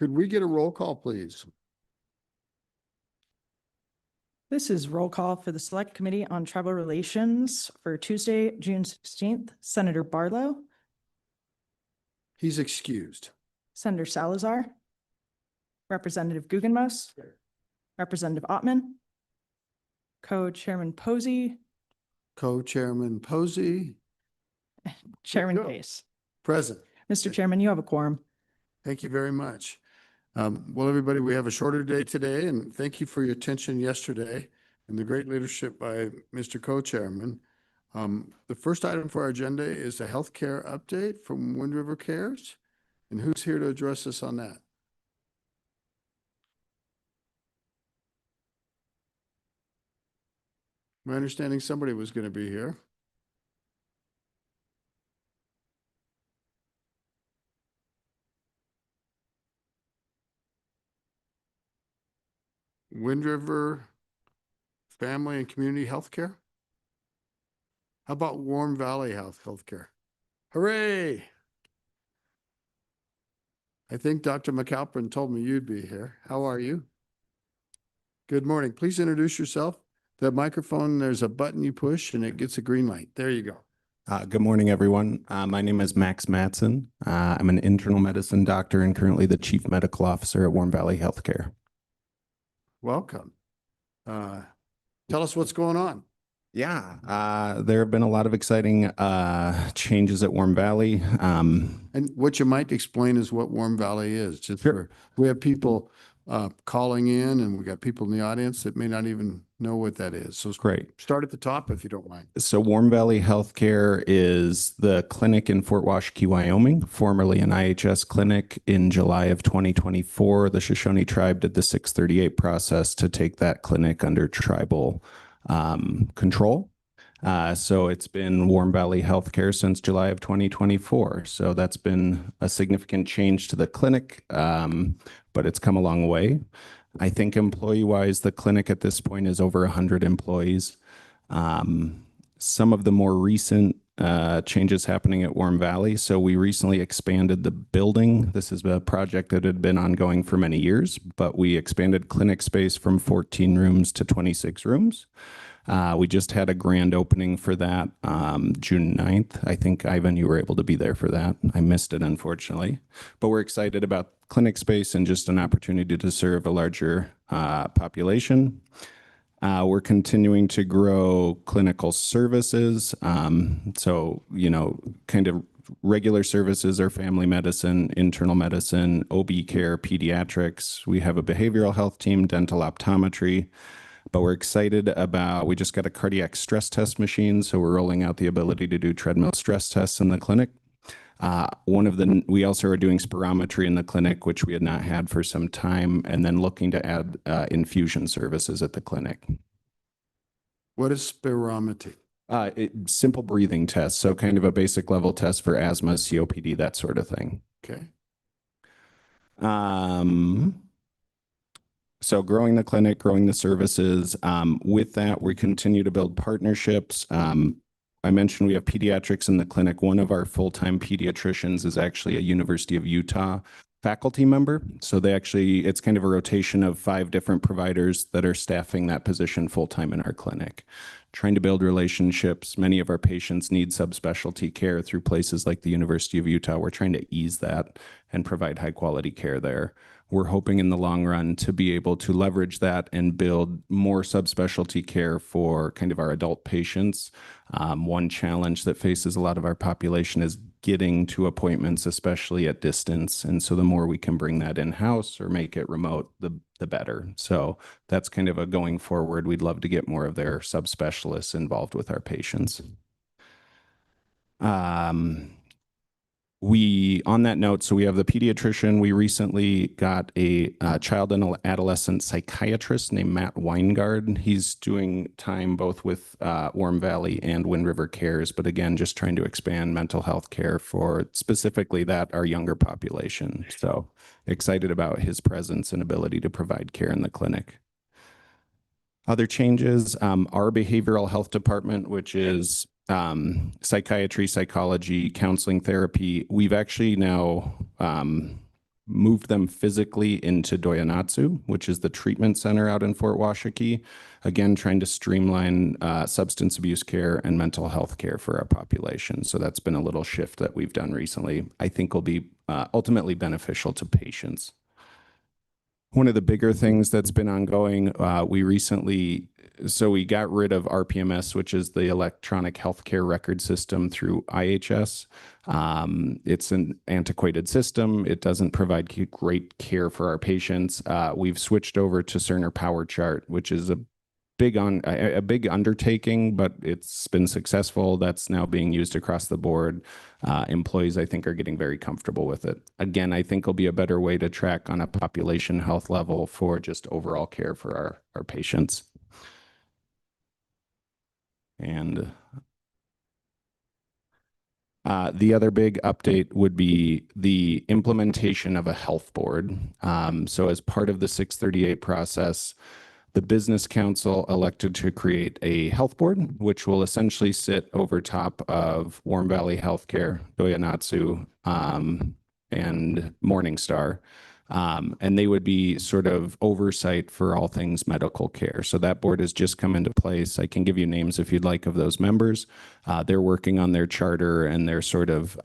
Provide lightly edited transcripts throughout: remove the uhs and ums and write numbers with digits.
Could we get a roll call, please? This is roll call for the Select Committee on Tribal Relations for Tuesday, June 16th. Senator Barlow, He's excused. Senator Salazar, Representative Guggenmoos, Representative Ottman, Co-Chairman Posey, Co-Chairman Posey, Chairman Go. Case. present. Mr. Chairman, you have a quorum. Thank you very much. Well, everybody, we have a shorter day today, and thank you for your attention yesterday and the great leadership by Mr. Co-Chairman. The first item for our agenda is a healthcare update from Wind River Cares. And who's here to address us on that? My understanding somebody was going to be here. Wind River Family and Community Healthcare? How about Warm Valley Healthcare? Hooray! I think Dr. McAlpin told me you'd be here. How are you? Good morning. Please introduce yourself. The microphone, there's a button you push and it gets a green light. There you go. Good morning, everyone. My name is Max Matson. I'm an internal medicine doctor and currently the chief medical officer at Warm Valley Healthcare. Welcome. Tell us what's going on. Yeah, there have been a lot of exciting changes at Warm Valley. And what you might explain is what Warm Valley is. Just Sure. we have people calling in, and we got people in the audience that may not even know what that is. So Great. start at the top if you don't mind. So Warm Valley Healthcare is the clinic in Fort Washakie, Wyoming, formerly an IHS clinic. In July of 2024, the Shoshone tribe did the 638 process to take that clinic under tribal control. So it's been Warm Valley Healthcare since July of 2024. So that's been a significant change to the clinic, but it's come a long way. I think employee-wise, the clinic at this point is over 100 employees. Some of the more recent changes happening at Warm Valley. So we recently expanded the building. This is a project that had been ongoing for many years, but we expanded clinic space from 14 rooms to 26 rooms. We just had a grand opening for that June 9th. I think, Ivan, you were able to be there for that. I missed it, unfortunately. But we're excited about clinic space and just an opportunity to serve a larger population. We're continuing to grow clinical services. So, kind of regular services are family medicine, internal medicine, OB care, pediatrics. We have a behavioral health team, dental optometry. But we're excited about, we just got a cardiac stress test machine, so we're rolling out the ability to do treadmill stress tests in the clinic. We also are doing spirometry in the clinic, which we had not had for some time, and then looking to add infusion services at the clinic. What is spirometry? Simple breathing test, so kind of a basic level test for asthma, COPD, that sort of thing. Okay. So growing the clinic, growing the services. With that, we continue to build partnerships. I mentioned we have pediatrics in the clinic. One of our full-time pediatricians is actually a University of Utah faculty member. So it's kind of a rotation of 5 different providers that are staffing that position full-time in our clinic. Trying to build relationships. Many of our patients need subspecialty care through places like the University of Utah. We're trying to ease that and provide high-quality care there. We're hoping in the long run to be able to leverage that and build more subspecialty care for kind of our adult patients. One challenge that faces a lot of our population is getting to appointments, especially at distance. And so the more we can bring that in-house or make it remote, the better. So that's kind of a going forward. We'd love to get more of their subspecialists involved with our patients. On that note, so we have the pediatrician. We recently got a child and adolescent psychiatrist named Matt Weingard. He's doing time both with Warm Valley and Wind River Cares, but again, just trying to expand mental health care for specifically our younger population. So excited about his presence and ability to provide care in the clinic. Other changes, our behavioral health department, which is psychiatry, psychology, counseling, therapy. We've actually now moved them physically into Doyanatsu, which is the treatment center out in Fort Washakie. Again, trying to streamline substance abuse care and mental health care for our population. So that's been a little shift that we've done recently. I think will be ultimately beneficial to patients. One of the bigger things that's been ongoing, we got rid of RPMS, which is the electronic healthcare record system through IHS. It's an antiquated system. It doesn't provide great care for our patients. We've switched over to Cerner Power Chart, which is a big undertaking, but it's been successful. That's now being used across the board. Employees, I think, are getting very comfortable with it. Again, I think will be a better way to track on a population health level for just overall care for our patients. And the other big update would be the implementation of a health board. So as part of the 638 process, the Business Council elected to create a health board, which will essentially sit over top of Warm Valley Healthcare, Doyanatsu, and Morningstar. And they would be sort of oversight for all things medical care. So that board has just come into place. I can give you names if you'd like of those members. They're working on their charter and their sort of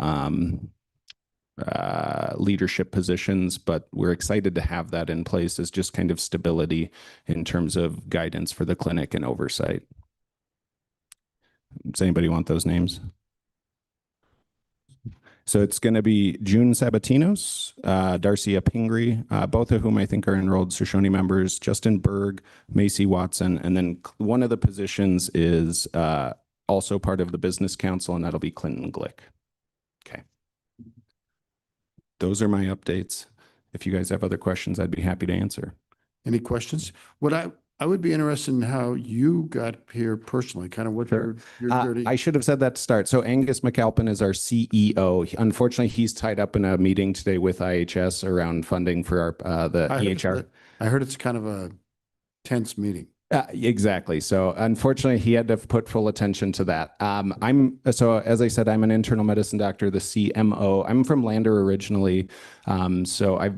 leadership positions, but we're excited to have that in place as just kind of stability in terms of guidance for the clinic and oversight. Does anybody want those names? So it's going to be June Sabatinos, Darcia Pingree, both of whom I think are enrolled Shoshone members, Justin Berg, Macy Watson, and then one of the positions is also part of the Business Council, and that'll be Clinton Glick. Okay. Those are my updates. If you guys have other questions, I'd be happy to answer. Any questions? What I would be interested in how you got here personally, kind of what your journey. I should have said that to start. So Angus McAlpin is our CEO. Unfortunately, he's tied up in a meeting today with IHS around funding for our the EHR. I heard it's kind of a tense meeting. Exactly. So unfortunately, he had to put full attention to that. So as I said, I'm an internal medicine doctor, the CMO. I'm from Lander originally. So I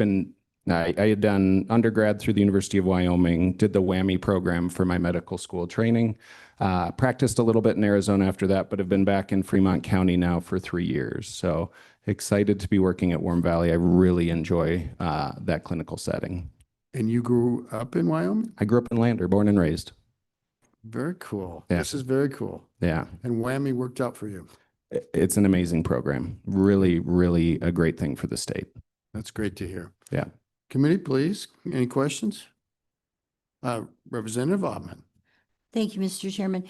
had done undergrad through the University of Wyoming, did the WWAMI program for my medical school training, practiced a little bit in Arizona after that, but have been back in Fremont County now for 3 years. So excited to be working at Warm Valley. I really enjoy that clinical setting. And you grew up in Wyoming? I grew up in Lander, born and raised. Very cool. Yeah. This is very cool. Yeah. And WWAMI worked out for you. It's an amazing program. Really, really a great thing for the state. That's great to hear. Yeah. Committee, please. Any questions? Representative Ottman. Thank you, Mr. Chairman.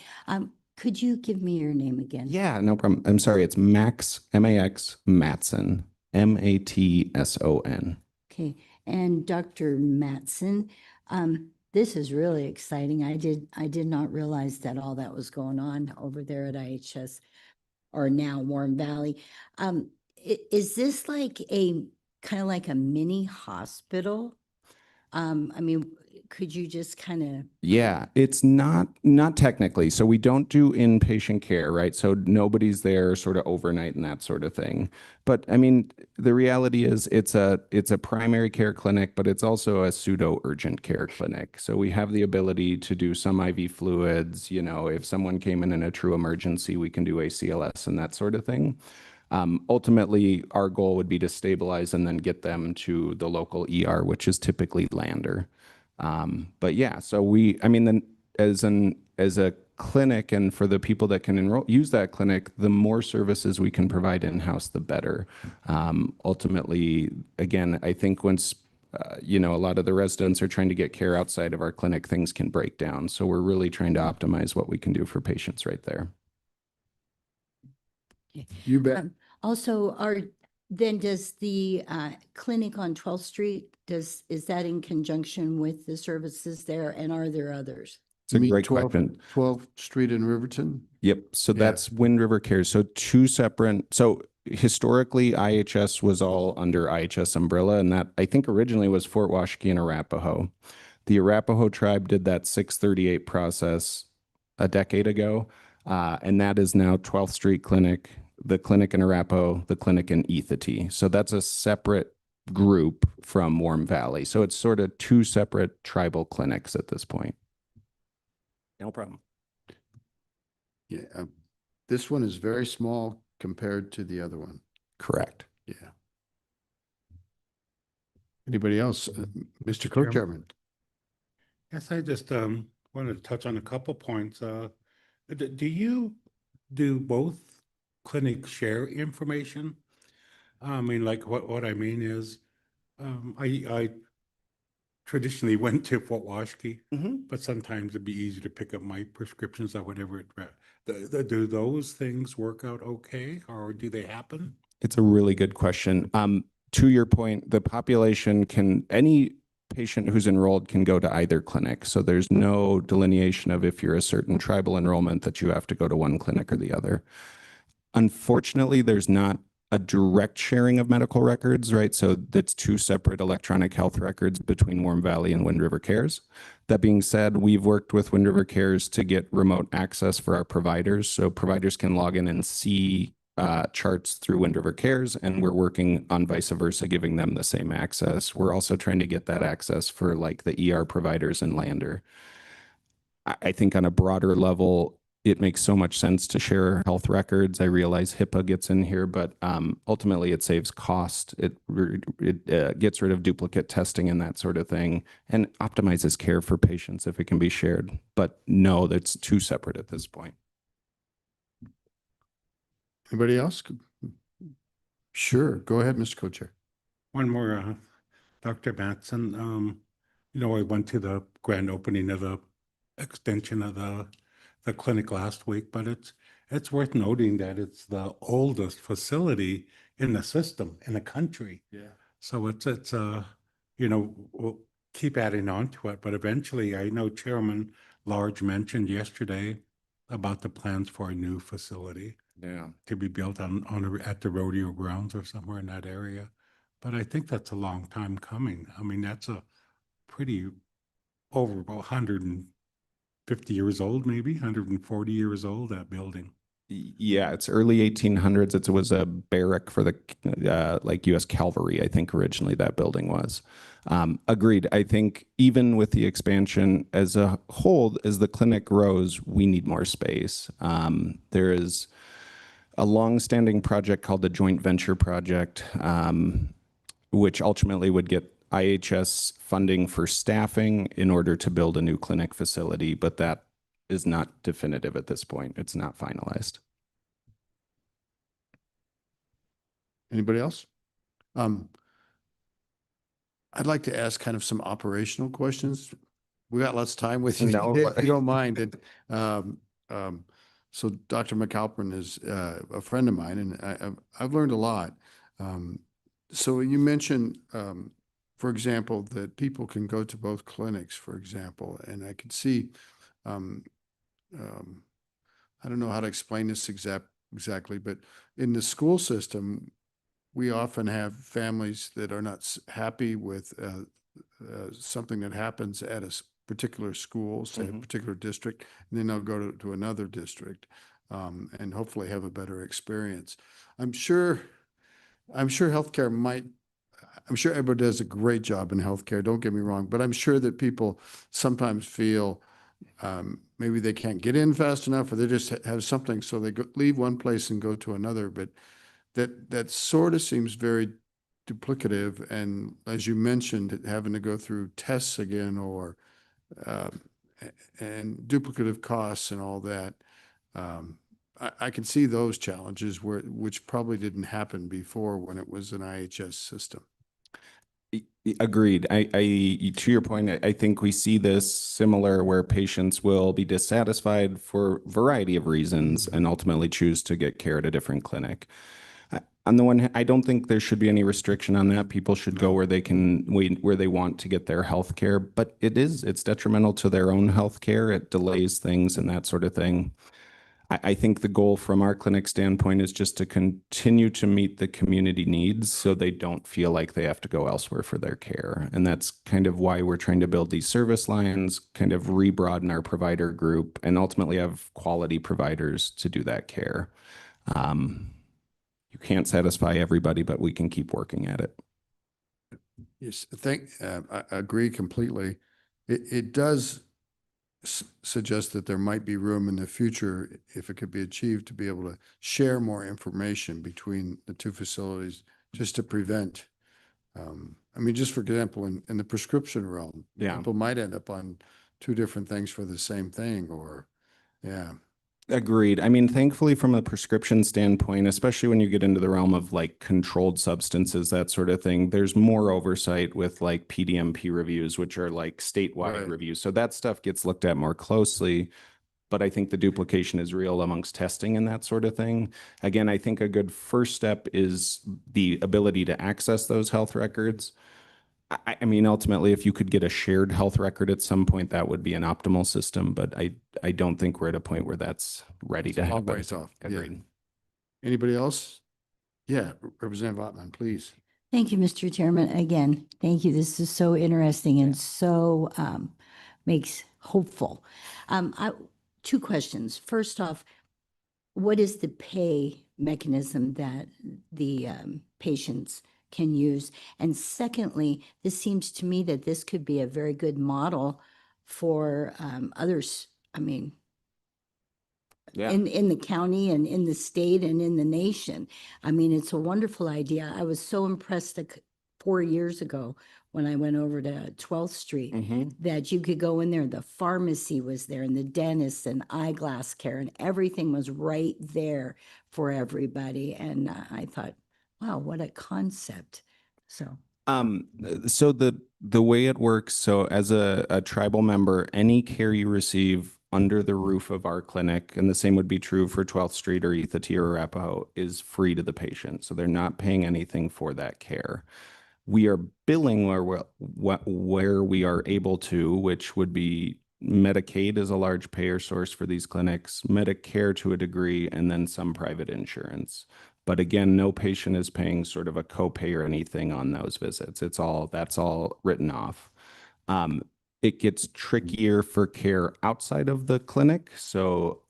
Could you give me your name again? Yeah, no problem. I'm sorry. It's Max, M-A-X, Matson, M-A-T-S-O-N. Okay. And Dr. Matson, this is really exciting. I did not realize that all that was going on over there at IHS or now Warm Valley. Is this like a kind of like a mini hospital? I mean, could you just kind of? Yeah, it's not technically. So we don't do inpatient care, right? So nobody's there sort of overnight and that sort of thing. But I mean, the reality is it's a primary care clinic, but it's also a pseudo urgent care clinic. So we have the ability to do some IV fluids. You know, if someone came in a true emergency, we can do ACLS and that sort of thing. Ultimately, our goal would be to stabilize and then get them to the local ER, which is typically Lander. But yeah, so then as a clinic and for the people that can use that clinic, the more services we can provide in-house, the better. Ultimately, again, I think once, a lot of the residents are trying to get care outside of our clinic, things can break down. So we're really trying to optimize what we can do for patients right there. You bet. Also, does the clinic on 12th Street, is that in conjunction with the services there, and are there others? It's a great question. 12th Street in Riverton? Yep. So that's Wind River Cares. So two separate. So historically, IHS was all under IHS umbrella, and that I think originally was Fort Washakie and Arapahoe. The Arapahoe tribe did that 638 process a decade ago, and that is now 12th Street Clinic, the clinic in Arapahoe, the clinic in Ethity. So that's a separate group from Warm Valley. So it's sort of two separate tribal clinics at this point. No problem. Yeah, this one is very small compared to the other one. Correct. Yeah. Anybody else? Mr. Co-Chairman? Yes, I just wanted to touch on a couple points. Do you do both clinics share information? I mean, like what I mean is, I traditionally went to Fort Washakie, but sometimes it'd be easy to pick up my prescriptions or whatever. Do those things work out okay, or do they happen? It's a really good question. To your point, the population any patient who's enrolled can go to either clinic. So there's no delineation of if you're a certain tribal enrollment that you have to go to one clinic or the other. Unfortunately, there's not a direct sharing of medical records, right? So that's two separate electronic health records between Warm Valley and Wind River Cares. That being said, we've worked with Wind River Cares to get remote access for our providers. So providers can log in and see charts through Wind River Cares, and we're working on vice versa, giving them the same access. We're also trying to get that access for like the ER providers in Lander. I think on a broader level, it makes so much sense to share health records. I realize HIPAA gets in here, but ultimately it saves cost. It gets rid of duplicate testing and that sort of thing, and optimizes care for patients if it can be shared. But no, that's two separate at this point. Anybody else? Sure. Go ahead, Mr. Co-Chair. One more, Dr. Matson. I went to the grand opening of the extension of the clinic last week, but it's worth noting that it's the oldest facility in the system in the country. Yeah. So it's we'll keep adding on to it, but eventually, I know Chairman Large mentioned yesterday about the plans for a new facility. Yeah. To be built at the rodeo grounds or somewhere in that area. But I think that's a long time coming. I mean, that's a pretty over 150 years old, maybe 140 years old, that building. Yeah, it's early 1800s. It was a barrack for the like U.S. Cavalry, I think originally that building was. Agreed. I think even with the expansion as a whole, as the clinic grows, we need more space. There is a long-standing project called the Joint Venture Project, which ultimately would get IHS funding for staffing in order to build a new clinic facility, but that is not definitive at this point. It's not finalized. Anybody else? I'd like to ask kind of some operational questions. We got lots of time with you, No. if you don't mind. So Dr. McAlpin is a friend of mine, and I've learned a lot. So you mentioned, for example, that people can go to both clinics, for example, and I could see, I don't know how to explain this exactly, but in the school system, we often have families that are not happy with something that happens at a particular school, say a particular district, and then they'll go to another district and hopefully have a better experience. I'm sure healthcare I'm sure everybody does a great job in healthcare, don't get me wrong, but I'm sure that people sometimes feel maybe they can't get in fast enough, or they just have something, so they leave one place and go to another. But that sort of seems very duplicative, and as you mentioned, having to go through tests again, or and duplicative costs and all that. I can see those challenges which probably didn't happen before when it was an IHS system. Agreed. To your point, I think we see this similar where patients will be dissatisfied for a variety of reasons and ultimately choose to get care at a different clinic. On the one hand, I don't think there should be any restriction on that. People should go where they can where they want to get their health care, but it's detrimental to their own health care. It delays things and that sort of thing. I think the goal from our clinic standpoint is just to continue to meet the community needs so they don't feel like they have to go elsewhere for their care. And that's kind of why we're trying to build these service lines, kind of re-broaden our provider group, and ultimately have quality providers to do that care. You can't satisfy everybody, but we can keep working at it. Yes, I agree completely. It does suggest that there might be room in the future, if it could be achieved, to be able to share more information between the two facilities, just to prevent. I mean, just for example, in the prescription realm, Yeah. people might end up on two different things for the same thing, or, yeah. Agreed. I mean, thankfully, from a prescription standpoint, especially when you get into the realm of like controlled substances, that sort of thing, there's more oversight with like PDMP reviews, which are like statewide Right. reviews. So that stuff gets looked at more closely. But I think the duplication is real amongst testing and that sort of thing. Again, I think a good first step is the ability to access those health records. I mean, ultimately, if you could get a shared health record at some point, that would be an optimal system, but I don't think we're at a point where that's ready to Long happen. ways off. Yeah. Agreed. Anybody else? Yeah, Representative Ottman, please. Thank you, Mr. Chairman. Again, thank you. This is so interesting and so makes hopeful. Two questions. First off, what is the pay mechanism that the patients can use? And secondly, this seems to me that this could be a very good model for others. I mean, Yeah. in the county and in the state and in the nation. I mean, it's a wonderful idea. I was so impressed that 4 years ago when I went over to 12th Street that you could go in there, the pharmacy was there and the dentist and eyeglass care and everything was right there for everybody. And I thought, wow, what a concept. So So the way it works, so as a tribal member, any care you receive under the roof of our clinic, and the same would be true for 12th Street or Ethity or Arapahoe, is free to the patient. So they're not paying anything for that care. We are billing where we are able to, which would be Medicaid is a large payer source for these clinics, Medicare to a degree, and then some private insurance. But again, no patient is paying sort of a copay or anything on those visits. That's all written off. It gets trickier for care outside of the clinic. So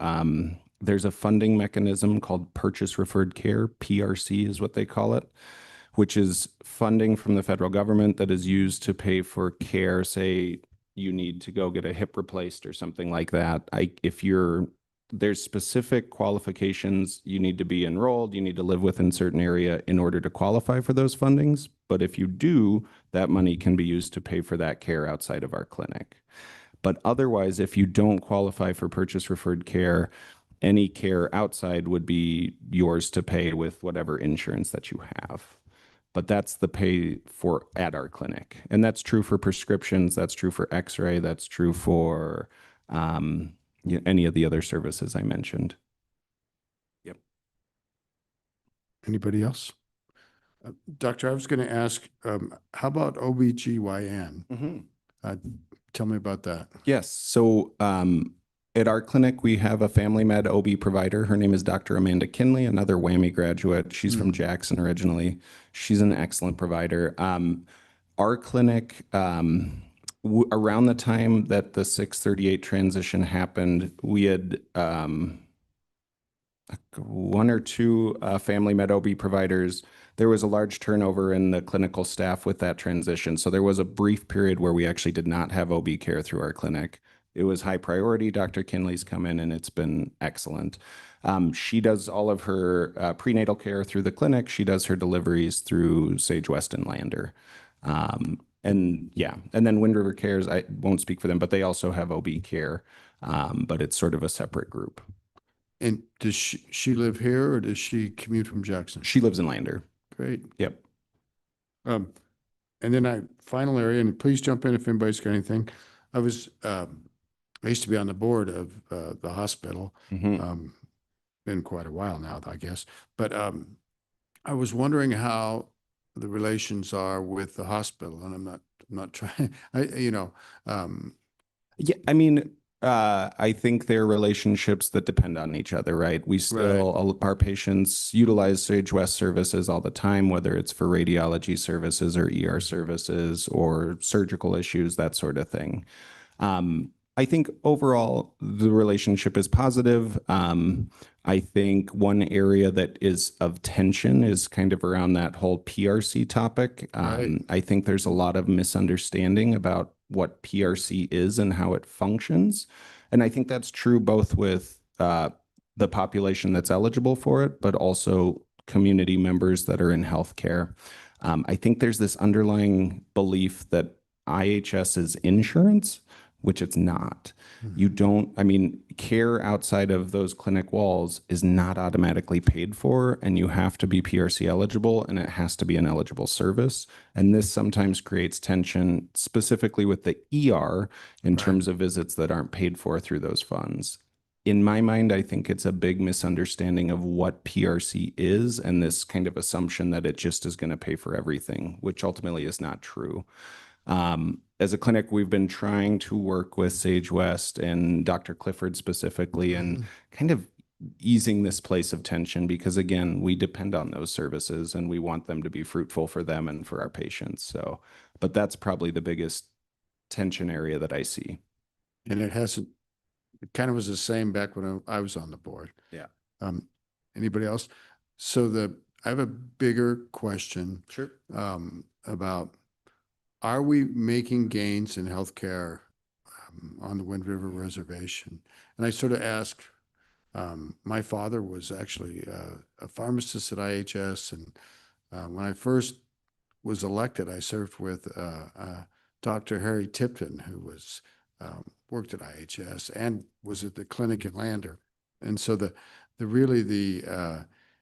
there's a funding mechanism called Purchase Referred Care, PRC is what they call it, which is funding from the federal government that is used to pay for care. Say you need to go get a hip replaced or something like that. There's specific qualifications. You need to be enrolled. You need to live within certain area in order to qualify for those fundings. But if you do, that money can be used to pay for that care outside of our clinic. But otherwise, if you don't qualify for purchase referred care, any care outside would be yours to pay with whatever insurance that you have. But that's the pay for at our clinic. And that's true for prescriptions. That's true for x-ray. That's true for any of the other services I mentioned. Yep. Anybody else? Doctor, I was going to ask, how about OBGYN? Tell me about that. Yes. So at our clinic, we have a family med OB provider. Her name is Dr. Amanda Kinley, another WWAMI graduate. She's from Jackson originally. She's an excellent provider. Our clinic, around the time that the 638 transition happened, we had one or two family med OB providers. There was a large turnover in the clinical staff with that transition. So there was a brief period where we actually did not have OB care through our clinic. It was high priority. Dr. Kinley's come in and it's been excellent. She does all of her prenatal care through the clinic. She does her deliveries through Sage West and Lander. And then Wind River Cares, I won't speak for them, but they also have OB care, but it's sort of a separate group. And does she live here or does she commute from Jackson? She lives in Lander. Great. Yep. And then final area, and please jump in if anybody's got anything. I used to be on the board of the hospital. Been quite a while now, I guess. But I was wondering how the relations are with the hospital, and I'm not trying. Yeah, I mean, I think they're relationships that depend on each other, right? We still, our patients utilize Sage West services all the time, whether it's for radiology services or ER services or surgical issues, that sort of thing. I think overall the relationship is positive. I think one area that is of tension is kind of around that whole PRC topic. Right. I think there's a lot of misunderstanding about what PRC is and how it functions. And I think that's true both with the population that's eligible for it, but also community members that are in healthcare. I think there's this underlying belief that IHS is insurance, which it's not. You don't, I mean, care outside of those clinic walls is not automatically paid for, and you have to be PRC eligible, and it has to be an eligible service. And this sometimes creates tension, specifically with the ER, in Right. terms of visits that aren't paid for through those funds. In my mind, I think it's a big misunderstanding of what PRC is and this kind of assumption that it just is going to pay for everything, which ultimately is not true. As a clinic, we've been trying to work with Sage West and Dr. Clifford specifically and kind of easing this place of tension because, again, we depend on those services and we want them to be fruitful for them and for our patients. So, but that's probably the biggest tension area that I see. And it hasn't, it kind of was the same back when I was on the board. Yeah. Anybody else? So I have a bigger question. Sure. About, are we making gains in healthcare on the Wind River Reservation? And I sort of ask, my father was actually a pharmacist at IHS. And when I first was elected, I served with Dr. Harry Tipton, who was worked at IHS and was at the clinic in Lander. And so the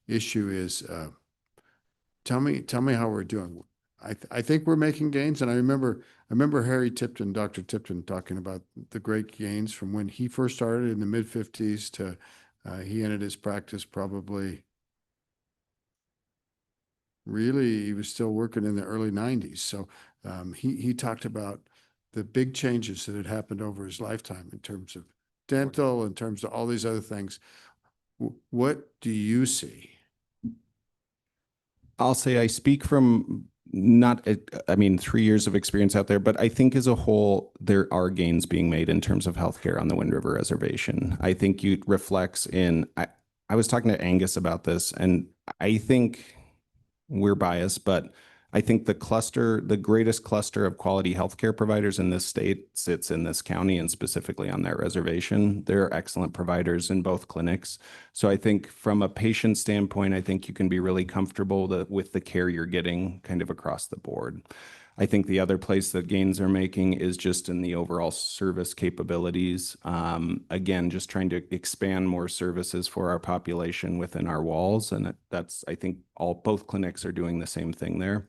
issue is, tell me how we're doing. I think we're making gains, and I remember Harry Tipton, Dr. Tipton, talking about the great gains from when he first started in the mid-50s to he ended his practice probably. Really, he was still working in the early 90s. So he talked about the big changes that had happened over his lifetime in terms of dental, in terms of all these other things. What do you see? I'll say I speak from not, I mean, 3 years of experience out there, but I think as a whole, there are gains being made in terms of healthcare on the Wind River Reservation. I think it reflects in, I was talking to Angus about this, and I think we're biased, but I think the greatest cluster of quality healthcare providers in this state sits in this county and specifically on that reservation. There are excellent providers in both clinics. So I think from a patient standpoint, I think you can be really comfortable with the care you're getting kind of across the board. I think the other place that gains are making is just in the overall service capabilities. Again, just trying to expand more services for our population within our walls. And that's, I think both clinics are doing the same thing there.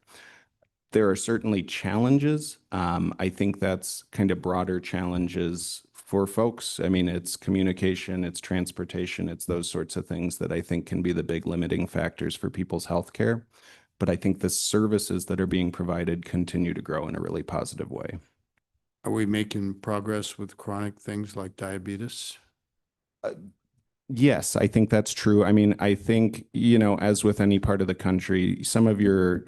There are certainly challenges. I think that's kind of broader challenges for folks. I mean, it's communication, it's transportation, it's those sorts of things that I think can be the big limiting factors for people's healthcare. But I think the services that are being provided continue to grow in a really positive way. Are we making progress with chronic things like diabetes? Yes, I think that's true. I mean, I think, as with any part of the country, some of your,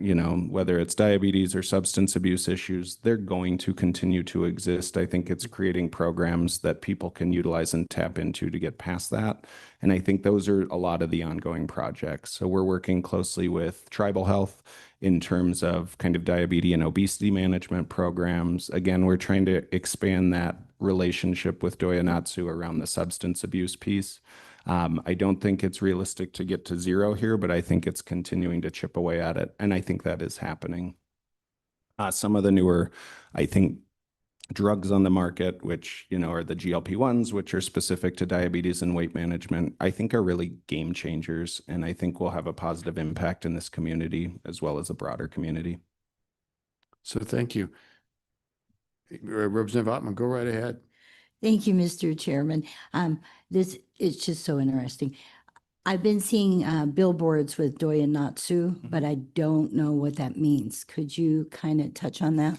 whether it's diabetes or substance abuse issues, they're going to continue to exist. I think it's creating programs that people can utilize and tap into to get past that. And I think those are a lot of the ongoing projects. So we're working closely with Tribal Health in terms of kind of diabetes and obesity management programs. Again, we're trying to expand that relationship with Doyanatsu around the substance abuse piece. I don't think it's realistic to get to zero here, but I think it's continuing to chip away at it. And I think that is happening. Some of the newer, I think, drugs on the market, which, are the GLP-1s, which are specific to diabetes and weight management, I think are really game changers. And I think will have a positive impact in this community as well as a broader community. So thank you. Representative Ottman, go right ahead. Thank you, Mr. Chairman. It's just so interesting. I've been seeing billboards with Doyanatsu, but I don't know what that means. Could you kind of touch on that?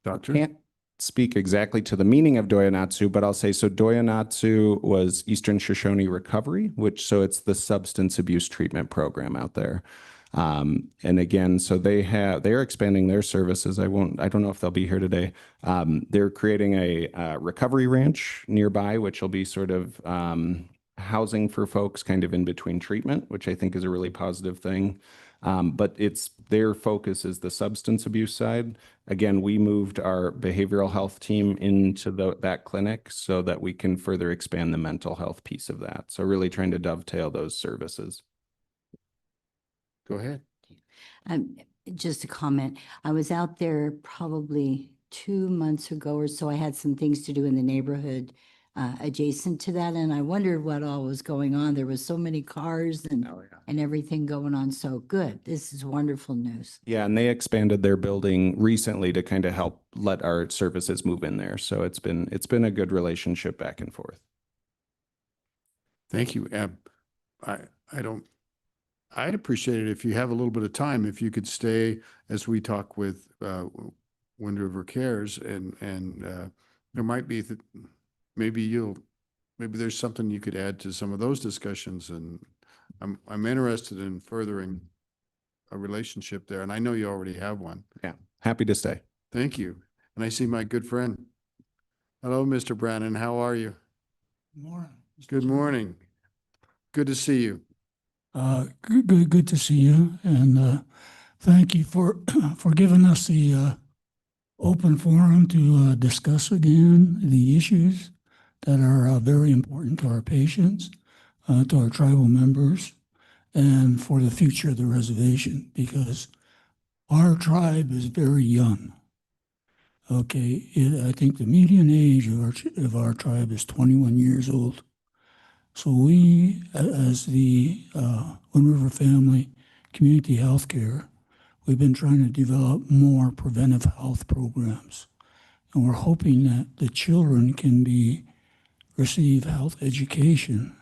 Doctor? Can't speak exactly to the meaning of Doyanatsu, but I'll say, so Doyanatsu was Eastern Shoshone Recovery, so it's the substance abuse treatment program out there. And again, so they're expanding their services. I don't know if they'll be here today. They're creating a recovery ranch nearby, which will be sort of housing for folks kind of in between treatment, which I think is a really positive thing. But their focus is the substance abuse side. Again, we moved our behavioral health team into that clinic so that we can further expand the mental health piece of that. So really trying to dovetail those services. Go ahead. Just a comment. I was out there probably 2 months ago or so. I had some things to do in the neighborhood adjacent to that, and I wondered what all was going on. There was so many cars and everything going on. So good. This is wonderful news. Yeah, and they expanded their building recently to kind of help let our services move in there. So it's been a good relationship back and forth. Thank you. I'd appreciate it if you have a little bit of time, if you could stay as we talk with Wind River Cares, and there might be maybe there's something you could add to some of those discussions, and I'm interested in furthering a relationship there, and I know you already have one. Yeah, happy to stay. Thank you. And I see my good friend. Hello, Mr. Brannon. How are you? Morning. Good morning. Good to see you. Good to see you, and thank you for for giving us the open forum to discuss again the issues that are very important to our patients, to our tribal members, and for the future of the reservation, because our tribe is very young. Okay, I think the median age of our tribe is 21 years old. So we, as the Wind River Family Community Healthcare, we've been trying to develop more preventive health programs. And we're hoping that the children can receive health education,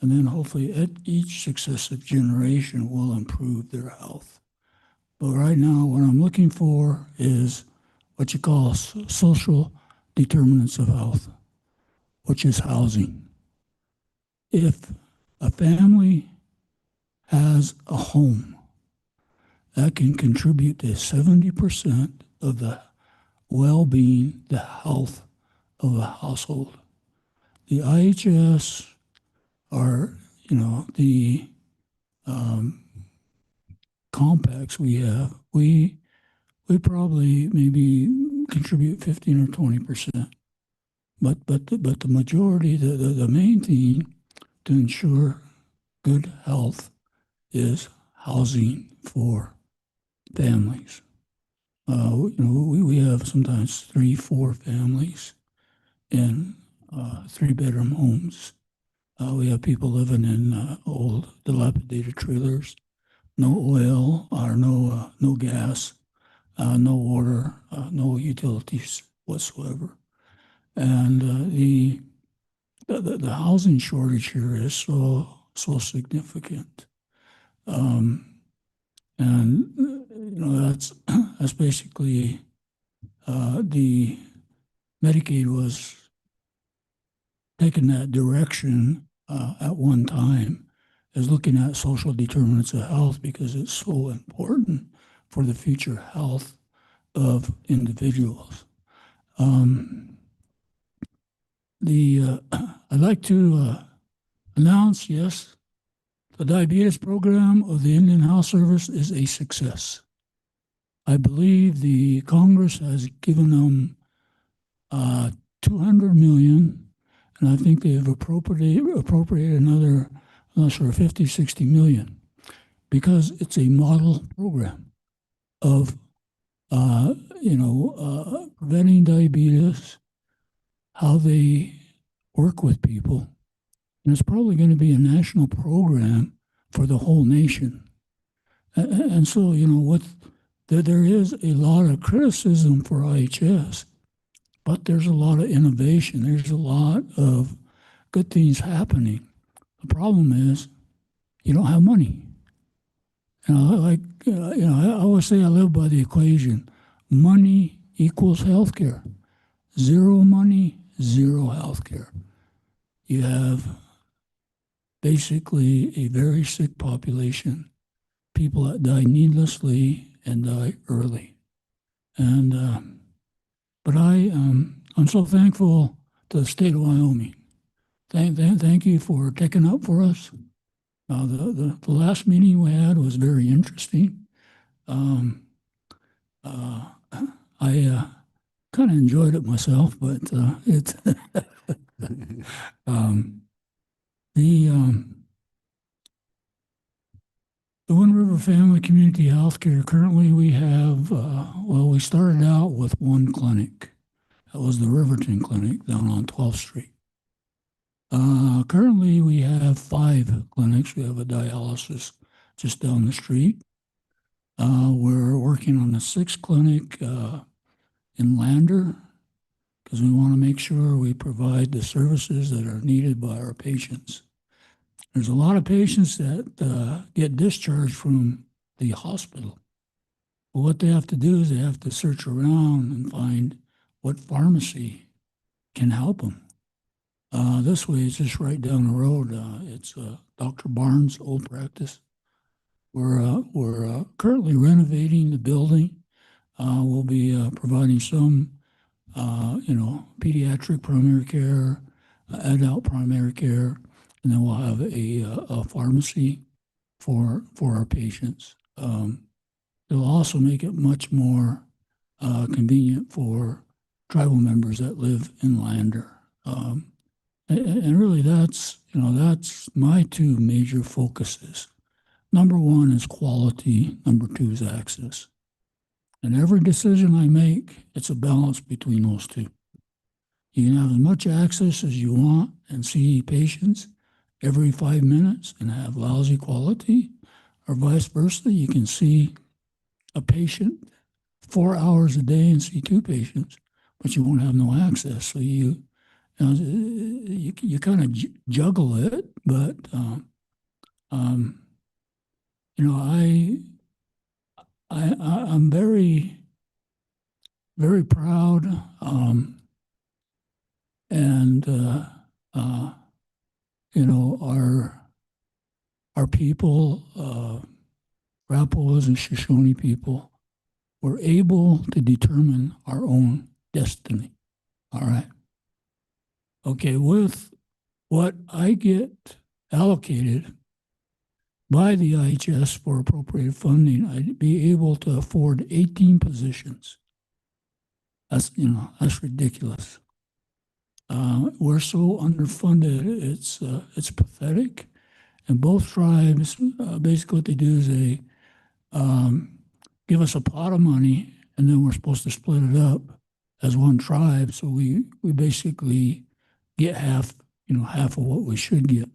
and then hopefully each successive generation will improve their health. But right now, what I'm looking for is what you call social determinants of health, which is housing. If a family has a home, that can contribute to 70% of the well-being, the health of a household. The IHS are, the compacts we have, we probably maybe contribute 15 or 20%. But the majority, the main thing to ensure good health is housing for families. We have sometimes 3-4 families in 3-bedroom homes. We have people living in old dilapidated trailers, no oil or no gas, no water, no utilities whatsoever. And the housing shortage here is so significant, and that's basically the Medicaid was taking that direction at one time, as looking at social determinants of health, because it's so important for the future health of individuals. I'd like to announce, yes, the diabetes program of the Indian Health Service is a success. I believe the Congress has given them $200 million, and I think they have appropriated another, I'm not sure, 50, 60 million, because it's a model program of preventing diabetes, how they work with people. And it's probably going to be a national program for the whole nation. And so, there is a lot of criticism for IHS, but there's a lot of innovation. There's a lot of good things happening. The problem is you don't have money. I always say I live by the equation: money equals healthcare. Zero money, zero healthcare. You have basically a very sick population people that die needlessly and die early. And but I'm so thankful to the state of Wyoming. Thank you for taking up for us. The last meeting we had was very interesting. I kind of enjoyed it myself, but it's the Wind River Family Community Healthcare. Currently, we have we started out with one clinic. That was the Riverton Clinic down on 12th Street. Currently, we have 5 clinics. We have a dialysis just down the street. We're working on a 6th clinic in Lander because we want to make sure we provide the services that are needed by our patients. There's a lot of patients that get discharged from the hospital. But what they have to do is they have to search around and find what pharmacy can help them. This way, it's just right down the road. It's Dr. Barnes' old practice. We're currently renovating the building. We'll be providing some, pediatric primary care, adult primary care, and then we'll have a pharmacy for our patients. It'll also make it much more convenient for tribal members that live in Lander. And really, that's my 2 major focuses. Number 1 is quality. Number 2 is access. And every decision I make, it's a balance between those 2. You can have as much access as you want and see patients every 5 minutes and have lousy quality, or vice versa. You can see a patient 4 hours a day and see 2 patients, but you won't have no access. So you kind of juggle it, but I'm very, very proud, and our people, Rapalas and Shoshone people, were able to determine our own destiny. All right. Okay, with what I get allocated by the IHS for appropriated funding, I'd be able to afford 18 positions. That's ridiculous. We're so underfunded, it's pathetic. And both tribes, basically what they do is they give us a pot of money, and then we're supposed to split it up as one tribe. So we basically get half of what we should get.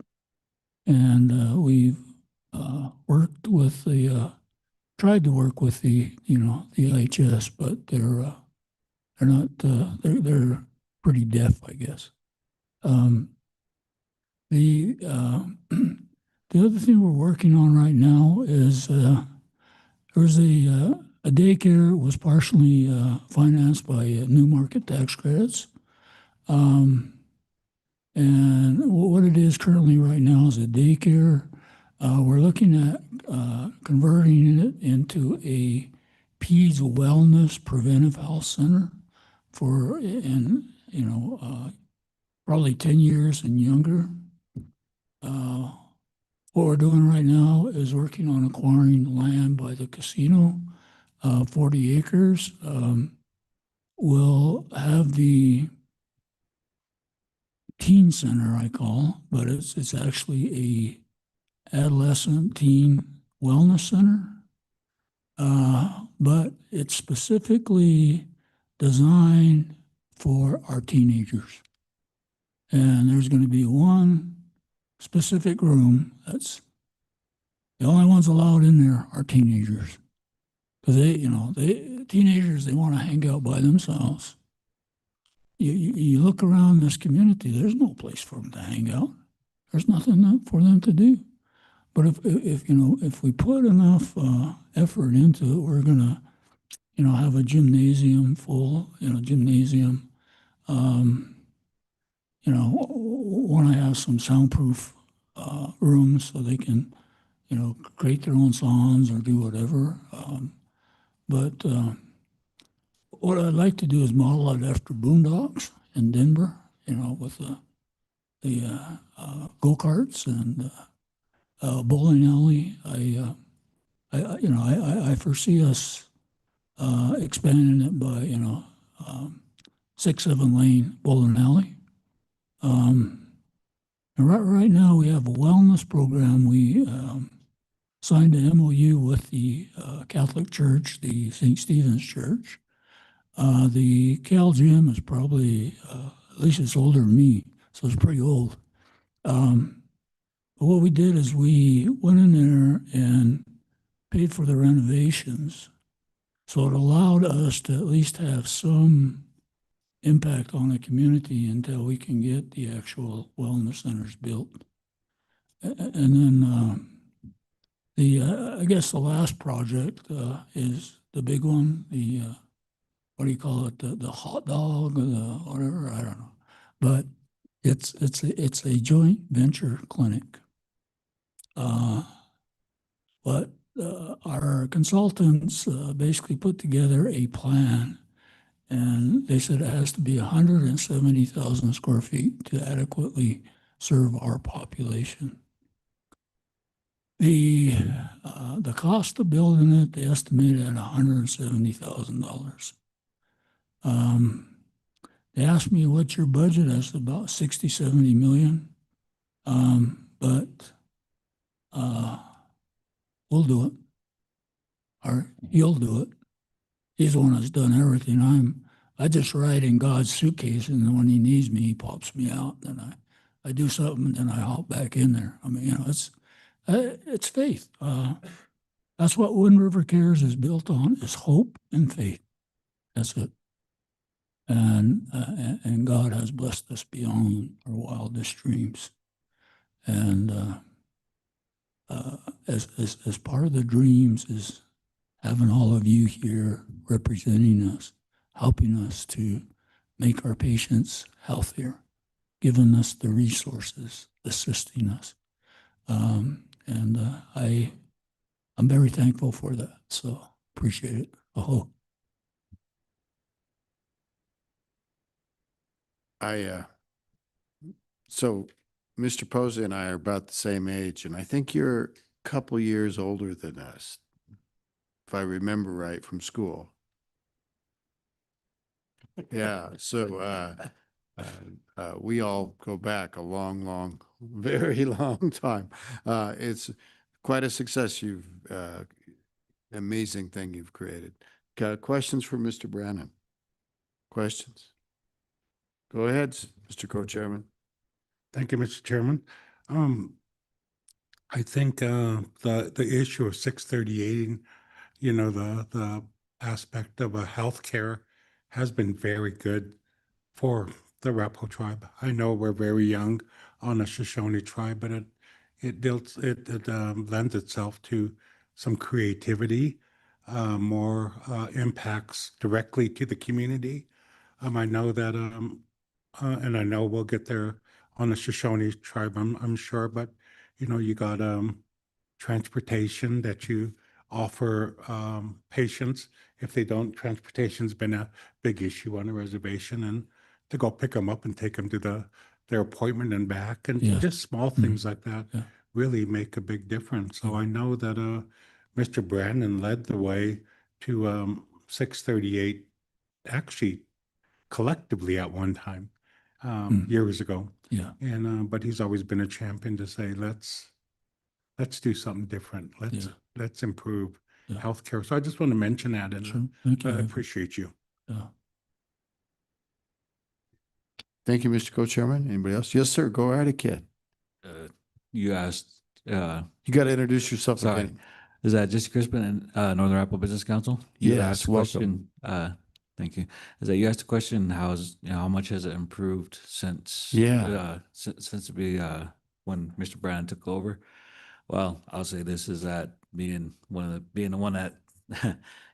And we've tried to work with the IHS, but they're not, they're pretty deaf, I guess. The other thing we're working on right now is there's a daycare was partially financed by new market tax credits. And what it is currently right now is a daycare. We're looking at converting it into a peds wellness preventive health center for, probably 10 years and younger. What we're doing right now is working on acquiring land by the casino, 40 acres. We'll have the teen center, I call, but it's actually a adolescent teen wellness center. But it's specifically designed for our teenagers. And there's going to be one specific room that's the only ones allowed in there are teenagers. Because teenagers, they want to hang out by themselves. You look around this community, there's no place for them to hang out. There's nothing for them to do. But if we put enough effort into it, we're gonna, have a gymnasium full, gymnasium. Want to have some soundproof rooms so they can, create their own songs or do whatever. But what I'd like to do is model it after Boondocks in Denver, with the go-karts and bowling alley. I foresee us expanding it by, 6, 7 lane bowling alley. And right now we have a wellness program. We signed an MOU with the Catholic Church, the St. Stephen's Church. The Cal Gym is probably, at least it's older than me, so it's pretty old. But what we did is we went in there and paid for the renovations. So it allowed us to at least have some impact on the community until we can get the actual wellness centers built. And then I guess the last project is the big one, the what do you call it, the hot dog or the whatever, I don't know. But it's a joint venture clinic. But our consultants basically put together a plan, and they said it has to be 170,000 square feet to adequately serve our population. The cost of building it, they estimated at $170,000. They asked me, what's your budget? I said about 60, 70 million. But we'll do it. Or he'll do it. He's the one that's done everything. I just ride in God's suitcase, and when he needs me, he pops me out. Then I do something, and then I hop back in there. I mean, it's faith. That's what Wind River Cares is built on, is hope and faith. That's it. And God has blessed us beyond our wildest dreams. And as part of the dreams is having all of you here representing us, helping us to make our patients healthier, giving us the resources, assisting us. I'm very thankful for that. So appreciate it. Oh. So Mr. Posey and I are about the same age, and I think you're a couple years older than us, if I remember right from school. Yeah, so we all go back a long, very long time. It's quite a success amazing thing you've created. Questions for Mr. Brannon? Questions? Go ahead, Mr. Co-Chairman. Thank you, Mr. Chairman. I think the issue of 638, the aspect of a healthcare has been very good for the Arapaho tribe. I know we're very young on the Shoshone tribe, but it lends itself to some creativity, more impacts directly to the community. I know that, and I know we'll get there on the Shoshone tribe, I'm sure, but you got transportation that you offer patients. If they don't, transportation's been a big issue on the reservation, and to go pick them up and take them to their appointment and back, and Yes. just small things like that Yeah. really make a big difference. So I know that Mr. Brandon led the way to 638 actually collectively at one time years ago. Yeah. And but he's always been a champion to say, let's do something different. Let's improve Yeah. healthcare. So I just want to mention that, and Sure. Thank you. I appreciate you. Yeah. Thank you, Mr. Co-Chairman. Anybody else? Yes, sir. Go right ahead. You asked, You got to introduce yourself sorry, again. is that Jesse Crispin, Northern Arapaho Business Council? You Yes, asked a welcome. question, thank you. Is that you asked a question, how much has it improved since, since when Mr. Brand took over? Well, I'll say this is that being the one that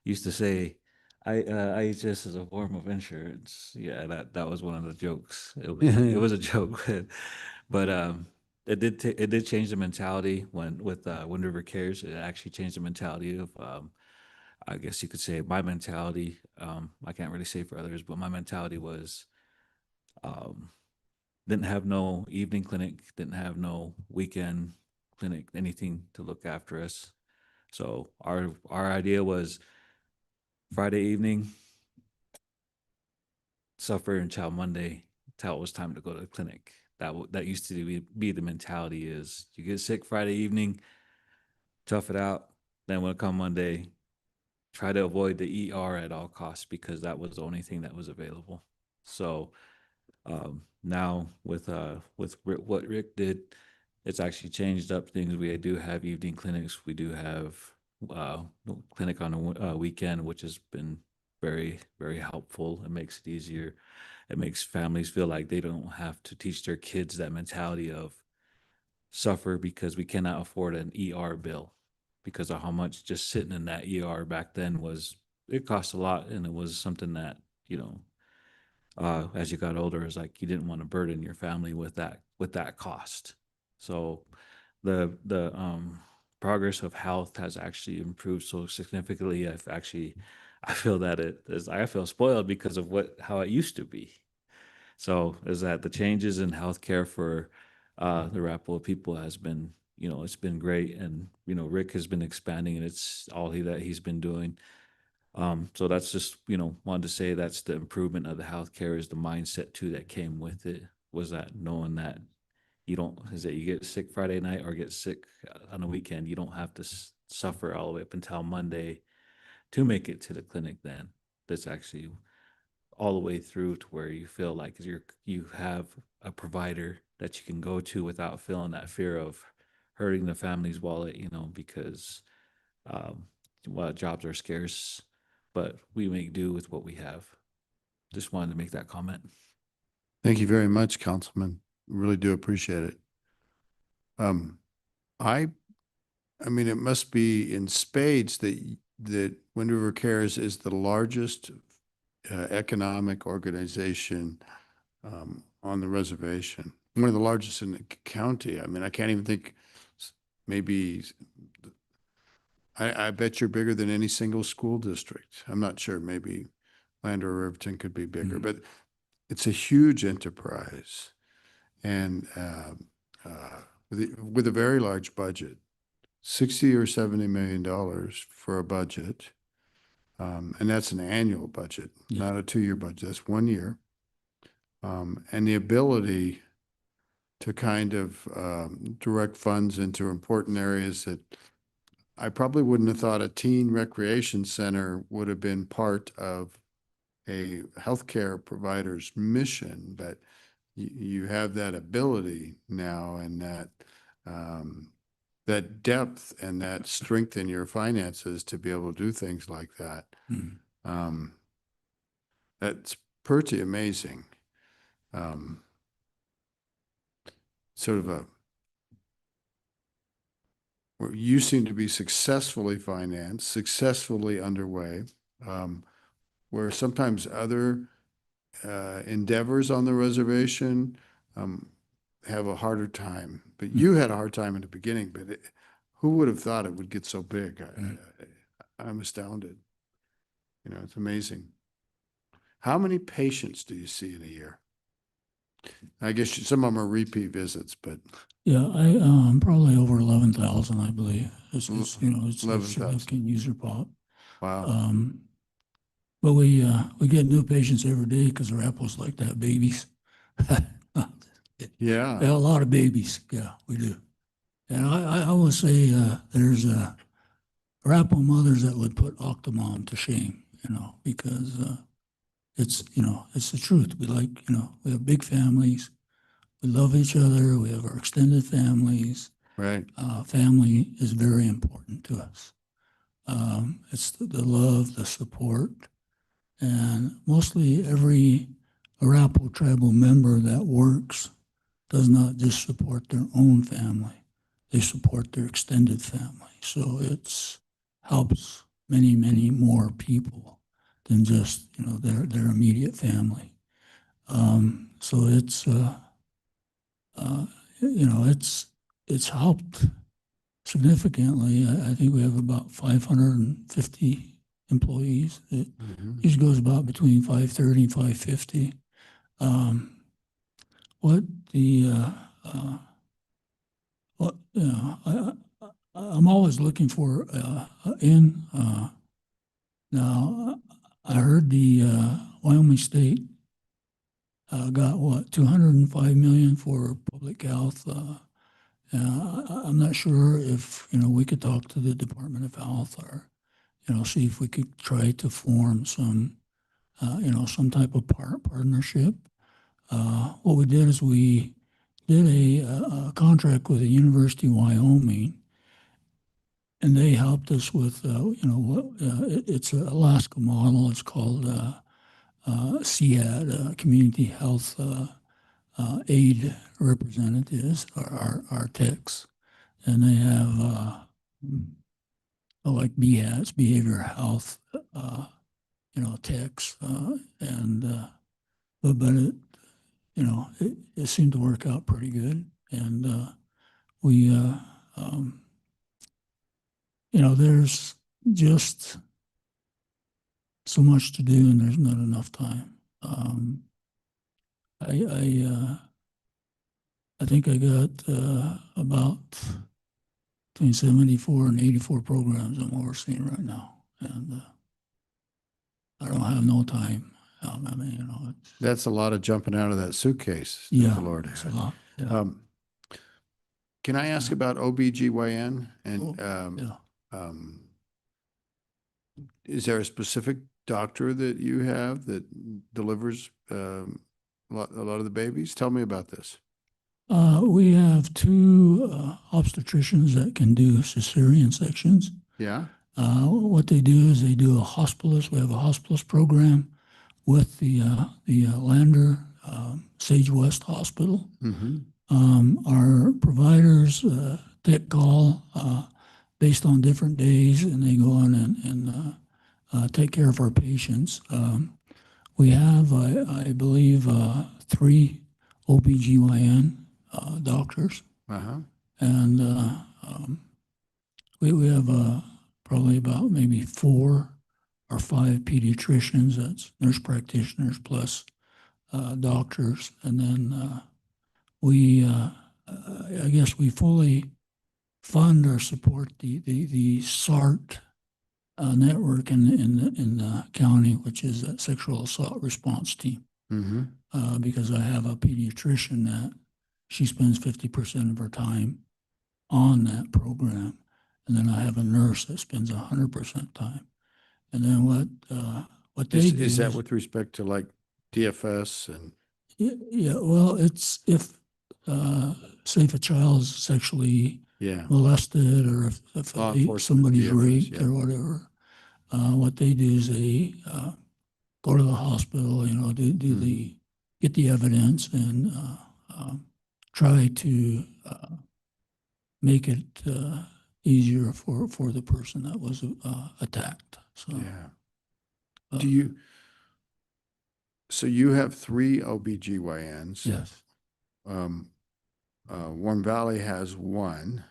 used to say, IHS is a form of insurance. Yeah, that was one of the jokes. It was a joke, but it did change the mentality with Wind River Cares. It actually changed the mentality of, I guess you could say my mentality. I can't really say for others, but my mentality was, um, didn't have no evening clinic, didn't have no weekend clinic, anything to look after us. So our idea was Friday evening, suffer until Monday, till it was time to go to the clinic. That used to be the mentality is you get sick Friday evening, tough it out. Then when it come Monday, try to avoid the ER at all costs because that was the only thing that was available. So now with what Rick did, it's actually changed up things. We do have evening clinics. We do have clinic on a weekend, which has been very, very helpful. It makes it easier. It makes families feel like they don't have to teach their kids that mentality of suffer because we cannot afford an ER bill because of how much just sitting in that ER back then was, it cost a lot. And it was something that, as you got older, is like you didn't want to burden your family with that cost. So the progress of health has actually improved so significantly. I feel that I feel spoiled because of how it used to be. So is that the changes in healthcare for the Arapahoe people has been, it's been great. And, Rick has been expanding and it's all that he's been doing. So that's just, wanted to say that's the improvement of the healthcare is the mindset too that came with it, was that knowing that you get sick Friday night or get sick on a weekend, you don't have to suffer all the way up until Monday to make it to the clinic then. That's actually all the way through to where you feel like you have a provider that you can go to without feeling that fear of hurting the family's wallet, because jobs are scarce, but we make do with what we have. Just wanted to make that comment. Thank you very much, Councilman. Really do appreciate it. I mean, it must be in spades that Wind River Cares is the largest economic organization on the reservation. One of the largest in the county. I mean, I can't even think, maybe, I bet you're bigger than any single school district. I'm not sure, maybe Lander or Riverton could be bigger, but it's a huge enterprise and with a very large budget, $60 or $70 million for a budget. And that's an annual budget, not a 2-year budget. That's 1 year. And the ability to kind of direct funds into important areas that I probably wouldn't have thought a teen recreation center would have been part of a healthcare provider's mission, but you have that ability now and that depth and that strength in your finances to be able to do things like that. That's pretty amazing. Sort of where you seem to be successfully financed, successfully underway, where sometimes other endeavors on the reservation have a harder time. But you had a hard time in the beginning, but who would have thought it would get so big? I'm astounded. It's amazing. How many patients do you see in a year? I guess some of them are repeat visits, but Yeah, I probably over 11,000, I believe. It's it's 11,000. significant user pop. wow. But we get new patients every day because Arapahoe's like that, babies. We have Yeah. a lot of babies. Yeah, we do. And I will say there's Arapahoe mothers that would put Octomom to shame, because it's the truth. We we have big families. We love each other. We have our extended families. Right. Family is very important to us. It's the love, the support, and mostly every Arapahoe tribal member that works does not just support their own family, they support their extended family. So it helps many, many more people than just, their immediate family. So it's, you know, it's helped significantly. I think we have about 550 employees. It usually goes about between 530 and 550. What the, what, you know, I'm always looking for, now, I heard the, Wyoming State, got what, 205 million for public health. I'm not sure if, you know, we could talk to the Department of Health or, you know, see if we could try to form some, you know, some type of partnership. What we did is we did a contract with the University of Wyoming, and they helped us with, you know, what it's an Alaska model. It's called CHAD, Community Health Aid Representatives, our techs, and they have like BHATs, behavioral health, you know, techs, and but it, you know, it seemed to work out pretty good, and we, you know, there's just so much to do, and there's not enough time. I think I got about between 74 and 84 programs I'm overseeing right now, and I don't have no time. I mean, you know, That's a lot of jumping out of that suitcase. that yeah, The Lord it's had. a lot. Yeah. Can I ask about OBGYN? And yeah. is there a specific doctor that you have that delivers a lot of the babies? Tell me about this. We have two obstetricians that can do cesarean sections. Yeah. What they do is they do a hospitalist. We have a hospitalist program with the Lander Sage West Hospital. Our providers take call based on different days, and they go on and take care of our patients. We have, I believe, 3 OBGYN doctors, and we have probably about maybe 4 or 5 pediatricians. That's nurse practitioners plus doctors, and then we, I guess, we fully fund or support the SART network in the county, which is a sexual assault response team. Because I have a pediatrician that she spends 50% of her time on that program, and then I have a nurse that spends 100% time. And then what they do is that with respect to like DFS and? Yeah, well, it's if say if a child's sexually molested, or if somebody's DFS, raped or whatever, what they do is they go to the hospital, you know, get the evidence and try to make it easier for the person that was attacked. So, so you have 3 OBGYNs. Yes. Warm Valley has 1.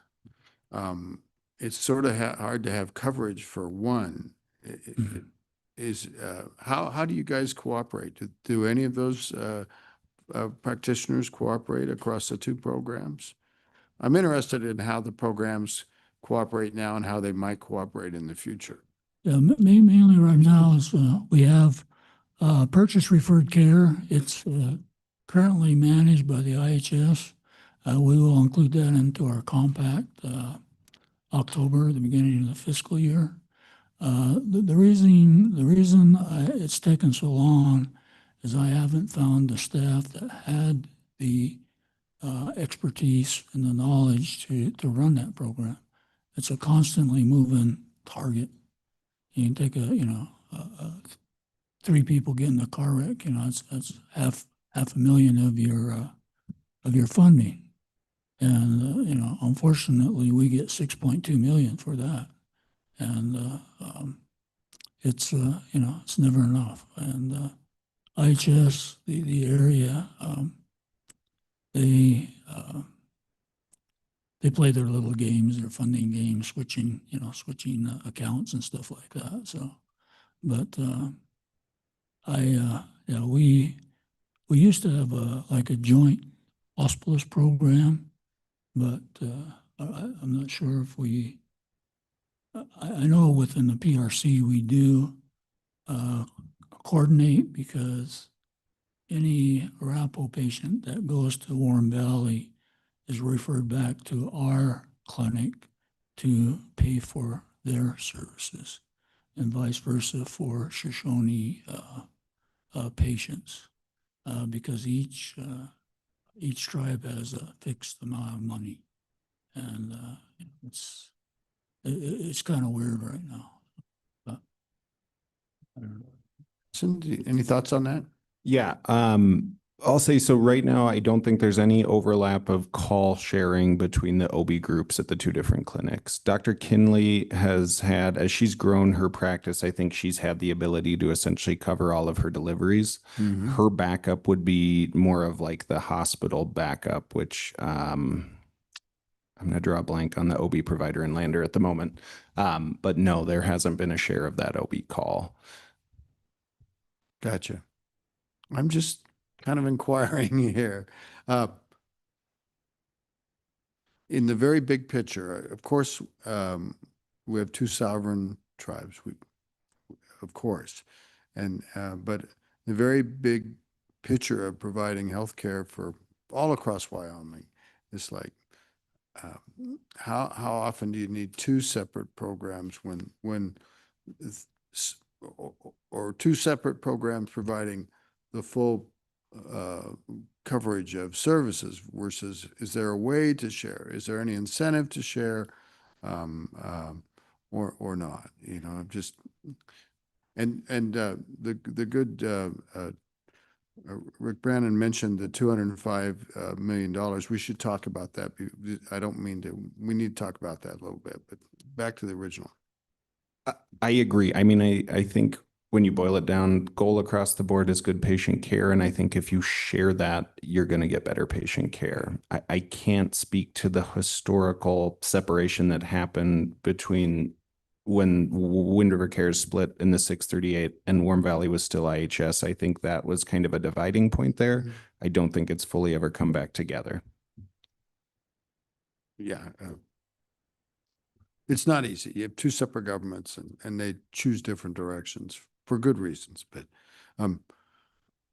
It's sort of hard to have coverage for one. How do you guys cooperate? Do any of those practitioners cooperate across the 2 programs? I'm interested in how the programs cooperate now and how they might cooperate in the future. Yeah, mainly right now is we have purchase referred care. It's currently managed by the IHS. We will include that into our compact October, the beginning of the fiscal year. The reason it's taken so long is I haven't found the staff that had the expertise and the knowledge to run that program. It's a constantly moving target. You can take 3 people get in a car wreck. You know, that's half a million of your funding, and you know, unfortunately, we get 6.2 million for that, and it's you know, it's never enough. And IHS, the area, they they play their little games, their funding games, switching accounts and stuff like that. So, but yeah, we used to have like a joint hospitalist program, but I'm not sure if I know within the PRC we do coordinate, because any Arapahoe patient that goes to Warren Valley is referred back to our clinic to pay for their services, and vice versa for Shoshone patients, because each tribe has a fixed amount of money, and it's kind of weird right now. But I don't know. Cindy, any thoughts on that? Yeah, I'll say so right now, I don't think there's any overlap of call sharing between the OB groups at the two different clinics. Dr. Kinley has had, as she's grown her practice, I think she's had the ability to essentially cover all of her deliveries. Mhm. Her backup would be more of like the hospital backup, which I'm going to draw a blank on the OB provider in Lander at the moment. But no, there hasn't been a share of that OB call. Gotcha. I'm just kind of inquiring here. In the very big picture, of course, we have two sovereign tribes, of course, and but the very big picture of providing healthcare for all across Wyoming is like, how often do you need two separate programs when or two separate programs providing the full coverage of services versus, is there a way to share? Is there any incentive to share, or not? You know, just the good Rick Brannon mentioned the $205 million. We should talk about that. I don't mean to. We need to talk about that a little bit. But back to the original. I agree. I mean, I think when you boil it down, goal across the board is good patient care. And I think if you share that, you're going to get better patient care. I can't speak to the historical separation that happened between when Wind River Cares split in the 638 and Warm Valley was still IHS. I think that was kind of a dividing point there. I don't think it's fully ever come back together. Yeah. It's not easy. You have two separate governments and they choose different directions for good reasons, but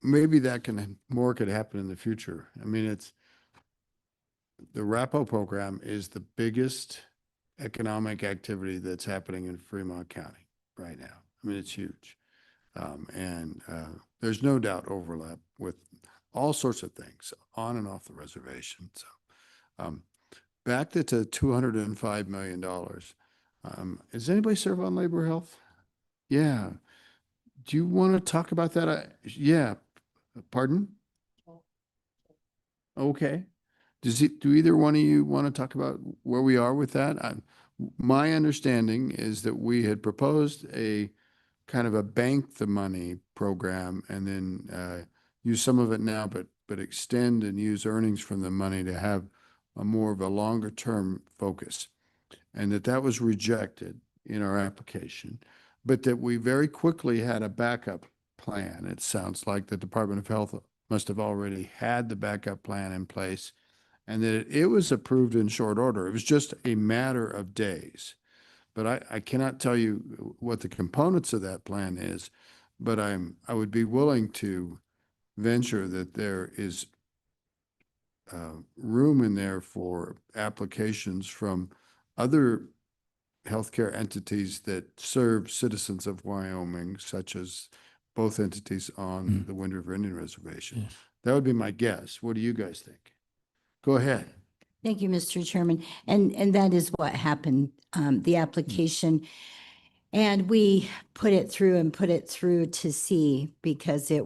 maybe more could happen in the future. I mean, the RAPO program is the biggest economic activity that's happening in Fremont County right now. I mean, it's huge. And there's no doubt overlap with all sorts of things on and off the reservation. So back to $205 million. Does anybody serve on labor health? Yeah. Do you want to talk about that? Yeah. Pardon? Okay. Do either one of you want to talk about where we are with that? My understanding is that we had proposed a kind of a bank the money program and then use some of it now, but extend and use earnings from the money to have a more of a longer term focus. And that was rejected in our application, but that we very quickly had a backup plan. It sounds like the Department of Health must have already had the backup plan in place, and that it was approved in short order. It was just a matter of days. But I cannot tell you what the components of that plan is, but I would be willing to venture that there is room in there for applications from other healthcare entities that serve citizens of Wyoming, such as both entities on the Wind River Indian Reservation. Yes. That would be my guess. What do you guys think? Go ahead. Thank you, Mr. Chairman. And that is what happened, the application. And we put it through to see, because there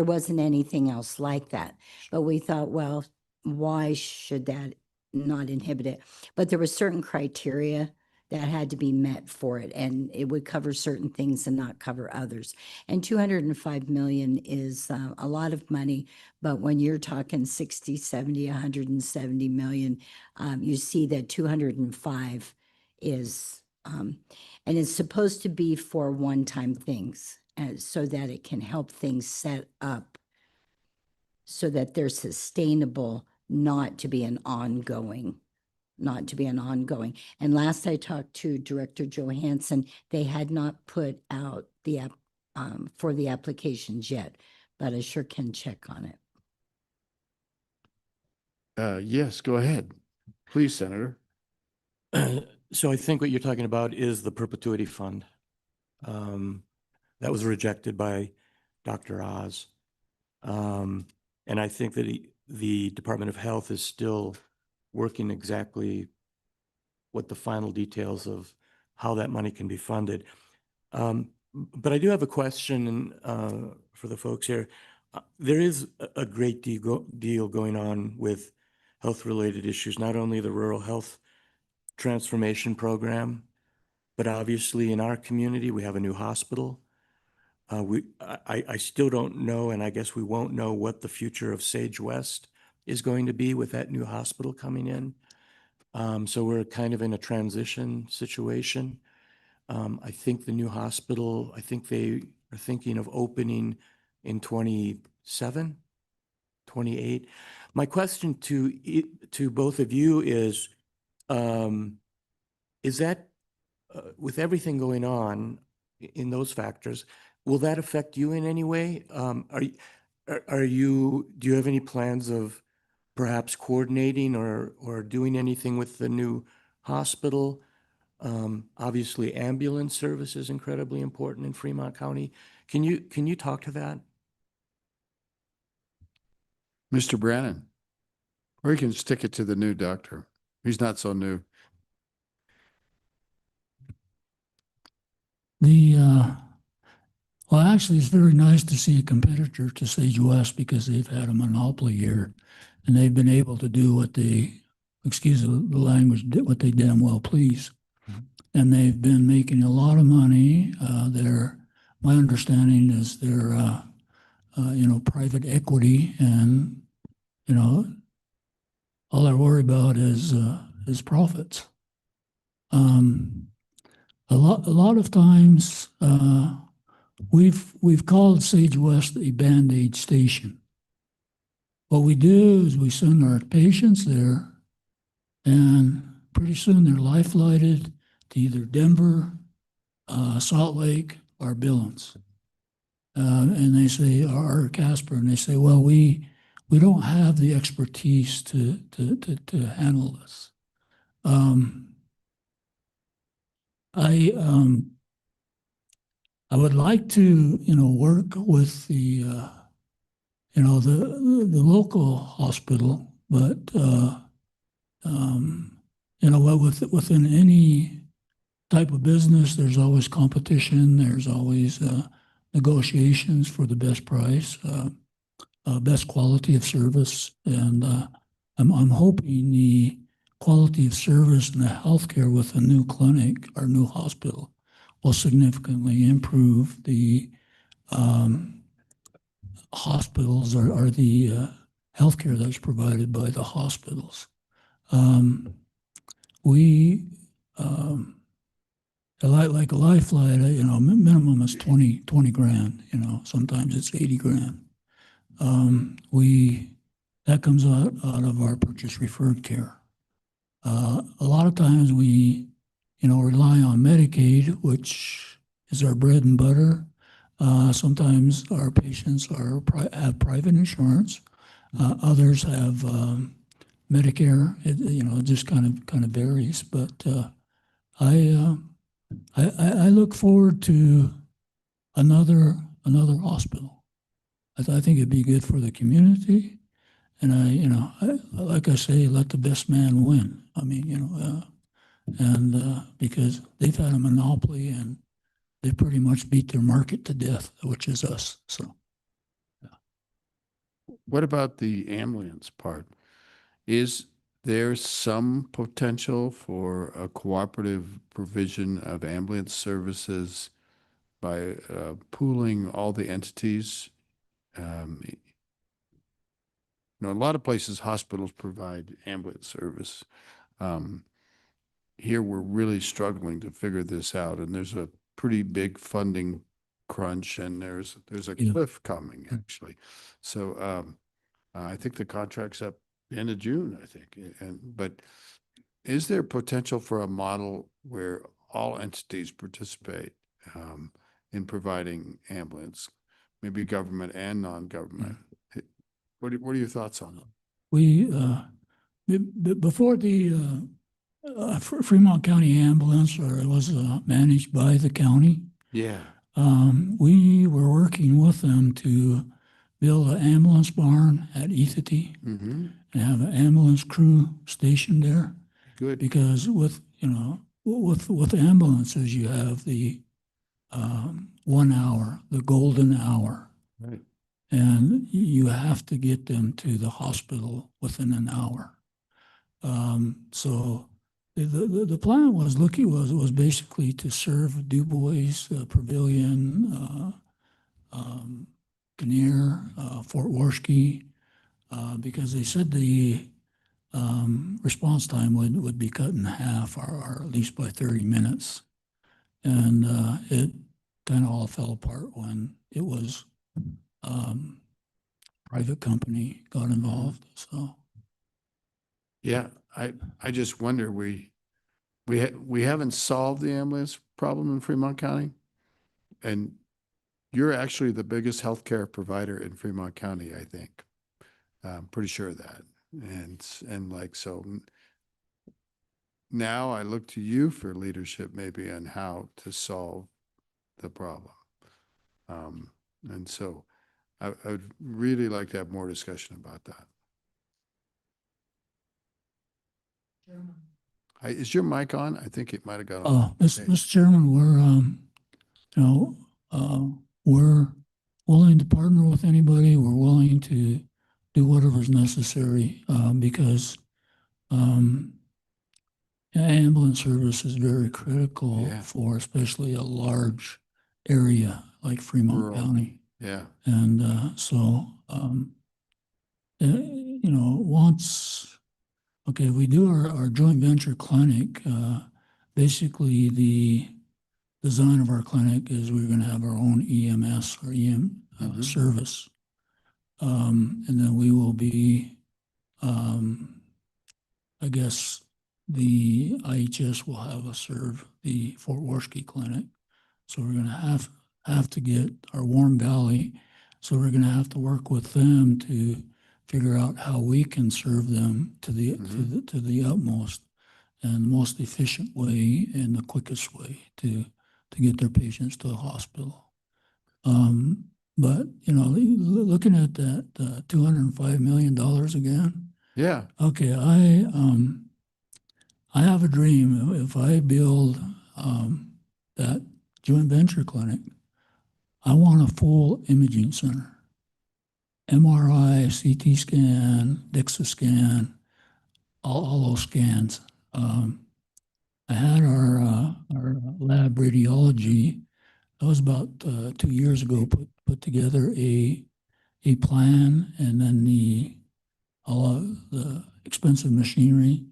wasn't anything else like that. But we thought, well, why should that not inhibit it? But there were certain criteria that had to be met for it, and it would cover certain things and not cover others. And 205 million is a lot of money, but when you're talking 60, 70, 170 million, you see that 205 is, and it's supposed to be for one-time things, so that it can help things set up so that they're sustainable, not to be an ongoing. And last I talked to Director Johansson, they had not put out the app for the applications yet, but I sure can check on it. Yes, go ahead. Please, Senator. So I think what you're talking about is the perpetuity fund. That was rejected by Dr. Oz. And I think that the Department of Health is still working exactly what the final details of how that money can be funded. But I do have a question for the folks here. There is a great deal going on with health-related issues, not only the Rural Health Transformation Program, but obviously in our community, we have a new hospital. I still don't know, and I guess we won't know what the future of Sage West is going to be with that new hospital coming in. So we're kind of in a transition situation. I think the new hospital, I think they are thinking of opening in 27, 28. My question to both of you is that with everything going on in those factors, will that affect you in any way? Do you have any plans of perhaps coordinating or doing anything with the new hospital? Obviously, ambulance service is incredibly important in Fremont County. Can you talk to that? Mr. Brannon, or you can stick it to the new doctor. He's not so new. Well, actually, it's very nice to see a competitor to Sage West because they've had a monopoly here and they've been able to do what they, excuse the language, what they damn well please. And they've been making a lot of money. My understanding is they're, private equity, and, all I worry about is profits. A lot of times, we've called Sage West a Band-Aid station. What we do is we send our patients there, and pretty soon they're life-flighted to either Denver, Salt Lake, or Billings. And they say, or Casper, and they say, well, we don't have the expertise to handle this. I would like to, work with the local hospital, but within any type of business, there's always competition. There's always negotiations for the best price, best quality of service, and I'm hoping the quality of service and the healthcare with a new clinic or new hospital will significantly improve the hospitals or the healthcare that's provided by the hospitals. Like a life flight, minimum is 20 grand, sometimes it's 80 grand. That comes out of our purchase referred care. A lot of times we, rely on Medicaid, which is our bread and butter. Sometimes our patients have private insurance. Others have Medicare. It just kind of varies. But I look forward to another hospital. I think it'd be good for the community. And like I say, let the best man win. I mean, because they've had a monopoly and they pretty much beat their market to death, which is us. So, What about the ambulance part? Is there's some potential for a cooperative provision of ambulance services by pooling all the entities. You know, a lot of places, hospitals provide ambulance service. Here, we're really struggling to figure this out, and there's a pretty big funding crunch, and there's a Yeah. cliff coming, actually. So I think the contract's up end of June, I think. But is there potential for a model where all entities participate in providing ambulance, maybe government and non-government? What are your thoughts on that? We, before the Fremont County Ambulance was managed by the county, Yeah. we were working with them to build an ambulance barn at Ethity Mm-hmm. and have an ambulance crew stationed there. Good. Because with, you know, with ambulances, you have the 1 hour, the golden hour, Right. and you have to get them to the hospital within an hour. So the plan was basically to serve DuBois, Pavilion, Kinnear, Fort Wasky, because they said the response time would be cut in half, or at least by 30 minutes. And it kind of all fell apart when it was private company got involved. So Yeah, I just wonder, we haven't solved the ambulance problem in Fremont County, and you're actually the biggest healthcare provider in Fremont County, I think. I'm pretty sure of that. And like, so now I look to you for leadership maybe on how to solve the problem. And so I would really like to have more discussion about that. Is your mic on? I think it might have got on. Mr. Chairman, we're willing to partner with anybody. We're willing to do whatever's necessary because ambulance service is very critical Yeah. for especially a large area like Fremont Rural. County. Yeah. And so, once, okay, we do our joint venture clinic, basically the design of our clinic is we're going to have our own EMS or EM Mhm. service. And then we will be, I guess, the IHS will have us serve the Fort Wasky clinic. So we're going to have to get our Warm Valley. So we're going to have to work with them to figure out how we can serve them to the utmost and the most efficient way and the quickest way to get their patients to the hospital. But looking at that $205 million again. Yeah. Okay, I have a dream. If I build that joint venture clinic, I want a full imaging center. MRI, CT scan, DEXA scan, all those scans. I had our lab radiology. That was about 2 years ago. Put together a plan, and then all of the expensive machinery,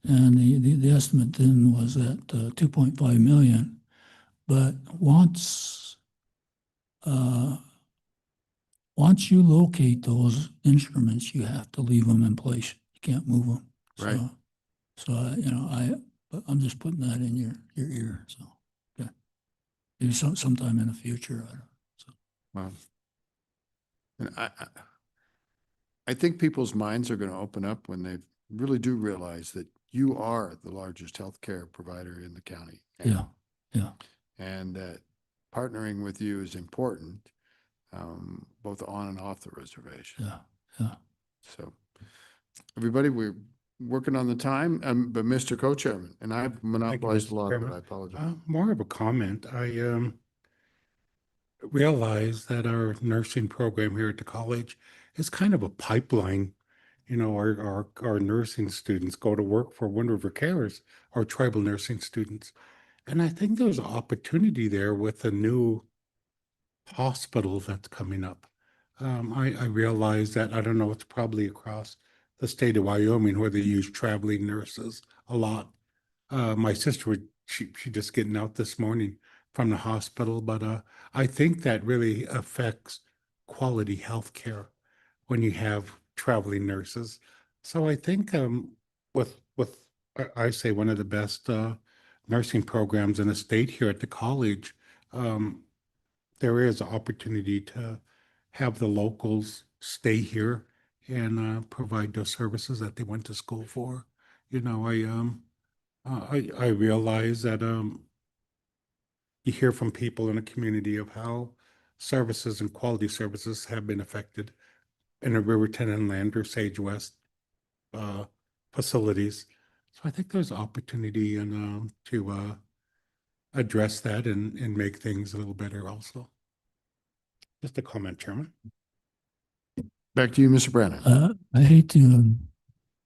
and the estimate then was at $2.5 million. But once you locate those instruments, you have to leave them in place. You can't move them. Right. So I'm just putting that in your ear. So okay, maybe sometime in the future. I don't know. So. Wow. And I think people's minds are going to open up when they really do realize that you are the largest healthcare provider in the county. Yeah. And that partnering with you is important, both on and off the reservation. Yeah. So, everybody, we're working on the time, but Mr. Co-Chairman, and I've monopolized a lot, but I apologize. More of a comment. I realize that our nursing program here at the college is kind of a pipeline our nursing students go to work for Wind River Cares, our tribal nursing students. And I think there's an opportunity there with a new hospital that's coming up. I realize that, I don't know, it's probably across the state of Wyoming where they use traveling nurses a lot. My sister, she just getting out this morning from the hospital, but I think that really affects quality health care when you have traveling nurses. So I think with I say one of the best nursing programs in the state here at the college, there is an opportunity to have the locals stay here and provide those services that they went to school for. I realize that you hear from people in the community of how services and quality services have been affected in the Riverton and Lander Sage West facilities. So I think there's opportunity and to address that and make things a little better also. Just a comment, Chairman. Back to you, Mr. Brandon. I hate to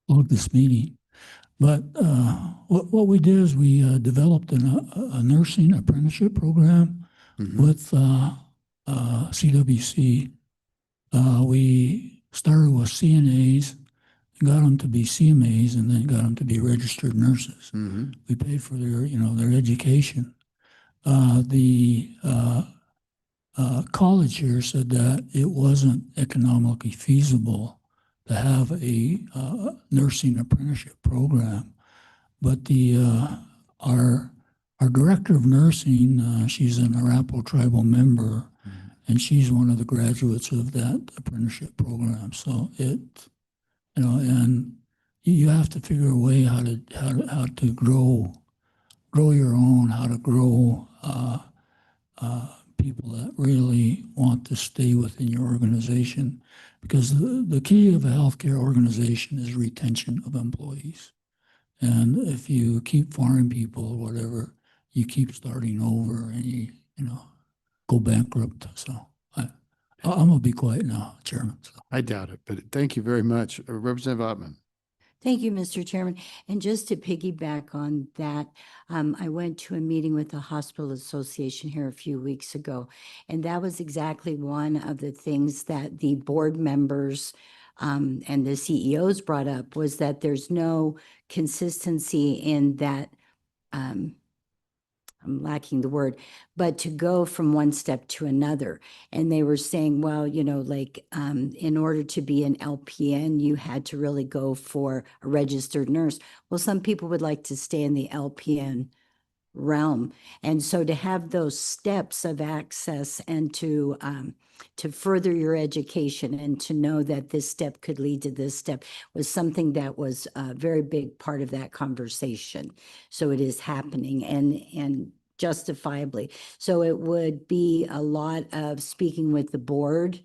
plug this meeting, but what we did is we developed a nursing apprenticeship program with CWC. We started with CNAs, got them to be CMAs, and then got them to be registered nurses. We paid for their education. The college here said that it wasn't economically feasible to have a nursing apprenticeship program, but our director of nursing, she's an Arapaho tribal member, and she's one of the graduates of that apprenticeship program. So and you have to figure a way how to grow your own, how to grow people that really want to stay within your organization, because the key of a healthcare organization is retention of employees. And if you keep firing people or whatever, you keep starting over and you go bankrupt. So I'm gonna be quiet now, Chairman. So. I doubt it, but thank you very much. Representative Ottman. Thank you, Mr. Chairman. And just to piggyback on that, I went to a meeting with the Hospital Association here a few weeks ago, and that was exactly one of the things that the board members and the CEOs brought up, was that there's no consistency in that, I'm lacking the word, but to go from one step to another. And they were saying, well, in order to be an LPN, you had to really go for a registered nurse. Well, some people would like to stay in the LPN realm. And so to have those steps of access and to further your education and to know that this step could lead to this step was something that was a very big part of that conversation. So it is happening and justifiably. So it would be a lot of speaking with the board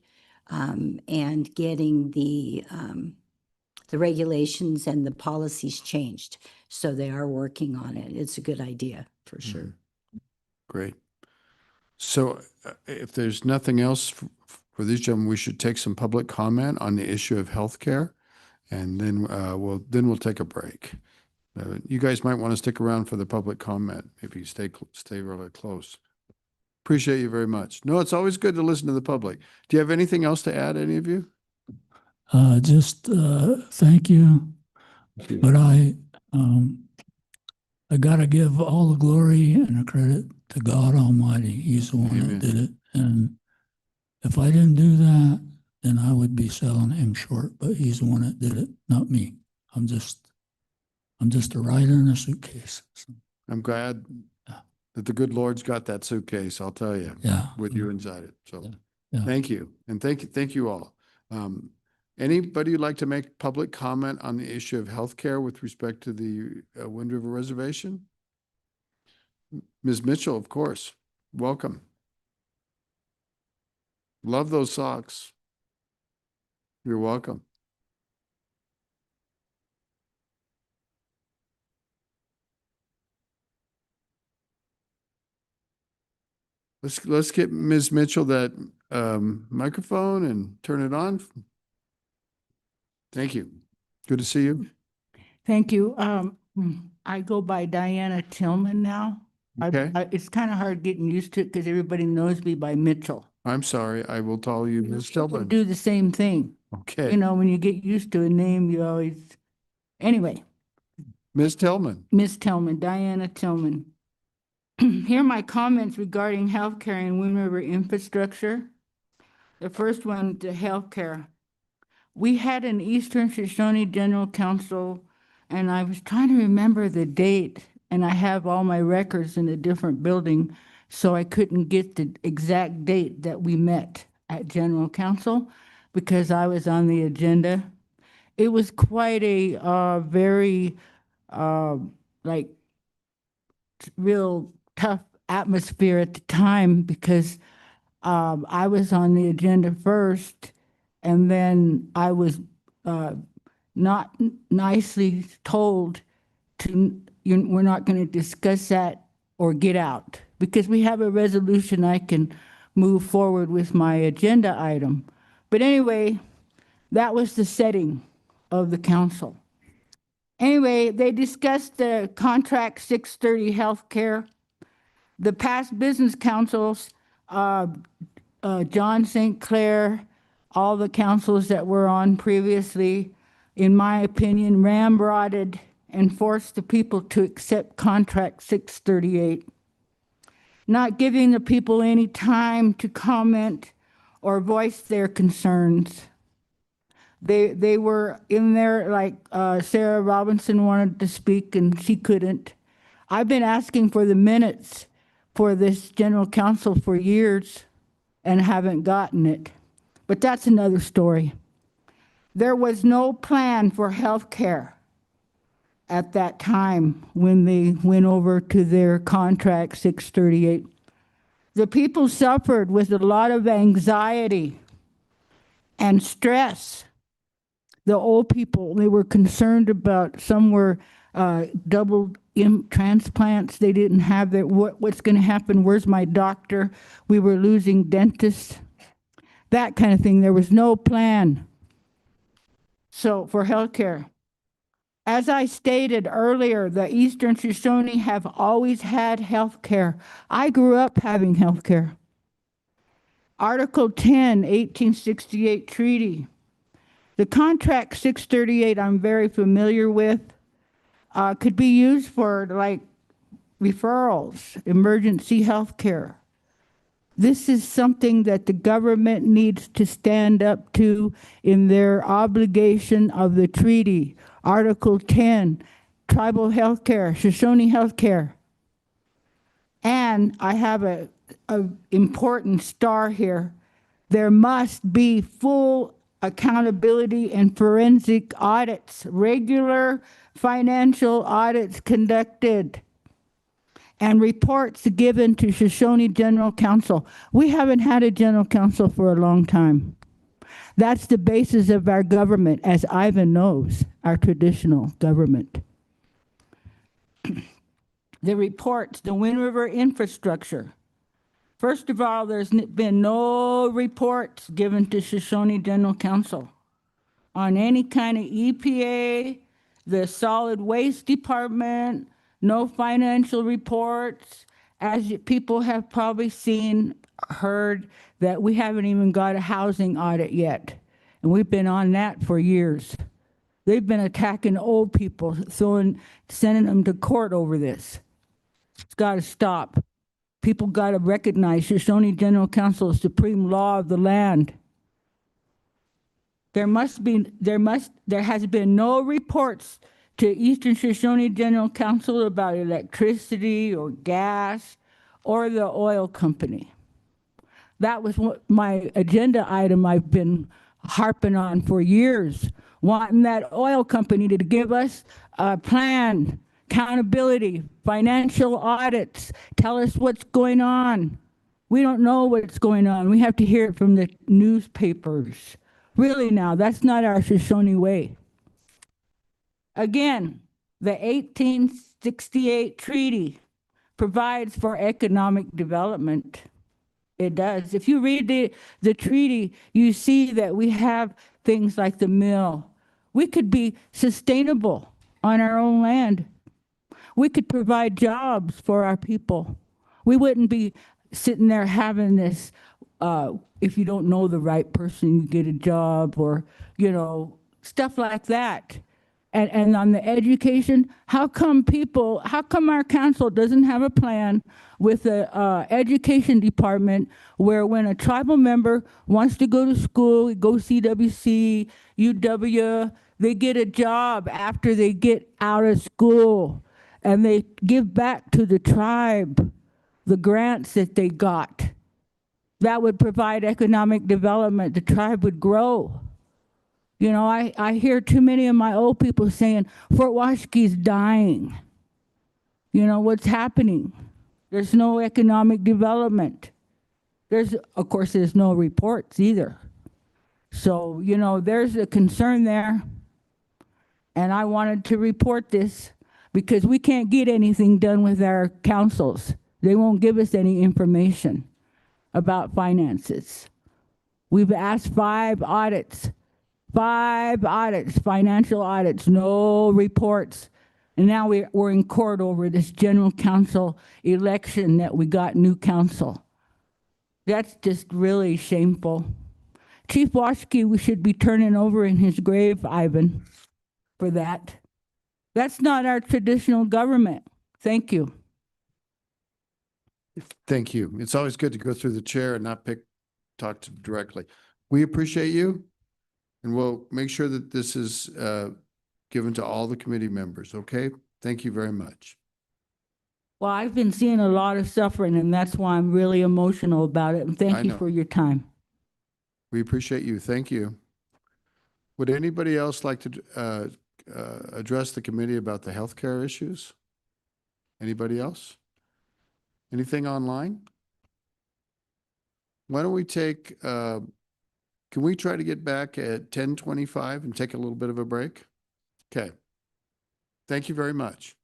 and getting the regulations and the policies changed. So they are working on it. It's a good idea for sure. Great. So if there's nothing else for these gentlemen, we should take some public comment on the issue of healthcare, and then we'll take a break. You guys might want to stick around for the public comment. Maybe stay really close. Appreciate you very much. No, it's always good to listen to the public. Do you have anything else to add, any of you? Just thank you, but I got to give all the glory and the credit to God Almighty. He's the one Amen. that did it. And if I didn't do that, then I would be selling him short, but he's the one that did it, not me. I'm just a rider in a suitcase. So, I'm glad that the good Lord's got that suitcase, I'll tell you, yeah. with you inside it. So Yeah. thank you. And thank you all. Anybody who'd like to make public comment on the issue of healthcare with respect to the Wind River Reservation? Ms. Mitchell, of course. Welcome. Love those socks. You're welcome. Let's get Ms. Mitchell that microphone and turn it on. Thank you. Good to see you. Thank you. I go by Diana Tillman now. Okay. It's kind of hard getting used to it because everybody knows me by Mitchell. I'm sorry. I will call you Ms. People Tillman. do the same thing. Okay. You know, when you get used to a name, you always, anyway, Ms. Tillman. Miss Tillman, Diana Tillman. Here are my comments regarding healthcare and Wind River infrastructure. The first one, the healthcare. We had an Eastern Shoshone General Council, and I was trying to remember the date, and I have all my records in a different building, so I couldn't get the exact date that we met at General Council because I was on the agenda. It was quite a very like real tough atmosphere at the time because I was on the agenda first, and then I was not nicely told to, we're not going to discuss that or get out because we have a resolution. I can move forward with my agenda item. But anyway, that was the setting of the council. Anyway, they discussed the contract 630 healthcare. The past business councils, John St. Clair, all the councils that were on previously, in my opinion, ramrodded and forced the people to accept contract 638, not giving the people any time to comment or voice their concerns. They were in there, like Sarah Robinson wanted to speak and she couldn't. I've been asking for the minutes for this general council for years and haven't gotten it. But that's another story. There was no plan for health care at that time when they went over to their contract 638. The people suffered with a lot of anxiety and stress. The old people, they were concerned about, some were double transplants. They didn't have their, what's going to happen? Where's my doctor? We were losing dentists, that kind of thing. There was no plan. So for healthcare, as I stated earlier, the Eastern Shoshone have always had healthcare. I grew up having healthcare. Article 10, 1868 treaty. The contract 638 I'm very familiar with, could be used for like referrals, emergency health care. This is something that the government needs to stand up to in their obligation of the treaty. Article 10, tribal health care, Shoshone health care. And I have a important star here. There must be full accountability and forensic audits, regular financial audits conducted, and reports given to Shoshone General Council. We haven't had a General Council for a long time. That's the basis of our government, as Ivan knows, our traditional government. The reports, the Wind River infrastructure. First of all, there's been no reports given to Shoshone General Council on any kind of EPA, the Solid Waste Department, no financial reports. As people have probably seen, heard, that we haven't even got a housing audit yet. And we've been on that for years. They've been attacking old people, sending them to court over this. It's got to stop. People got to recognize Shoshone General Council is supreme law of the land. There has been no reports to Eastern Shoshone General Council about electricity or gas or the oil company. That was my agenda item I've been harping on for years, wanting that oil company to give us a plan, accountability, financial audits, tell us what's going on. We don't know what's going on. We have to hear it from the newspapers. Really now, that's not our Shoshone way. Again, the 1868 treaty provides for economic development. It does. If you read the treaty, you see that we have things like the mill. We could be sustainable on our own land. We could provide jobs for our people. We wouldn't be sitting there having this, if you don't know the right person, you get a job, or, you know, stuff like that. And on the education, how come our council doesn't have a plan with the education department where when a tribal member wants to go to school, go CWC, UW, they get a job after they get out of school and they give back to the tribe the grants that they got. That would provide economic development. The tribe would grow. You know, I hear too many of my old people saying, Fort Washake's dying. You know, what's happening? There's no economic development. Of course, there's no reports either. So, you know, there's a concern there. And I wanted to report this because we can't get anything done with our councils. They won't give us any information about finances. We've asked 5 audits. 5 audits, financial audits, no reports. And now we're in court over this general council election that we got new council. That's just really shameful. Chief Washke, we should be turning over in his grave, Ivan, for that. That's not our traditional government. Thank you. Thank you. It's always good to go through the chair and not talk to directly. We appreciate you. And we'll make sure that this is given to all the committee members, okay? Thank you very much. Well, I've been seeing a lot of suffering, and that's why I'm really emotional about it. And thank you know. for your time. We appreciate you. Thank you. Would anybody else like to address the committee about the healthcare issues? Anybody else? Anything online? Why don't we take... can we try to get back at 10:25 and take a little bit of a break? Okay. Thank you very much.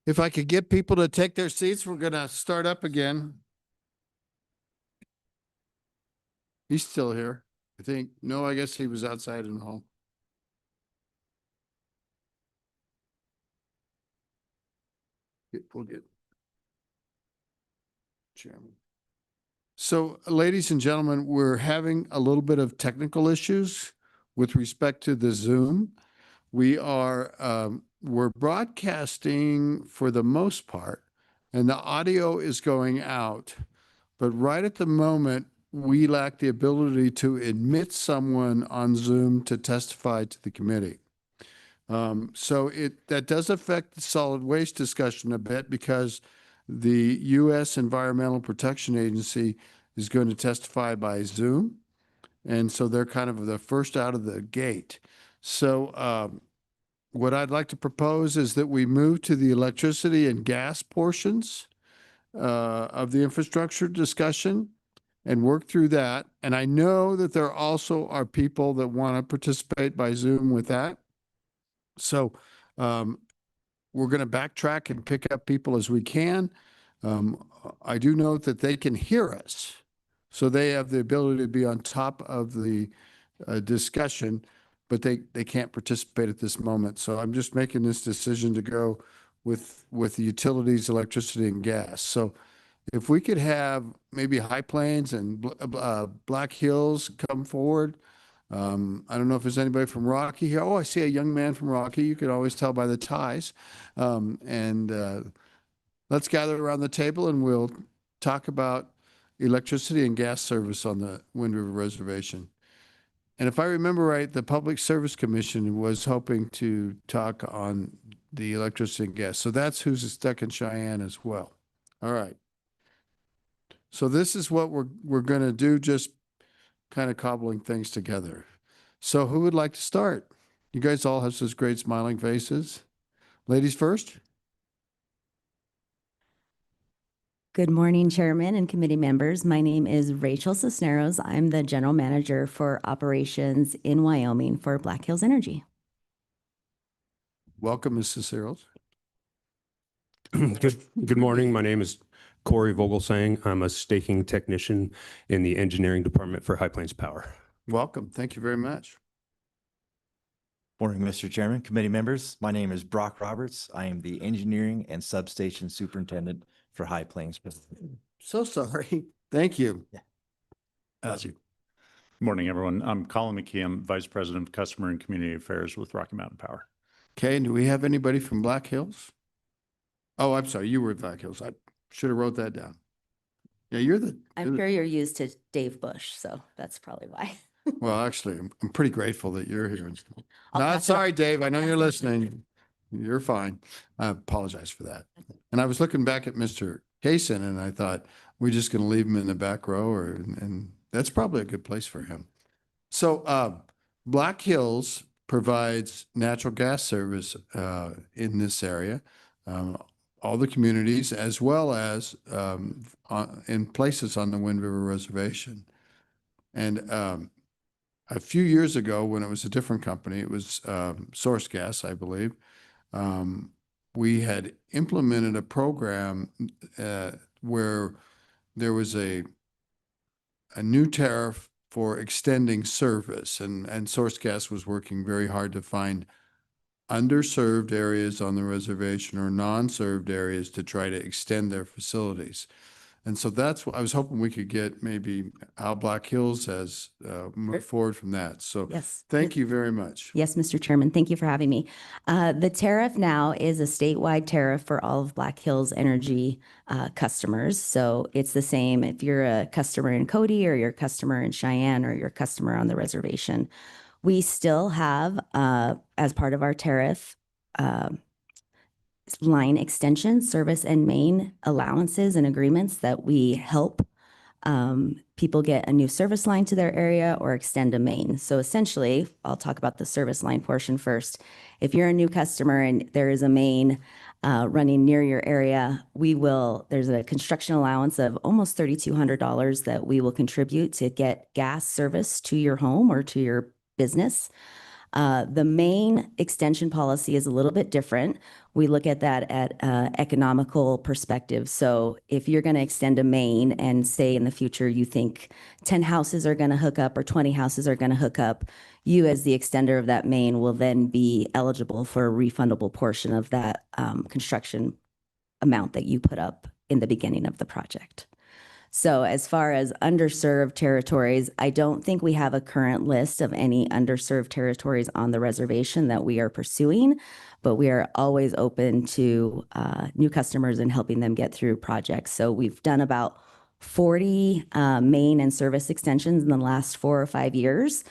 If I could get people to take their seats, we're going to start up again. He's still here, I think. No, I guess he was outside in the hall. We'll get Chairman. So, ladies and gentlemen, we're having a little bit of technical issues with respect to the Zoom. We're broadcasting for the most part, and the audio is going out. But right at the moment, we lack the ability to admit someone on Zoom to testify to the committee. So that does affect the solid waste discussion a bit because the U.S. Environmental Protection Agency is going to testify by Zoom. And so they're kind of the first out of the gate. So what I'd like to propose is that we move to the electricity and gas portions of the infrastructure discussion and work through that. And I know that there also are people that want to participate by Zoom with that. So we're going to backtrack and pick up people as we can. I do note that they can hear us. So they have the ability to be on top of the discussion, but they can't participate at this moment. So I'm just making this decision to go with the utilities, electricity, and gas. So if we could have maybe High Plains and Black Hills come forward. I don't know if there's anybody from Rocky here. Oh, I see a young man from Rocky. You can always tell by the ties. Let's gather around the table and we'll talk about electricity and gas service on the Wind River Reservation. And if I remember right, the Public Service Commission was hoping to talk on the electricity and gas. So that's who's stuck in Cheyenne as well. All right. So this is what we're going to do, just kind of cobbling things together. So who would like to start? You guys all have such great smiling faces. Ladies first. Good morning, Chairman and committee members. My name is Rachel Cisneros. I'm the General Manager for Operations in Wyoming for Black Hills Energy. Welcome, Ms. Cisneros. Good morning. My name is Corey Vogelsang. I'm a staking technician in the engineering department for High Plains Power. Welcome. Thank you very much. Morning, Mr. Chairman, committee members. My name is Brock Roberts. I am the engineering and substation superintendent for High Plains. So sorry. Thank you. Yeah. Bless you. Good morning, everyone. I'm Colin McKee. I'm Vice President of Customer and Community Affairs with Rocky Mountain Power. Okay. And do we have anybody from Black Hills? Oh, I'm sorry. You were at Black Hills. I should have wrote that down. Yeah, I'm sure you're used to Dave Bush, so that's probably why. Well, actually, I'm pretty grateful that you're here. I'll No, pass it sorry, on. Dave. I know you're listening. You're fine. I apologize for that. And I was looking back at Mr. Kaysen and I thought, we're just going to leave him in the back row, and that's probably a good place for him. So Black Hills provides natural gas service in this area, all the communities, as well as in places on the Wind River Reservation. And a few years ago, when it was a different company, it was Source Gas, I believe, we had implemented a program where there was a new tariff for extending service, and Source Gas was working very hard to find underserved areas on the reservation or non-served areas to try to extend their facilities. And so that's what I was hoping we could get, maybe how Black Hills has moved forward from that. So Yes. thank you very much. Yes, Mr. Chairman, thank you for having me. The tariff now is a statewide tariff for all of Black Hills Energy customers. So it's the same if you're a customer in Cody or you're a customer in Cheyenne or you're a customer on the reservation. We still have, as part of our tariff, line extension, service and main allowances and agreements that we help people get a new service line to their area or extend a main. So essentially, I'll talk about the service line portion first. If you're a new customer and there is a main running near your area, there's a construction allowance of almost $3,200 that we will contribute to get gas service to your home or to your business. The main extension policy is a little bit different. We look at that at economical perspective. So if you're going to extend a main and say in the future you think 10 houses are going to hook up or 20 houses are going to hook up, you as the extender of that main will then be eligible for a refundable portion of that construction amount that you put up in the beginning of the project. So as far as underserved territories, I don't think we have a current list of any underserved territories on the reservation that we are pursuing, but we are always open to new customers and helping them get through projects. So we've done about 40 main and service extensions in the last 4 or 5 years.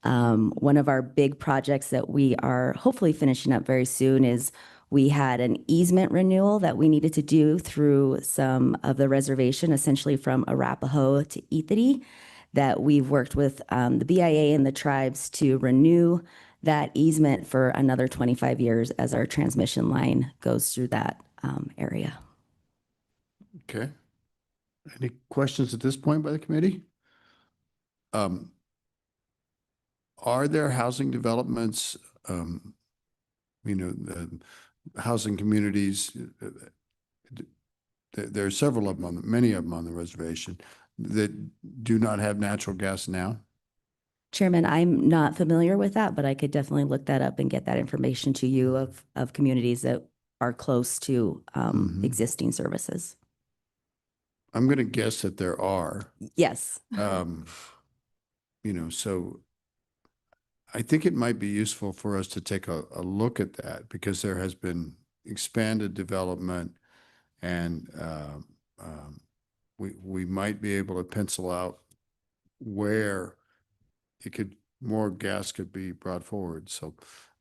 One of our big projects that we are hopefully finishing up very soon is we had an easement renewal that we needed to do through some of the reservation, essentially from Arapahoe to Ethity, that we've worked with the BIA and the tribes to renew that easement for another 25 years as our transmission line goes through that area. Okay. Any questions at this point by the committee? Are there housing developments, the housing communities, there are several of them, many of them on the reservation that do not have natural gas now? Chairman, I'm not familiar with that, but I could definitely look that up and get that information to you of communities that are close to existing services. I'm going to guess that there are. Yes. So I think it might be useful for us to take a look at that because there has been expanded development and we might be able to pencil out where more gas could be brought forward. So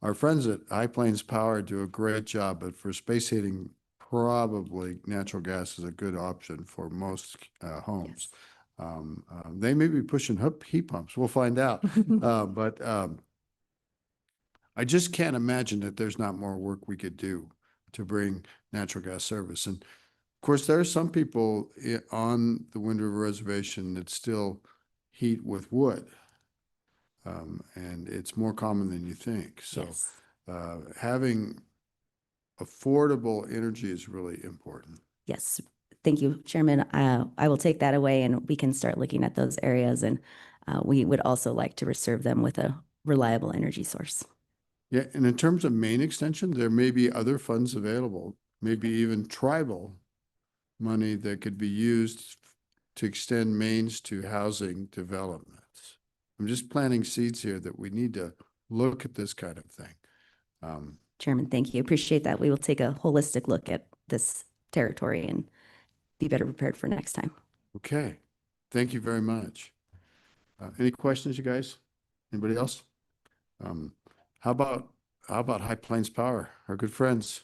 our friends at High Plains Power do a great job, but for space heating, probably natural gas is a good option for most homes. Yes. They may be pushing heat pumps. We'll find out. But I just can't imagine that there's not more work we could do to bring natural gas service. And of course, there are some people on the Wind River Reservation that still heat with wood. And it's more common than you think. So yes. Having affordable energy is really important. Yes. Thank you, Chairman. I will take that away and we can start looking at those areas. And we would also like to reserve them with a reliable energy source. Yeah. And in terms of main extension, there may be other funds available, maybe even tribal money that could be used to extend mains to housing developments. I'm just planting seeds here that we need to look at this kind of thing. Chairman, thank you. Appreciate that. We will take a holistic look at this territory and be better prepared for next time. Okay. Thank you very much. Any questions, you guys? Anybody else? How about High Plains Power, our good friends?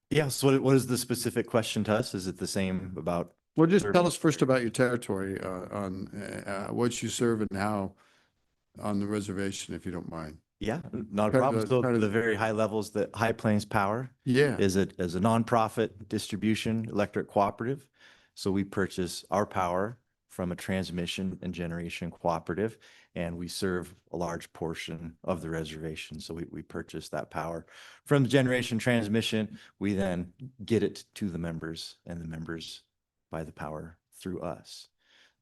Yes. What is the specific question to us? Is it the same about? Well, just tell us first about your territory on what you serve and how on the reservation, if you don't mind. Yeah, not a problem. So the very high levels that High Plains Power is a nonprofit distribution electric cooperative. So we purchase our power from a transmission and generation cooperative, and we serve a large portion of the reservation. So we purchase that power from the generation transmission. We then get it to the members, and the members buy the power through us.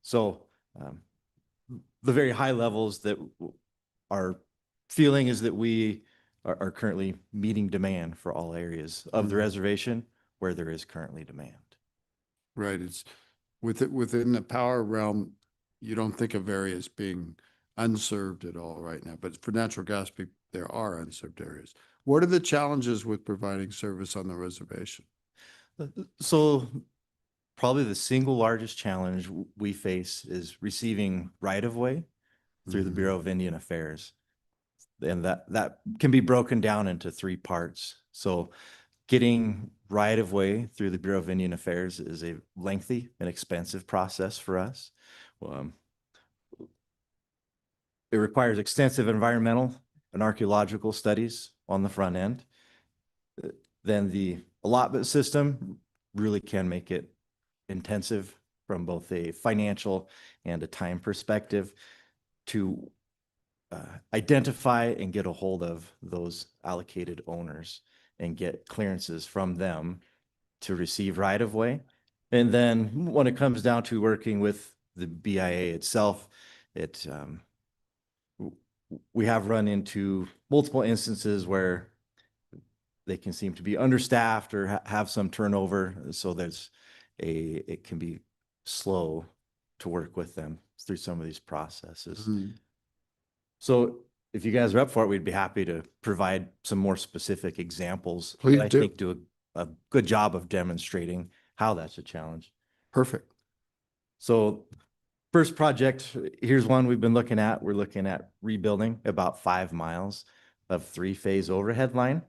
So the very high levels that our feeling is that we are currently meeting demand for all areas of the reservation where there is currently demand. Right. It's within the power realm, you don't think of areas being unserved at all right now, but for natural gas, there are unserved areas. What are the challenges with providing service on the reservation? So probably the single largest challenge we face is receiving right-of-way through the Bureau of Indian Affairs. And that can be broken down into 3 parts. So getting right-of-way through the Bureau of Indian Affairs is a lengthy and expensive process for us. It requires extensive environmental and archaeological studies on the front end. Then the allotment system really can make it intensive from both a financial and a time perspective to identify and get a hold of those allocated owners and get clearances from them to receive right of way. And then when it comes down to working with the BIA itself, we have run into multiple instances where they can seem to be understaffed or have some turnover. So it can be slow to work with them through some of these processes. So if you guys are up for it, we'd be happy to provide some more specific examples. Please that I do. think do a good job of demonstrating how that's a challenge. Perfect. So first project, here's one we've been looking at. We're looking at rebuilding about 5 miles of 3-phase overhead line.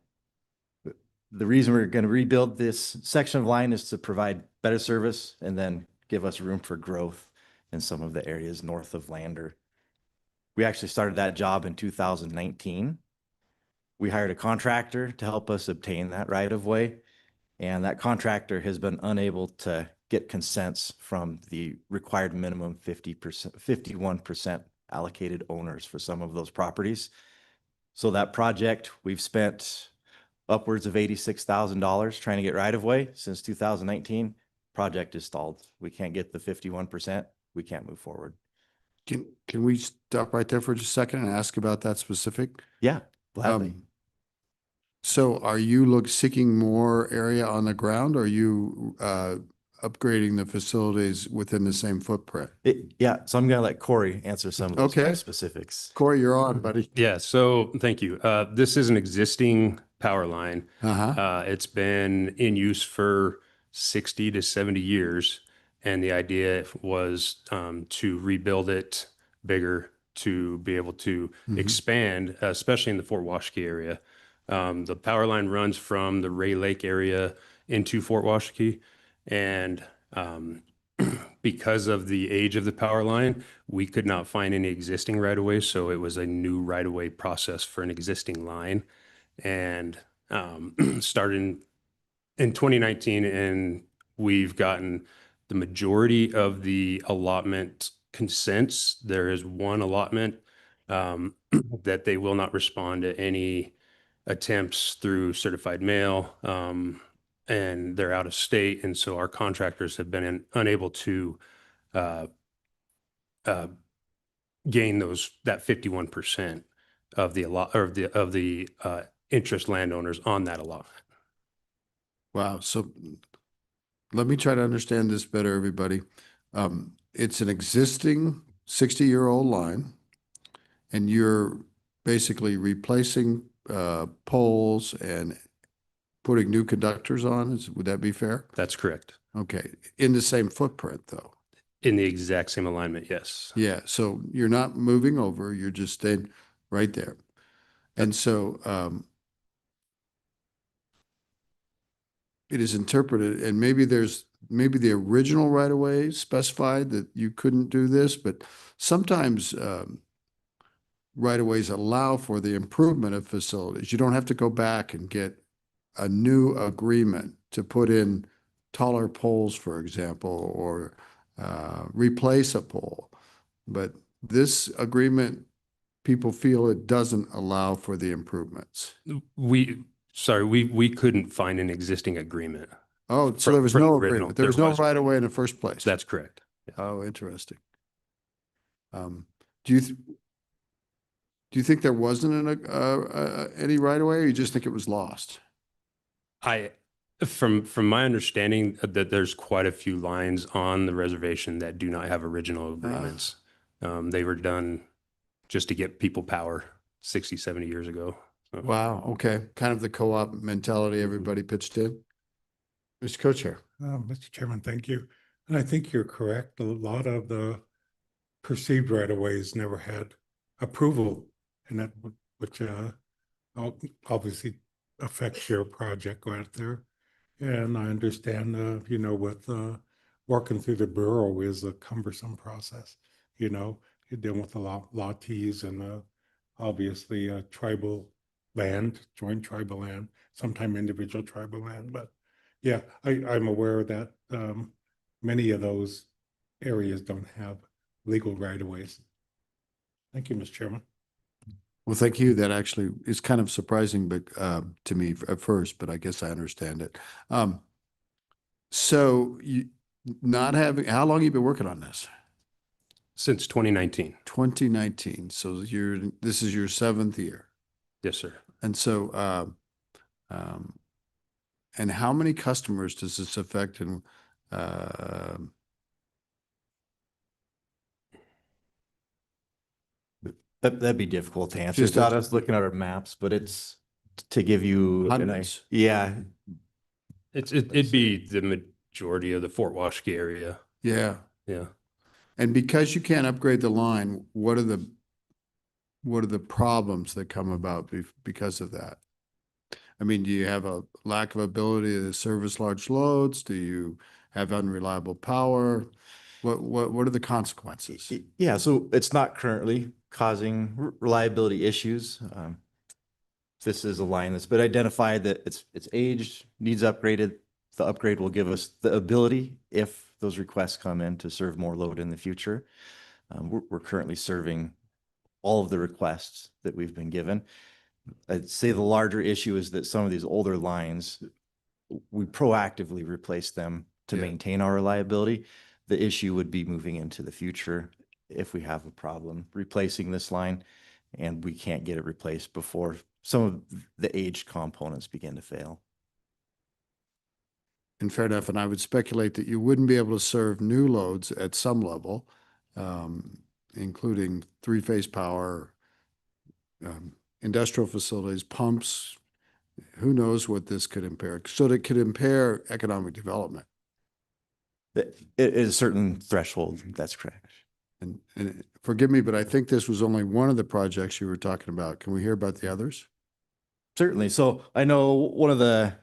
The reason we're going to rebuild this section of line is to provide better service and then give us room for growth in some of the areas north of Lander. We actually started that job in 2019. We hired a contractor to help us obtain that right of way. And that contractor has been unable to get consents from the required minimum 51% allocated owners for some of those properties. So that project, we've spent upwards of $86,000 trying to get right of way since 2019. Project is stalled. We can't get the 51%. We can't move forward. Can we stop right there for just a second and ask about that specific? Yeah, gladly. So are you seeking more area on the ground, or are you upgrading the facilities within the same footprint? Yeah, so I'm going to let Corey answer some of those Okay. specifics. Corey, you're on, buddy. Yeah, so thank you. This is an existing power line. It's been in use for 60 to 70 years. And the idea was to rebuild it bigger to be able to expand, especially in the Fort Washakie area. The power line runs from the Ray Lake area into Fort Washakie. And because of the age of the power line, we could not find any existing right-of-way. So it was a new right-of-way process for an existing line. And started in 2019, and we've gotten the majority of the allotment consents. There is one allotment that they will not respond to any attempts through certified mail, and they're out of state. And so our contractors have been unable to gain that 51% of the interest landowners on that allotment. Wow. So let me try to understand this better, everybody. It's an existing 60-year-old line, and you're basically replacing poles and putting new conductors on. Would that be fair? That's correct. Okay. In the same footprint, though. In the exact same alignment, yes. Yeah. So you're not moving over. You're just staying right there. And so it is interpreted, and maybe the original right-of-way specified that you couldn't do this, but sometimes right-of-ways allow for the improvement of facilities. You don't have to go back and get a new agreement to put in taller poles, for example, or replace a pole. But this agreement, people feel it doesn't allow for the improvements. We couldn't find an existing agreement. Oh, so there was no agreement. There was no right of way in the first place. That's correct. Yeah. Oh, interesting. Do you think there wasn't any right of way, or you just think it was lost? From my understanding, that there's quite a few lines on the reservation that do not have original agreements. They were done just to get people power 60, 70 years ago. So. Wow. Okay. Kind of the co-op mentality everybody pitched in. Mr. Co-Chair. Mr. Chairman, thank you. And I think you're correct. A lot of the perceived right-of-ways never had approval, and that which obviously affects your project right there. And I understand, with working through the bureau is a cumbersome process. You're dealing with a lot T's and obviously tribal land, joint tribal land, sometimes individual tribal land. But yeah, I'm aware that many of those areas don't have legal right-of-ways. Thank you, Mr. Chairman. Well, thank you. That actually is kind of surprising, but to me at first, but I guess I understand it. So you not having, how long have you been working on this? Since 2019. 2019. So this is your 7th year. Yes, sir. And so, and how many customers does this affect? And That'd be difficult to answer Just without a- us looking at our maps, but it's to give you. Hundreds. Yeah, It'd be the majority of the Fort Washakie area. yeah. Yeah. And because you can't upgrade the line, what are the problems that come about because of that? I mean, do you have a lack of ability to service large loads? Do you have unreliable power? What are the consequences? yeah. So it's not currently causing reliability issues. This is a line that's been identified that it's aged, needs upgraded. The upgrade will give us the ability, if those requests come in, to serve more load in the future. We're currently serving all of the requests that we've been given. I'd say the larger issue is that some of these older lines, we proactively replace them to maintain our reliability. The issue would be moving into the future if we have a problem replacing this line and we can't get it replaced before some of the aged components begin to fail. And fair enough. And I would speculate that you wouldn't be able to serve new loads at some level, including three-phase power, industrial facilities, pumps. Who knows what this could impair? So that could impair economic development. It is a certain threshold. That's correct. And forgive me, but I think this was only one of the projects you were talking about. Can we hear about the others? Certainly. So I know one of the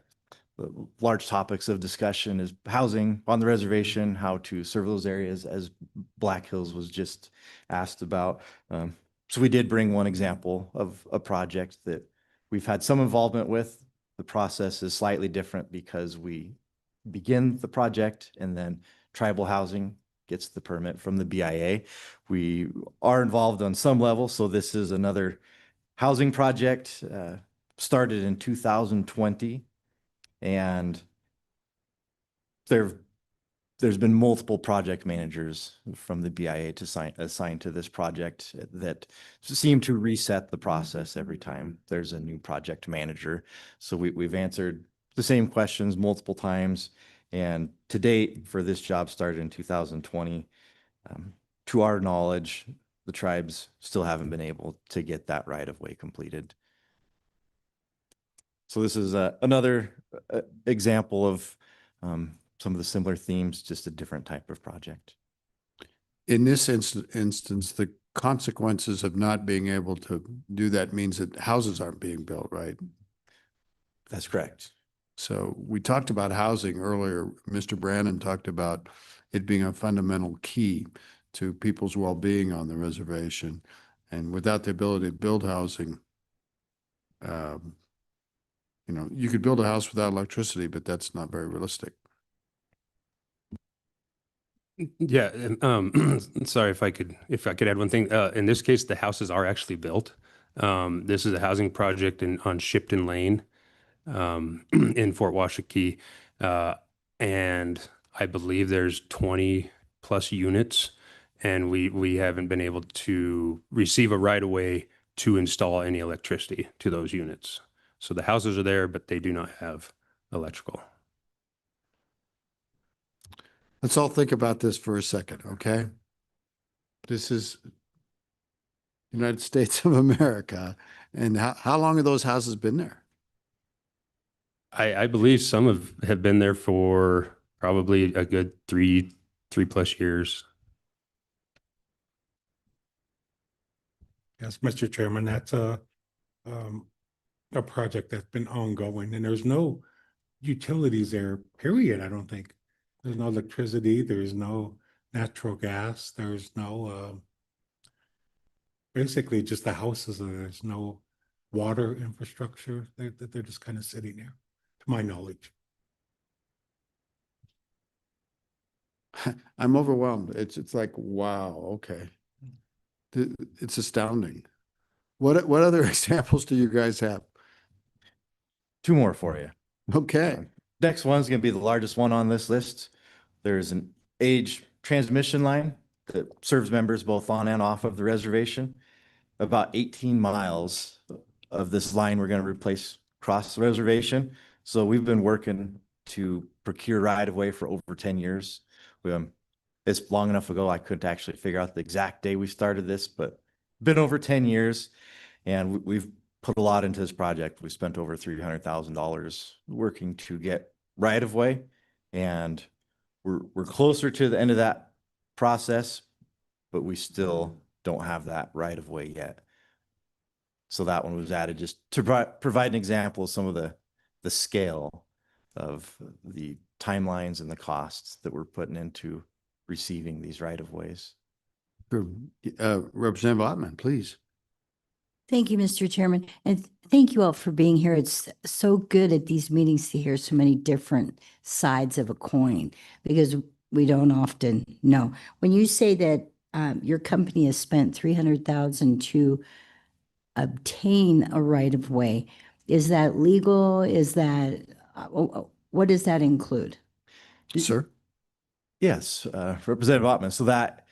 large topics of discussion is housing on the reservation, how to serve those areas, as Black Hills was just asked about. So we did bring one example of a project that we've had some involvement with. The process is slightly different because we begin the project and then tribal housing gets the permit from the BIA. We are involved on some level. So this is another housing project, started in 2020. And there's been multiple project managers from the BIA assigned to this project that seem to reset the process every time there's a new project manager. So we've answered the same questions multiple times. And to date, for this job started in 2020, to our knowledge, the tribes still haven't been able to get that right of way completed. So this is another example of some of the similar themes, just a different type of project. In this instance, the consequences of not being able to do that means that houses aren't being built, right? That's correct. So we talked about housing earlier. Mr. Brannon talked about it being a fundamental key to people's well-being on the reservation. And without the ability to build housing, you know, you could build a house without electricity, but that's not very realistic. Yeah. Sorry if I could add one thing. In this case, the houses are actually built. This is a housing project on Shipton Lane, in Fort Washakie. And I believe there's 20 plus units, and we haven't been able to receive a right of way to install any electricity to those units. So the houses are there, but they do not have electrical. Let's all think about this for a second, okay? This is United States of America. And how long have those houses been there? I believe some have been there for probably a good three plus years. Yes, Mr. Chairman, that's a project that's been ongoing, and there's no utilities there, period. I don't think there's no electricity, there's no natural gas, there's no basically just the houses. There's no water infrastructure. They're just kind of sitting there, to my knowledge. I'm overwhelmed. It's like, wow, okay. It's astounding. What other examples do you guys have? Two more for you. Okay. Next one's going to be the largest one on this list. There's an age transmission line that serves members both on and off of the reservation. About 18 miles of this line we're going to replace across the reservation. So we've been working to procure right of way for over 10 years. It's long enough ago I couldn't actually figure out the exact day we started this, but been over 10 years, and we've put a lot into this project. We spent over $300,000 working to get right of way, and we're closer to the end of that process, but we still don't have that right of way yet. So that one was added just to provide an example of some of the scale of the timelines and the costs that we're putting into receiving these right of ways. Representative Ottman, please. Thank you, Mr. Chairman, and thank you all for being here. It's so good at these meetings to hear so many different sides of a coin, because we don't often know. When you say that your company has spent $300,000 to obtain a right of way, is that legal? Is that what does that include? Sir? Yes, Representative Ottman. So that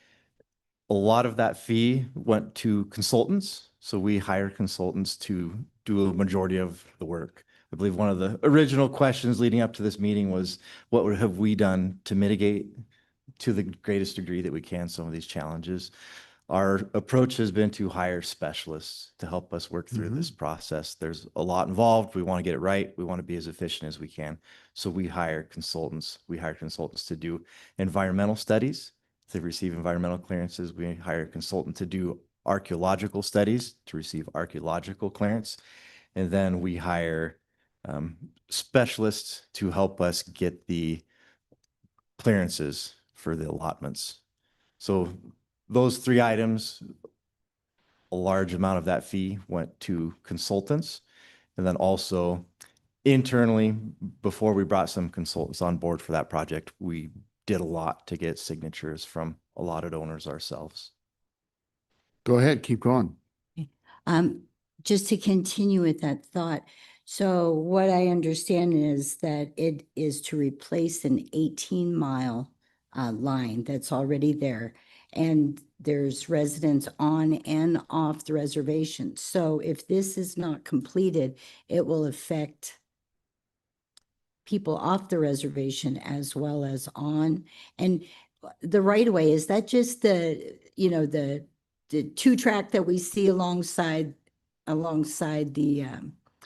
a lot of that fee went to consultants. So we hire consultants to do a majority of the work. I believe one of the original questions leading up to this meeting was, what have we done to mitigate to the greatest degree that we can some of these challenges? Our approach has been to hire specialists to help us work through this process. There's a lot involved. We want to get it right. We want to be as efficient as we can. So we hire consultants. We hire consultants to do environmental studies, to receive environmental clearances. We hire a consultant to do archaeological studies, to receive archaeological clearance. And then we hire specialists to help us get the clearances for the allotments. So those three items, a large amount of that fee went to consultants. And then also internally, before we brought some consultants on board for that project, we did a lot to get signatures from allotted owners ourselves. Go ahead, keep going. Just to continue with that thought. So what I understand is that it is to replace an 18-mile line that's already there. And there's residents on and off the reservation. So if this is not completed, it will affect people off the reservation as well as on. And the right of way, is that just the, the two-track that we see alongside the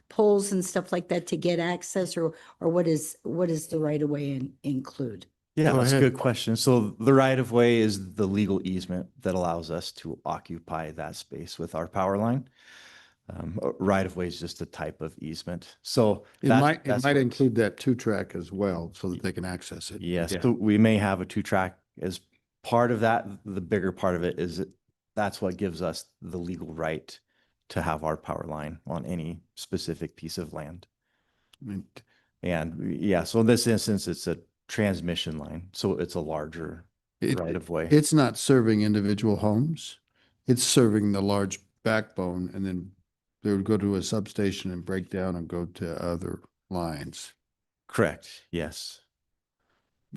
poles and stuff like that to get access, or what is the right of way include? Yeah, that's a good question. So the right of way is the legal easement that allows us to occupy that space with our power line. Right of way is just a type of easement. So it might include that two-track as well, so that they can access it. Yes, yeah. So we may have a two-track as part of that. The bigger part of it is that's what gives us the legal right to have our power line on any specific piece of land. And yeah, so in this instance, it's a transmission line, so it's a larger right of way. It's not serving individual homes. It's serving the large backbone, and then they would go to a substation and break down and go to other lines. Correct. Yes.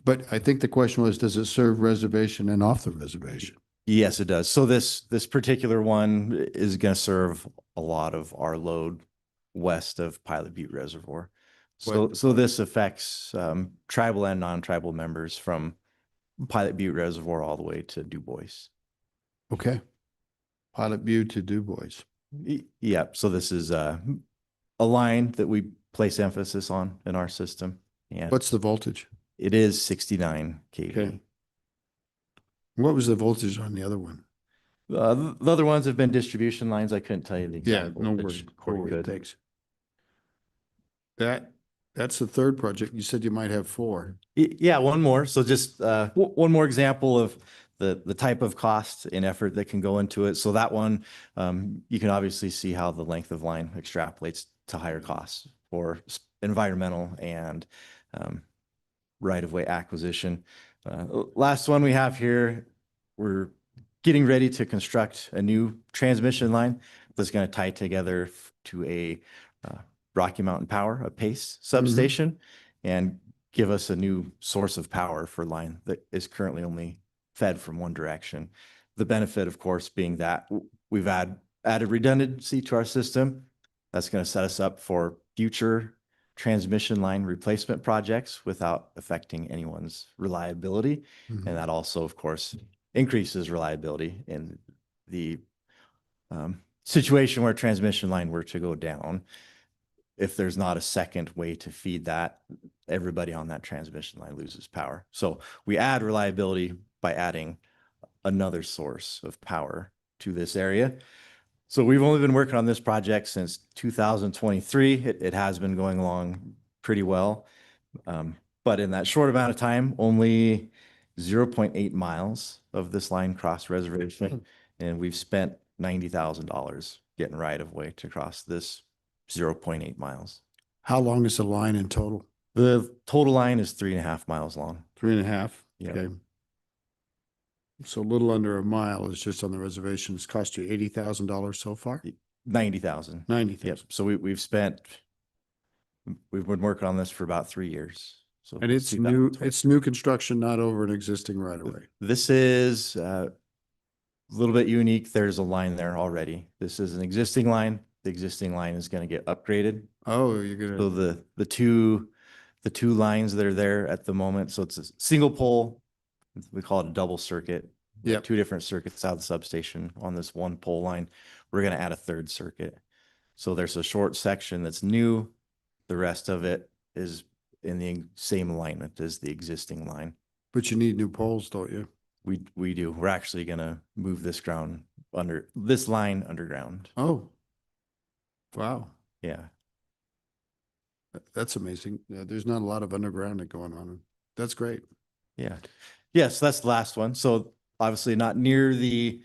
But I think the question was, does it serve reservation and off the reservation? Yes, it does. So this particular one is going to serve a lot of our load west of Pilot Butte Reservoir. So this affects tribal and non-tribal members from Pilot Butte Reservoir all the way to Du Bois. Okay. Pilot Butte to Du Bois. Yeah. So this is a line that we place emphasis on in our system. And what's the voltage? It is 69 kV. Okay. What was the voltage on the other one? The other ones have been distribution lines. I couldn't tell you the exact voltage. Thanks. That's the third project. You said you might have four. Yeah, one more. So just one more example of the type of cost and effort that can go into it. So that one, you can obviously see how the length of line extrapolates to higher costs for environmental and right-of-way acquisition. Last one we have here, we're getting ready to construct a new transmission line that's going to tie together to a Rocky Mountain Power, a PACE substation, and give us a new source of power for line that is currently only fed from one direction. The benefit, of course, being that we've added redundancy to our system. That's going to set us up for future transmission line replacement projects without affecting anyone's reliability. Mhm. And that also, of course, increases reliability in the situation where transmission line were to go down. If there's not a second way to feed that, everybody on that transmission line loses power. So we add reliability by adding another source of power to this area. So we've only been working on this project since 2023. It has been going along pretty well. But in that short amount of time, only 0.8 miles of this line crossed reservation. And we've spent $90,000 getting right of way to cross this 0.8 miles. How long is the line in total? The total line is 3.5 miles long. 3.5? Yeah. Okay. So a little under a mile is just on the reservation. It's cost you $80,000 so far? 90,000. 90,000. Yep. So we've been working on this for about 3 years. So And it's new construction, not over an existing right of way. This is a little bit unique. There's a line there already. This is an existing line. The existing line is going to get upgraded. Oh, you're gonna. So the two lines that are there at the moment. So it's a single pole. We call it a double circuit. Yep. 2 different circuits out of the substation on this one pole line. We're going to add a 3rd circuit. So there's a short section that's new. The rest of it is in the same alignment as the existing line. But you need new poles, don't you? We do. We're actually going to move this line underground. Oh, wow. Yeah. That's amazing. There's not a lot of underground going on. That's great. Yeah. Yes, that's the last one. So obviously not near the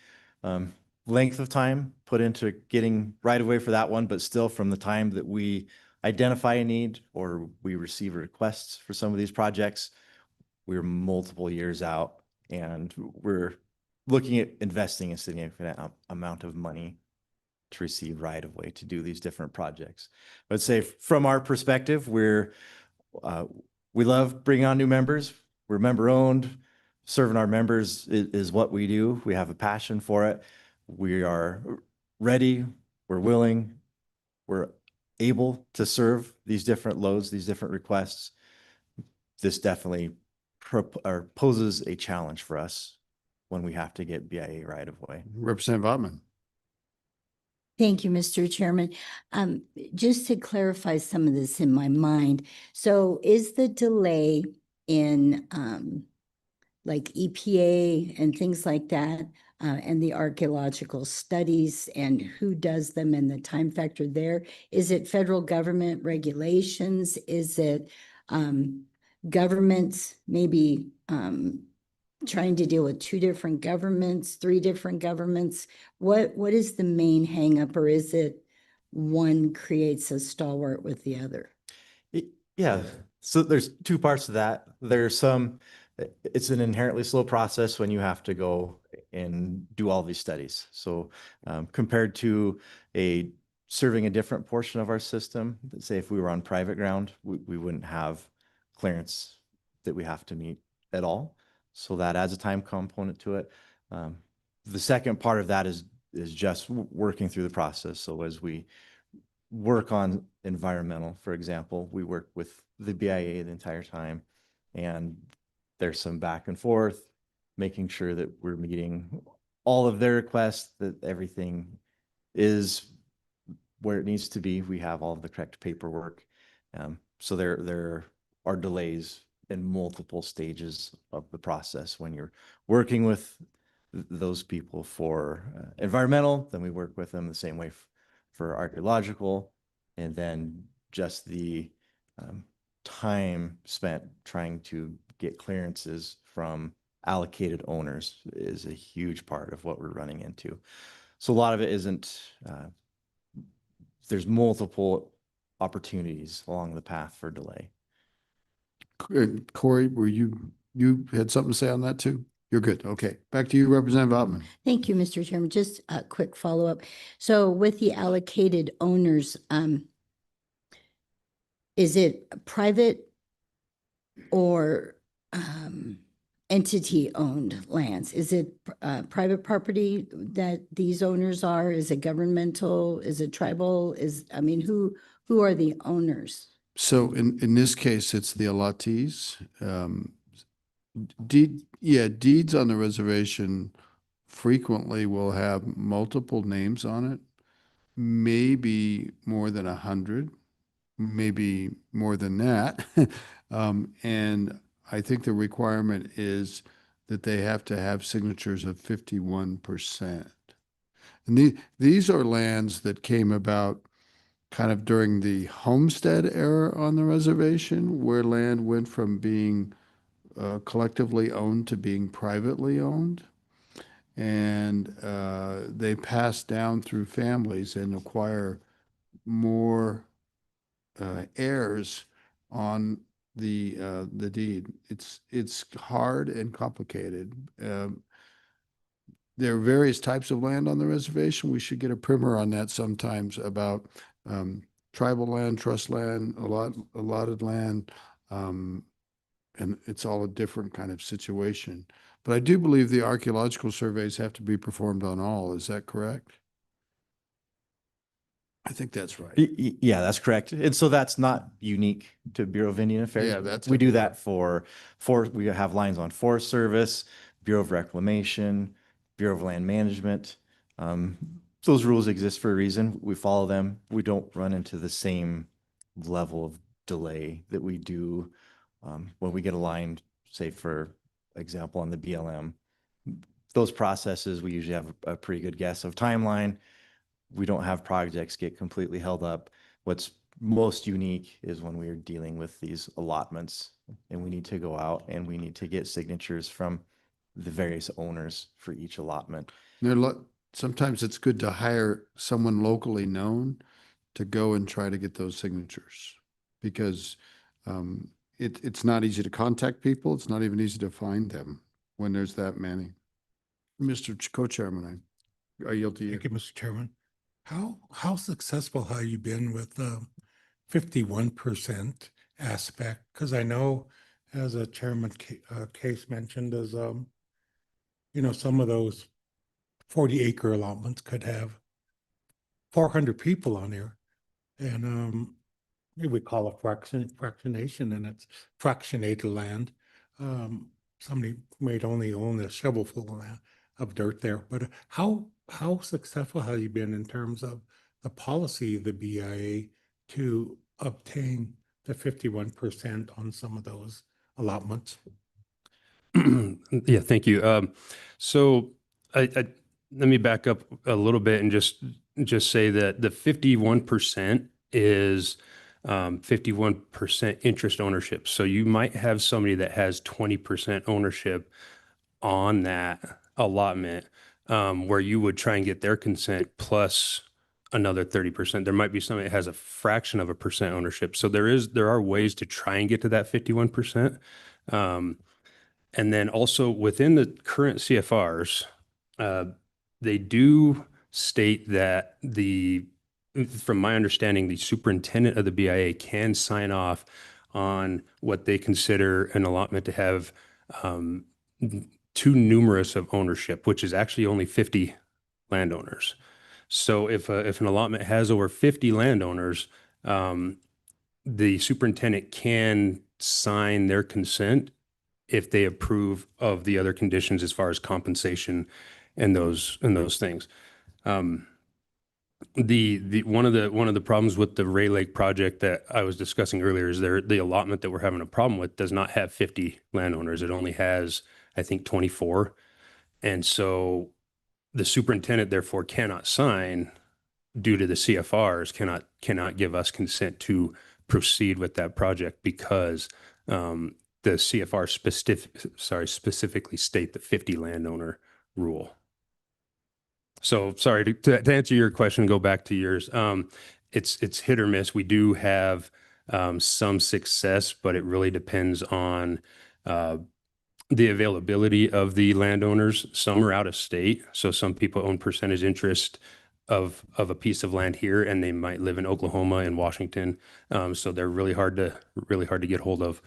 length of time put into getting right of way for that one, but still from the time that we identify a need or we receive requests for some of these projects, we're multiple years out and we're looking at investing a significant amount of money to receive right of way to do these different projects. But say from our perspective, we love bringing on new members. We're member owned. Serving our members is what we do. We have a passion for it. We are ready. We're willing. We're able to serve these different loads, these different requests. This definitely poses a challenge for us when we have to get BIA right of way. Representative Ottman. Thank you, Mr. Chairman. Just to clarify some of this in my mind. So is the delay in like EPA and things like that, and the archaeological studies and who does them and the time factor there? Is it federal government regulations? Is it governments maybe trying to deal with 2 different governments, 3 different governments? What is the main hangup, or is it one creates a stalwart with the other? Yeah. So there's 2 parts to that. It's an inherently slow process when you have to go and do all these studies. So compared to serving a different portion of our system, say if we were on private ground, we wouldn't have clearance that we have to meet at all. So that adds a time component to it. The second part of that is just working through the process. So as we work on environmental, for example, we work with the BIA the entire time, and there's some back and forth, making sure that we're meeting all of their requests, that everything is where it needs to be. We have all of the correct paperwork. So there are delays in multiple stages of the process when you're working with those people for environmental. Then we work with them the same way for archaeological, and then just the time spent trying to get clearances from allocated owners is a huge part of what we're running into. So a lot of it isn't, there's multiple opportunities along the path for delay. Corey, you had something to say on that too? You're good. Okay. Back to you, Representative Ottman. Thank you, Mr. Chairman. Just a quick follow-up. So with the allocated owners, is it private or entity-owned lands? Is it private property that these owners are? Is it governmental? Is it tribal? Who are the owners? So in this case, it's the allottees. Deeds on the reservation frequently will have multiple names on it, maybe more than 100, maybe more than that. And I think the requirement is that they have to have signatures of 51%. And these are lands that came about kind of during the homestead era on the reservation, where land went from being collectively owned to being privately owned. And they pass down through families and acquire more heirs on the deed. It's hard and complicated. There are various types of land on the reservation. We should get a primer on that sometimes about tribal land, trust land, allotted land, and it's all a different kind of situation. But I do believe the archaeological surveys have to be performed on all. Is that correct? I think that's right. Yeah, that's correct. And so that's not unique to Bureau of Indian Affairs. Yeah, we do that for we have lines on Forest Service, Bureau of Reclamation, Bureau of Land Management. Those rules exist for a reason. We follow them. We don't run into the same level of delay that we do when we get a line, say for example, on the BLM. Those processes, we usually have a pretty good guess of timeline. We don't have projects get completely held up. What's most unique is when we are dealing with these allotments and we need to go out and we need to get signatures from the various owners for each allotment. Sometimes it's good to hire someone locally known to go and try to get those signatures, because it's not easy to contact people. It's not even easy to find them when there's that many. Mr. Co-Chairman, I yield to you. Thank you, Mr. Chairman. How successful have you been with 51% aspect? Because I know, as a Chairman Case mentioned, as some of those 40-acre allotments could have 400 people on there, and we call it fractionation, and it's fractionated land. Somebody might only own a shovelful of dirt there, but how successful have you been in terms of the policy of the BIA to obtain the 51% on some of those allotments? Yeah, thank you. So let me back up a little bit and just say that the 51% is 51% interest ownership. So you might have somebody that has 20% ownership on that allotment, where you would try and get their consent plus another 30%. There might be somebody that has a fraction of a percent ownership. So there are ways to try and get to that 51%. And then also within the current CFRs, they do state that from my understanding, the superintendent of the BIA can sign off on what they consider an allotment to have too numerous of ownership, which is actually only 50 landowners. So if an allotment has over 50 landowners, the superintendent can sign their consent if they approve of the other conditions as far as compensation and those things. One of the problems with the Ray Lake project that I was discussing earlier is the allotment that we're having a problem with does not have 50 landowners. It only has, I think, 24. And so the superintendent therefore cannot sign due to the CFRs, cannot give us consent to proceed with that project because the CFR specifically state the 50 landowner rule. So sorry to answer your question, go back to yours. It's hit or miss. We do have some success, but it really depends on the availability of the landowners. Some are out of state, so some people own percentage interest of a piece of land here, and they might live in Oklahoma and Washington. So they're really hard to get hold of.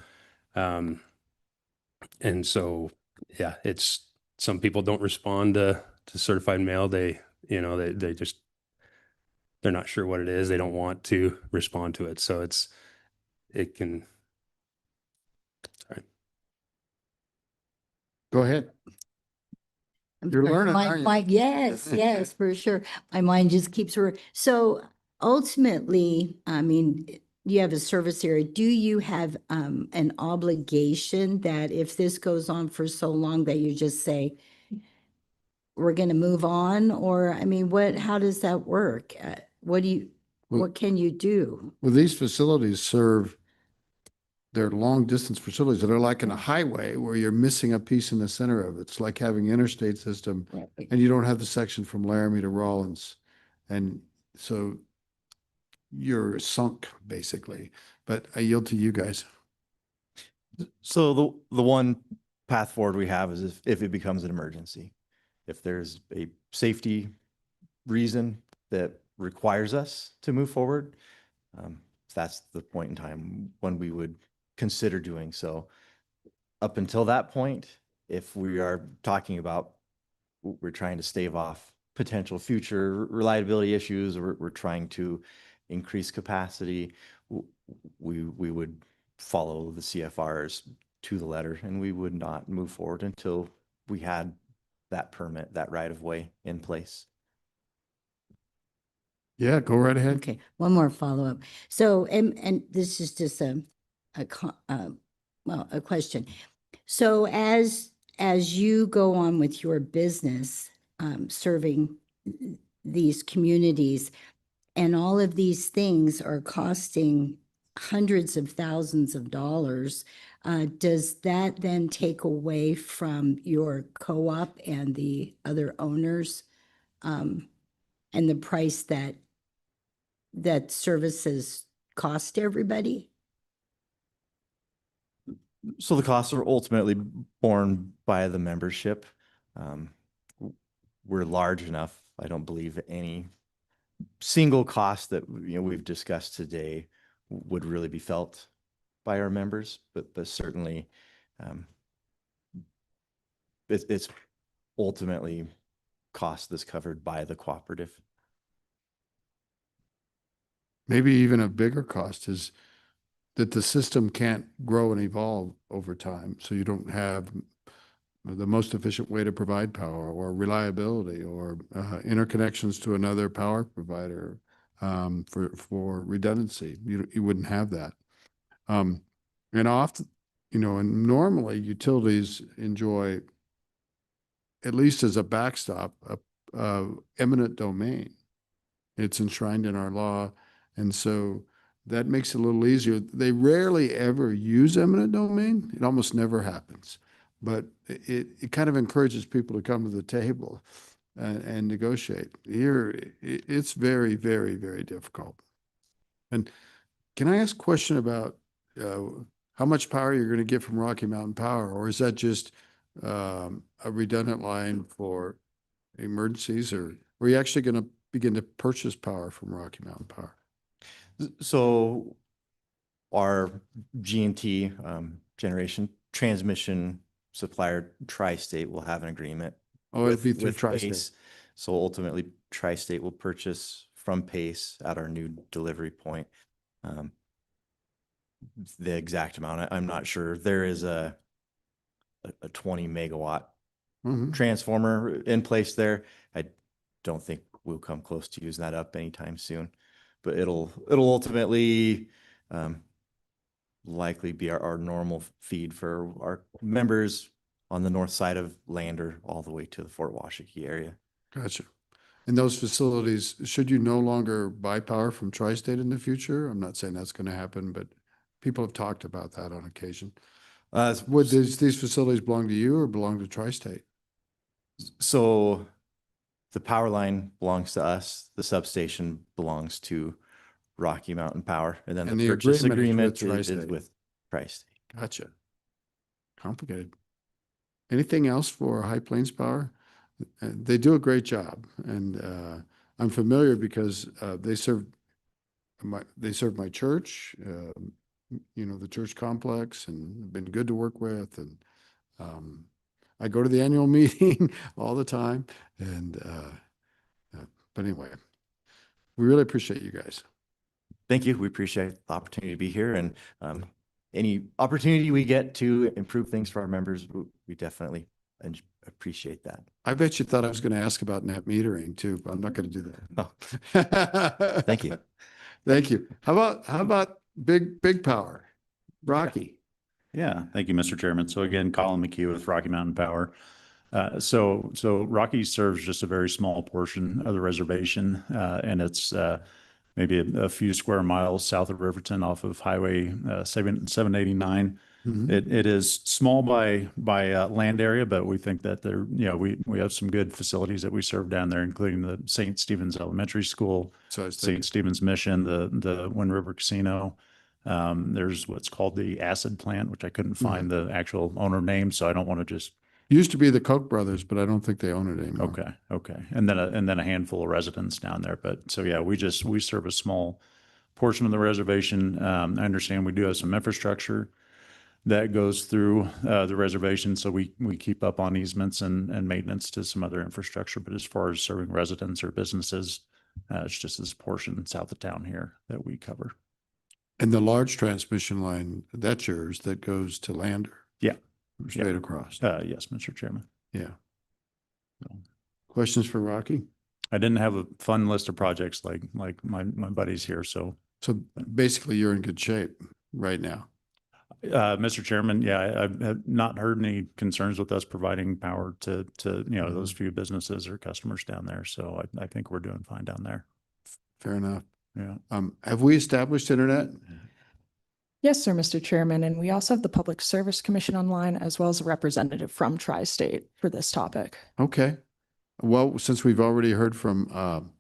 And so, yeah, it's, some people don't respond to certified mail. They just, they're not sure what it is. They don't want to respond to it. So it can, sorry. Go ahead. You're learning, aren't you? Yes, yes, for sure. My mind just keeps working. So ultimately, I mean, you have a service area. Do you have an obligation that if this goes on for so long that you just say, we're going to move on? Or, I mean, how does that work? What can you do? Well, these facilities serve, they're long distance facilities that are like in a highway where you're missing a piece in the center of it. It's like having interstate system and you don't have the section from Laramie to Rawlins. And so you're sunk basically, but I yield to you guys. So the one path forward we have is if it becomes an emergency, if there's a safety reason that requires us to move forward, that's the point in time when we would consider doing so. Up until that point, if we are talking about, we're trying to stave off potential future reliability issues, or we're trying to increase capacity, we would follow the CFRs to the letter, and we would not move forward until we had that permit, that right of way in place. Yeah, go right ahead. Okay, one more follow-up. So, and this is just a question. So as you go on with your business, serving these communities, and all of these things are costing hundreds of thousands of dollars, does that then take away from your co-op and the other owners, and the price that services cost everybody? So the costs are ultimately borne by the membership. We're large enough. I don't believe any single cost that we've discussed today would really be felt by our members, but certainly it's ultimately cost that's covered by the cooperative. Maybe even a bigger cost is that the system can't grow and evolve over time. So you don't have the most efficient way to provide power or reliability or interconnections to another power provider for redundancy. You wouldn't have that. And often, and normally utilities enjoy, at least as a backstop, eminent domain. It's enshrined in our law. And so that makes it a little easier. They rarely ever use eminent domain. It almost never happens. But it kind of encourages people to come to the table and negotiate. Here, it's very, very, very difficult. And can I ask a question about how much power you're going to get from Rocky Mountain Power? Or is that just a redundant line for emergencies? Or are you actually going to begin to purchase power from Rocky Mountain Power? So our G&T generation transmission supplier, Tri-State, will have an agreement. Oh, it'd be through Tri-State. PACE. So ultimately, Tri-State will purchase from PACE at our new delivery point. The exact amount, I'm not sure. There is a 20 megawatt transformer in place there. I don't think we'll come close to using that up anytime soon, but it'll ultimately likely be our normal feed for our members on the north side of Lander all the way to the Fort Washakie area. Gotcha. And those facilities, should you no longer buy power from Tri-State in the future? I'm not saying that's going to happen, but people have talked about that on occasion. Would these facilities belong to you or belong to Tri-State? So the power line belongs to us. The substation belongs to Rocky Mountain Power. And then the purchase agreement is with Tri-State. Gotcha. Complicated. Anything else for High Plains Power? They do a great job, and I'm familiar because they serve my church, the church complex, and have been good to work with. And I go to the annual meeting all the time. And but anyway, we really appreciate you guys. Thank you. We appreciate the opportunity to be here, and any opportunity we get to improve things for our members, we definitely appreciate that. I bet you thought I was going to ask about net metering too, but I'm not going to do that. Oh. Thank you. Thank you. How about big power? Rocky. Yeah, thank you, Mr. Chairman. So again, Colin McKee with Rocky Mountain Power. So Rocky serves just a very small portion of the reservation, and it's maybe a few square miles south of Riverton off of Highway 789. Mhm. It is small by land area, but we think that we have some good facilities that we serve down there, including the St. Stephen's Elementary School, St. Stephen's Mission, the Wind River Casino. There's what's called the acid plant, which I couldn't find the actual owner name, so I don't want to just. Used to be the Koch brothers, but I don't think they own it anymore. Okay. And then a handful of residents down there. But so yeah, we serve a small portion of the reservation. I understand we do have some infrastructure that goes through the reservation, so we keep up on easements and maintenance to some other infrastructure. But as far as serving residents or businesses, it's just this portion south of town here that we cover. And the large transmission line, that's yours, that goes to Lander? Yeah. Straight across? Yes, Mr. Chairman. Yeah. Questions for Rocky? I didn't have a fun list of projects like my buddies here, so. So basically you're in good shape right now. Mr. Chairman, yeah, I've not heard any concerns with us providing power to those few businesses or customers down there. So I think we're doing fine down there. Fair enough. Yeah. Have we established internet? Yes, sir, Mr. Chairman. And we also have the Public Service Commission online, as well as a representative from Tri-State for this topic. Okay. Well, since we've already heard from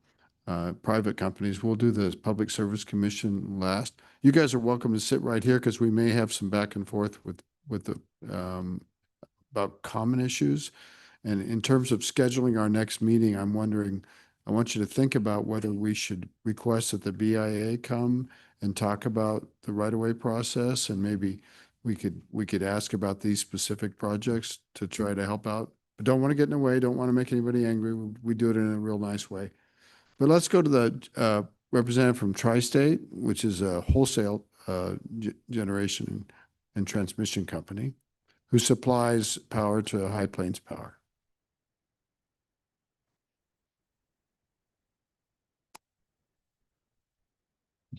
private companies, we'll do the Public Service Commission last. You guys are welcome to sit right here because we may have some back and forth with the about common issues. And in terms of scheduling our next meeting, I'm wondering, I want you to think about whether we should request that the BIA come and talk about the right-of-way process, and maybe we could ask about these specific projects to try to help out. But don't want to get in the way, don't want to make anybody angry. We do it in a real nice way. But let's go to the representative from Tri-State, which is a wholesale generation and transmission company who supplies power to High Plains Power.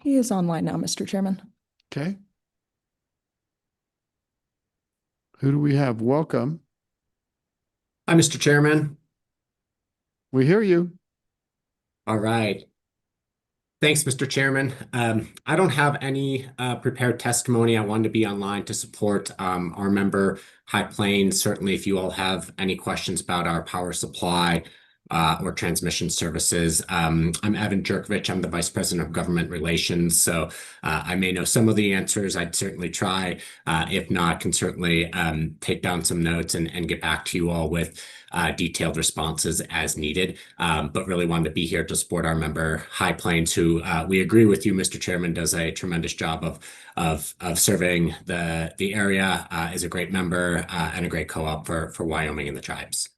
He is online now, Mr. Chairman. Okay. Who do we have? Welcome. Hi, Mr. Chairman. We hear you. All right. Thanks, Mr. Chairman. I don't have any prepared testimony. I wanted to be online to support our member, High Plains. Certainly, if you all have any questions about our power supply or transmission services. I'm Evan Jerkovich. I'm the Vice President of Government Relations. So I may know some of the answers. I'd certainly try. If not, can certainly take down some notes and get back to you all with detailed responses as needed. But really wanted to be here to support our member, High Plains, who we agree with you, Mr. Chairman, does a tremendous job of serving the area, is a great member and a great co-op for Wyoming and the tribes.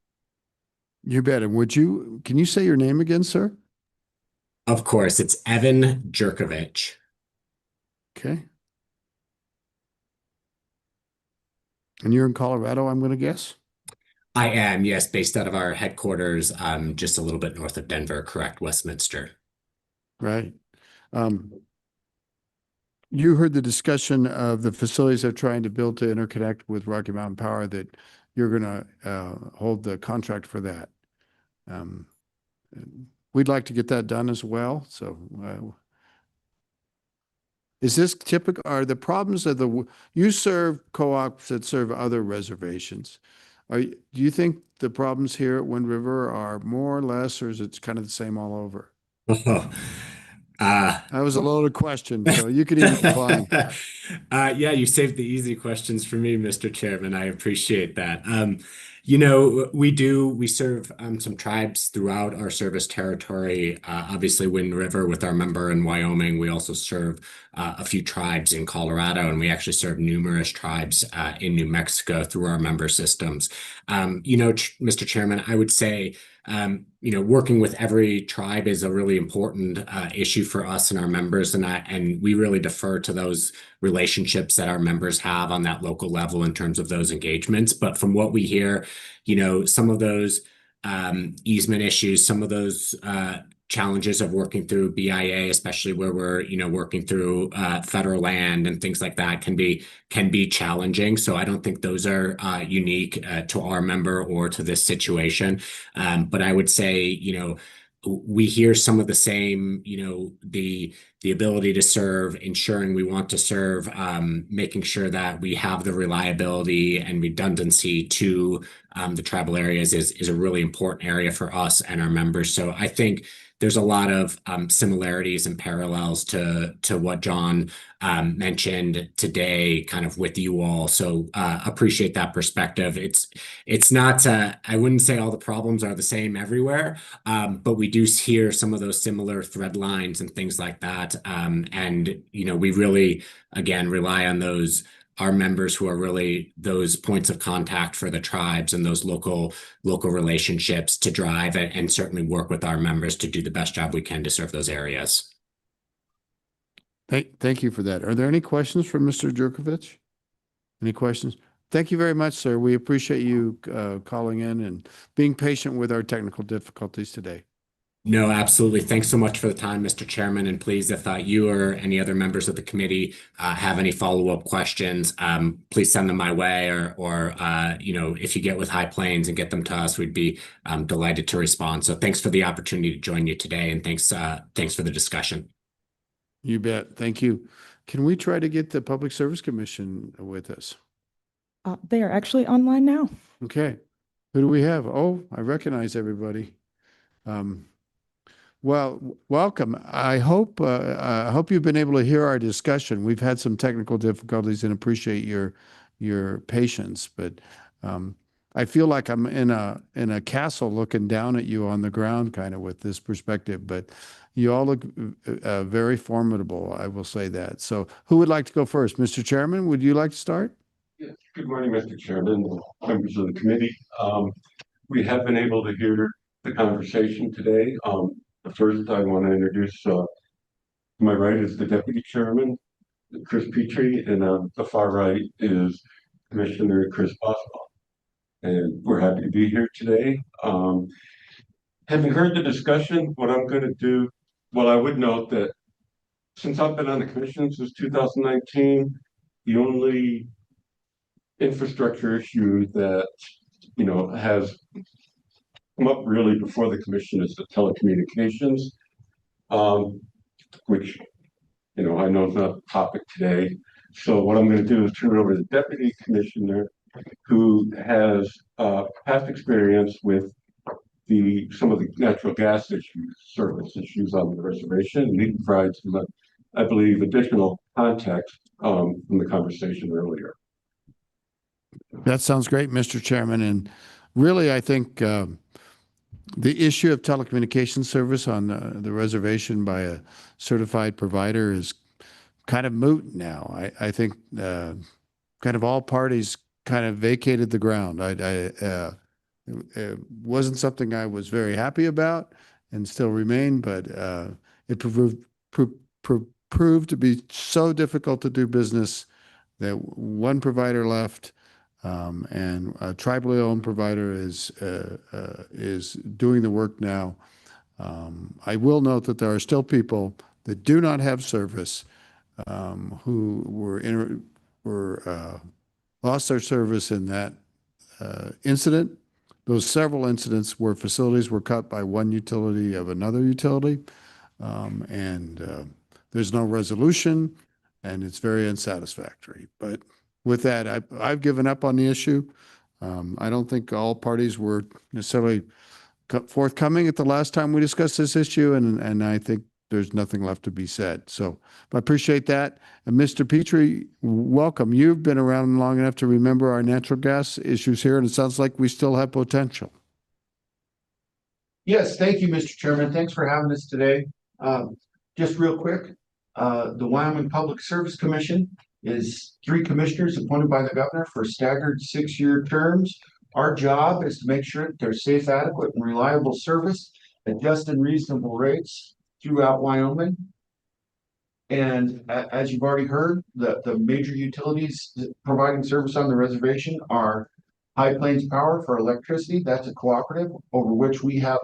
You bet. And can you say your name again, sir? Of course, it's Evan Jerkovich. Okay. And you're in Colorado, I'm going to guess? I am, yes, based out of our headquarters, just a little bit north of Denver, correct, Westminster. Right. You heard the discussion of the facilities they're trying to build to interconnect with Rocky Mountain Power, that you're going to hold the contract for that. We'd like to get that done as well. So is this typical? Are the problems of you serve co-ops that serve other reservations? Do you think the problems here at Wind River are more or less, or is it kind of the same all over? That was a loaded question, so you could even decline. Yeah, you saved the easy questions for me, Mr. Chairman. I appreciate that. We serve some tribes throughout our service territory. Obviously, Wind River with our member in Wyoming. We also serve a few tribes in Colorado, and we actually serve numerous tribes in New Mexico through our member systems. Mr. Chairman, I would say working with every tribe is a really important issue for us and our members, and we really defer to those relationships that our members have on that local level in terms of those engagements. But from what we hear, some of those easement issues, some of those challenges of working through BIA, especially where we're working through federal land and things like that, can be challenging. So I don't think those are unique to our member or to this situation. But I would say we hear some of the same, the ability to serve, ensuring we want to serve, making sure that we have the reliability and redundancy to the tribal areas is a really important area for us and our members. So I think there's a lot of similarities and parallels to what John mentioned today, kind of with you all. So appreciate that perspective. It's not, I wouldn't say all the problems are the same everywhere, but we do hear some of those similar thread lines and things like that. And we really, again, rely on our members who are really those points of contact for the tribes and those local relationships to drive and certainly work with our members to do the best job we can to serve those areas. Thank you for that. Are there any questions for Mr. Jurkovich? Any questions? Thank you very much, sir. We appreciate you calling in and being patient with our technical difficulties today. No, absolutely. Thanks so much for the time, Mr. Chairman. And please, if you or any other members of the committee have any follow-up questions, please send them my way, or if you get with High Plains and get them to us, we'd be delighted to respond. So thanks for the opportunity to join you today, and thanks for the discussion. You bet. Thank you. Can we try to get the Public Service Commission with us? They are actually online now. Okay. Who do we have? Oh, I recognize everybody. Well, welcome. I hope you've been able to hear our discussion. We've had some technical difficulties and appreciate your patience, but I feel like I'm in a castle looking down at you on the ground, kind of with this perspective. But you all look very formidable. I will say that. So, who would like to go first, Mr. Chairman? Would you like to start? Yes. Good morning, Mr. Chairman, members of the committee. We have been able to hear the conversation today. First, I want to introduce, to my right is the Deputy Chairman, Chris Petrie, and on the far right is Commissioner Chris Boswell. And we're happy to be here today. Having heard the discussion, what I'm going to do, well, I would note that since I've been on the commission since 2019, the only infrastructure issue that, has come up really before the commission is the telecommunications, which, I know is not the topic today. So what I'm going to do is turn it over to the Deputy Commissioner, who has past experience with some of the natural gas issues, service issues on the reservation, and he provides some, I believe, additional context from the conversation earlier. That sounds great, Mr. Chairman. And really, I think the issue of telecommunications service on the reservation by a certified provider is kind of moot now. I think kind of all parties kind of vacated the ground. It wasn't something I was very happy about and still remain, but it proved to be so difficult to do business that one provider left. And a tribally owned provider is doing the work now. I will note that there are still people that do not have service who lost their service in that incident. Those several incidents where facilities were cut by one utility of another utility, and there's no resolution, and it's very unsatisfactory. But with that, I've given up on the issue. I don't think all parties were necessarily forthcoming at the last time we discussed this issue, and I think there's nothing left to be said. So I appreciate that. And Mr. Petrie, welcome. You've been around long enough to remember our natural gas issues here, and it sounds like we still have potential. Yes, thank you, Mr. Chairman. Thanks for having us today. Just real quick, the Wyoming Public Service Commission is 3 commissioners appointed by the governor for staggered 6-year terms. Our job is to make sure that there's safe, adequate, and reliable service at just and reasonable rates throughout Wyoming. And as you've already heard, the major utilities providing service on the reservation are High Plains Power for electricity. That's a cooperative over which we have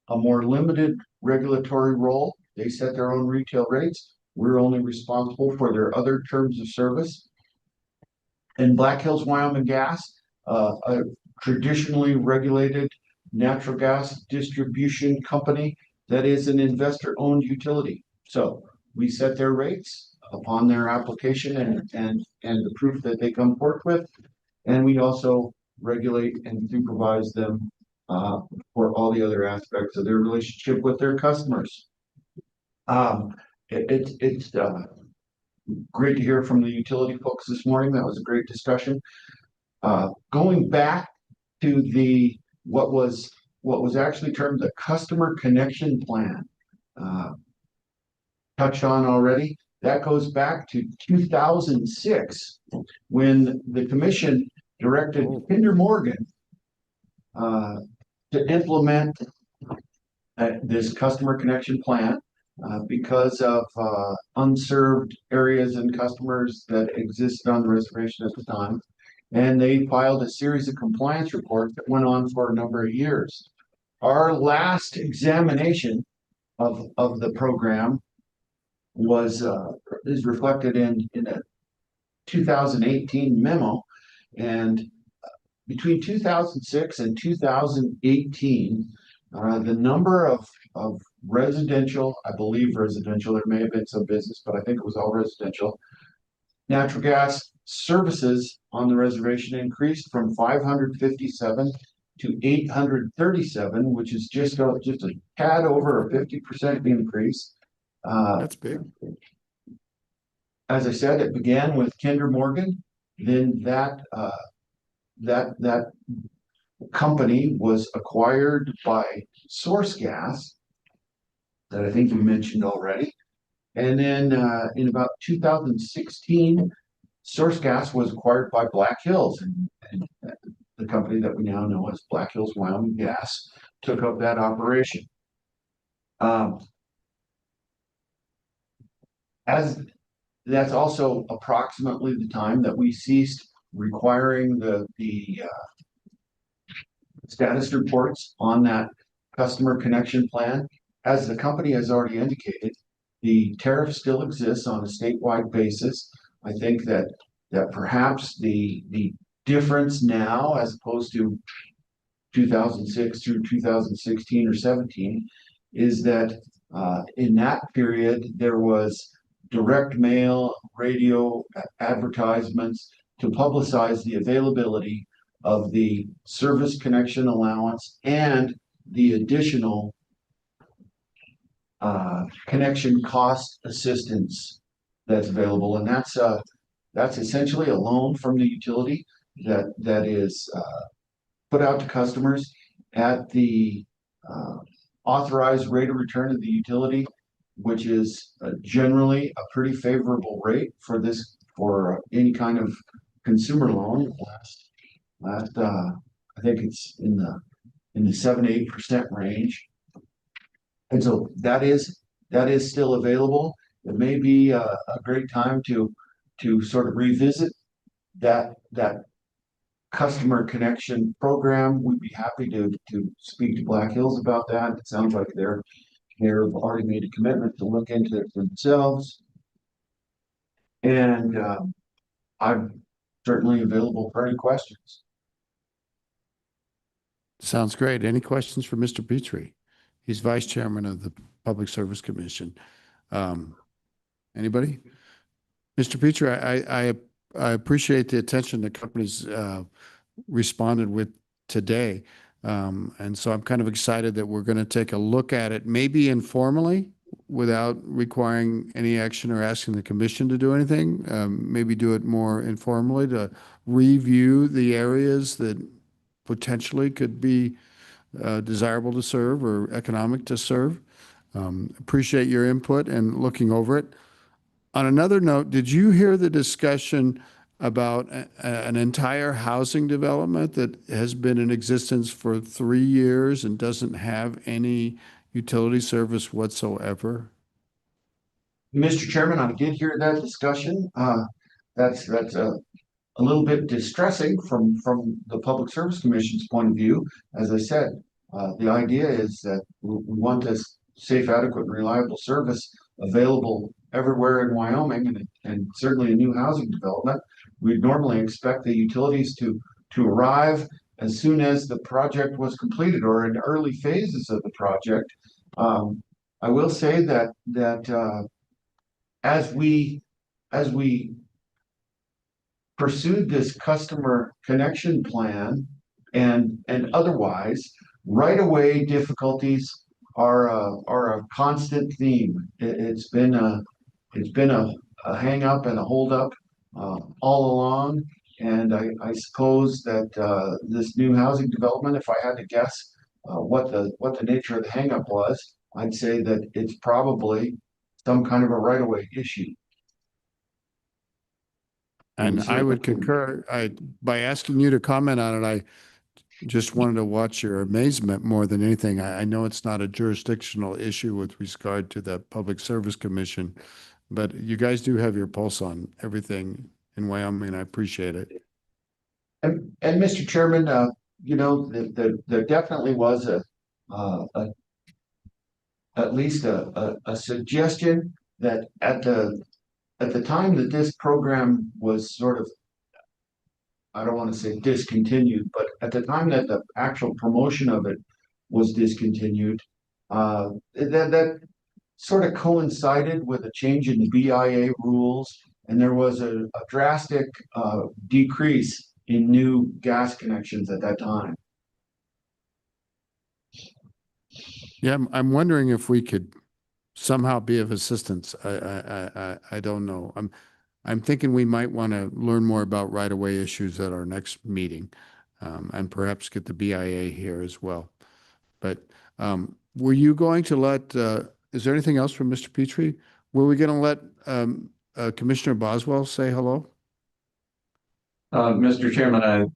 a more limited regulatory role. They set their own retail rates. We're only responsible for their other terms of service. And Black Hills Wyoming Gas, a traditionally regulated natural gas distribution company that is an investor-owned utility. So we set their rates upon their application and the proof that they come forth with. And we also regulate and supervise them for all the other aspects of their relationship with their customers. It's great to hear from the utility folks this morning. That was a great discussion. Going back to what was actually termed the customer connection plan, touched on already. That goes back to 2006 when the commission directed Kinder Morgan to implement this customer connection plan because of unserved areas and customers that existed on the reservation at the time. And they filed a series of compliance reports that went on for a number of years. Our last examination of the program is reflected in a 2018 memo, and between 2006 and 2018, the number of residential, I believe residential, there may have been some business, but I think it was all residential, natural gas services on the reservation increased from 557 to 837, which is just a tad over a 50% increase. That's big. As I said, it began with Kinder Morgan. Then that company was acquired by Source Gas, that I think you mentioned already. And then in about 2016, Source Gas was acquired by Black Hills, and the company that we now know as Black Hills Wyoming Gas took up that operation. As that's also approximately the time that we ceased requiring the status reports on that customer connection plan. As the company has already indicated, the tariff still exists on a statewide basis. I think that perhaps the difference now, as opposed to 2006 through 2016 or 17, is that in that period there was direct mail, radio advertisements to publicize the availability of the service connection allowance and the additional connection cost assistance that's available. And that's essentially a loan from the utility that is put out to customers at the authorized rate of return of the utility, which is generally a pretty favorable rate for any kind of consumer loan. Last I think it's in the 7-8% range, and so that is still available. It may be a great time to sort of revisit that customer connection program. We'd be happy to speak to Black Hills about that. It sounds like they've already made a commitment to look into it themselves. And I'm certainly available for any questions. Sounds great. Any questions for Mr. Petrie? He's Vice Chairman of the Public Service Commission. Anybody? Mr. Petrie, I appreciate the attention the company's responded with today. And so I'm kind of excited that we're going to take a look at it, maybe informally, without requiring any action or asking the commission to do anything. Maybe do it more informally to review the areas that potentially could be desirable to serve or economic to serve. Appreciate your input and looking over it. On another note, did you hear the discussion about an entire housing development that has been in existence for 3 years and doesn't have any utility service whatsoever? Mr. Chairman, I did hear that discussion. That's a little bit distressing from the Public Service Commission's point of view. As I said, the idea is that we want this safe, adequate, and reliable service available everywhere in Wyoming, and certainly a new housing development. We'd normally expect the utilities to arrive as soon as the project was completed or in early phases of the project. I will say that as we pursued this customer connection plan and otherwise, right away difficulties are a constant theme. It's been a hang up and a hold up all along. And I suppose that this new housing development, if I had to guess what the nature of the hang up was, I'd say that it's probably some kind of a right of way issue. And I would concur. By asking you to comment on it, I just wanted to watch your amazement more than anything. I know it's not a jurisdictional issue with regard to the Public Service Commission, but you guys do have your pulse on everything in Wyoming. I appreciate it. And Mr. Chairman, there definitely was at least a suggestion that at the time that this program was sort of, I don't want to say discontinued, but at the time that the actual promotion of it was discontinued, that sort of coincided with a change in the BIA rules, and there was a drastic decrease in new gas connections at that time. Yeah, I'm wondering if we could somehow be of assistance. I don't know. I'm thinking we might want to learn more about right-of-way issues at our next meeting, and perhaps get the BIA here as well. But were you going to let, is there anything else from Mr. Petrie? Were we going to let Commissioner Boswell say hello? Mr. Chairman,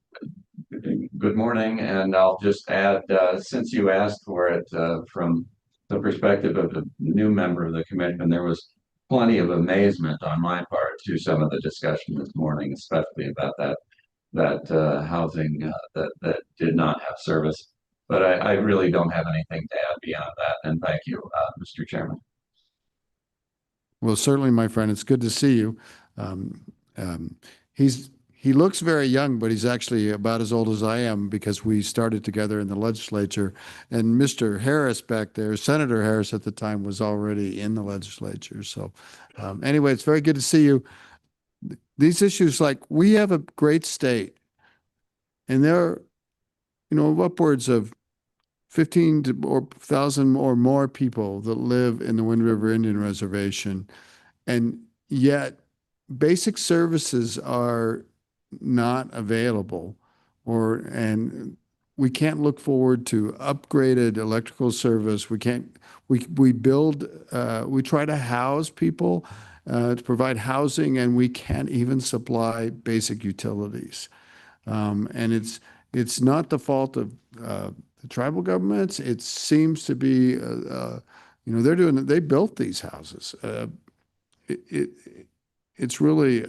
good morning, and I'll just add, since you asked for it from the perspective of a new member of the commission, there was plenty of amazement on my part to some of the discussion this morning, especially about that housing that did not have service. But I really don't have anything to add beyond that. And thank you, Mr. Chairman. Well, certainly, my friend, it's good to see you. He looks very young, but he's actually about as old as I am because we started together in the legislature. And Mr. Harris back there, Senator Harris at the time, was already in the legislature. So anyway, it's very good to see you. These issues, like, we have a great state, and there are, upwards of 15,000 or more people that live in the Wind River Indian Reservation. And yet basic services are not available, and we can't look forward to upgraded electrical service. We try to house people, to provide housing, and we can't even supply basic utilities. And it's not the fault of the tribal governments. It seems to be, they built these houses. It's really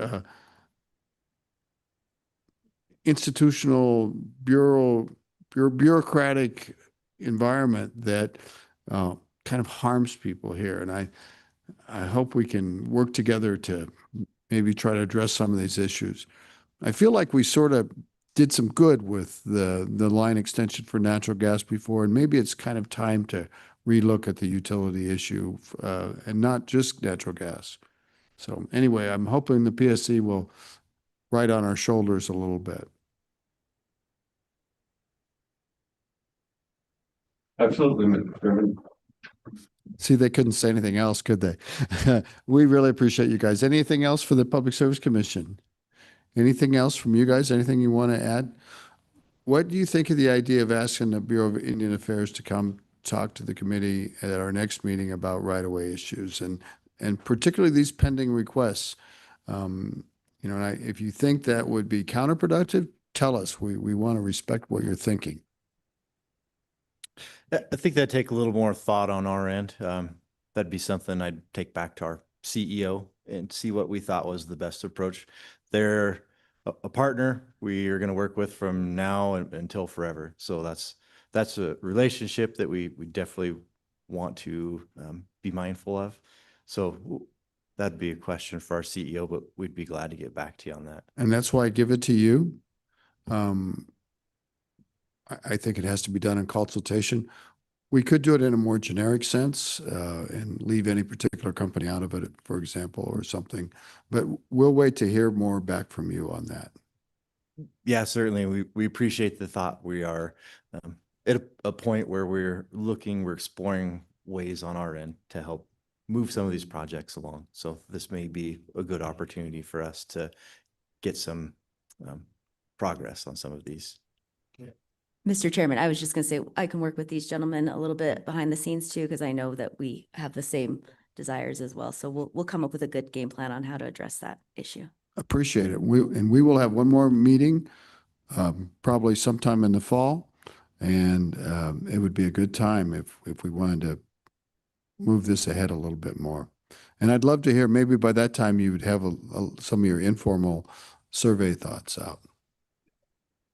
institutional bureaucratic environment that kind of harms people here. And I hope we can work together to maybe try to address some of these issues. I feel like we sort of did some good with the line extension for natural gas before, and maybe it's kind of time to relook at the utility issue, and not just natural gas. So anyway, I'm hoping the PSC will ride on our shoulders a little bit. Absolutely, Mr. Chairman. See, they couldn't say anything else, could they? We really appreciate you guys. Anything else for the Public Service Commission? Anything else from you guys? Anything you want to add? What do you think of the idea of asking the Bureau of Indian Affairs to come talk to the committee at our next meeting about right-of-way issues and particularly these pending requests? You know, and if you think that would be counterproductive, tell us. We want to respect what you're thinking. I think that'd take a little more thought on our end. That'd be something I'd take back to our CEO and see what we thought was the best approach. They're a partner we are going to work with from now until forever. So that's a relationship that we definitely want to be mindful of. So that'd be a question for our CEO, but we'd be glad to get back to you on that. And that's why I give it to you. I think it has to be done in consultation. We could do it in a more generic sense and leave any particular company out of it, for example, or something. But we'll wait to hear more back from you on that. Yeah, certainly. We appreciate the thought. We are at a point where we're exploring ways on our end to help move some of these projects along. So this may be a good opportunity for us to get some progress on some of these. Mr. Chairman, I was just going to say, I can work with these gentlemen a little bit behind the scenes too, because I know that we have the same desires as well. So we'll come up with a good game plan on how to address that issue. Appreciate it. We will have one more meeting, probably sometime in the fall. And it would be a good time if we wanted to move this ahead a little bit more. And I'd love to hear, maybe by that time you would have some of your informal survey thoughts out.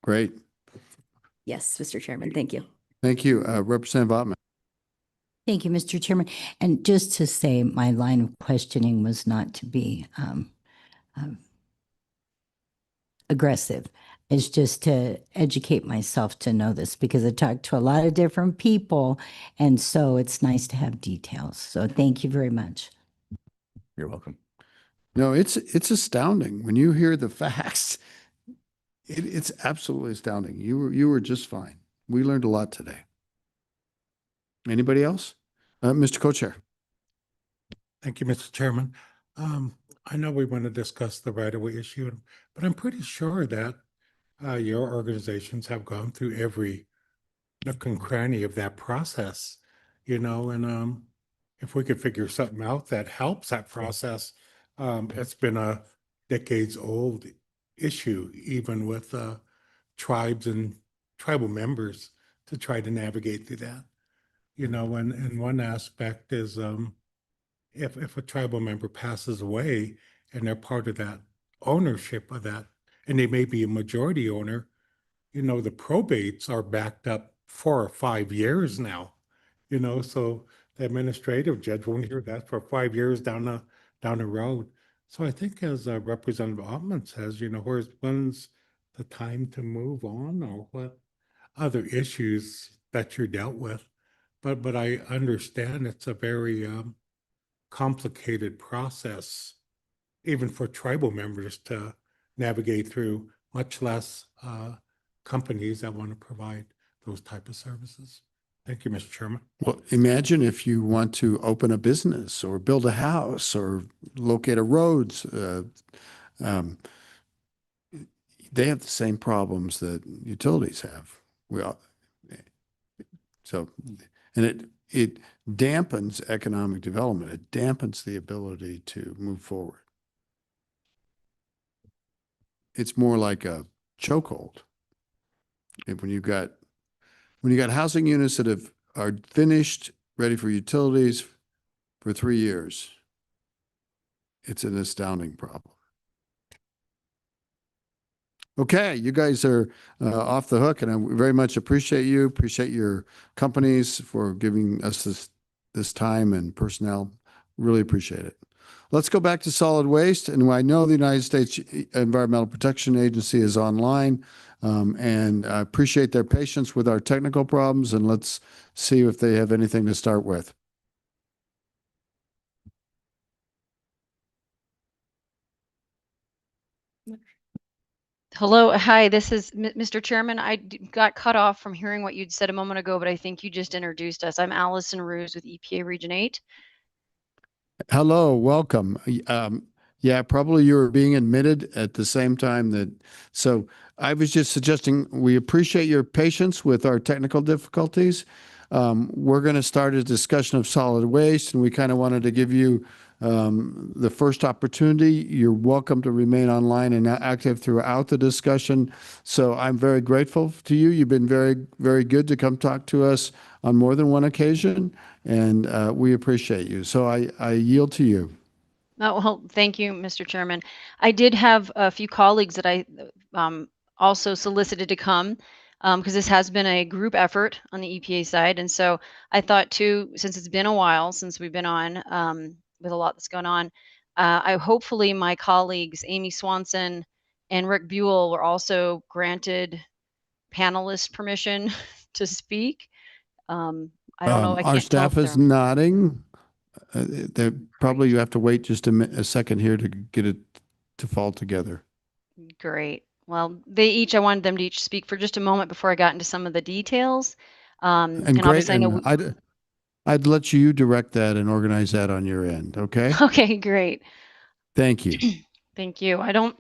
Great. Yes, Mr. Chairman, thank you. Thank you. Representative Ottman. Thank you, Mr. Chairman. And just to say, my line of questioning was not to be aggressive. It's just to educate myself to know this, because I talked to a lot of different people, and so it's nice to have details. So thank you very much. You're welcome. No, it's astounding when you hear the facts. It's absolutely astounding. You were just fine. We learned a lot today. Anybody else? Mr. Co-Chair. Thank you, Mr. Chairman. I know we want to discuss the right-of-way issue, but I'm pretty sure that your organizations have gone through every nook and cranny of that process, you know, and if we could figure something out that helps that process, it's been a decades-old issue, even with tribes and tribal members, to try to navigate through that. You know, and one aspect is if a tribal member passes away and they're part of that ownership of that, and they may be a majority owner, you know, the probates are backed up 4 or 5 years now, you know, so the administrative judge won't hear that for 5 years down the road. So I think, as Representative Ottman says, you know, when's the time to move on, or what other issues that you're dealt with? But I understand it's a very complicated process, even for tribal members to navigate through, much less companies that want to provide those type of services. Thank you, Mr. Chairman. Well, imagine if you want to open a business or build a house or locate a roads. They have the same problems that utilities have. And it dampens economic development. It dampens the ability to move forward. It's more like a chokehold. When you got housing units that are finished, ready for utilities for 3 years, it's an astounding problem. Okay, you guys are off the hook, and I very much appreciate you. Appreciate your companies for giving us this time and personnel. Really appreciate it. Let's go back to solid waste, and I know the United States Environmental Protection Agency is online, and I appreciate their patience with our technical problems. And let's see if they have anything to start with. Hello, hi, this is Mr. Chairman. Got cut off from hearing what you'd said a moment ago, but I think you just introduced us. I'm Allison Ruse with EPA Region 8. Hello, welcome. Yeah, probably you were being admitted at the same time that, so I was just suggesting we appreciate your patience with our technical difficulties. We're going to start a discussion of solid waste, and we kind of wanted to give you the first opportunity. You're welcome to remain online and active throughout the discussion. So I'm very grateful to you. You've been very, very good to come talk to us on more than one occasion, and we appreciate you. So I yield to you. Oh, well, thank you, Mr. Chairman. I did have a few colleagues that I also solicited to come because this has been a group effort on the EPA side. And so I thought too, since it's been a while since we've been on with a lot that's going on, hopefully my colleagues, Amy Swanson and Rick Buell, were also granted panelist permission to speak. I don't know. I Our can't tell staff if is they're nodding. Probably you have to wait just a second here to get it to fall together. great. Well, I wanted them to each speak for just a moment before I got into some of the details. And great, obviously I know and I'd let you direct that and organize that on your end, okay? okay, great. Thank you. Thank you. I don't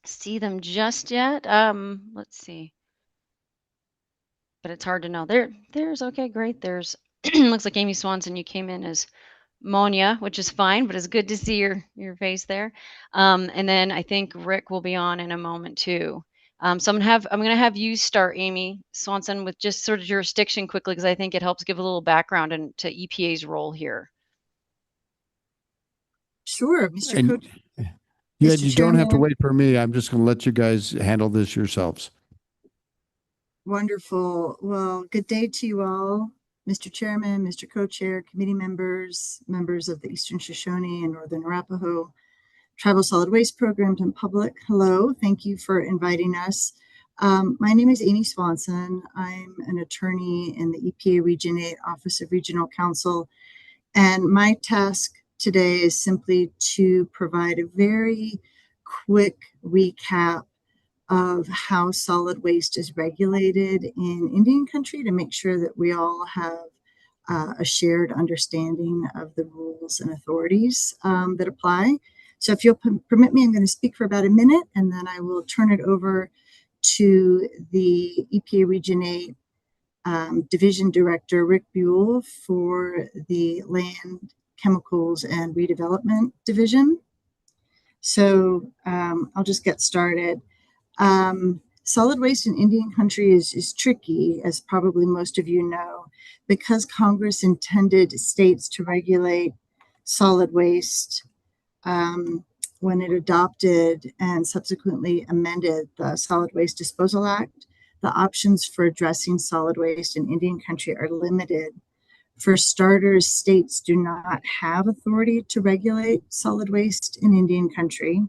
see them just yet. Let's see. But it's hard to know. There's okay, great. There's looks like Amy Swanson, you came in as Monia, which is fine, but it's good to see your face there. And then I think Rick will be on in a moment too. So I'm gonna have you start, Amy Swanson, with just sort of jurisdiction quickly, because I think it helps give a little background into EPA's role here. Sure, Mr. And Coach. you Mr. don't have to Chairman. wait for me. I'm just going to let you guys handle this yourselves. Wonderful. Well, good day to you all, Mr. Chairman, Mr. Co-Chair, committee members, members of the Eastern Shoshone and Northern Arapaho Tribal Solid Waste Programs and public. Hello, thank you for inviting us. My name is Amy Swanson. I'm an attorney in the EPA Region 8 Office of Regional Counsel, and my task today is simply to provide a very quick recap of how solid waste is regulated in Indian country to make sure that we all have a shared understanding of the rules and authorities that apply. So if you'll permit me, I'm going to speak for about a minute, and then I will turn it over to the EPA Region 8 Division Director, Rick Buell, for the Land, Chemicals, and Redevelopment Division. So I'll just get started. Solid waste in Indian country is tricky, as probably most of you know, because Congress intended states to regulate solid waste when it adopted and subsequently amended the Solid Waste Disposal Act. The options for addressing solid waste in Indian country are limited. For starters, states do not have authority to regulate solid waste in Indian country,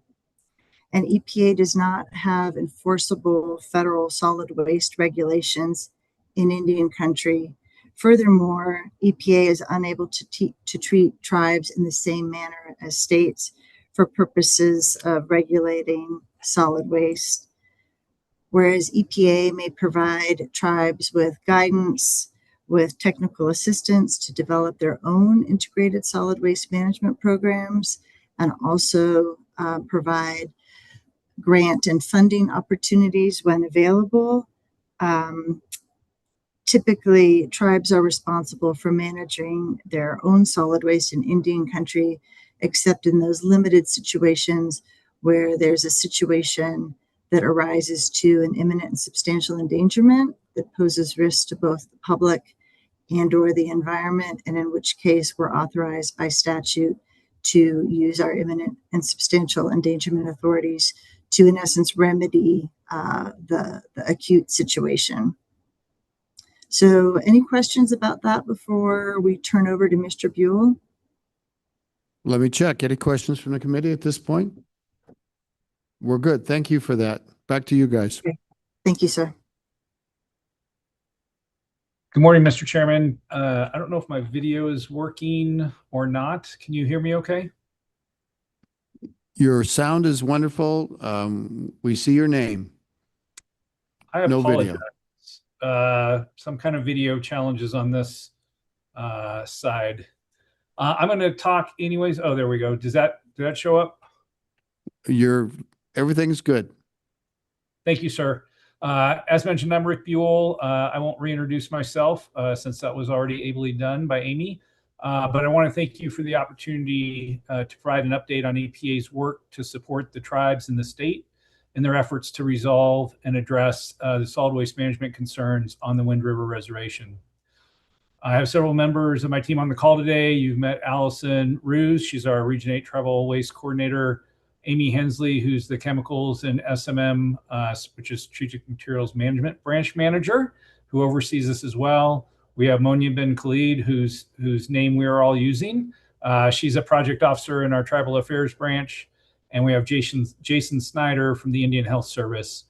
and EPA does not have enforceable federal solid waste regulations in Indian country. Furthermore, EPA is unable to treat tribes in the same manner as states for purposes of regulating solid waste. Whereas EPA may provide tribes with guidance, with technical assistance to develop their own integrated solid waste management programs, and also provide grant and funding opportunities when available. Typically, tribes are responsible for managing their own solid waste in Indian country, except in those limited situations where there's a situation that arises to an imminent and substantial endangerment that poses risk to both the public and or the environment, and in which case we're authorized by statute to use our imminent and substantial endangerment authorities to, in essence, remedy the acute situation. So any questions about that before we turn over to Mr. Buell? Let me check. Any questions from the committee at this point? We're good. Thank you for that. Back to you guys. Okay. Thank you, sir. Good morning, Mr. Chairman. I don't know if my video is working or not. Can you hear me okay? Your sound is wonderful. We see your name. I No apologize. video. Some kind of video challenges on this side. I'm going to talk anyways. Oh, there we go. Did that show up? Everything's good. Thank you, sir. As mentioned, I'm Rick Buell. I won't reintroduce myself since that was already ably done by Amy. But I want to thank you for the opportunity to provide an update on EPA's work to support the tribes in the state in their efforts to resolve and address the solid waste management concerns on the Wind River Reservation. I have several members of my team on the call today. You've met Allison Ruse. She's our Region 8 Tribal Waste Coordinator. Amy Hensley, who's the Chemicals and SMM, which is Strategic Materials Management Branch Manager, who oversees this as well. We have Monia Ben Khalid, whose name we are all using. She's a project officer in our Tribal Affairs branch. And we have Jason Snyder from the Indian Health Service.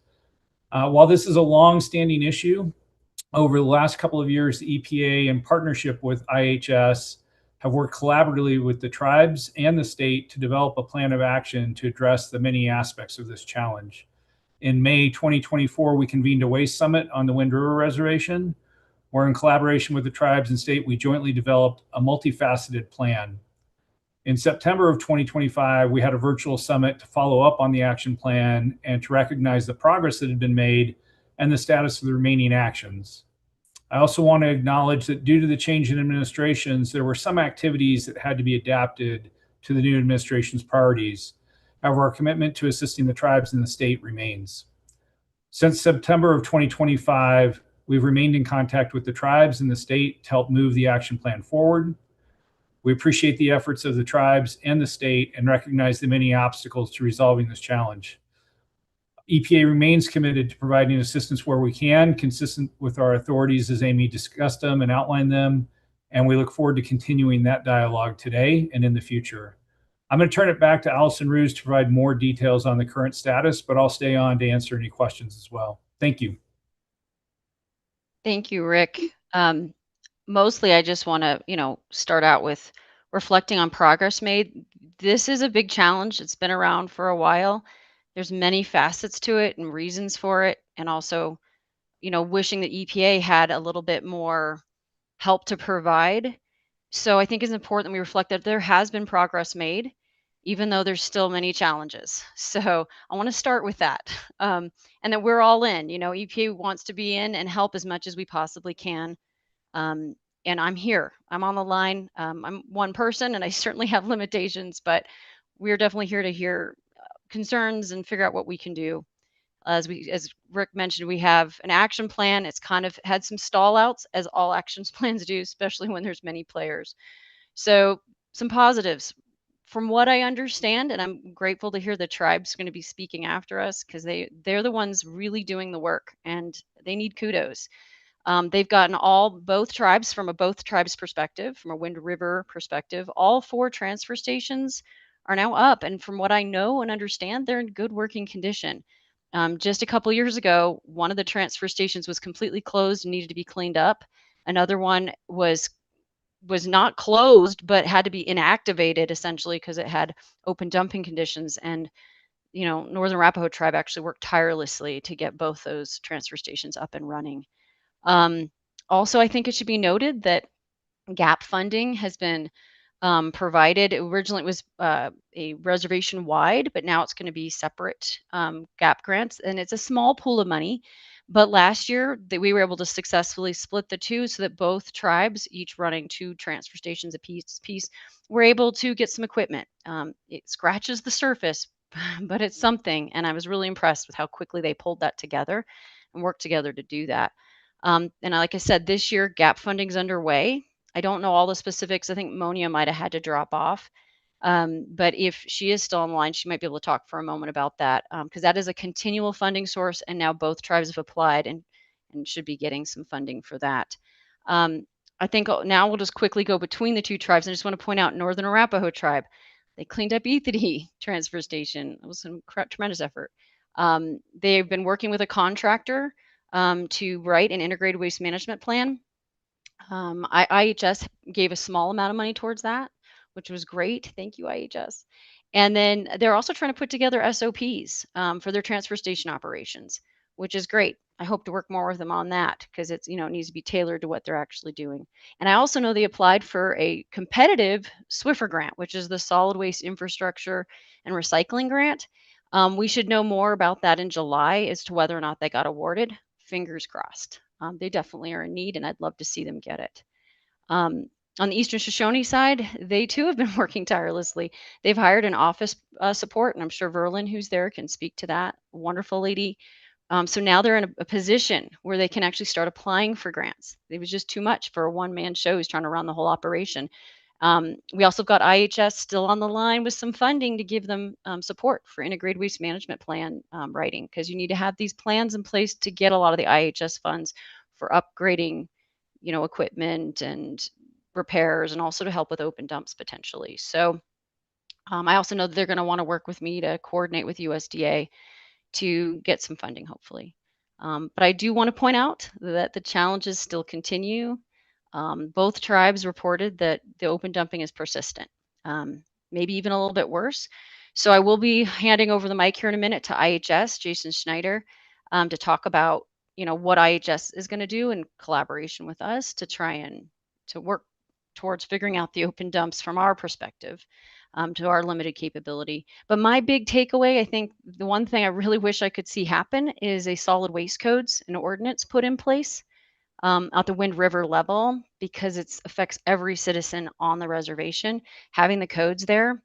While this is a long-standing issue, over the last couple of years, the EPA, in partnership with IHS, have worked collaboratively with the tribes and the state to develop a plan of action to address the many aspects of this challenge. In May 2024, we convened a waste summit on the Wind River Reservation, where in collaboration with the tribes and state, we jointly developed a multifaceted plan. In September of 2025, we had a virtual summit to follow up on the action plan and to recognize the progress that had been made and the status of the remaining actions. I also want to acknowledge that due to the change in administrations, there were some activities that had to be adapted to the new administration's priorities. However, our commitment to assisting the tribes in the state remains. Since September of 2025, we've remained in contact with the tribes in the state to help move the action plan forward. We appreciate the efforts of the tribes and the state and recognize the many obstacles to resolving this challenge. EPA remains committed to providing assistance where we can, consistent with our authorities as Amy discussed them and outlined them, and we look forward to continuing that dialogue today and in the future. I'm going to turn it back to Allison Ruse to provide more details on the current status, but I'll stay on to answer any questions as well. Thank you. Thank you, Rick. Mostly, I just want to, start out with reflecting on progress made. This is a big challenge. It's been around for a while. There's many facets to it and reasons for it, and also, wishing that EPA had a little bit more help to provide. So I think it's important that we reflect that there has been progress made, even though there's still many challenges. So I want to start with that, and that we're all in. EPA wants to be in and help as much as we possibly can. And I'm here. I'm on the line. I'm one person, and I certainly have limitations, but we're definitely here to hear concerns and figure out what we can do. As Rick mentioned, we have an action plan. It's kind of had some stall outs, as all action plans do, especially when there's many players. So some positives. From what I understand, and I'm grateful to hear the tribe's going to be speaking after us, because they're the ones really doing the work, and they need kudos. They've gotten both tribes, from a both tribes perspective, from a Wind River perspective, all 4 transfer stations are now up. And from what I know and understand, they're in good working condition. Just a couple years ago, one of the transfer stations was completely closed and needed to be cleaned up. Another one was not closed, but had to be inactivated essentially because it had open dumping conditions. And, Northern Arapaho tribe actually worked tirelessly to get both those transfer stations up and running. Also, I think it should be noted that GAP funding has been provided. Originally, it was a reservation wide, but now it's going to be separate GAP grants, and it's a small pool of money. But last year, we were able to successfully split the two so that both tribes, each running 2 transfer stations a piece, were able to get some equipment. It scratches the surface, but it's something. And I was really impressed with how quickly they pulled that together and worked together to do that. And like I said, this year, GAP funding's underway. I don't know all the specifics. I think Monia might have had to drop off. But if she is still online, she might be able to talk for a moment about that, because that is a continual funding source, and now both tribes have applied and should be getting some funding for that. I think now we'll just quickly go between the 2 tribes. I just want to point out Northern Arapaho tribe. They cleaned up Ethity transfer station. It was some tremendous effort. They've been working with a contractor to write an integrated waste management plan. IHS gave a small amount of money towards that, which was great. Thank you, IHS. And then they're also trying to put together SOPs for their transfer station operations. which is great. I hope to work more with them on that because it's, it needs to be tailored to what they're actually doing. And I also know they applied for a competitive Swiffer grant, which is the Solid Waste Infrastructure and Recycling Grant. We should know more about that in July as to whether or not they got awarded. Fingers crossed. They definitely are in need, and I'd love to see them get it. On the Eastern Shoshone side, they too have been working tirelessly. They've hired an office support, and I'm sure Verlin, who's there, can speak to that. Wonderful lady. So now they're in a position where they can actually start applying for grants. It was just too much for a one-man show who's trying to run the whole operation. We also got IHS still on the line with some funding to give them support for integrated waste management plan writing, because you need to have these plans in place to get a lot of the IHS funds for upgrading, equipment and repairs, and also to help with open dumps potentially. So I also know that they're going to want to work with me to coordinate with USDA to get some funding, hopefully. But I do want to point out that the challenges still continue. Both tribes reported that the open dumping is persistent, maybe even a little bit worse. So I will be handing over the mic here in a minute to IHS, Jason Schneider, to talk about, what IHS is going to do in collaboration with us to try and to work towards figuring out the open dumps from our perspective, to our limited capability. But my big takeaway, I think the one thing I really wish I could see happen is a solid waste codes and ordinance put in place at the Wind River level, because it affects every citizen on the reservation. Having the codes there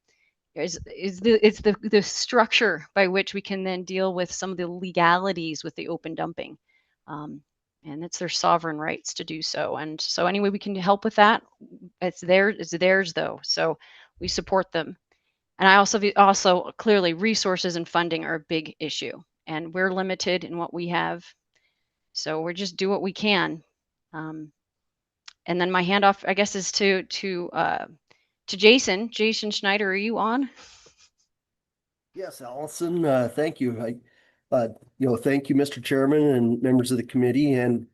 it's the structure by which we can then deal with some of the legalities with the open dumping. And it's their sovereign rights to do so. And so any way we can help with that, it's theirs though. So we support them. And I also clearly resources and funding are a big issue, and we're limited in what we have. So we're just do what we can. And then my handoff, I guess, is to Jason. Jason Schneider, are you on? Yes, Allison, thank you. Thank you, Mr. Chairman and members of the committee and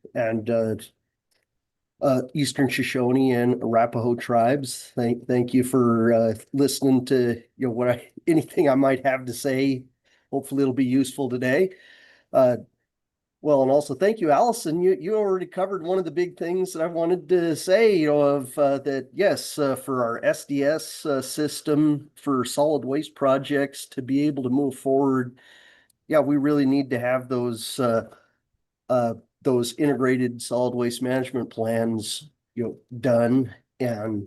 Eastern Shoshone and Arapaho tribes. Thank you for listening to anything I might have to say. Hopefully it'll be useful today. Well, and also thank you, Allison. You already covered one of the big things that I wanted to say, that yes, for our SDS system for solid waste projects to be able to move forward, yeah, we really need to have those integrated solid waste management plans, done. And,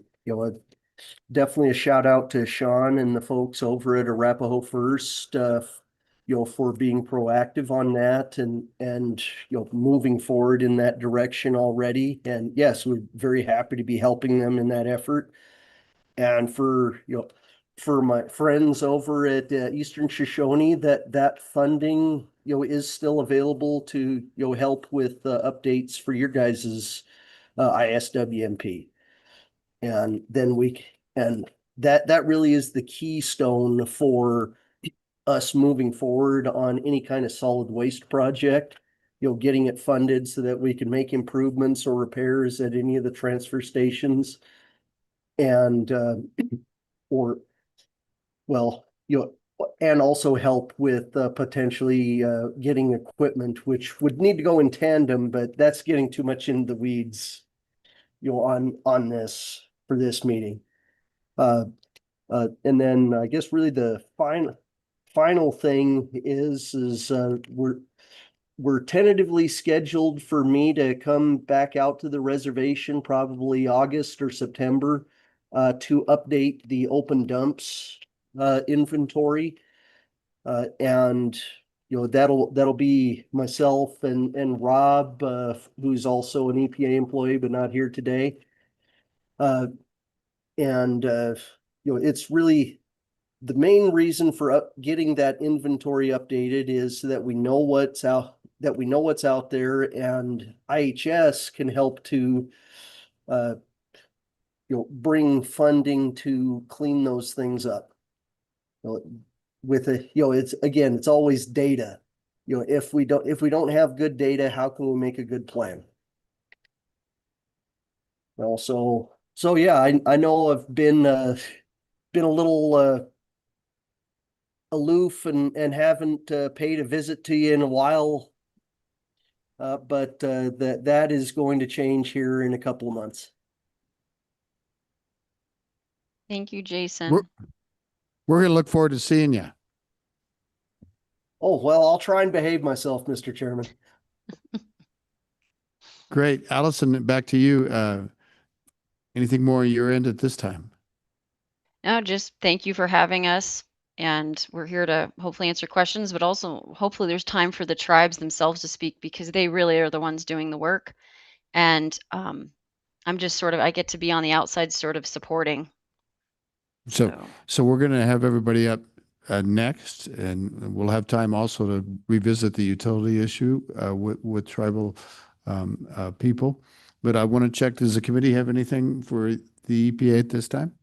definitely a shout out to Sean and the folks over at Arapaho First, for being proactive on that and moving forward in that direction already. And yes, we're very happy to be helping them in that effort. And for my friends over at Eastern Shoshone, that funding is still available to help with updates for your guys's ISWMP. And then that really is the keystone for us moving forward on any kind of solid waste project, getting it funded so that we can make improvements or repairs at any of the transfer stations. And and also help with potentially getting equipment, which would need to go in tandem, but that's getting too much in the weeds, on this for this meeting. And then I guess really the final thing is we're tentatively scheduled for me to come back out to the reservation probably August or September to update the open dumps inventory. And that'll be myself and Rob, who's also an EPA employee but not here today. It's really the main reason for getting that inventory updated is so that we know what's out there, and IHS can help to bring funding to clean those things up. It's always data. If we don't have good data, how can we make a good plan? Well, so yeah, I know I've been a little aloof and haven't paid a visit to you in a while, but that is going to change here in a couple of months. Thank you, Jason. We're going to look forward to seeing you. Oh, well, I'll try and behave myself, Mr. Chairman. Great. Allison, back to you. Anything more on your end at this time? No, just thank you for having us. And we're here to hopefully answer questions, but also hopefully there's time for the tribes themselves to speak because they really are the ones doing the work. And I'm just sort of, I get to be on the outside sort of supporting. So we're going to have everybody up next, and we'll have time also to revisit the utility issue with tribal people. But I want to check, does the committee have anything for the EPA at this time?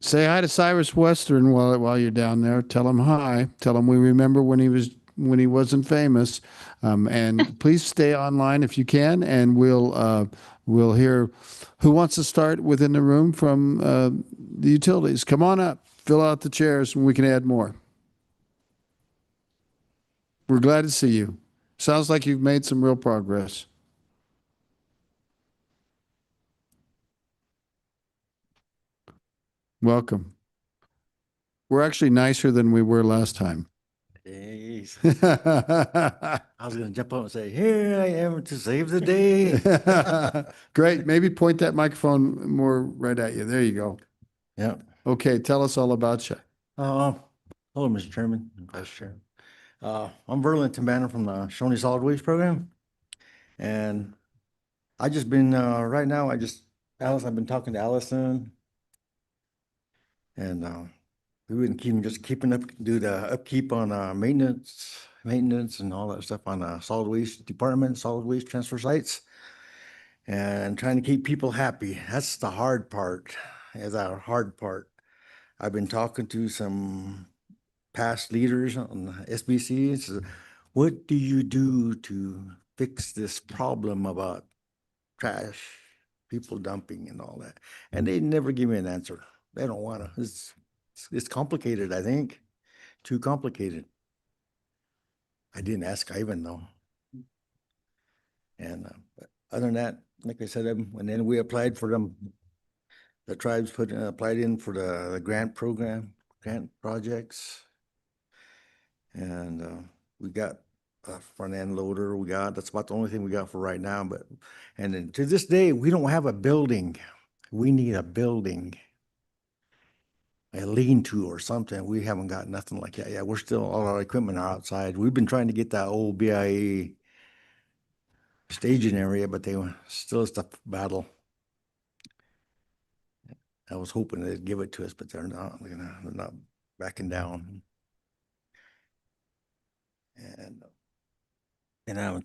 Say hi to Cyrus Western while you're down there. Tell him hi. Tell him we remember when he wasn't famous. And please stay online if you can, and we'll hear who wants to start within the room from the utilities. Come on up, fill out the chairs, and we can add more. We're glad to see you. Sounds like you've made some real progress. Welcome. We're actually nicer than we were last time. Jeez. I was going to jump up and say, here I am to save the day. Great. Maybe point that microphone more right at you. There you go. Yeah. Okay. Tell us all about you. Hello, Mr. Chairman and Vice Chair. I'm Burlington Banner from the Shoshone Solid Waste Program. And I just been, right now, I've been talking to Allison. And we've been keeping up, do the upkeep on maintenance and all that stuff on solid waste department, solid waste transfer sites, and trying to keep people happy. That's the hard part. Is our hard part. I've been talking to some past leaders on the SBCs. What do you do to fix this problem about trash, people dumping, and all that? And they never give me an answer. They don't want to. It's complicated, I think. Too complicated. I didn't ask Ivan though. And other than that, like I said, and then we applied for them. The tribes applied in for the grant projects. And we got a front end loader. That's about the only thing we got for right now. And then to this day, we don't have a building. We need a building. A lean-to or something. We haven't got nothing like that. Yeah, we're still, all our equipment are outside. We've been trying to get that old BIA staging area, but they were still a tough battle. I was hoping they'd give it to us, but they're not. They're not backing down. And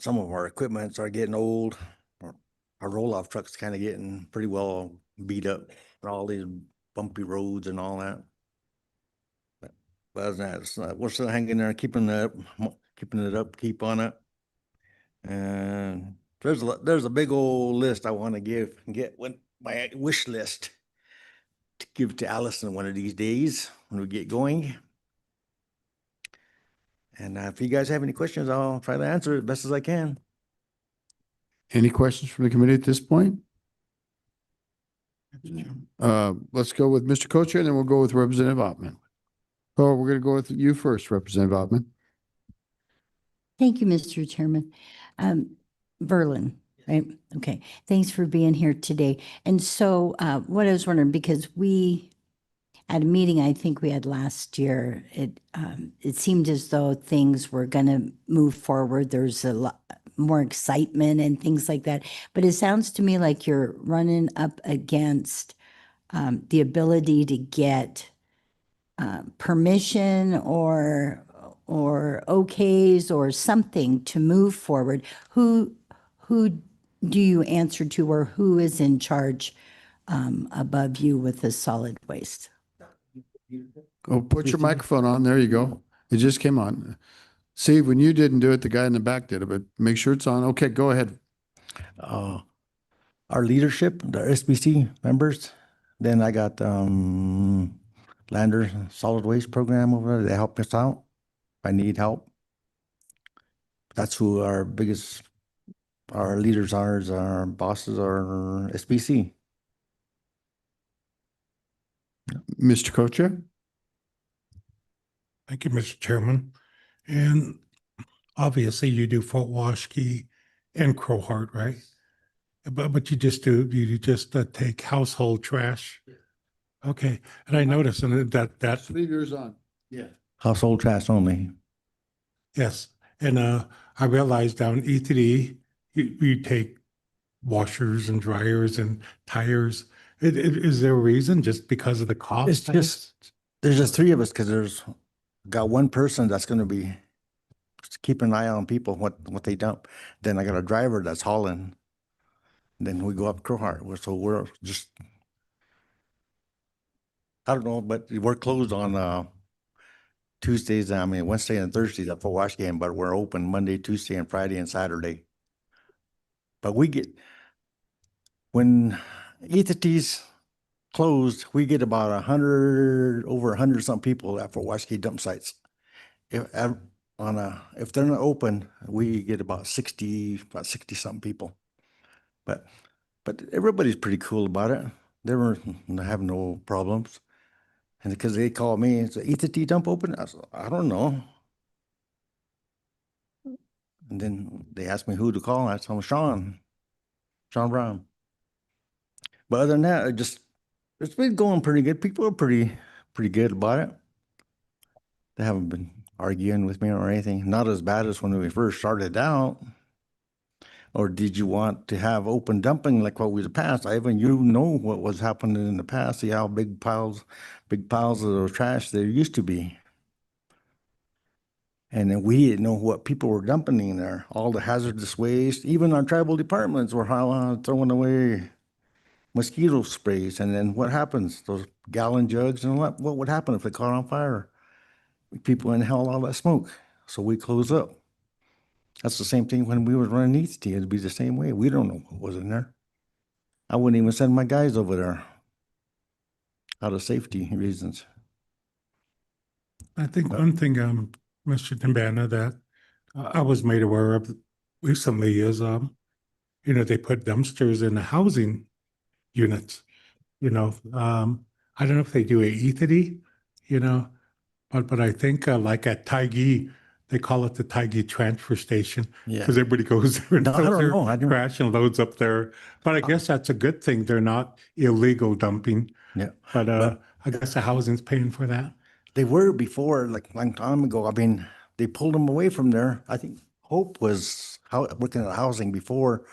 some of our equipments are getting old. Our roll-off truck's kind of getting pretty well beat up. All these bumpy roads and all that. But other than that, we're still hanging there, keeping it up, keep on it. And there's a big old list I want to get my wish list to give to Allison one of these days when we get going. And if you guys have any questions, I'll try to answer it as best as I can. Any questions from the committee at this point? Let's go with Mr. Co-Chair, and then we'll go with Representative Ottman. Oh, we're going to go with you first, Representative Ottman. Thank you, Mr. Chairman. Verlin, right? Okay. Thanks for being here today. And so what I was wondering, because at a meeting I think we had last year, it seemed as though things were going to move forward. There's a lot more excitement and things like that. But it sounds to me like you're running up against the ability to get permission or okays or something to move forward. Who do you answer to, or who is in charge above you with the solid waste? Oh, put your microphone on. There you go. It just came on. See, when you didn't do it, the guy in the back did it, but make sure it's on. Okay, go ahead. Our leadership, the SBC members, then I got Lander Solid Waste Program over there. They help us out if I need help. That's who our biggest, our leaders are, is our bosses are SBC. Mr. Co-Chair? Thank you, Mr. Chairman. And obviously you do Fort Washakie and Crowheart, right? But you just take household trash. Okay, and I noticed that Leave yours on. Yeah. Household trash only. yes, and I realized down E3D you take washers and dryers and tires. Is there a reason just because of the cost? It's just, there's just three of us because there's got one person that's going to be keeping an eye on people, what they dump. Then I got a driver that's hauling. Then we go up Crowheart. So we're just, I don't know, but we're closed on Tuesdays, I mean, Wednesday and Thursdays at Fort Washington, but we're open Monday, Tuesday, and Friday and Saturday. But we get, when Ethit's closed, we get about 100, over 100 some people at Fort Washington dump sites. If they're not open, we get about 60 something people. But everybody's pretty cool about it. They were having no problems. And because they called me and said, Ethit dump open? I said, I don't know. And then they asked me who to call. I told them Sean Brown. But other than that, it's been going pretty good. People are pretty good about it. They haven't been arguing with me or anything. Not as bad as when we first started out. Or did you want to have open dumping like what we did past? You know what was happening in the past. See how big piles of trash there used to be. And then we didn't know what people were dumping in there. All the hazardous waste, even our tribal departments were throwing away mosquito sprays. And then what happens? Those gallon jugs, and what would happen if they caught on fire? People inhale all that smoke. So we close up. That's the same thing when we were running ETT. It'd be the same way. We don't know what was in there. I wouldn't even send my guys over there out of safety reasons. I think one thing, Mr. Timbana, that I was made aware of recently is, they put dumpsters in the housing units. I don't know if they do a ETD, but I think like at Taigi, they call it the Taigi transfer station because everybody goes there and fills their trash and loads up there. But I guess that's a good thing. They're not illegal dumping. Yeah. But I guess the housing's paying for that. They were before, like a long time ago. I mean, they pulled them away from there. I think Hope was working at housing before.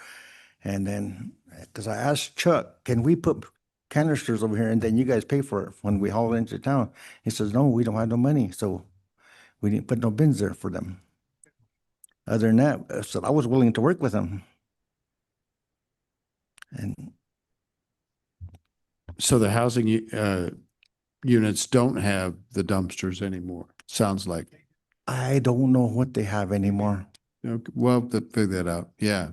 And then, because I asked Chuck, can we put canisters over here and then you guys pay for it when we haul it into town? He says, no, we don't have no money. So we didn't put no bins there for them. Other than that, so I was willing to work with them. And so the housing units don't have the dumpsters anymore, sounds like. I don't know what they have anymore. Okay, well, to figure that out. Yeah.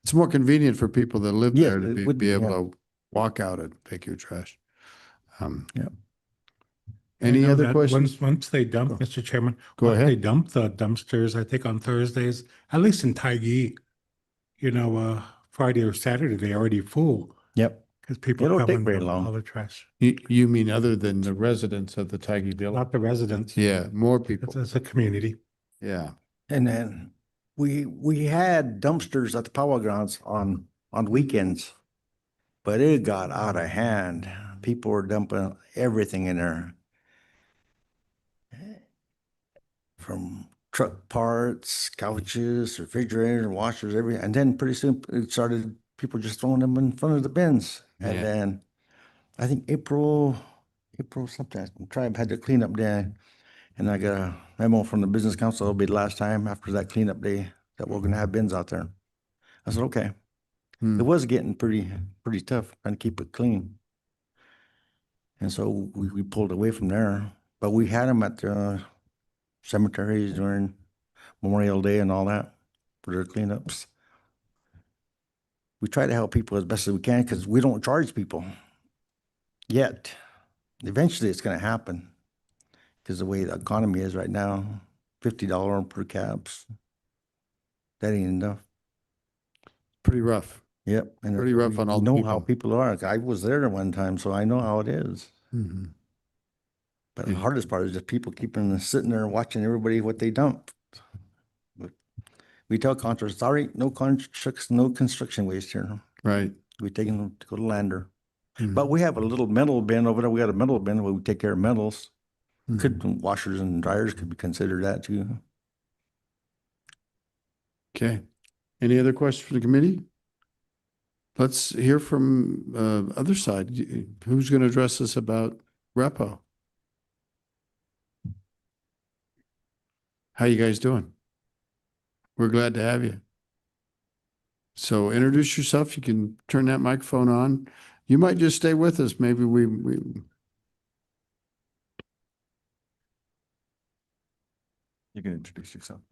It's more convenient for people that live there to be able to walk out and pick your trash. Yeah. Any other questions? Once they dump, Mr. Chairman, Go ahead. They dump the dumpsters, I think on Thursdays, at least in Taigi, Friday or Saturday, they're already full. Yep. Because people It'll come take and very dump long. all the trash. You mean other than the residents of the Taigi Village? Not the residents. Yeah, more people. It's a community. Yeah. And then we had dumpsters at the powwow grounds on weekends, but it got out of hand. People were dumping everything in there. From truck parts, couches, refrigerators, washers, everything. And then pretty soon it started people just throwing them in front of the bins. And then I think April something, the tribe had to clean up day. And I got a memo from the business council. It'll be the last time after that cleanup day that we're going to have bins out there. I said, okay. It was getting pretty tough trying to keep it clean. And so we pulled away from there. But we had them at the cemeteries during Memorial Day and all that for their cleanups. We try to help people as best as we can because we don't charge people yet. Eventually it's going to happen because the way the economy is right now, $50 per caps. that ain't enough. Pretty rough. Yep. And Pretty rough on all the know how people. people are. I was there one time, so I know how it is. Mhm. But the hardest part is just people keeping sitting there watching everybody what they dump. But we tell contractors, sorry, no construction waste here. Right. We take them to go to Lander. Mhm. But we have a little metal bin over there. We got a metal bin where we take care of metals. Mhm. Could washers and dryers could be considered that too. Okay. Any other questions for the committee? Let's hear from other side. Who's going to address us about repo? How you guys doing? We're glad to have you. So introduce yourself. You can turn that microphone on. You might just stay with us. Maybe we You can introduce yourself.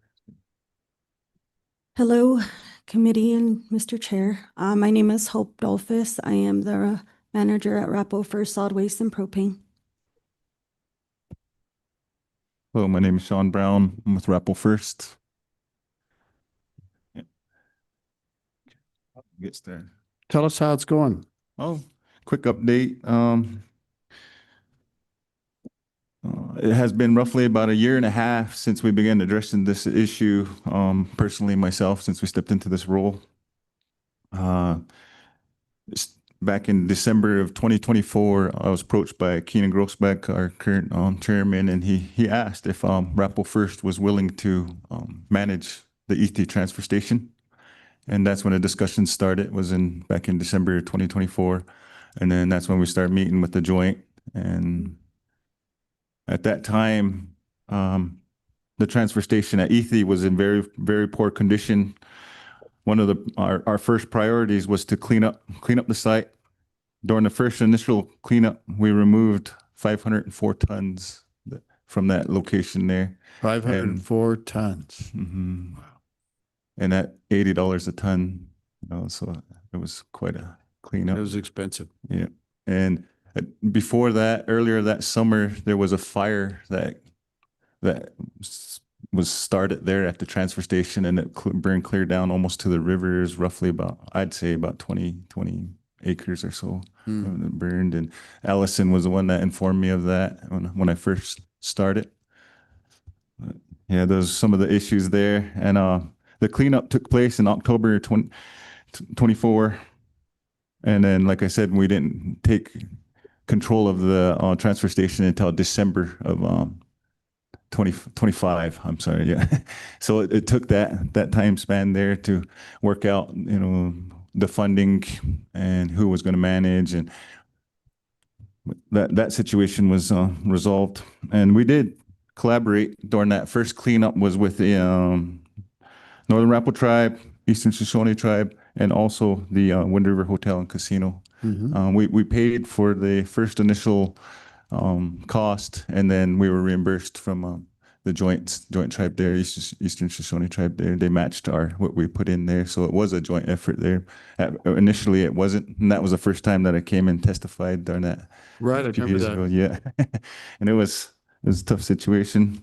Hello, committee and Mr. Chair. My name is Hope Dolphus. I am the manager at Rapo for Solid Waste and Propane. Hello, my name is Sean Brown. I'm with Rapo First. Get started. tell us how it's going. Oh, quick update. It has been roughly about 1.5 years since we began addressing this issue. Personally, myself, since we stepped into this role. Back in December of 2024, I was approached by Keenan Grossbeck, our current chairman, and he asked if Rapo First was willing to manage the ET transfer station. And that's when the discussion started, was back in December 2024. And then that's when we started meeting with the joint. And at that time, the transfer station at Ethe was in very, very poor condition. One of our first priorities was to clean up the site. During the first initial cleanup, we removed 504 tons from that location there. 504 tons. Mm-hmm. And at $80 a ton, so it was quite a cleanup. It was expensive. Yeah. And before that, earlier that summer, there was a fire that was started there at the transfer station, and it burned clear down almost to the rivers, roughly I'd say about 20 acres or so. It burned. And Allison was the one that informed me of that when I first started. But yeah, those some of the issues there. And the cleanup took place in October 2024. And then, like I said, we didn't take control of the transfer station until December of 2025. I'm sorry. Yeah. So it took that time span there to work out, the funding and who was going to manage, and that situation was resolved. And we did collaborate during that first cleanup was with the Northern Rapo Tribe, Eastern Shoshone Tribe, and also the Wind River Hotel and Casino. Mm-hmm. We paid for the first initial cost, and then we were reimbursed from the joint tribe there, Eastern Shoshone Tribe there. They matched what we put in there, so it was a joint effort there. Initially, it wasn't, and that was the first time that I came and testified during that. Right, I a few remember years that. ago. Yeah, and it was a tough situation.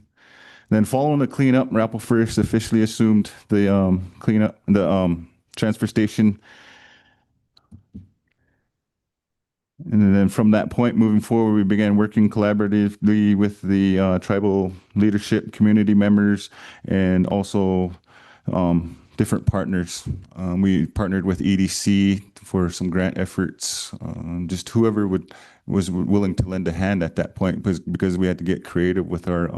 Then following the cleanup, Rapo First officially assumed the cleanup, the transfer station. And then from that point moving forward, we began working collaboratively with the tribal leadership, community members, and also different partners. We partnered with EDC for some grant efforts, just whoever was willing to lend a hand at that point, because we had to get creative with our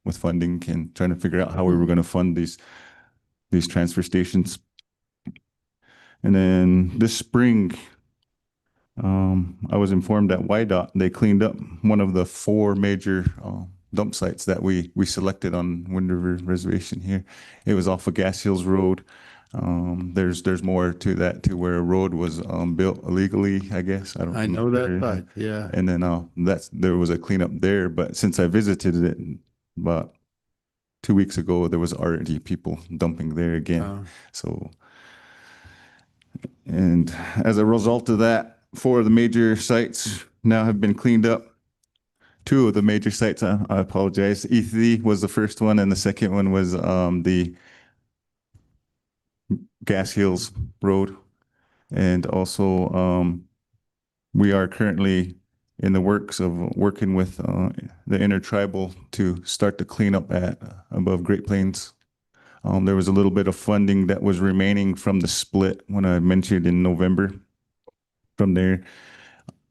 with funding and trying to figure out how we were going to fund these transfer stations. And then this spring, I was informed that YDOT, they cleaned up one of the 4 major dump sites that we selected on Wind River Reservation here. It was off of Gas Hills Road. There's more to that, to where a road was built illegally, I guess. I know that site, yeah. And then there was a cleanup there, but since I visited it about 2 weeks ago, there was already people dumping there again. So, and as a result of that, 4 of the major sites now have been cleaned up. 2 of the major sites, I apologize. Ethe was the first one, and the second one was the Gas Hills Road. And also, we are currently in the works of working with the intertribal to start the cleanup at above Great Plains. There was a little bit of funding that was remaining from the split when I mentioned in November. From there,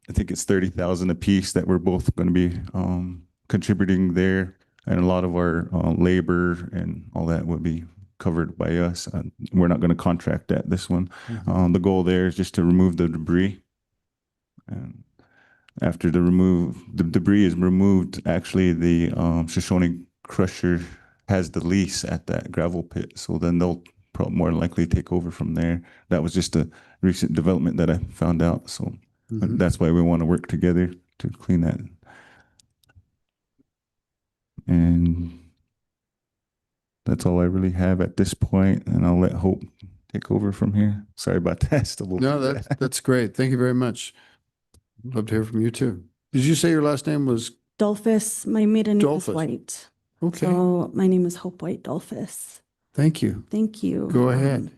I think it's 30,000 apiece that we're both going to be contributing there, and a lot of our labor and all that will be covered by us. We're not going to contract that this one. The goal there is just to remove the debris. And after the debris is removed, actually the Shoshone Crusher has the lease at that gravel pit. So then they'll probably more likely take over from there. That was just a recent development that I found out. So that's why we want to work together to clean that. And that's all I really have at this point, and I'll let Hope take over from here. Sorry about that. No, that's great. Thank you very much. Love to hear from you too. Did you say your last name was? Dolphus. My maiden name is Dolphus. White. Okay. So my name is Hope White Dolphus. Thank you. Thank you. Go ahead.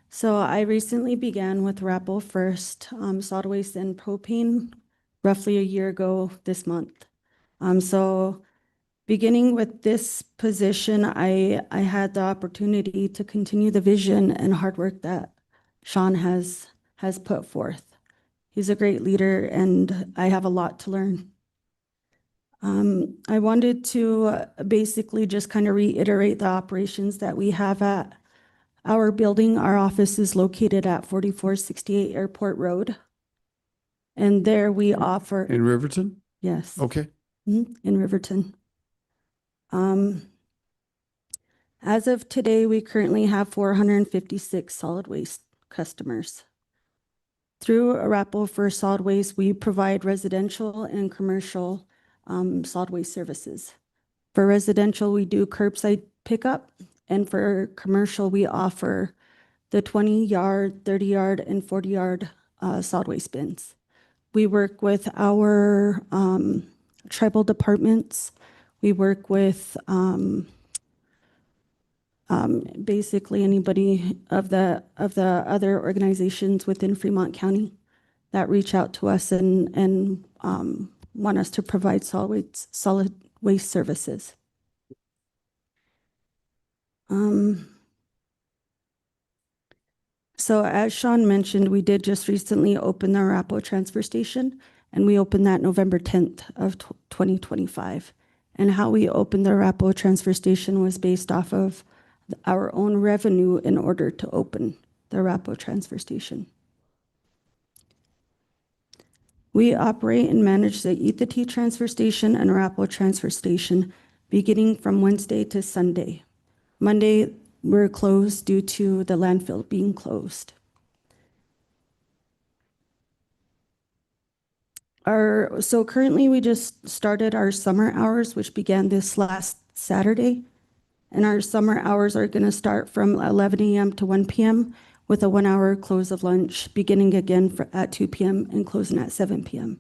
So I recently began with Rappel First Solid Waste and Propane roughly a year ago this month. So beginning with this position, I had the opportunity to continue the vision and hard work that Sean has put forth. He's a great leader, and I have a lot to learn. I wanted to basically just kind of reiterate the operations that we have at our building. Our office is located at 4468 Airport Road. And there we offer. In Riverton? Yes. Okay. In Riverton. As of today, we currently have 456 solid waste customers. Through Arapahoe for Solid Waste, we provide residential and commercial solid waste services. For residential, we do curbside pickup, and for commercial, we offer the 20-yard, 30-yard, and 40-yard solid waste bins. We work with our tribal departments. We work with basically anybody of the other organizations within Fremont County that reach out to us and want us to provide solid waste services. So as Sean mentioned, we did just recently open the Arapahoe transfer station, and we opened that November 10th of 2025. And how we opened the Arapahoe transfer station was based off of our own revenue in order to open the Arapahoe transfer station. We operate and manage the Ethity transfer station and Arapahoe transfer station beginning from Wednesday to Sunday. Monday, we're closed due to the landfill being closed. So currently we just started our summer hours, which began this last Saturday. And our summer hours are going to start from 11 a.m. to 1 p.m. with a 1-hour close of lunch, beginning again at 2 p.m. and closing at 7 p.m.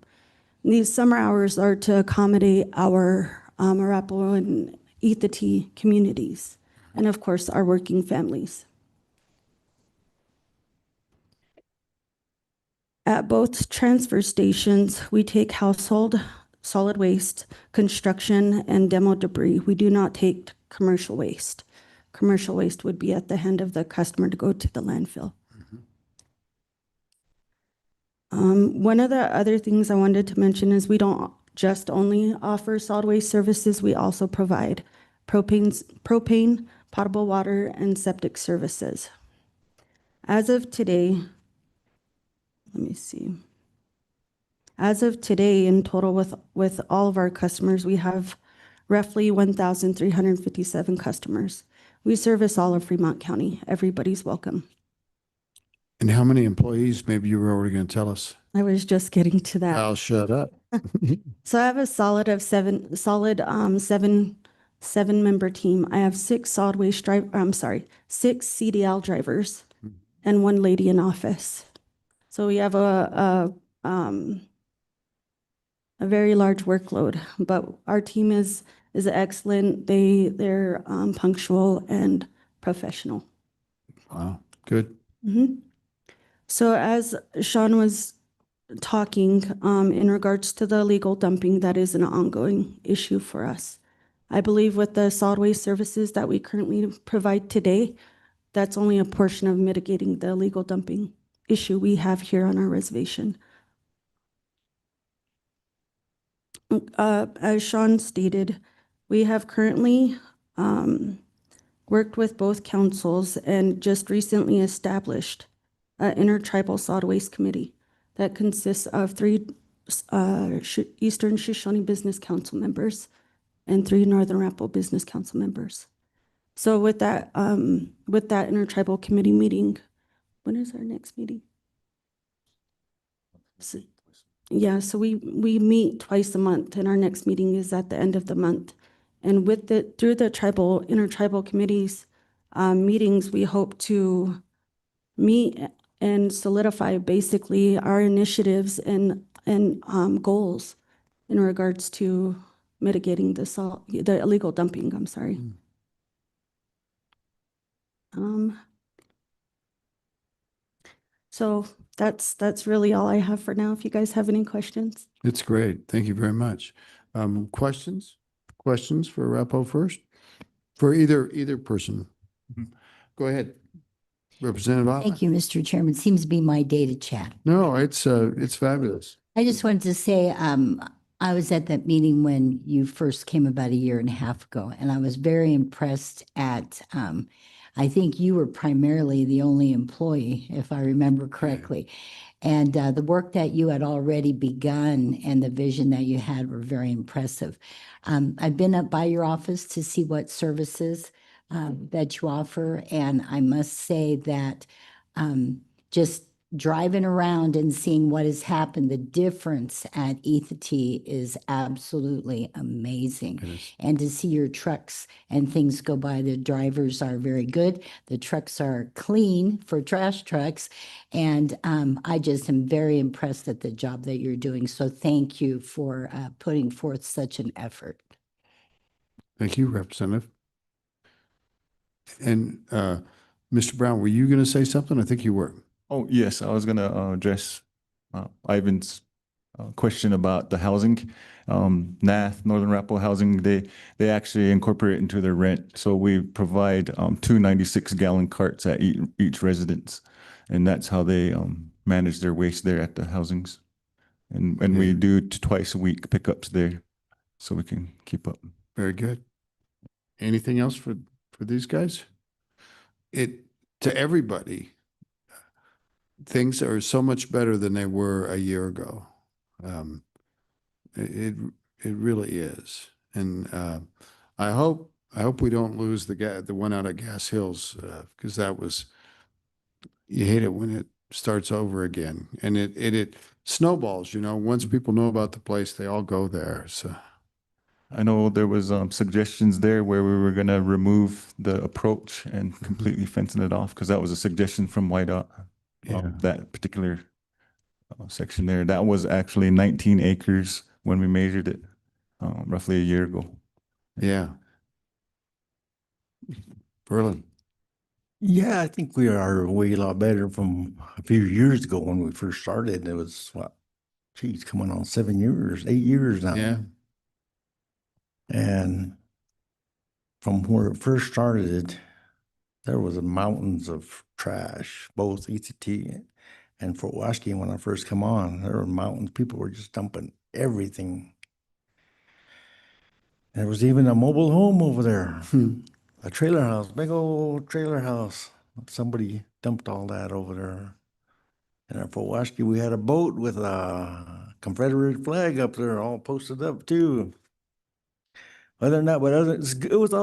And these summer hours are to accommodate our Arapahoe and Ethity communities, and of course, our working families. At both transfer stations, we take household, solid waste, construction, and demo debris. We do not take commercial waste. Commercial waste would be at the hand of the customer to go to the landfill. One of the other things I wanted to mention is we don't just only offer solid waste services, we also provide propane, potable water, and septic services. As of today, let me see. As of today, in total with all of our customers, we have roughly 1,357 customers. We service all of Fremont County. Everybody's welcome. And how many employees? Maybe you were already going to tell us. I was just getting to that. I'll shut up. So I have a seven member team. I have 6 solid waste six CDL drivers and 1 lady in office. So we have a very large workload, but our team is excellent. They're punctual and professional. Wow. Good. Mhm. So as Sean was talking, in regards to the illegal dumping, that is an ongoing issue for us. I believe with the solid waste services that we currently provide today, that's only a portion of mitigating the illegal dumping issue we have here on our reservation. As Sean stated, we have currently worked with both councils and just recently established an intertribal solid waste committee that consists of 3 Eastern Shoshone Business Council members and 3 Northern Arapaho Business Council members. So with that intertribal committee meeting, when is our next meeting? Yeah, so we meet twice a month, and our next meeting is at the end of the month. And through the intertribal committees meetings, we hope to meet and solidify basically our initiatives and goals in regards to mitigating the illegal dumping. I'm sorry. So that's really all I have for now. If you guys have any questions. It's great. Thank you very much. Questions? Questions for Arapaho first? For either person? Go ahead. Representative Ott. Thank you, Mr. Chairman. Seems to be my day to chat. No, it's fabulous. I just wanted to say, I was at that meeting when you first came about a year and a half ago, and I was very impressed at, I think you were primarily the only employee, if I remember correctly. And the work that you had already begun and the vision that you had were very impressive. I've been up by your office to see what services that you offer, and I must say that just driving around and seeing what has happened, the difference at ETH is absolutely amazing. And to see your trucks and things go by, the drivers are very good. The trucks are clean for trash trucks. And I just am very impressed at the job that you're doing. So thank you for putting forth such an effort. Thank you, Representative. And Mr. Brown, were you going to say something? I think you were. Oh, yes, I was going to address Ivan's question about the housing. NATH, Northern Arapaho Housing, they actually incorporate into their rent. So we provide 2 96-gallon carts at each residence. And that's how they manage their waste there at the housings. And we do twice a week pickups there so we can keep up. Very good. Anything else for these guys? To everybody, things are so much better than they were a year ago. It really is. And I hope we don't lose the one out at Gas Hills, because you hate it when it starts over again. And it snowballs, once people know about the place, they all go there. So I know there was suggestions there where we were going to remove the approach and completely fencing it off, because that was a suggestion from YDOT. That particular section there, that was actually 19 acres when we measured it roughly a year ago. Yeah. Berlin. Yeah, I think we are way a lot better from a few years ago when we first started. It was coming on 7 years, 8 years now. Yeah. And from where it first started, there was mountains of trash, both ETT and Fort Wasky. When I first come on, there were mountains. People were just dumping everything. There was even a mobile home over there, a trailer house, big old trailer house. Somebody dumped all that over there. And at Fort Wasky, we had a boat with a Confederate flag up there, all posted up too. Other than that,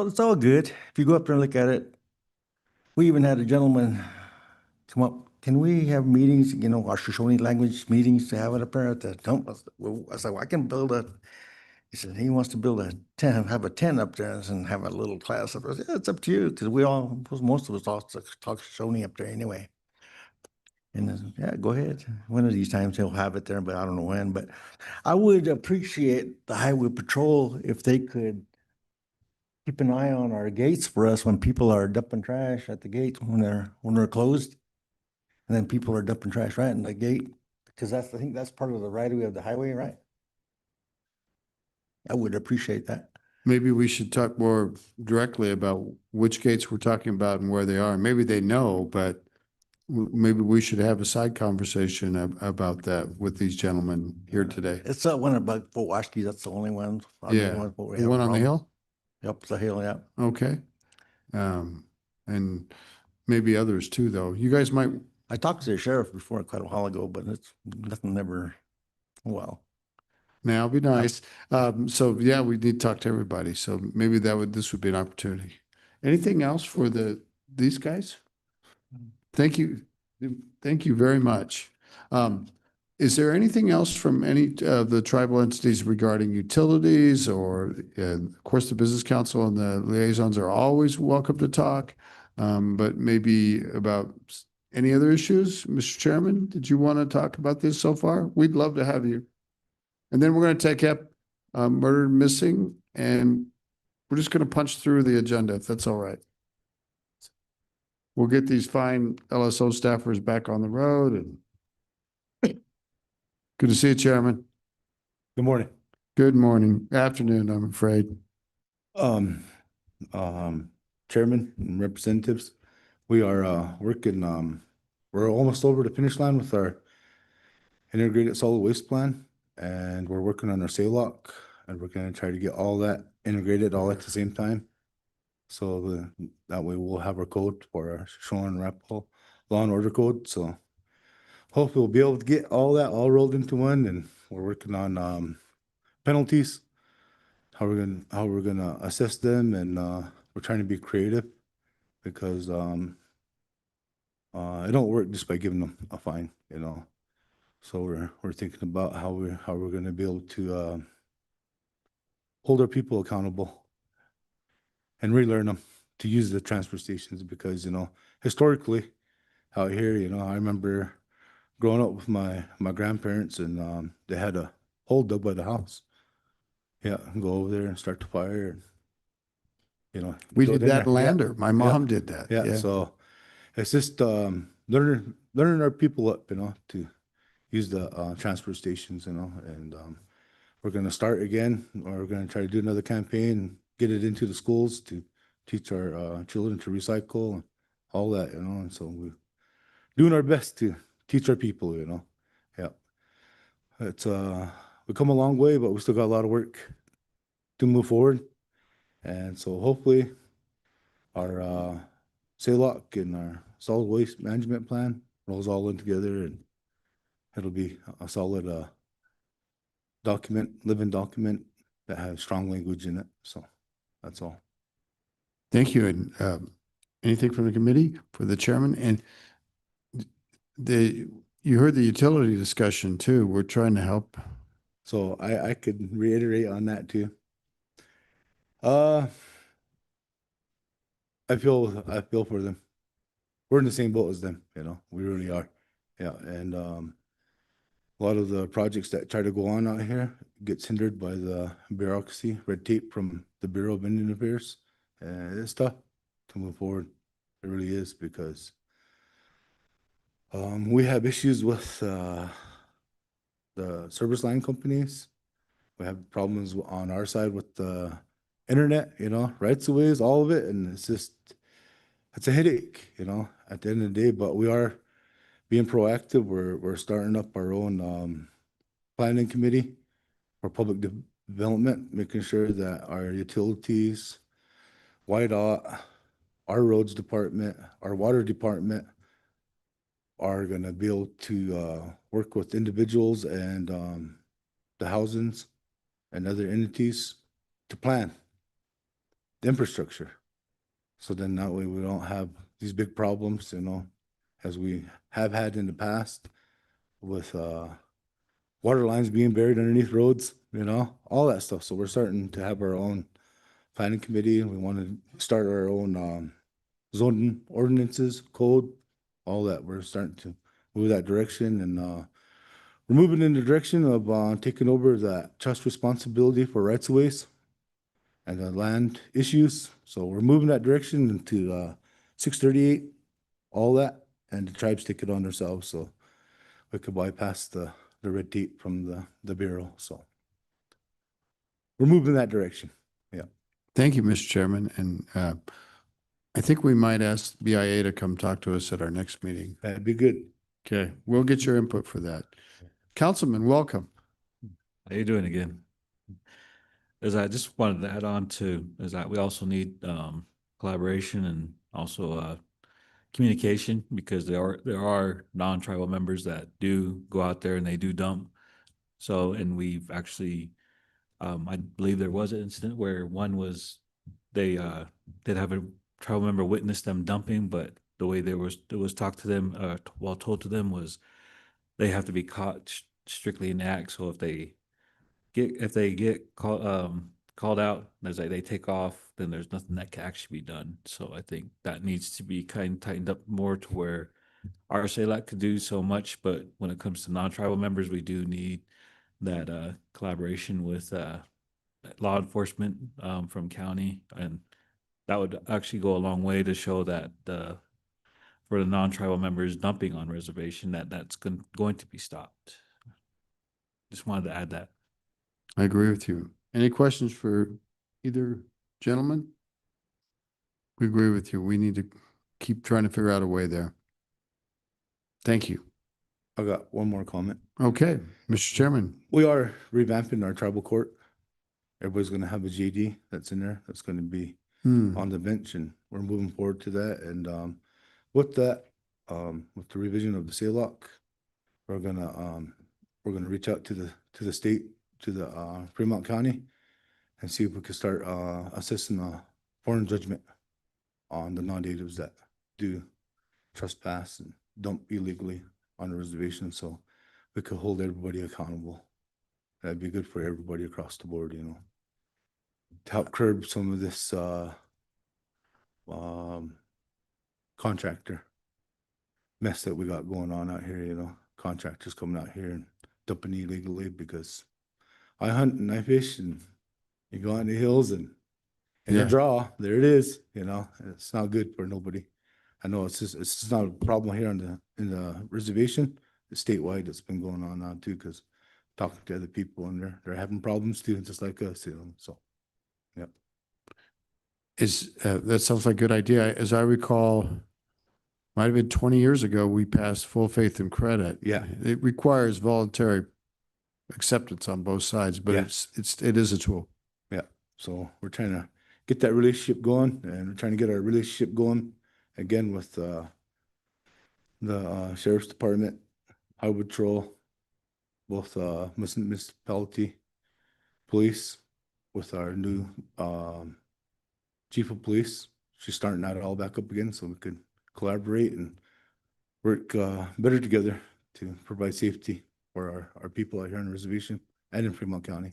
it's all good. If you go up there and look at it, we even had a gentleman come up. Can we have meetings, our Shoshone language meetings, to have it up there at the dump? I said, well, I can build he said he wants to build a tent, have a tent up there and have a little class up there. I said, yeah, it's up to you, because most of us talk Shoshone up there anyway. And yeah, go ahead. One of these times he'll have it there, but I don't know when. But I would appreciate the Highway Patrol if they could keep an eye on our gates for us when people are dumping trash at the gates when they're closed. And then people are dumping trash right in the gate, because I think that's part of the right of way of the highway, right? I would appreciate that. Maybe we should talk more directly about which gates we're talking about and where they are. Maybe they know, but maybe we should have a side conversation about that with these gentlemen here today. It's that one about Fort Wasky. That's the only one. Yeah, the one on the hill? Yep, the hill, yeah. Okay. And maybe others too, though. You guys might. I talked to the sheriff before quite a while ago, but it's nothing ever, well. Now, be nice. So yeah, we need to talk to everybody. So maybe this would be an opportunity. Anything else for these guys? Thank you. Thank you very much. Is there anything else from any of the tribal entities regarding utilities or, of course, the Business Council and the liaisons are always welcome to talk, but maybe about any other issues? Mr. Chairman, did you want to talk about this so far? We'd love to have you. And then we're going to take up murder and missing, and we're just going to punch through the agenda if that's all right. We'll get these fine LSO staffers back on the road, and good to see you, Chairman. Good morning. Good morning. Afternoon, I'm afraid. Chairman and representatives, we are working, we're almost over the finish line with our integrated solid waste plan, and we're working on our SALOC, and we're going to try to get all that integrated all at the same time. So that way we'll have our code for our Shoreline Arapahoe law and order code. So hopefully we'll be able to get all that all rolled into one, and we're working on penalties, how we're gonna assess them, and we're trying to be creative because it don't work just by giving them a fine, you know. So we're thinking about how we're gonna be able to hold our people accountable and relearn them to use the transfer stations, because, you know, historically out here, you know, I remember growing up with my grandparents, and they had a hole dug by the house. Yeah, and go over there and start the fire. And, you know, we did that in Lander. My mom did that. Yeah. So it's just learning our people up, you know, to use the transfer stations, you know, and we're going to start again, or we're going to try to do another campaign, get it into the schools to teach our children to recycle and all that, you know. And so we're doing our best to teach our people, you know. Yeah. It's we've come a long way, but we still got a lot of work to move forward. And so hopefully our SALOC and our solid waste management plan rolls all in together, and it'll be a solid living document that has strong language in it. So that's all. Thank you. And anything from the committee for the chairman? And you heard the utility discussion too. We're trying to help. So I could reiterate on that too. I feel for them. We're in the same boat as them, you know. We really are. Yeah. And a lot of the projects that try to go on out here gets hindered by the bureaucracy, red tape from the Bureau of Indian Affairs. And it's tough to move forward. It really is, because we have issues with the service line companies. We have problems on our side with the internet, you know, rights of ways, all of it. And it's a headache, you know, at the end of the day. But we are being proactive. We're starting up our own planning committee for public development, making sure that our utilities, YDOT, our roads department, our water department are going to be able to work with individuals and the housings and other entities to plan the infrastructure. So then that way we don't have these big problems, you know, as we have had in the past with water lines being buried underneath roads, you know, all that stuff. So we're starting to have our own planning committee. We want to start our own zoning ordinances, code, all that. We're starting to move that direction, and we're moving in the direction of taking over that trust responsibility for rights of ways. and the land issues. So we're moving that direction into 638, all that, and the tribes take it on themselves. So we could bypass the red tape from the Bureau. So we're moving that direction. Yeah. Thank you, Mr. Chairman. And I think we might ask BIA to come talk to us at our next meeting. That'd be good. Okay, we'll get your input for that. Councilman, welcome. How you doing again? As I just wanted to add on to, is that we also need collaboration and also communication, because there are non-tribal members that do go out there and they do dump. So, and we've actually, I believe there was an incident where one was, they did have a tribal member witness them dumping, but the way it was talked to them, told to them was they have to be caught strictly in the act. So if they get called out, there's like they take off, then there's nothing that can actually be done. So I think that needs to be kind of tightened up more to where our SALAC could do so much, but when it comes to non-tribal members, we do need that collaboration with law enforcement from county, and that would actually go a long way to show that for the non-tribal members dumping on reservation, that's going to be stopped. Just wanted to add that. I agree with you. Any questions for either gentleman? We agree with you. We need to keep trying to figure out a way there. Thank you. I got one more comment. Okay, Mr. Chairman. We are revamping our tribal court. Everybody's going to have a JD that's in there. That's going to be on the bench, and we're moving forward to that. And with that, with the revision of the SALOC, we're gonna reach out to the state, to the Fremont County, and see if we can start assessing a foreign judgment on the non-natives that do trespass and dump illegally on the reservation, so we could hold everybody accountable. That'd be good for everybody across the board, you know, to help curb some of this contractor mess that we got going on out here, you know, contractors coming out here and dumping illegally. Because I hunt and I fish, and you go on the hills and you draw, there it is, you know. It's not good for nobody. I know it's just not a problem here in the reservation. It's statewide. It's been going on now too, because talking to other people, and they're having problems too, just like us, you know. So yeah. That sounds like a good idea. As I recall, might have been 20 years ago, we passed full faith and credit. Yeah. It requires voluntary acceptance on both sides, but it is a tool. Yeah. So we're trying to get that relationship going, and we're trying to get our relationship going again with the Sheriff's Department, Highway Patrol, both municipality, police, with our new chief of police. She's starting that all back up again, so we could collaborate and work better together to provide safety for our people out here on the reservation and in Fremont County.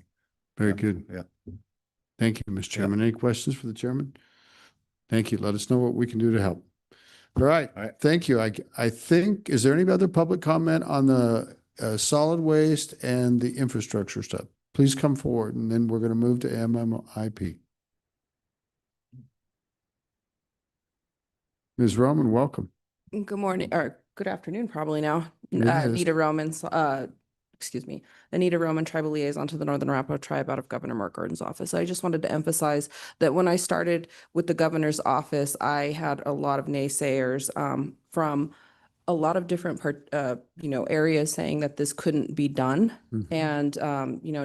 Very good. Yeah. Thank you, Mr. Chairman. Any questions for the chairman? Thank you. Let us know what we can do to help. All right. Thank you. I think, is there any other public comment on the solid waste and the infrastructure stuff? Please come forward, and then we're going to move to MMIP. Ms. Roman, welcome. Good morning, or good afternoon, probably now. It is. Anita Roman, Anita Roman, Tribal Liaison to the Northern Arapaho Tribe out of Governor Mark Gordon's office. I just wanted to emphasize that when I started with the governor's office, I had a lot of naysayers from a lot of different areas saying that this couldn't be done. And,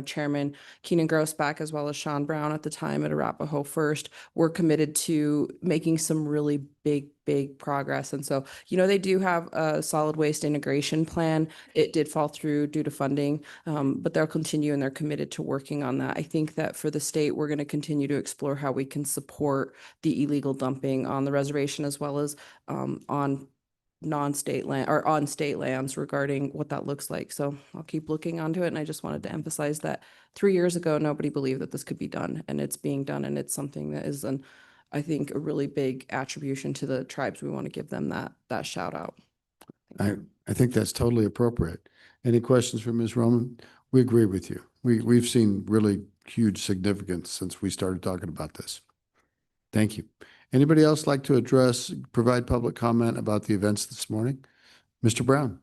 Chairman Keenan Grossback, as well as Sean Brown at the time at Arapaho First, were committed to making some really big progress. And so, they do have a solid waste integration plan. It did fall through due to funding, but they'll continue, and they're committed to working on that. I think that for the state, we're going to continue to explore how we can support the illegal dumping on the reservation, as well as on non-state land or on state lands, regarding what that looks like. So I'll keep looking onto it. And I just wanted to emphasize that 3 years ago, nobody believed that this could be done, and it's being done. And it's something that is I think a really big attribution to the tribes. We want to give them that shout out. I think that's totally appropriate. Any questions for Ms. Roman? We agree with you. We've seen really huge significance since we started talking about this. Thank you. Anybody else like to provide public comment about the events this morning? Mr. Brown?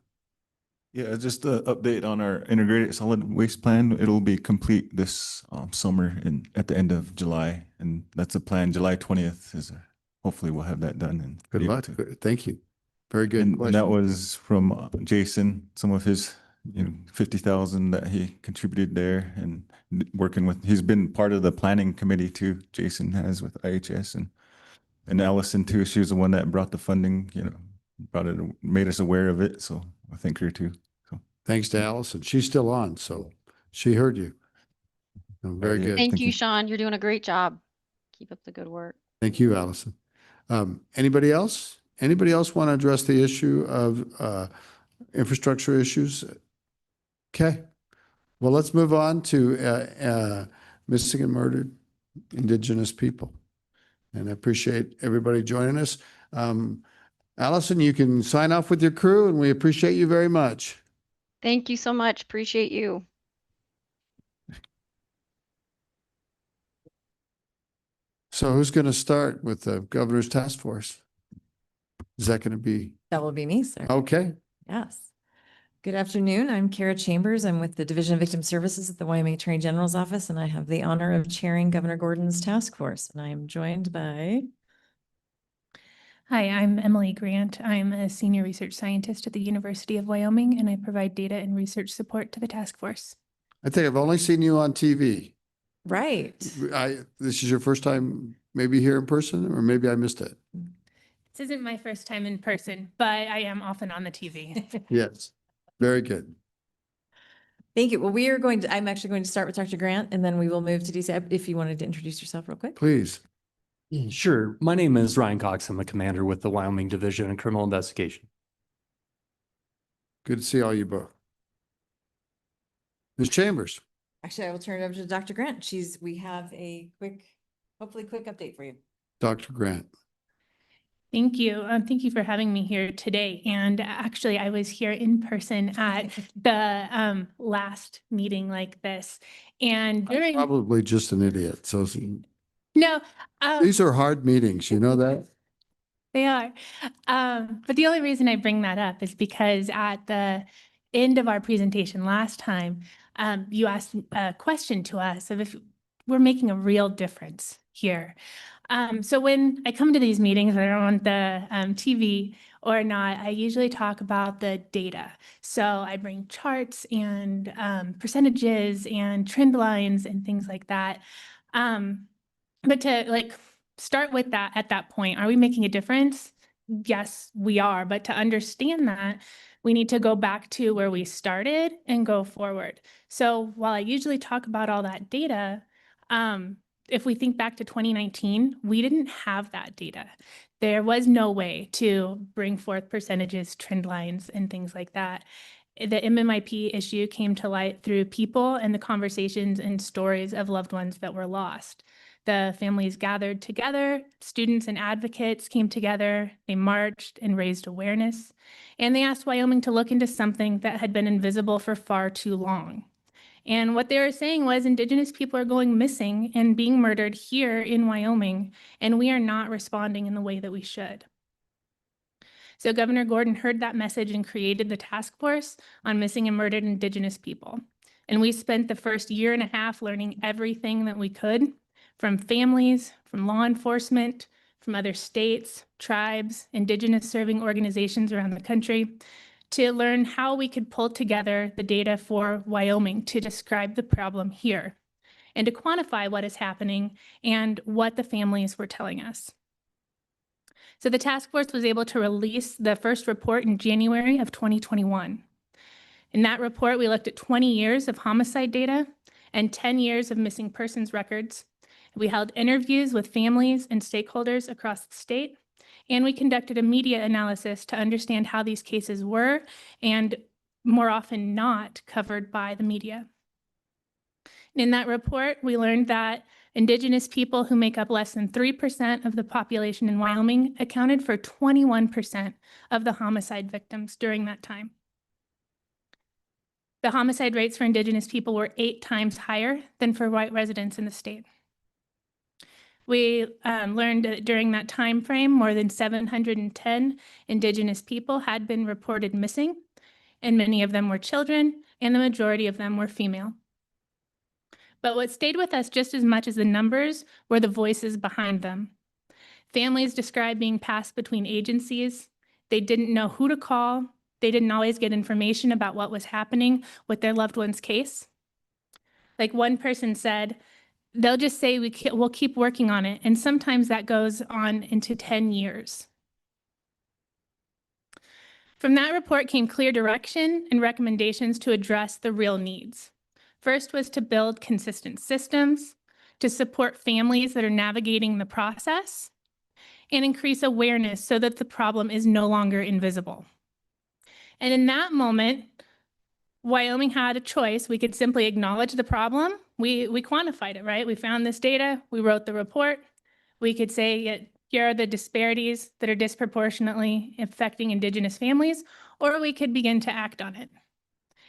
Yeah, just an update on our integrated solid waste plan. It'll be complete this summer at the end of July, and that's a plan. July 20th is hopefully we'll have that done. And Good luck. Thank you. Very good. And that was from Jason, some of his 50,000 that he contributed there, and working with. He's been part of the planning committee too. Jason has with IHS, and Allison too. She was the one that brought the funding. Made us aware of it. So I thank her too. So thanks to Allison. She's still on, so she heard you. Very good. Thank you, Sean. You're doing a great job. Keep up the good work. Thank you, Allison. Anybody else? Anybody else want to address the issue of infrastructure issues? Okay. Well, let's move on to missing and murdered Indigenous people. And I appreciate everybody joining us. Allison, you can sign off with your crew, and we appreciate you very much. Thank you so much. Appreciate you. So who's going to start with the governor's task force? Is that going to be? That will be me, sir. Okay. Yes. Good afternoon. I'm Kara Chambers. I'm with the Division of Victim Services at the Wyoming Attorney General's Office, and I have the honor of chairing Governor Gordon's task force. And I am joined by... Hi, I'm Emily Grant. I'm a senior research scientist at the University of Wyoming, and I provide data and research support to the task force. I think I've only seen you on TV. Right. This is your first time maybe here in person, or maybe I missed it. This isn't my first time in person, but I am often on the TV. Yes. Very good. Thank you. Well, I'm actually going to start with Dr. Grant, and then we will move to DC. If you wanted to introduce yourself real quick. Please. Sure. My name is Ryan Cox. I'm a commander with the Wyoming Division of Criminal Investigation. Good to see all you both. Ms. Chambers. Actually, I will turn it over to Dr. Grant. We have a hopefully quick update for you. Dr. Grant. Thank you. Thank you for having me here today. And actually, I was here in person at the last meeting like this. And I'm probably just an idiot. So no, these are hard meetings. You know that? They are. But the only reason I bring that up is because at the end of our presentation last time, you asked a question to us of if we're making a real difference here. So when I come to these meetings, whether I'm on the TV or not, I usually talk about the data. So I bring charts and percentages and trend lines and things like that. But to start with that at that point, are we making a difference? Yes, we are. But to understand that, we need to go back to where we started and go forward. So while I usually talk about all that data, if we think back to 2019, we didn't have that data. There was no way to bring forth percentages, trend lines, and things like that. The MMIP issue came to light through people and the conversations and stories of loved ones that were lost. The families gathered together, students and advocates came together, they marched and raised awareness, and they asked Wyoming to look into something that had been invisible for far too long. And what they were saying was Indigenous people are going missing and being murdered here in Wyoming, and we are not responding in the way that we should. So Governor Gordon heard that message and created the task force on missing and murdered Indigenous people. And we spent the first year and a half learning everything that we could from families, from law enforcement, from other states, tribes, Indigenous serving organizations around the country, to learn how we could pull together the data for Wyoming to describe the problem here and to quantify what is happening and what the families were telling us. So the task force was able to release the first report in January of 2021. In that report, we looked at 20 years of homicide data and 10 years of missing persons records. We held interviews with families and stakeholders across the state, and we conducted a media analysis to understand how these cases were and more often not covered by the media. In that report, we learned that Indigenous people who make up less than 3% of the population in Wyoming accounted for 21% of the homicide victims during that time. The homicide rates for Indigenous people were 8 times higher than for white residents in the state. We learned that during that time frame, more than 710 Indigenous people had been reported missing, and many of them were children, and the majority of them were female. But what stayed with us just as much as the numbers were the voices behind them. Families described being passed between agencies. They didn't know who to call. They didn't always get information about what was happening with their loved one's case. Like one person said, they'll just say we'll keep working on it, and sometimes that goes on into 10 years. From that report came clear direction and recommendations to address the real needs. First was to build consistent systems, to support families that are navigating the process, and increase awareness so that the problem is no longer invisible. And in that moment, Wyoming had a choice. We could simply acknowledge the problem. We quantified it, right? We found this data, we wrote the report. We could say, here are the disparities that are disproportionately affecting Indigenous families, or we could begin to act on it.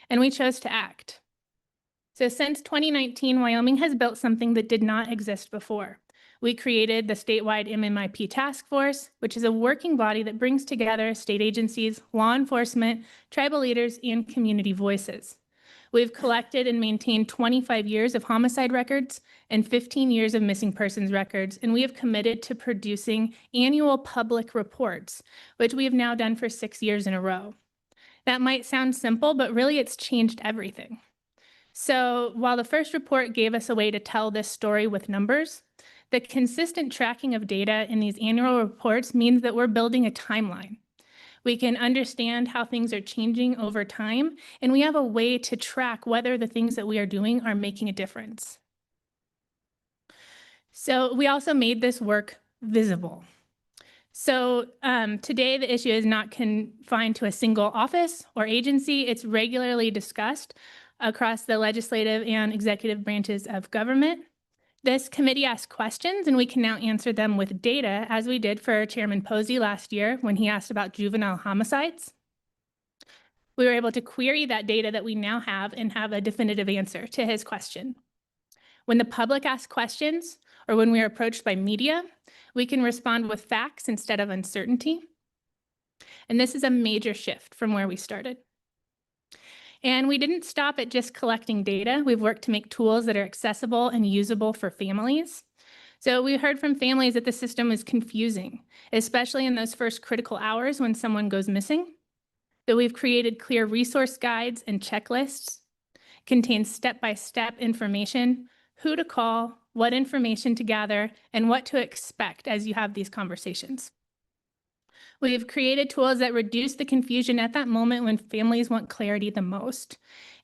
And we chose to act. So since 2019, Wyoming has built something that did not exist before. We created the statewide MMIP task force, which is a working body that brings together state agencies, law enforcement, tribal leaders, and community voices. We've collected and maintained 25 years of homicide records and 15 years of missing persons records, and we have committed to producing annual public reports, which we have now done for 6 years in a row. That might sound simple, but really it's changed everything. So while the first report gave us a way to tell this story with numbers, the consistent tracking of data in these annual reports means that we're building a timeline. We can understand how things are changing over time, and we have a way to track whether the things that we are doing are making a difference. So we also made this work visible. So today, the issue is not confined to a single office or agency. It's regularly discussed across the legislative and executive branches of government. This committee asked questions, and we can now answer them with data, as we did for Chairman Posey last year when he asked about juvenile homicides. We were able to query that data that we now have and have a definitive answer to his question. When the public asks questions, or when we are approached by media, we can respond with facts instead of uncertainty. And this is a major shift from where we started. And we didn't stop at just collecting data. We've worked to make tools that are accessible and usable for families. So we heard from families that the system is confusing, especially in those first critical hours when someone goes missing. That we've created clear resource guides and checklists, contain step-by-step information, who to call, what information to gather, and what to expect as you have these conversations. We've created tools that reduce the confusion at that moment when families want clarity the most.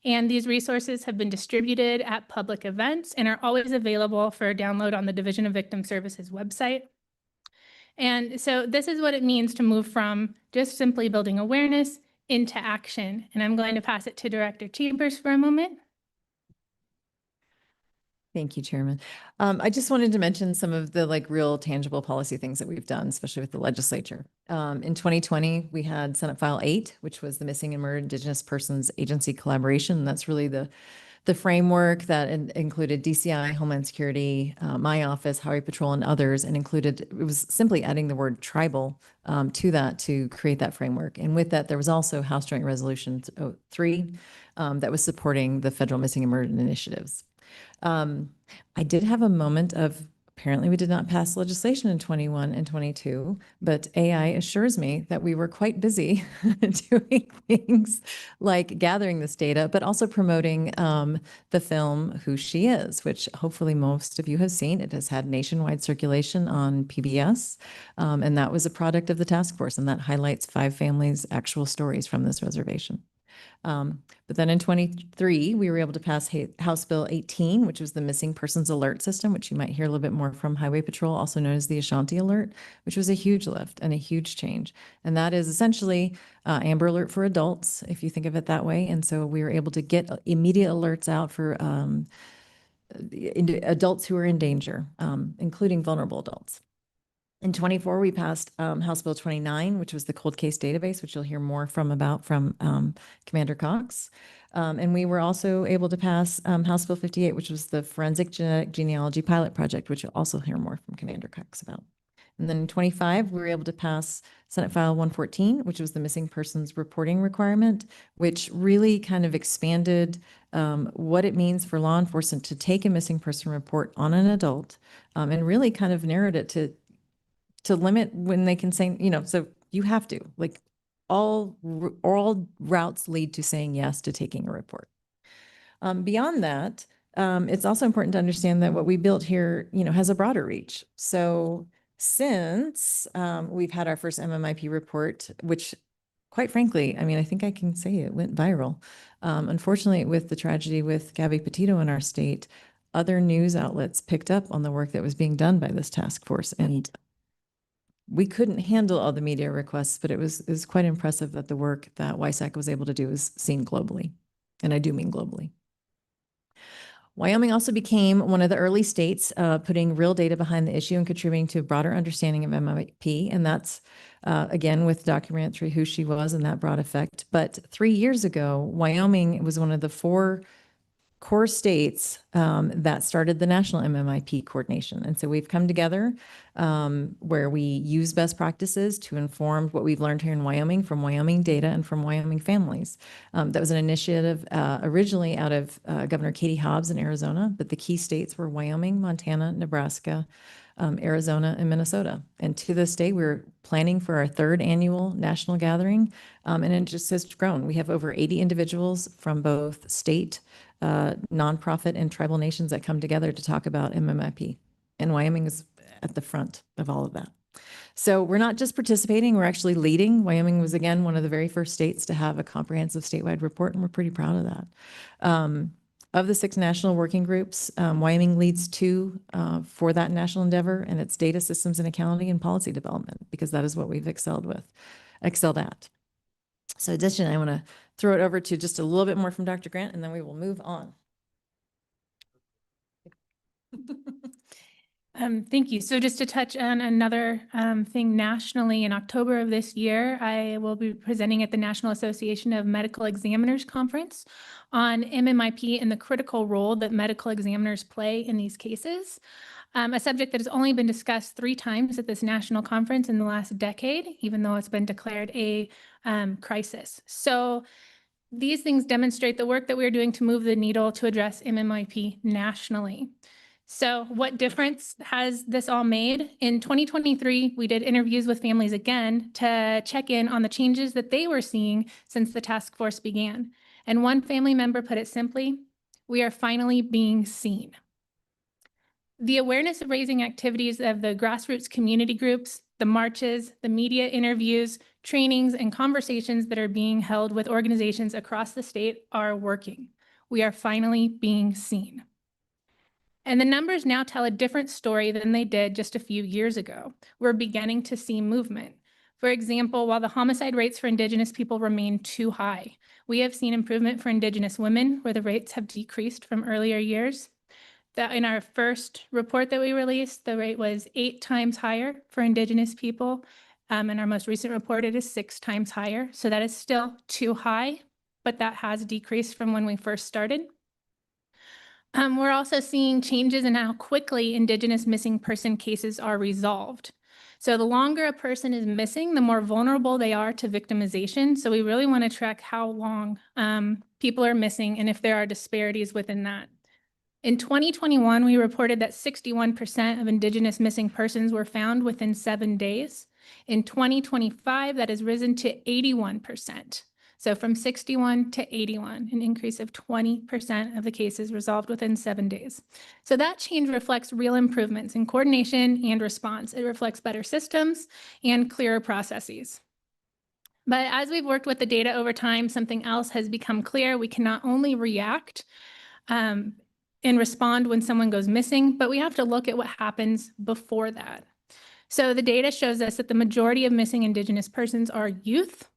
And these resources have been distributed at public events and are always available for download on the Division of Victim Services website. And so this is what it means to move from just simply building awareness into action. And I'm going to pass it to Director Chambers for a moment. Thank you, Chairman. I just wanted to mention some of the real tangible policy things that we've done, especially with the legislature. In 2020, we had Senate File 8, which was the Missing and Murdered Indigenous Persons Agency Collaboration. And that's really the framework that included DCI, Homeland Security, my office, Highway Patrol, and others, and it was simply adding the word tribal to that to create that framework. And with that, there was also House Joint Resolution 3 that was supporting the federal missing and murdered initiatives. I did have a moment of, apparently we did not pass legislation in 21 and 22, but AI assures me that we were quite busy doing things like gathering this data, but also promoting the film Who She Is, which hopefully most of you have seen. It has had nationwide circulation on PBS, and that was a product of the task force, and that highlights 5 families' actual stories from this reservation. But then in 23, we were able to pass House Bill 18, which was the Missing Persons Alert System, which you might hear a little bit more from Highway Patrol, also known as the Ashanti Alert, which was a huge lift and a huge change. And that is essentially Amber Alert for adults, if you think of it that way. And so we were able to get immediate alerts out for adults who are in danger, including vulnerable adults. In 24, we passed House Bill 29, which was the cold case database, which you'll hear more from Commander Cox. And we were also able to pass House Bill 58, which was the forensic genetic genealogy pilot project, which you'll also hear more from Commander Cox about. And then in 25, we were able to pass Senate File 114, which was the missing persons reporting requirement, which really kind of expanded what it means for law enforcement to take a missing person report on an adult, and really kind of narrowed it to limit when they can say, so you have to, like, all routes lead to saying yes to taking a report. Beyond that, it's also important to understand that what we built here, has a broader reach. So since we've had our first MMIP report, which quite frankly, I think I can say it went viral. Unfortunately, with the tragedy with Gabby Petito in our state, other news outlets picked up on the work that was being done by this task force. And we couldn't handle all the media requests, but it was quite impressive that the work that WISAC was able to do is seen globally. And I do mean globally. Wyoming also became one of the early states putting real data behind the issue and contributing to a broader understanding of MMIP. And that's, again, with documentary Who She Was and that broad effect. But 3 years ago, Wyoming was one of the 4 core states that started the national MMIP coordination. And so we've come together where we use best practices to inform what we've learned here in Wyoming from Wyoming data and from Wyoming families. That was an initiative originally out of Governor Katie Hobbs in Arizona, but the key states were Wyoming, Montana, Nebraska, Arizona, and Minnesota. And to this day, we're planning for our 3rd annual national gathering, and it just has grown. We have over 80 individuals from both state, nonprofit, and tribal nations that come together to talk about MMIP. And Wyoming is at the front of all of that. So we're not just participating, we're actually leading. Wyoming was, again, one of the very first states to have a comprehensive statewide report, and we're pretty proud of that. Of the 6 national working groups, Wyoming leads 2 for that national endeavor, and it's data systems and accounting and policy development, because that is what we've excelled at. So additionally, I want to throw it over to just a little bit more from Dr. Grant, and then we will move on. Thank you. So just to touch on another thing nationally, in October of this year, I will be presenting at the National Association of Medical Examiners Conference on MMIP and the critical role that medical examiners play in these cases. A subject that has only been discussed 3 times at this national conference in the last decade, even though it's been declared a crisis. So these things demonstrate the work that we're doing to move the needle to address MMIP nationally. So what difference has this all made? In 2023, we did interviews with families again to check in on the changes that they were seeing since the task force began. And one family member put it simply, "We are finally being seen." The awareness raising activities of the grassroots community groups, the marches, the media interviews, trainings, and conversations that are being held with organizations across the state are working. We are finally being seen. And the numbers now tell a different story than they did just a few years ago. We're beginning to see movement. For example, while the homicide rates for Indigenous people remain too high, we have seen improvement for Indigenous women, where the rates have decreased from earlier years. That in our first report that we released, the rate was 8 times higher for Indigenous people. In our most recent report, it is 6 times higher. So that is still too high, but that has decreased from when we first started. We're also seeing changes in how quickly Indigenous missing person cases are resolved. So the longer a person is missing, the more vulnerable they are to victimization. So we really want to track how long people are missing and if there are disparities within that. In 2021, we reported that 61% of Indigenous missing persons were found within 7 days. In 2025, that has risen to 81%. So from 61 to 81, an increase of 20% of the cases resolved within 7 days. So that change reflects real improvements in coordination and response. It reflects better systems and clearer processes. But as we've worked with the data over time, something else has become clear. We can not only react and respond when someone goes missing, but we have to look at what happens before that. So the data shows us that the majority of missing Indigenous persons are youth.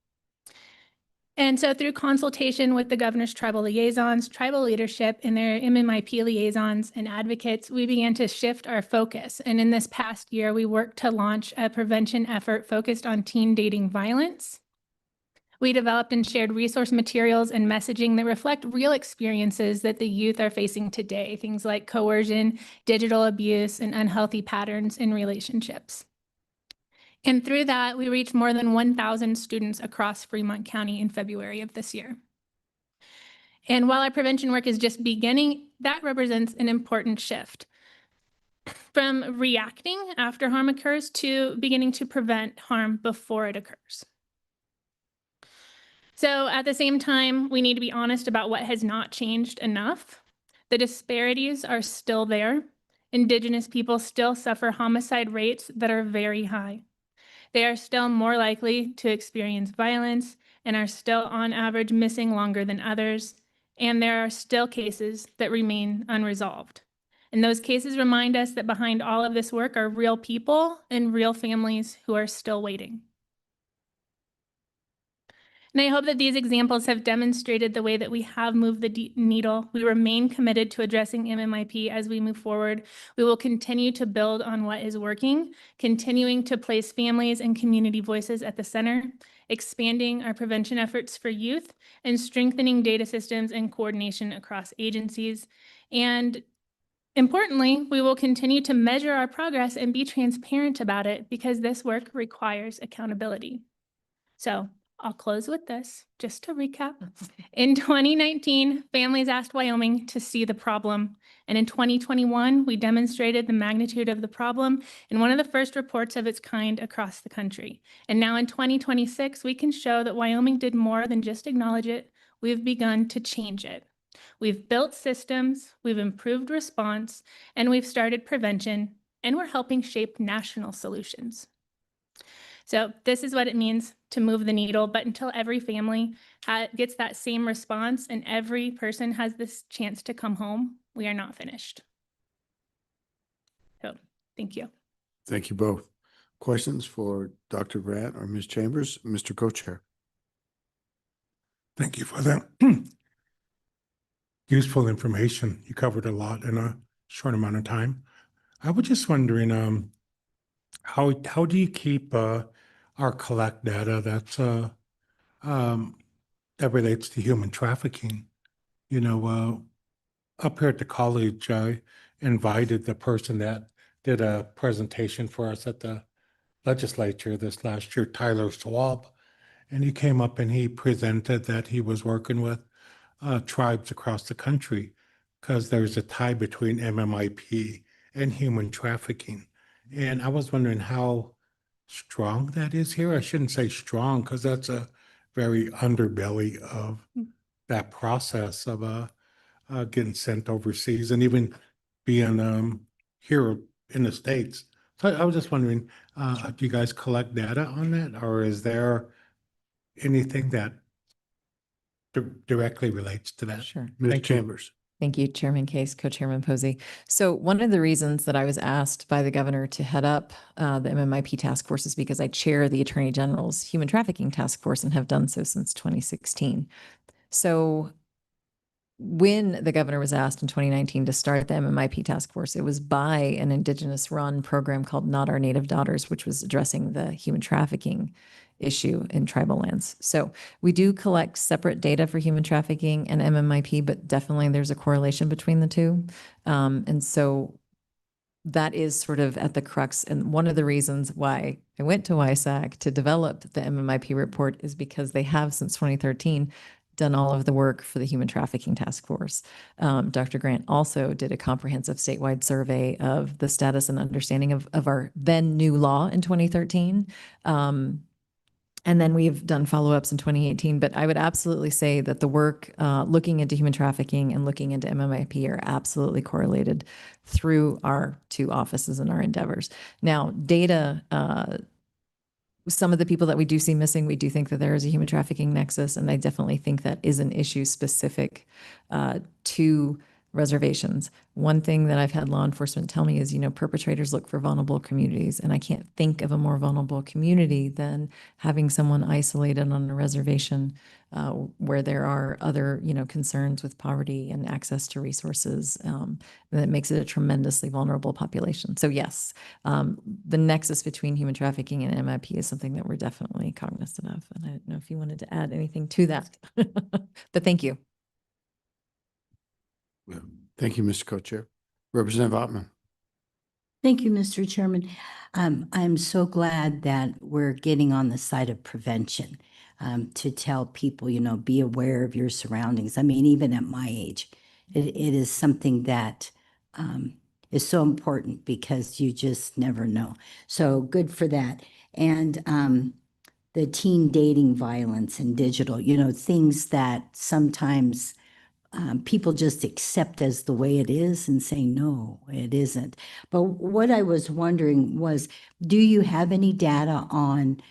And so through consultation with the governor's tribal liaisons, tribal leadership, and their MMIP liaisons and advocates, we began to shift our focus. And in this past year, we worked to launch a prevention effort focused on teen dating violence. We developed and shared resource materials and messaging that reflect real experiences that the youth are facing today, things like coercion, digital abuse, and unhealthy patterns in relationships. And through that, we reached more than 1,000 students across Fremont County in February of this year. And while our prevention work is just beginning, that represents an important shift from reacting after harm occurs to beginning to prevent harm before it occurs. So at the same time, we need to be honest about what has not changed enough. The disparities are still there. Indigenous people still suffer homicide rates that are very high. They are still more likely to experience violence and are still on average missing longer than others. And there are still cases that remain unresolved. And those cases remind us that behind all of this work are real people and real families who are still waiting. And I hope that these examples have demonstrated the way that we have moved the needle. We remain committed to addressing MMIP as we move forward. We will continue to build on what is working, continuing to place families and community voices at the center, expanding our prevention efforts for youth, and strengthening data systems and coordination across agencies. And importantly, we will continue to measure our progress and be transparent about it because this work requires accountability. So I'll close with this, just to recap. In 2019, families asked Wyoming to see the problem. And in 2021, we demonstrated the magnitude of the problem in one of the first reports of its kind across the country. And now in 2026, we can show that Wyoming did more than just acknowledge it. We've begun to change it. We've built systems, we've improved response, and we've started prevention, and we're helping shape national solutions. So this is what it means to move the needle, but until every family gets that same response and every person has this chance to come home, we are not finished. So thank you. Thank you both. Questions for Dr. Grant or Ms. Chambers? Mr. Co-Chair. Thank you for that useful information. You covered a lot in a short amount of time. I was just wondering, how do you keep our collect data that's that relates to human trafficking? You know, up here at the college, I invited the person that did a presentation for us at the legislature this last year, Tyler Schwab, and he came up and he presented that he was working with tribes across the country because there's a tie between MMIP and human trafficking. And I was wondering how strong that is here. I shouldn't say strong because that's a very underbelly of that process of getting sent overseas and even being here in the States. So I was just wondering, do you guys collect data on that, or is there anything that directly relates to that? Sure. Ms. Chambers. Thank you, Chairman Case, Co-Chairman Posey. So one of the reasons that I was asked by the governor to head up the MMIP task force is because I chair the Attorney General's Human Trafficking Task Force and have done so since 2016. So when the governor was asked in 2019 to start the MMIP task force, it was by an Indigenous run program called Not Our Native Daughters, which was addressing the human trafficking issue in tribal lands. So we do collect separate data for human trafficking and MMIP, but definitely there's a correlation between the two. And so that is sort of at the crux. And one of the reasons why I went to WISAC to develop the MMIP report is because they have since 2013 done all of the work for the Human Trafficking Task Force. Dr. Grant also did a comprehensive statewide survey of the status and understanding of our then new law in 2013. And then we've done follow-ups in 2018, but I would absolutely say that the work looking into human trafficking and looking into MMIP are absolutely correlated through our two offices and our endeavors. Now, data, some of the people that we do see missing, we do think that there is a human trafficking nexus, and I definitely think that is an issue specific to reservations. One thing that I've had law enforcement tell me is, perpetrators look for vulnerable communities, and I can't think of a more vulnerable community than having someone isolated on a reservation where there are other, concerns with poverty and access to resources. That makes it a tremendously vulnerable population. So yes, the nexus between human trafficking and MIP is something that we're definitely cognizant of. And I don't know if you wanted to add anything to that, but thank you. Thank you, Mr. Co-Chair. Representative Ottman. Thank you, Mr. Chairman. I'm so glad that we're getting on the side of prevention to tell people, be aware of your surroundings. I mean, even at my age, it is something that is so important because you just never know. So good for that. And the teen dating violence and digital, things that sometimes people just accept as the way it is and say, no, it isn't. But what I was wondering was, do you have any data on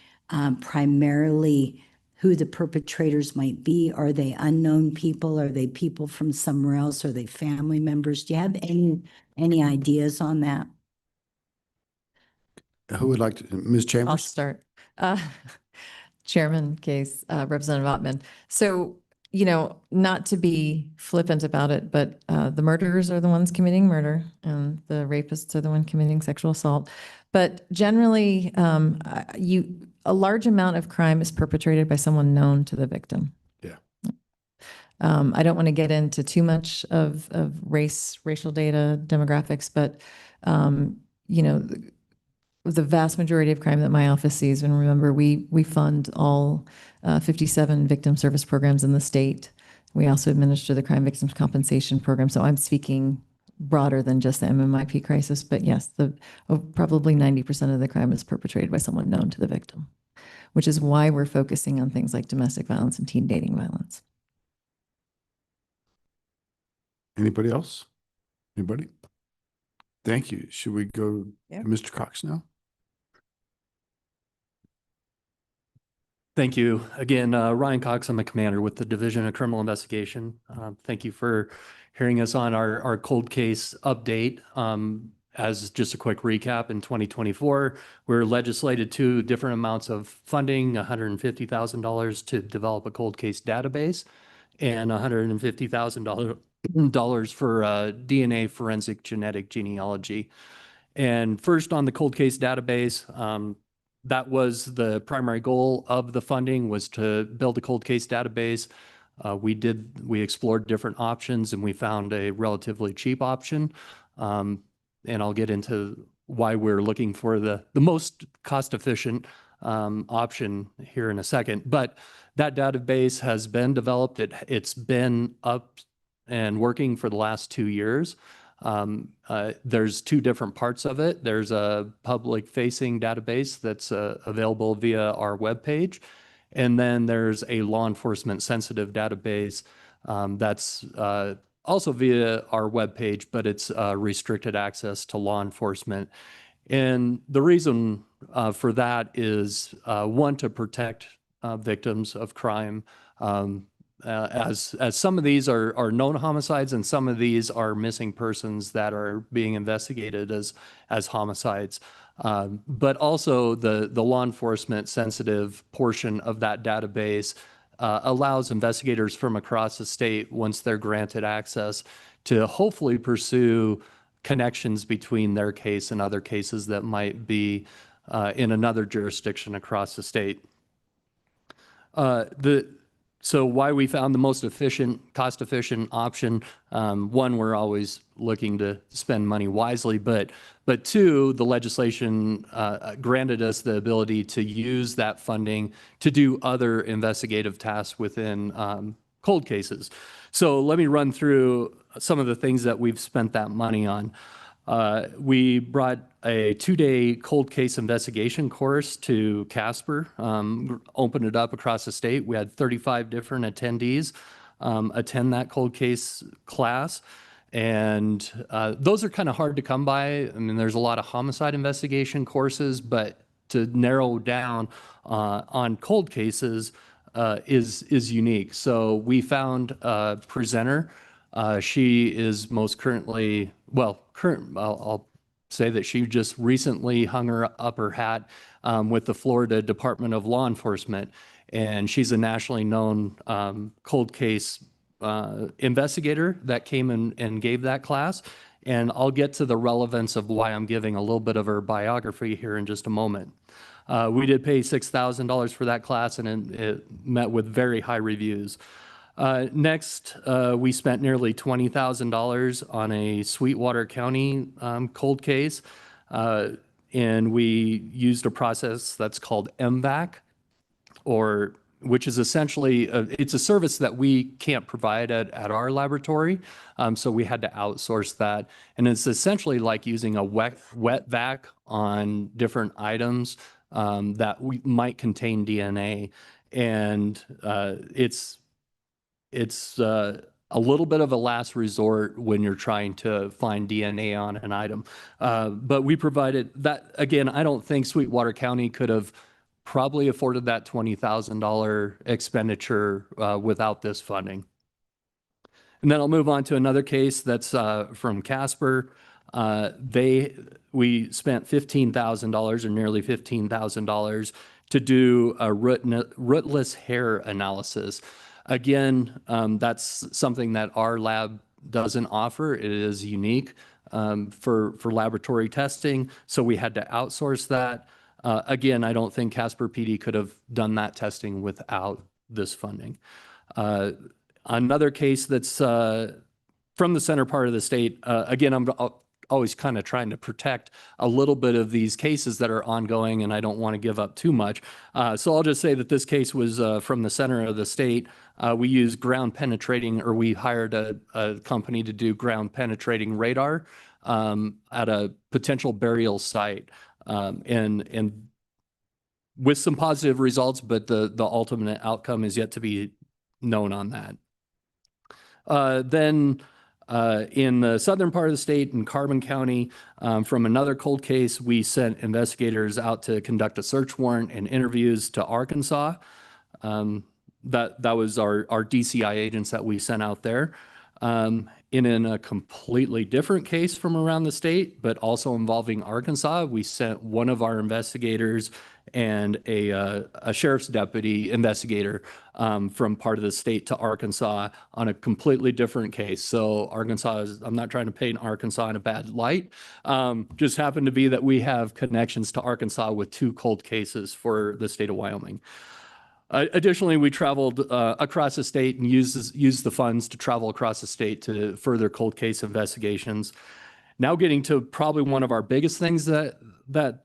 primarily who the perpetrators might be? Are they unknown people? Are they people from somewhere else? Are they family members? Do you have any ideas on that? Who would like to, Ms. Chambers? I'll start. Chairman Case, Representative Ottman. So, not to be flippant about it, but the murderers are the ones committing murder and the rapists are the ones committing sexual assault. But generally, a large amount of crime is perpetrated by someone known to the victim. Yeah. I don't want to get into too much of racial data, demographics, but, the vast majority of crime that my office sees, and remember, we fund all 57 victim service programs in the state. We also administer the Crime Victims Compensation Program. So I'm speaking broader than just the MMIP crisis, but yes, probably 90% of the crime is perpetrated by someone known to the victim, which is why we're focusing on things like domestic violence and teen dating violence. Anybody else? Anybody? Thank you. Should we go to Mr. Cox now? Thank you. Again, Ryan Cox, I'm a commander with the Division of Criminal Investigation. Thank you for hearing us on our cold case update. As just a quick recap, in 2024, we're legislated 2 different amounts of funding, $150,000 to develop a cold case database and $150,000 for DNA forensic genetic genealogy. And first on the cold case database, that was the primary goal of the funding, was to build a cold case database. We explored different options and we found a relatively cheap option. And I'll get into why we're looking for the most cost efficient option here in a second. But that database has been developed. It's been up and working for the last 2 years. There's 2 different parts of it. There's a public facing database that's available via our webpage. And then there's a law enforcement sensitive database that's also via our webpage, but it's restricted access to law enforcement. And the reason for that is one, to protect victims of crime. As some of these are known homicides and some of these are missing persons that are being investigated as homicides. But also the law enforcement sensitive portion of that database allows investigators from across the state, once they're granted access, to hopefully pursue connections between their case and other cases that might be in another jurisdiction across the state. So why we found the most cost-efficient option, one, we're always looking to spend money wisely, but 2, the legislation granted us the ability to use that funding to do other investigative tasks within cold cases. So let me run through some of the things that we've spent that money on. We brought a 2-day cold case investigation course to Casper, opened it up across the state. We had 35 different attendees attend that cold case class. And those are kind of hard to come by. I mean, there's a lot of homicide investigation courses, but to narrow down on cold cases is unique. So we found a presenter She is most currently, well, I'll say that she just recently hung her up her hat with the Florida Department of Law Enforcement, and she's a nationally known cold case investigator that came and gave that class. And I'll get to the relevance of why I'm giving a little bit of her biography here in just a moment. We did pay $6,000 for that class, and it met with very high reviews. Next, we spent nearly $20,000 on a Sweetwater County cold case, and we used a process that's called MVAC, which is essentially, it's a service that we can't provide at our laboratory, so we had to outsource that. And it's essentially like using a wet vac on different items that might contain DNA. And it's a little bit of a last resort when you're trying to find DNA on an item. But we provided that. Again, I don't think Sweetwater County could have probably afforded that $20,000 expenditure without this funding. And then I'll move on to another case that's from Casper. We spent $15,000 or nearly $15,000 to do a rootless hair analysis. Again, that's something that our lab doesn't offer. It is unique for laboratory testing, so we had to outsource that. Again, I don't think Casper PD could have done that testing without this funding. Another case that's from the center part of the state, again, I'm always kind of trying to protect a little bit of these cases that are ongoing, and I don't want to give up too much. So I'll just say that this case was from the center of the state. We used ground penetrating, or we hired a company to do ground penetrating radar at a potential burial site. And with some positive results, but the ultimate outcome is yet to be known on that. Then in the southern part of the state, in Carbon County, from another cold case, we sent investigators out to conduct a search warrant and interviews to Arkansas. That was our DCI agents that we sent out there. In a completely different case from around the state, but also involving Arkansas, we sent one of our investigators and a sheriff's deputy investigator from part of the state to Arkansas on a completely different case. So Arkansas I'm not trying to paint Arkansas in a bad light. Just happened to be that we have connections to Arkansas with 2 cold cases for the state of Wyoming. Additionally, we traveled across the state and used the funds to travel across the state to further cold case investigations. Now getting to probably one of our biggest things that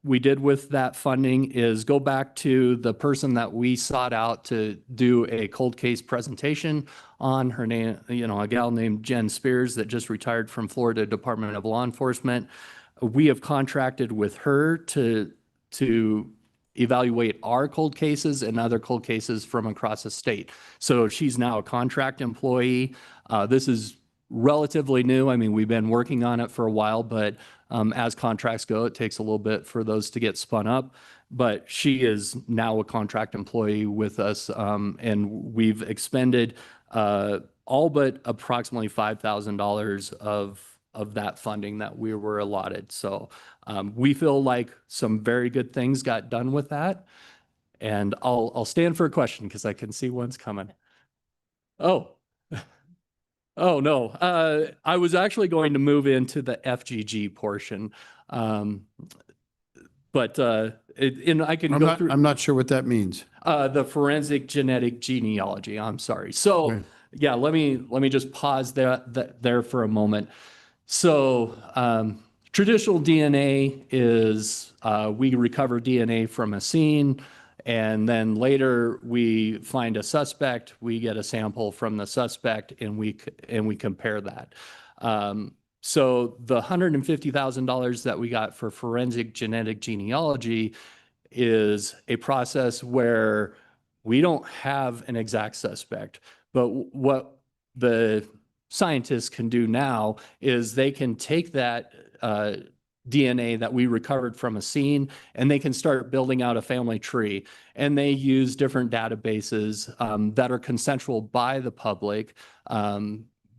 we did with that funding is go back to the person that we sought out to do a cold case presentation on. Her name, a gal named Jen Spears that just retired from Florida Department of Law Enforcement. We have contracted with her to evaluate our cold cases and other cold cases from across the state. So she's now a contract employee. This is relatively new. I mean, we've been working on it for a while, but as contracts go, it takes a little bit for those to get spun up. But she is now a contract employee with us, and we've expended all but approximately $5,000 of that funding that we were allotted. So we feel like some very good things got done with that. And I'll stand for a question because I can see one's coming. Oh no. I was actually going to move into the FGG portion. But I can go through. I'm not sure what that means. The forensic genetic genealogy. I'm sorry. So okay. Yeah, let me just pause there for a moment. So traditional DNA is we recover DNA from a scene, and then later we find a suspect, we get a sample from the suspect, and we compare that. So the $150,000 that we got for forensic genetic genealogy is a process where we don't have an exact suspect, but what the scientists can do now is they can take that DNA that we recovered from a scene, and they can start building out a family tree. And they use different databases that are consensual by the public,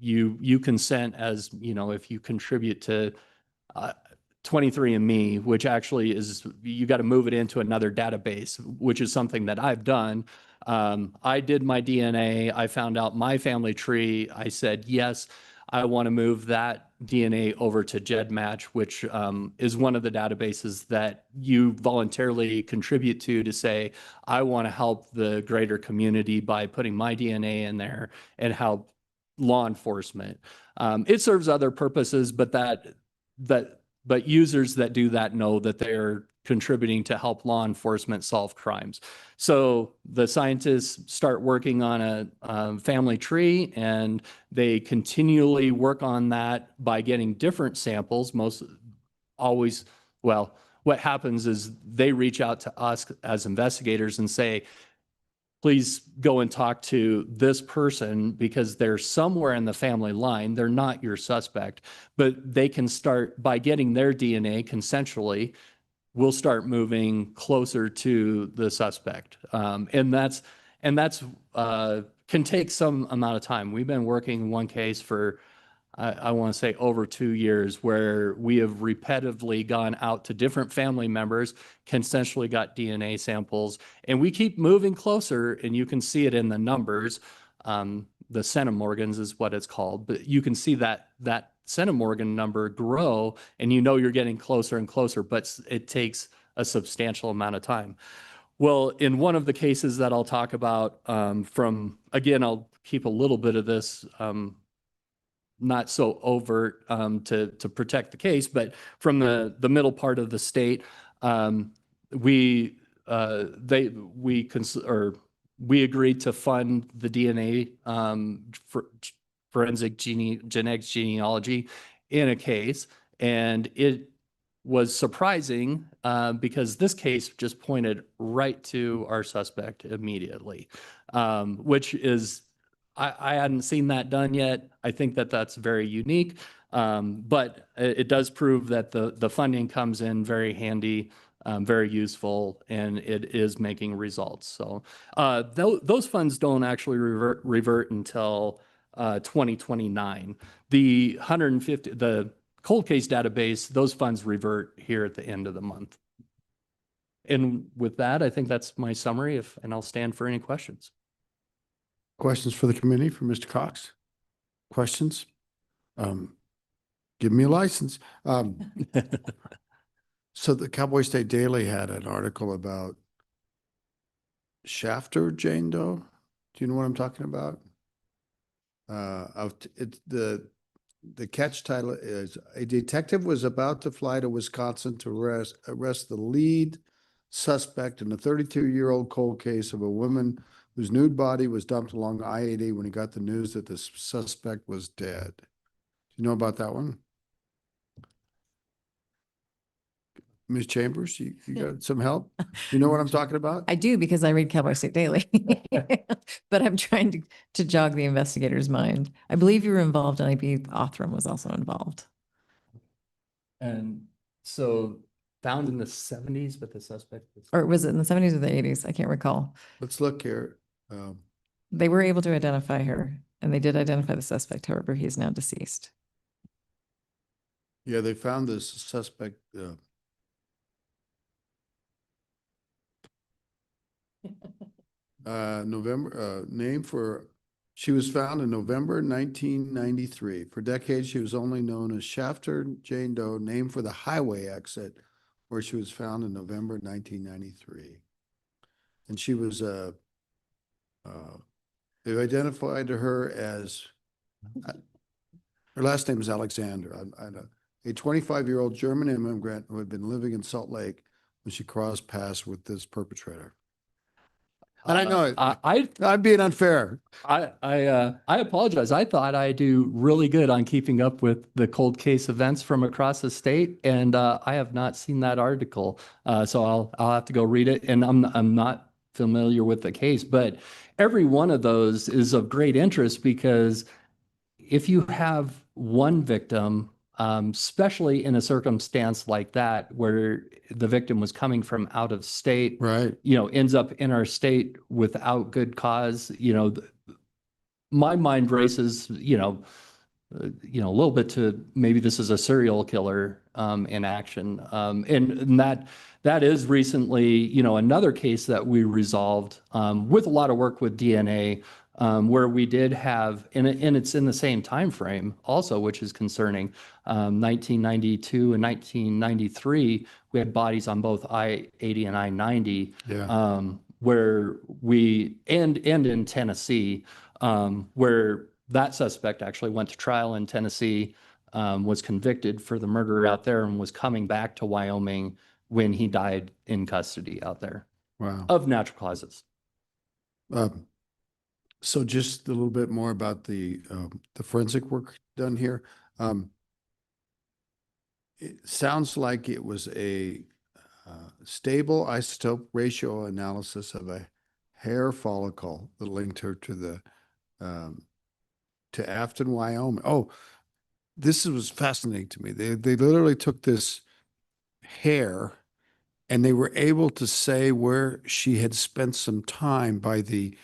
you consent as, if you contribute to 23andMe, which actually is, you got to move it into another database, which is something that I've done. I did my DNA. I found out my family tree. I said, yes, I want to move that DNA over to GEDmatch, which is one of the databases that you voluntarily contribute to say, I want to help the greater community by putting my DNA in there and help law enforcement. It serves other purposes, but users that do that know that they're contributing to help law enforcement solve crimes. So the scientists start working on a family tree, and they continually work on that by getting different samples. What happens is they reach out to us as investigators and say, please go and talk to this person because they're somewhere in the family line. They're not your suspect, but they can start by getting their DNA consensually. We'll start moving closer to the suspect. And that's can take some amount of time. We've been working one case for, I want to say, over 2 years, where we have repetitively gone out to different family members, consensually got DNA samples, and we keep moving closer, and you can see it in the numbers. The centimorgans is what it's called, but you can see that centimorgan number grow, and you're getting closer and closer, but it takes a substantial amount of time. Well, in one of the cases that I'll talk about, again, I'll keep a little bit of this not so overt to protect the case, but from the middle part of the state, we agreed to fund the DNA forensic genetics genealogy in a case, and it was surprising because this case just pointed right to our suspect immediately, which is, I hadn't seen that done yet. I think that that's very unique, but it does prove that the funding comes in very handy, very useful, and it is making results. So those funds don't actually revert until 2029. The cold case database, those funds revert here at the end of the month. And with that, I think that's my summary, and I'll stand for any questions. Questions for the committee for Mr. Cox? Questions? Give me a license. So the Cowboy State Daily had an article about Shafter Jane Doe. Do you know what I'm talking about? The catch title is, a detective was about to fly to Wisconsin to arrest the lead suspect in a 32-year-old cold case of a woman whose nude body was dumped along I-80 when he got the news that the suspect was dead. Do you know about that one? Ms. Chambers, you got some help? You know what I'm talking about? I do, because I read Cowboy State Daily, but I'm trying to jog the investigator's mind. I believe you were involved, and I believe Othram was also involved. And so found in the 70s, but the suspect was... Or was it in the 70s or the 80s? I can't recall. Let's look here. They were able to identify her, and they did identify the suspect. However, he is now deceased. Yeah, they found this suspect. She was found in November 1993. For decades, she was only known as Shafter Jane Doe, named for the highway exit where she was found in November 1993. And she was, they identified her as, her last name is Alexander, a 25-year-old German immigrant who had been living in Salt Lake when she crossed paths with this perpetrator. And I know I'm being unfair. I apologize. I thought I do really good on keeping up with the cold case events from across the state, and I have not seen that article. So I'll have to go read it. And I'm not familiar with the case, but every one of those is of great interest, because if you have one victim, especially in a circumstance like that, where the victim was coming from out of state, right? Ends up in our state without good cause, my mind races, a little bit to maybe this is a serial killer in action. And that is recently, another case that we resolved with a lot of work with DNA, where we did have, and it's in the same time frame also, which is concerning. 1992 and 1993, we had bodies on both I-80 and I-90. Yeah. Where and in Tennessee, where that suspect actually went to trial in Tennessee, was convicted for the murder out there, and was coming back to Wyoming when he died in custody out there. Wow. Of natural causes. So just a little bit more about the forensic work done here. It sounds like it was a stable isotope ratio analysis of a hair follicle that linked her to Afton, Wyoming. Oh, this was fascinating to me. They literally took this hair and they were able to say where she had spent some time by the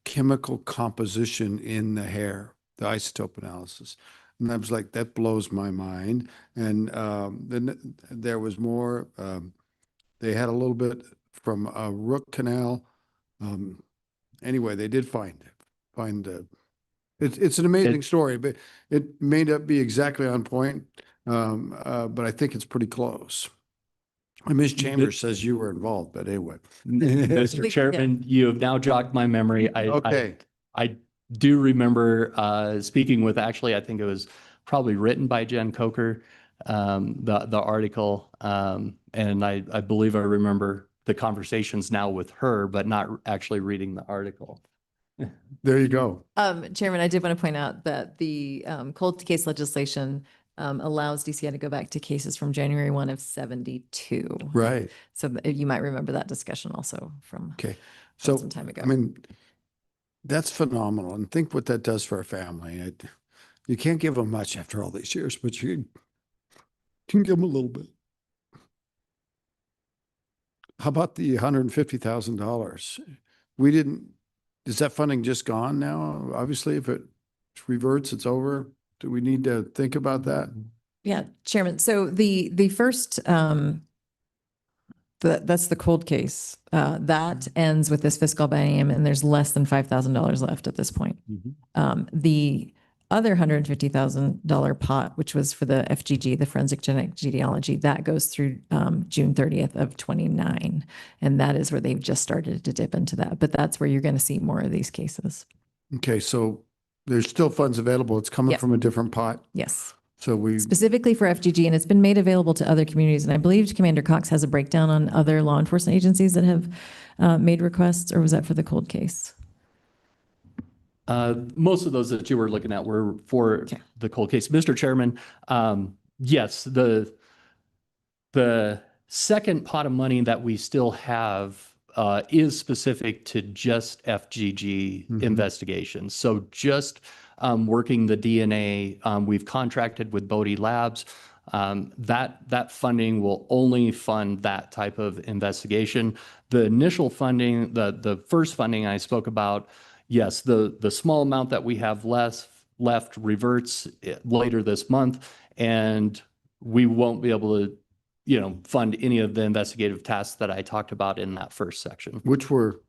chemical composition in the hair, the isotope analysis. And I was like, that blows my mind. And then there was more. They had a little bit from a root canal. Anyway, they did find it's an amazing story, but it may not be exactly on point. But I think it's pretty close. And Ms. Chambers says you were involved, but anyway. Mr. Chairman, you have now jogged my memory. I do remember speaking with, actually, I think it was probably written by Jen Coker, the article. And I believe I remember the conversations now with her, but not actually reading the article. There you go. Chairman, I did want to point out that the cold case legislation allows DCI to go back to cases from January 1 of 72. Right. So you might remember that discussion also from some time ago. I mean, that's phenomenal. And think what that does for a family. You can't give them much after all these years, but you can give them a little bit. How about the $150,000? Is that funding just gone now? Obviously, if it reverts, it's over. Do we need to think about that? Yeah, Chairman. So the first, that's the cold case. That ends with this fiscal biennium, and there's less than $5,000 left at this point. The other $150,000 pot, which was for the FGG, the forensic genetic genealogy, that goes through June 30th of 29. And that is where they've just started to dip into that. But that's where you're going to see more of these cases. Okay, so there's still funds available. It's coming from a different pot. Yes. So we specifically for FGG, and it's been made available to other communities. And I believe Commander Cox has a breakdown on other law enforcement agencies that have made requests, or was that for the cold case? Most of those that you were looking at were for the cold case. Mr. Chairman, yes, the second pot of money that we still have is specific to just FGG investigations. So just working the DNA, we've contracted with Bodie Labs. That funding will only fund that type of investigation. The initial funding, the first funding I spoke about, yes, the small amount that we have left reverts later this month, and we won't be able to, fund any of the investigative tasks that I talked about in that first section. Which were,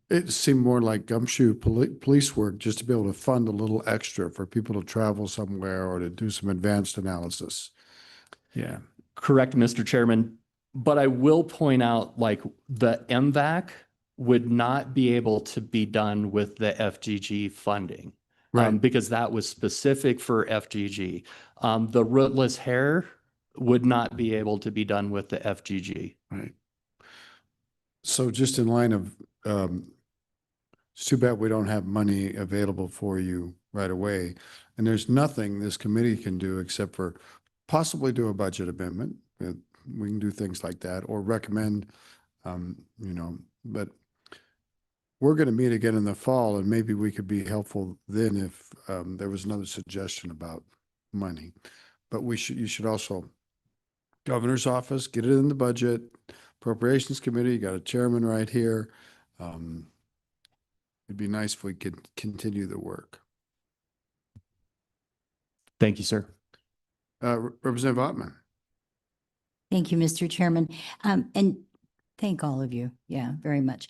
it seemed more like gumshoe police work, just to be able to fund a little extra for people to travel somewhere or to do some advanced analysis. Yeah. Correct, Mr. Chairman. But I will point out, like, the MVAC would not be able to be done with the FGG funding. Right. Because that was specific for FGG. The rootless hair would not be able to be done with the FGG. Right. So just in line of, it's too bad we don't have money available for you right away. And there's nothing this committee can do except for possibly do a budget amendment. We can do things like that or recommend, but we're going to meet again in the fall, and maybe we could be helpful then if there was another suggestion about money. But you should also, governor's office, get it in the budget, appropriations committee, you got a chairman right here. it'd be nice if we could continue the work. Thank you, sir. Representative Ottman. Thank you, Mr. Chairman. And thank all of you. Yeah, very much.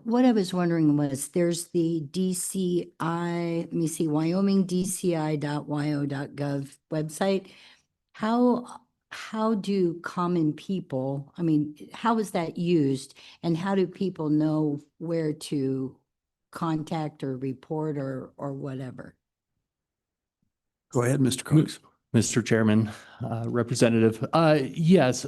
What I was wondering was there's the DCI, let me see, Wyoming DCI.wyo.gov website. How do common people, I mean, how is that used and how do people know where to contact or report or whatever? Go ahead, Mr. Cox. Mr. Chairman, Representative, yes.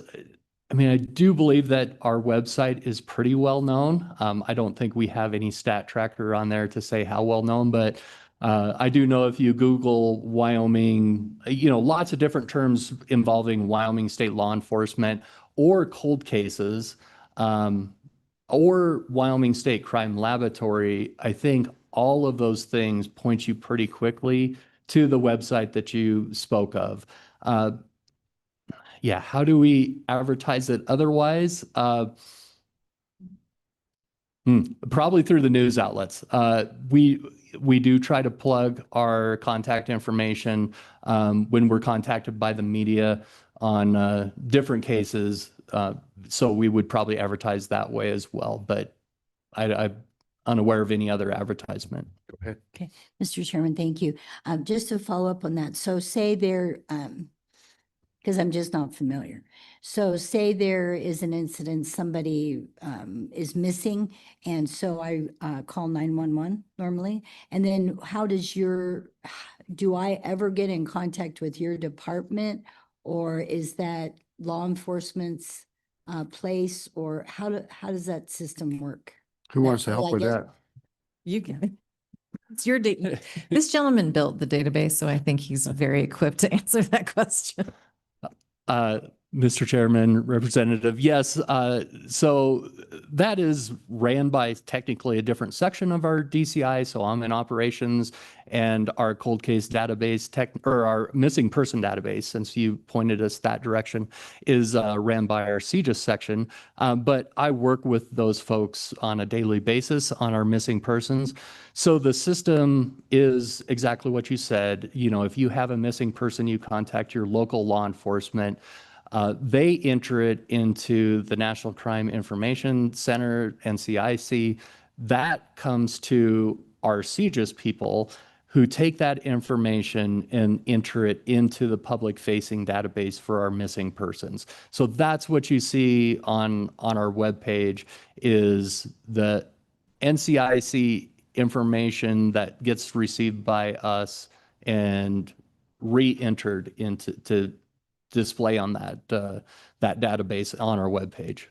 I mean, I do believe that our website is pretty well known. I don't think we have any stat tracker on there to say how well known, but I do know if you Google Wyoming, lots of different terms involving Wyoming state law enforcement or cold cases, or Wyoming State Crime Laboratory, I think all of those things point you pretty quickly to the website that you spoke of. Yeah, how do we advertise it otherwise? Probably through the news outlets. We do try to plug our contact information when we're contacted by the media on different cases. So we would probably advertise that way as well, but I'm unaware of any other advertisement. Go ahead. Okay, Mr. Chairman, thank you. Just to follow up on that. So say there, because I'm just not familiar. So say there is an incident, somebody is missing, and so I call 911 normally. And then how does do I ever get in contact with your department, or is that law enforcement's place, or how does that system work? Who wants to help with that? You get it. It's your data. This gentleman built the database, so I think he's very equipped to answer that question. Mr. Chairman, Representative, yes. So that is ran by technically a different section of our DCI. So I'm in operations, and our cold case database or our missing person database, since you pointed us that direction, is ran by our CJIS section. But I work with those folks on a daily basis on our missing persons. So the system is exactly what you said. If you have a missing person, you contact your local law enforcement. They enter it into the National Crime Information Center, NCIC. That comes to our CJIS people, who take that information and enter it into the public-facing database for our missing persons. So that's what you see on our webpage, is the NCIC information that gets received by us and re-entered to display on that database on our webpage.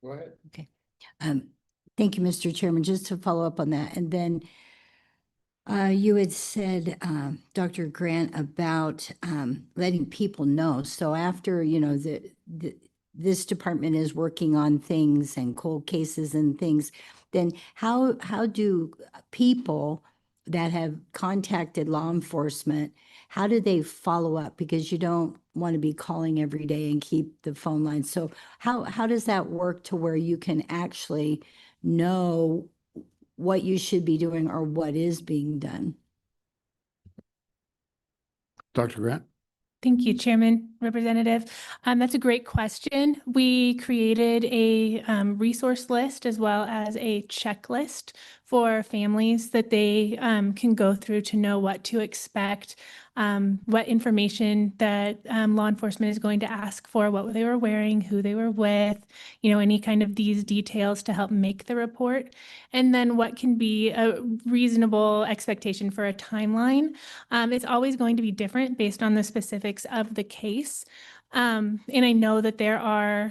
Go ahead. Okay. Thank you, Mr. Chairman. Just to follow up on that, and then you had said, Dr. Grant, about letting people know. So after, this department is working on things and cold cases and things, then how do people that have contacted law enforcement, how do they follow up? Because you don't want to be calling every day and keep the phone line. So how does that work to where you can actually know what you should be doing or what is being done? Dr. Grant? Thank you, Chairman, Representative. That's a great question. We created a resource list as well as a checklist for families that they can go through to know what to expect, what information that law enforcement is going to ask for, what they were wearing, who they were with, any kind of these details to help make the report. And then what can be a reasonable expectation for a timeline. It's always going to be different based on the specifics of the case. And I know that there are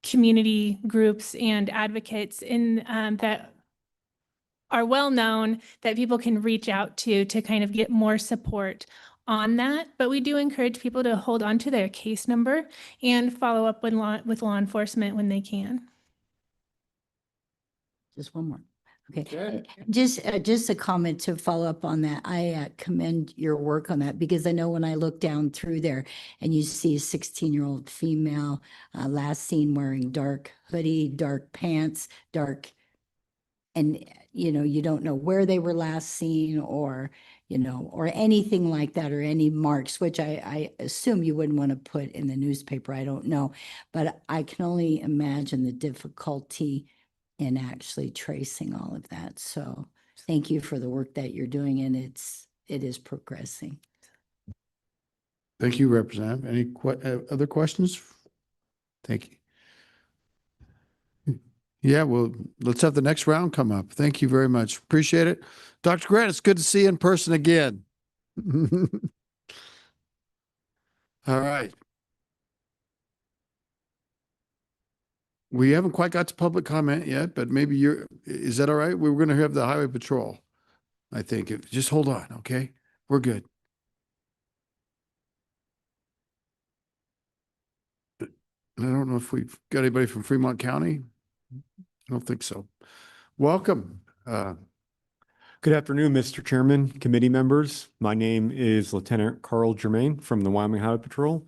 community groups and advocates that are well known that people can reach out to kind of get more support on that. But we do encourage people to hold on to their case number and follow up with law enforcement when they can. Just one more. Okay. Just a comment to follow up on that. I commend your work on that, because I know when I look down through there and you see a 16-year-old female last seen wearing dark hoodie, dark pants, dark and, you don't know where they were last seen or, or anything like that, or any marks, which I assume you wouldn't want to put in the newspaper. I don't know, but I can only imagine the difficulty in actually tracing all of that. So thank you for the work that you're doing, and it is progressing. Thank you, Representative. Any other questions? Thank you. Yeah, well, let's have the next round come up. Thank you very much. Appreciate it. Dr. Grant, it's good to see you in person again. All right. We haven't quite got to public comment yet, but maybe is that all right? We were going to have the Highway Patrol, I think. Just hold on, okay? We're good. I don't know if we've got anybody from Fremont County. I don't think so. Welcome. Good afternoon, Mr. Chairman, committee members. My name is Lieutenant Carl Germain from the Wyoming Highway Patrol,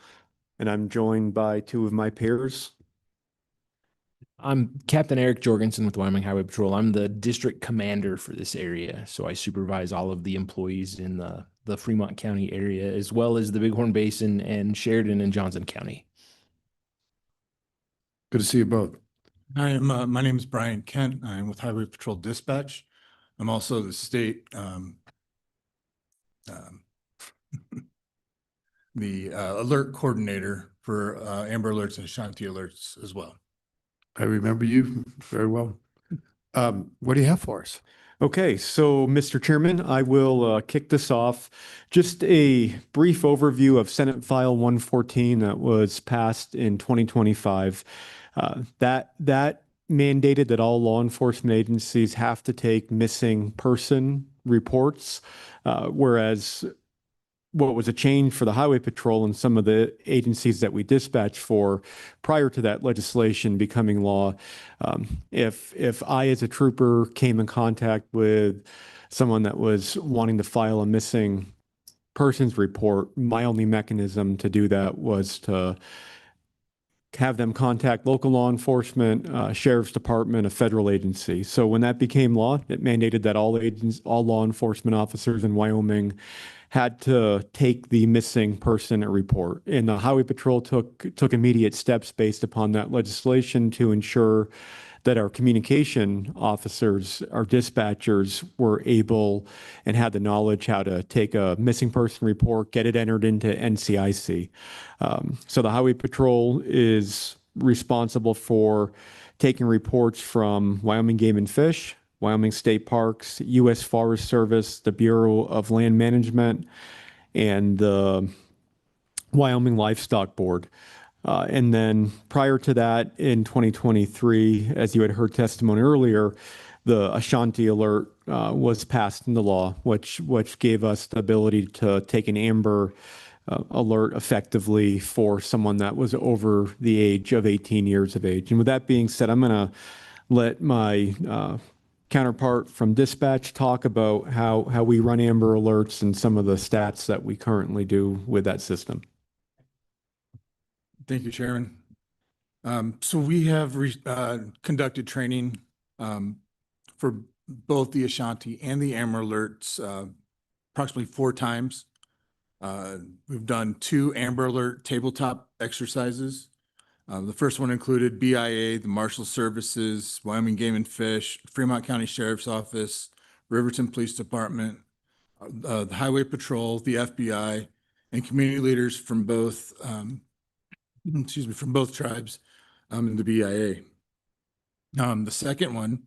and I'm joined by two of my peers. I'm Captain Eric Jorgensen with Wyoming Highway Patrol. I'm the district commander for this area, so I supervise all of the employees in the Fremont County area, as well as the Bighorn Basin and Sheridan and Johnson County. Good to see you both. Hi, my name is Brian Kent. I'm with Highway Patrol Dispatch. I'm also the state alert coordinator for Amber Alerts and Ashanti Alerts as well. I remember you very well. What do you have for us? Okay, so Mr. Chairman, I will kick this off. Just a brief overview of Senate File 114 that was passed in 2025. That mandated that all law enforcement agencies have to take missing person reports, whereas what was a change for the Highway Patrol and some of the agencies that we dispatch for prior to that legislation becoming law. If I, as a trooper, came in contact with someone that was wanting to file a missing persons report, my only mechanism to do that was to have them contact local law enforcement, sheriff's department, a federal agency. So when that became law, it mandated that all law enforcement officers in Wyoming had to take the missing person report. And the Highway Patrol took immediate steps based upon that legislation to ensure that our communication officers, our dispatchers, were able and had the knowledge how to take a missing person report, get it entered into NCIC. So the Highway Patrol is responsible for taking reports from Wyoming Game and Fish, Wyoming State Parks, U.S. Forest Service, the Bureau of Land Management, and the Wyoming Livestock Board. And then prior to that, in 2023, as you had heard testimony earlier, the Ashanti Alert was passed into law, which gave us the ability to take an Amber Alert effectively for someone that was over the age of 18 years of age. And with that being said, I'm going to let my counterpart from dispatch talk about how we run Amber Alerts and some of the stats that we currently do with that system. Thank you, Chairman. So we have conducted training for both the Ashanti and the Amber Alerts approximately 4 times. We've done 2 Amber Alert tabletop exercises. The first one included BIA, the Marshal Services, Wyoming Game and Fish, Fremont County Sheriff's Office, Riverton Police Department, the Highway Patrol, the FBI, and community leaders from both from both tribes in the BIA. The second one,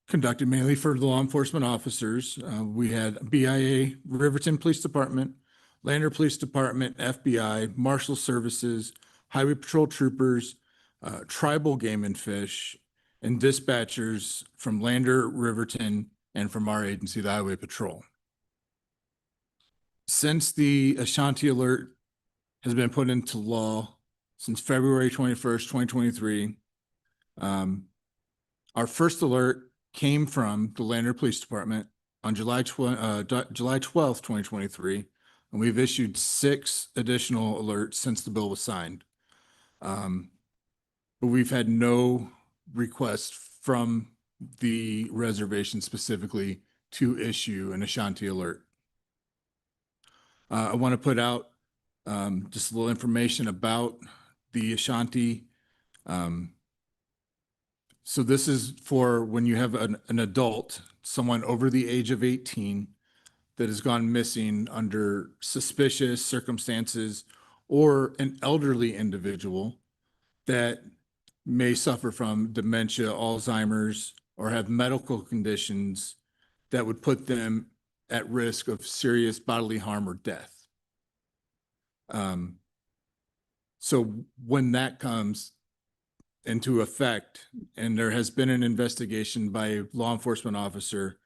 conducted mainly for the law enforcement officers. We had BIA, Riverton Police Department, Lander Police Department, FBI, Marshal Services, Highway Patrol troopers, tribal game and fish, and dispatchers from Lander, Riverton, and from our agency, the Highway Patrol. Since the Ashanti Alert has been put into law since February 21st, 2023, our first alert came from the Lander Police Department on July 12th, 2023, and we've issued 6 additional alerts since the bill was signed. But we've had no requests from the reservation specifically to issue an Ashanti alert. I want to put out just a little information about the Ashanti. So this is for when you have an adult, someone over the age of 18 that has gone missing under suspicious circumstances, or an elderly individual that may suffer from dementia, Alzheimer's, or have medical conditions that would put them at risk of serious bodily harm or death. So when that comes into effect, and there has been an investigation by a law enforcement officer,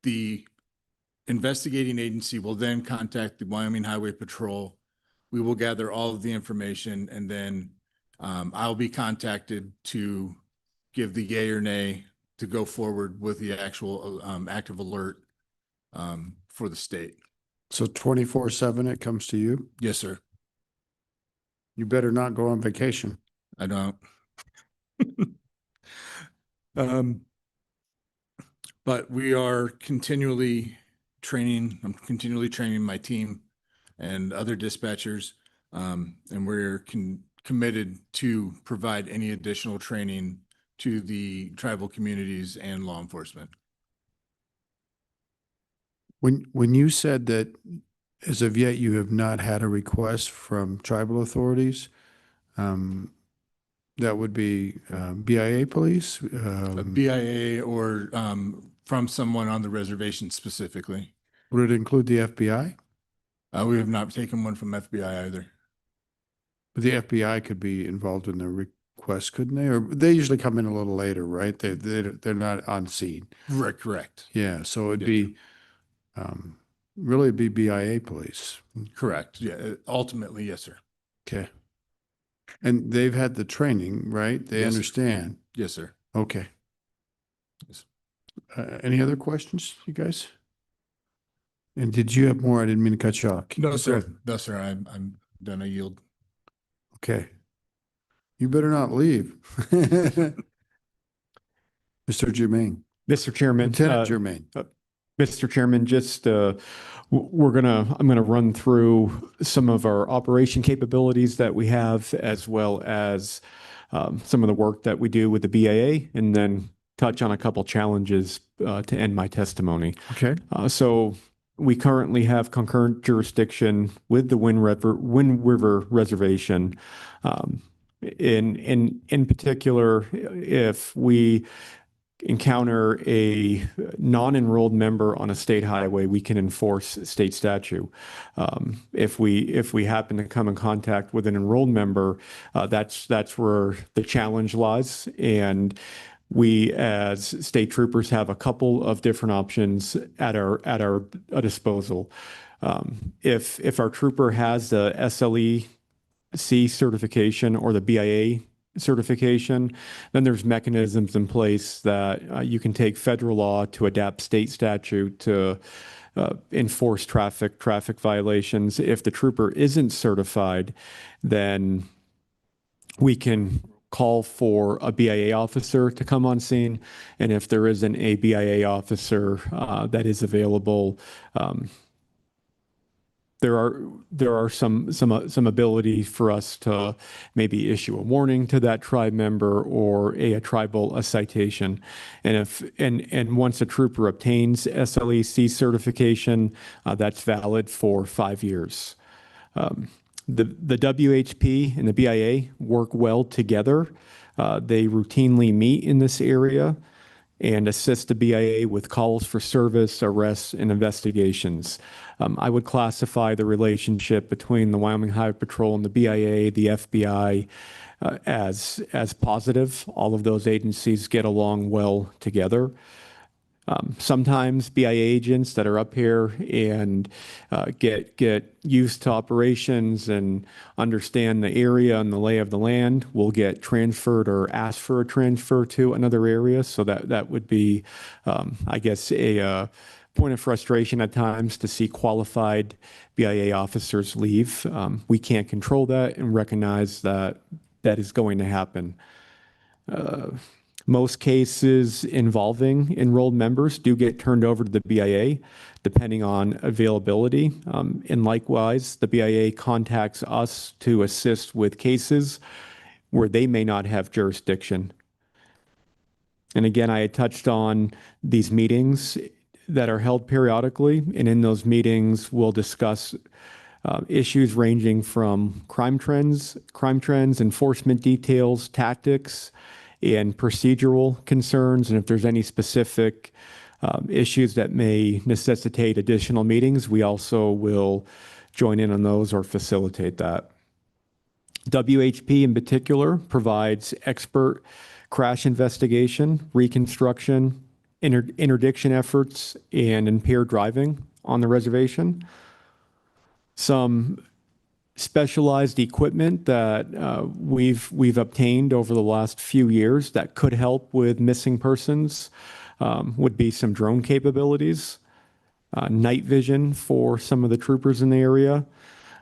the investigating agency will then contact the Wyoming Highway Patrol. We will gather all of the information, and then I'll be contacted to give the yay or nay to go forward with the actual active alert for the state. So 24/7, it comes to you? Yes, sir. You better not go on vacation. I don't. But we are continually training. I'm continually training my team and other dispatchers, and we're committed to provide any additional training to the tribal communities and law enforcement. When you said that as of yet you have not had a request from tribal authorities, that would be BIA police? BIA or from someone on the reservation specifically. Would it include the FBI? We have not taken one from FBI either. But the FBI could be involved in the request, couldn't they? Or they usually come in a little later, right? They're not on scene. Correct. Yeah, so it'd be really it'd be BIA police. Correct. Yeah, ultimately, yes, sir. Okay. And they've had the training, right? They Yes, sir. understand. Yes, sir. Okay. Yes. Any other questions, you guys? And did you have more? I didn't mean to cut you off. No, sir. No, sir. I'm done. I yield. Okay. You better not leave. Mr. Germain. Mr. Chairman. Lieutenant Germain. Mr. Chairman, just I'm gonna run through some of our operation capabilities that we have, as well as some of the work that we do with the BAA, and then touch on a couple challenges to end my testimony. Okay. So we currently have concurrent jurisdiction with the Wind River Reservation. In particular, if we encounter a non-enrolled member on a state highway, we can enforce state statute. If we happen to come in contact with an enrolled member, that's where the challenge lies. And we, as state troopers, have a couple of different options at our disposal. If our trooper has the SLEC certification or the BIA certification, then there's mechanisms in place that you can take federal law to adapt state statute to enforce traffic violations. If the trooper isn't certified, then we can call for a BIA officer to come on scene. And if there isn't a BIA officer that is available, there are some ability for us to maybe issue a warning to that tribe member or a citation. And once a trooper obtains SLEC certification, that's valid for 5 years. The WHP and the BIA work well together. They routinely meet in this area and assist the BIA with calls for service, arrests, and investigations. I would classify the relationship between the Wyoming Highway Patrol and the BIA, the FBI, as positive. All of those agencies get along well together. Sometimes BIA agents that are up here and get used to operations and understand the area and the lay of the land will get transferred or ask for a transfer to another area. So that would be, I guess, a point of frustration at times to see qualified BIA officers leave. We can't control that and recognize that is going to happen. Most cases involving enrolled members do get turned over to the BIA, depending on availability. And likewise, the BIA contacts us to assist with cases where they may not have jurisdiction. And again, I had touched on these meetings that are held periodically, and in those meetings, we'll discuss issues ranging from crime trends, enforcement details, tactics, and procedural concerns. And if there's any specific issues that may necessitate additional meetings, we also will join in on those or facilitate that. WHP in particular provides expert crash investigation, reconstruction, interdiction efforts, and impaired driving on the reservation. Some specialized equipment that we've obtained over the last few years that could help with missing persons would be some drone capabilities, night vision for some of the troopers in the area.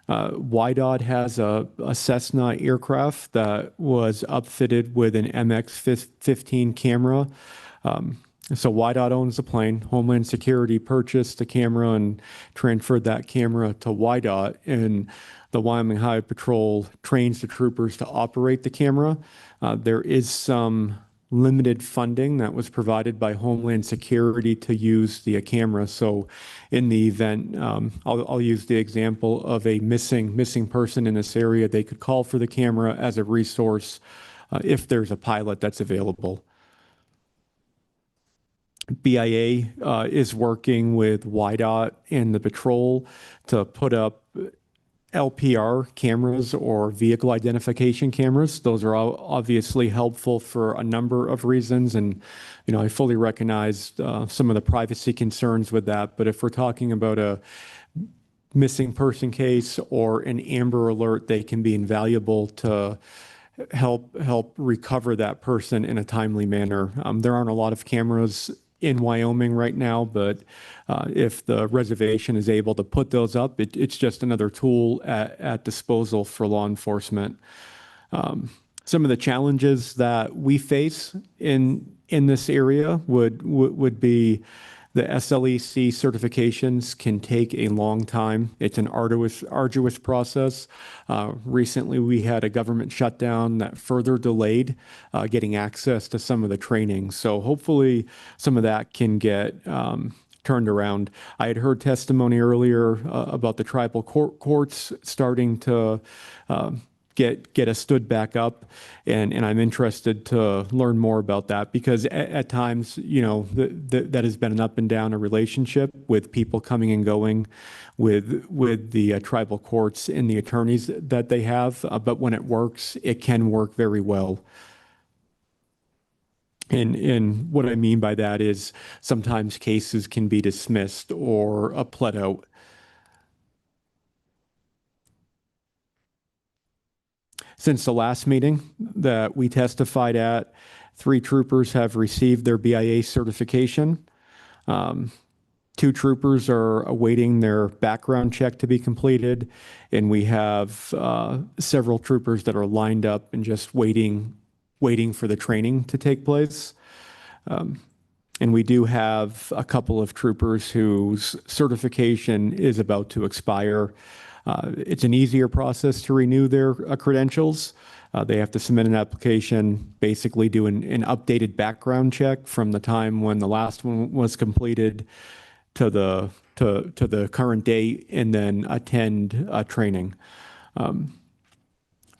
WYDOT has a Cessna aircraft that was upfitted with an MX-15 camera. So WYDOT owns the plane. Homeland Security purchased the camera and transferred that camera to WYDOT, and the Wyoming Highway Patrol trains the troopers to operate the camera. There is some limited funding that was provided by Homeland Security to use the camera. So in the event, I'll use the example of a missing person in this area, they could call for the camera as a resource if there's a pilot that's available. BIA is working with WYDOT and the patrol to put up LPR cameras or vehicle identification cameras. Those are obviously helpful for a number of reasons. And, I fully recognize some of the privacy concerns with that. But if we're talking about a missing person case or an Amber Alert, they can be invaluable to help recover that person in a timely manner. There aren't a lot of cameras in Wyoming right now, but if the reservation is able to put those up, it's just another tool at disposal for law enforcement. Some of the challenges that we face in this area would be the SLEC certifications can take a long time. It's an arduous process. Recently, we had a government shutdown that further delayed getting access to some of the training. So hopefully some of that can get turned around. I had heard testimony earlier about the tribal courts starting to get us stood back up, and I'm interested to learn more about that, because at times, that has been an up and down a relationship with people coming and going with the tribal courts and the attorneys that they have. But when it works, it can work very well. And what I mean by that is sometimes cases can be dismissed or pled out. Since the last meeting that we testified at, 3 troopers have received their BIA certification. 2 troopers are awaiting their background check to be completed, and we have several troopers that are lined up and just waiting for the training to take place. And we do have a couple of troopers whose certification is about to expire. It's an easier process to renew their credentials. They have to submit an application, basically do an updated background check from the time when the last one was completed to the current date, and then attend training.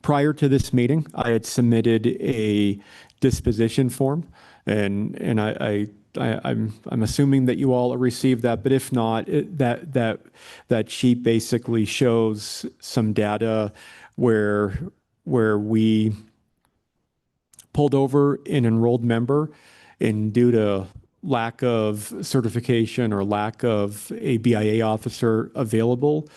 Prior to this meeting, I had submitted a disposition form, and I'm assuming that you all received that, but if not, that sheet basically shows some data where we pulled over an enrolled member, and due to lack of certification or lack of a BIA officer available,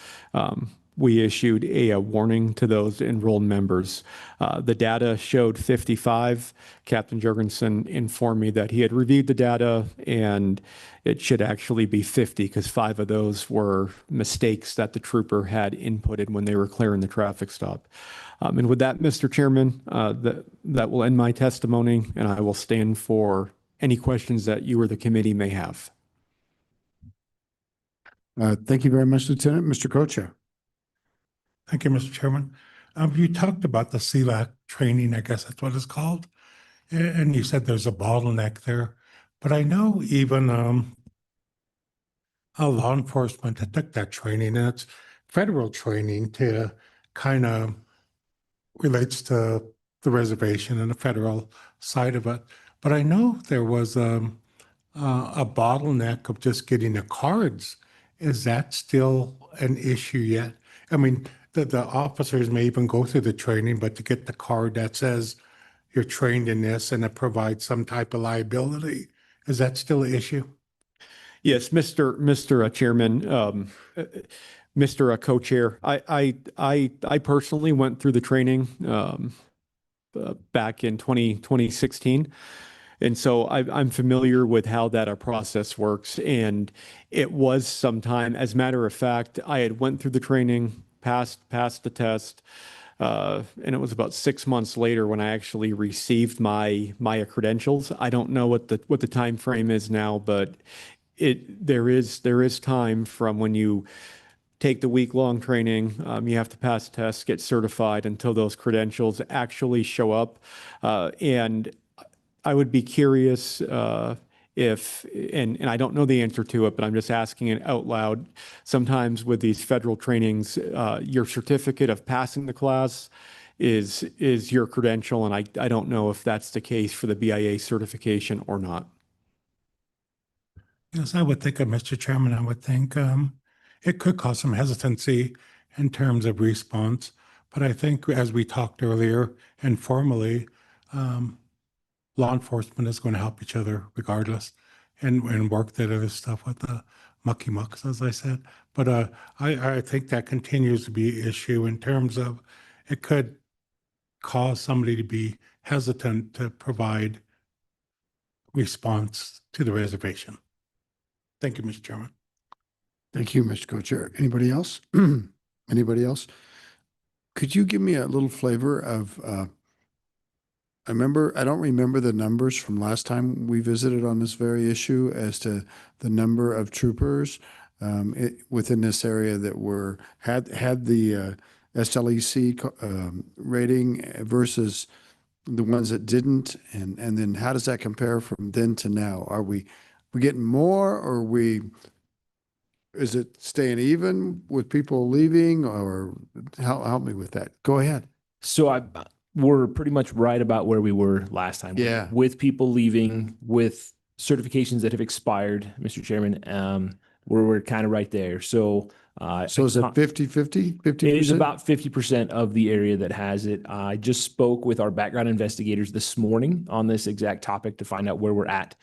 we issued a warning to those enrolled members. The data showed 55. Captain Jorgensen informed me that he had reviewed the data and it should actually be 50 because 5 of those were mistakes that the trooper had inputted when they were clearing the traffic stop. And with that, Mr. Chairman, that will end my testimony, and I will stand for any questions that you or the committee may have. Thank you very much, Lieutenant. Mr. Co-Chair. Thank you, Mr. Chairman. You talked about the CLAC training, I guess that's what it's called. And you said there's a bottleneck there. But I know even law enforcement that took that training, and it's federal training to kind of relates to the reservation and the federal side of it. But I know there was a bottleneck of just getting the cards. Is that still an issue yet? I mean, the officers may even go through the training, but to get the card that says you're trained in this and it provides some type of liability, is that still an issue? Yes, Mr. Chairman, Mr. Co-Chair, I personally went through the training back in 2016. And so I'm familiar with how that process works. And it was some time. As a matter of fact, I had went through the training, passed the test, and it was about 6 months later when I actually received my credentials. I don't know what the time frame is now, but there is time from when you take the week-long training, you have to pass tests, get certified until those credentials actually show up. And I would be curious if, and I don't know the answer to it, but I'm just asking it out loud. Sometimes with these federal trainings, your certificate of passing the class is your credential, and I don't know if that's the case for the BIA certification or not. Yes, I would think, Mr. Chairman, I would think it could cause some hesitancy in terms of response. But I think, as we talked earlier informally, law enforcement is going to help each other regardless and work that other stuff with the mucky mucks, as I said. But I think that continues to be an issue in terms of it could cause somebody to be hesitant to provide response to the reservation. Thank you, Mr. Chairman. Thank you, Mr. Co-Chair. Anybody else? Anybody else? Could you give me a little flavor of, I don't remember the numbers from last time we visited on this very issue as to the number of troopers within this area that had the SLEC rating versus the ones that didn't, and then how does that compare from then to now? Are we getting more, or is it staying even with people leaving, or help me with that? Go ahead. So we're pretty much right about where we were last time. Yeah. With people leaving, with certifications that have expired, Mr. Chairman, we're kind of right there. So is it 50-50? 50%? It is about 50% of the area that has it. I just spoke with our background investigators this morning on this exact topic to find out where we're at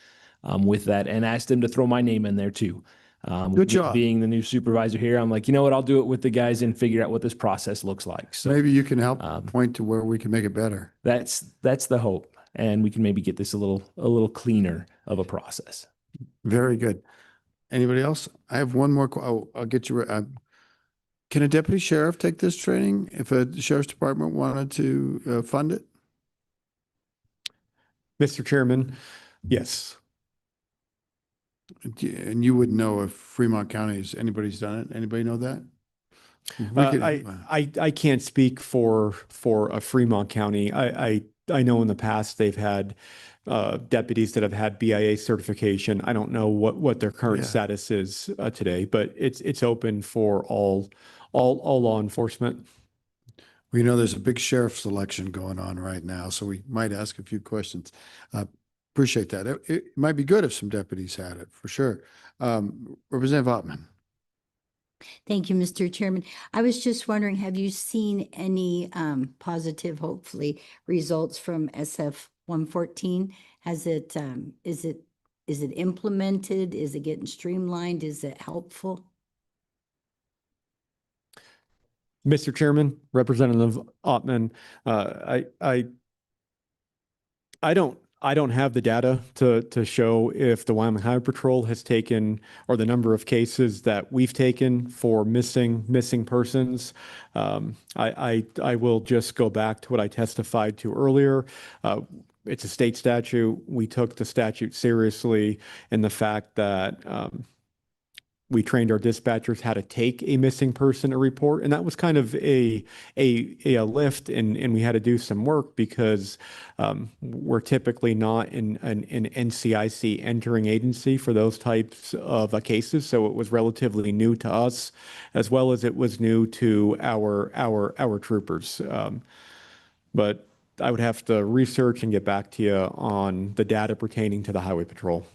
with that, and asked them to throw my name in there too. Good job. Being the new supervisor here, I'm like, you know what, I'll do it with the guys and figure out what this process looks like. So maybe you can help point to where we can make it better. That's the hope, and we can maybe get this a little cleaner of a process. Very good. Anybody else? I have one more. I'll get you. Can a deputy sheriff take this training if a sheriff's department wanted to fund it? Mr. Chairman, yes. And you wouldn't know if Fremont County anybody's done it. Anybody know that? I can't speak for a Fremont County. I know in the past they've had deputies that have had BIA certification. I don't know what their current status is today, but it's open for all law enforcement. We know there's a big sheriff selection going on right now, so we might ask a few questions. Appreciate that. It might be good if some deputies had it, for sure. Representative Ottman. Thank you, Mr. Chairman. I was just wondering, have you seen any positive, hopefully, results from SF 114? Has it, is it implemented? Is it getting streamlined? Is it helpful? Mr. Chairman, Representative Ottman, I don't have the data to show if the Wyoming Highway Patrol has taken, or the number of cases that we've taken for missing persons. I will just go back to what I testified to earlier. It's a state statute. We took the statute seriously, and the fact that we trained our dispatchers how to take a missing person report, and that was kind of a lift, and we had to do some work because we're typically not an NCIC entering agency for those types of cases, so it was relatively new to us, as well as it was new to our troopers. But I would have to research and get back to you on the data pertaining to the Highway Patrol.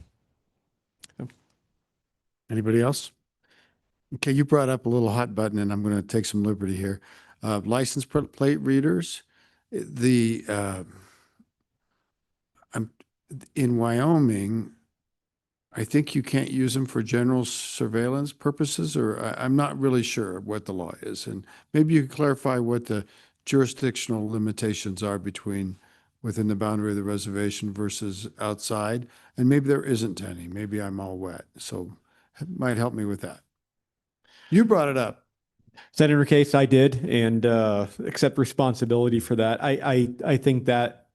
Anybody else? Okay, you brought up a little hot button, and I'm going to take some liberty here. License plate readers. In Wyoming, I think you can't use them for general surveillance purposes, or I'm not really sure what the law is. And maybe you could clarify what the jurisdictional limitations are within the boundary of the reservation versus outside. And maybe there isn't any. Maybe I'm all wet. So it might help me with that. You brought it up. Senator Case, I did, and accept responsibility for that. I think that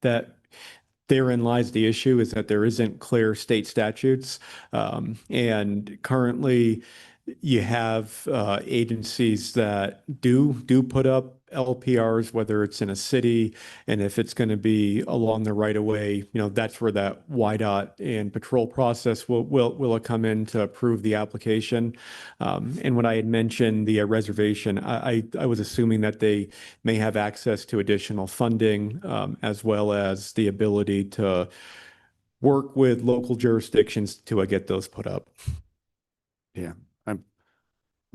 therein lies the issue, is that there isn't clear state statutes, and currently you have agencies that do put up LPRs, whether it's in a city, and if it's going to be along the right of way, that's where that YDOT and patrol process will come in to approve the application. And when I had mentioned the reservation, I was assuming that they may have access to additional funding, as well as the ability to work with local jurisdictions to get those put up. Yeah.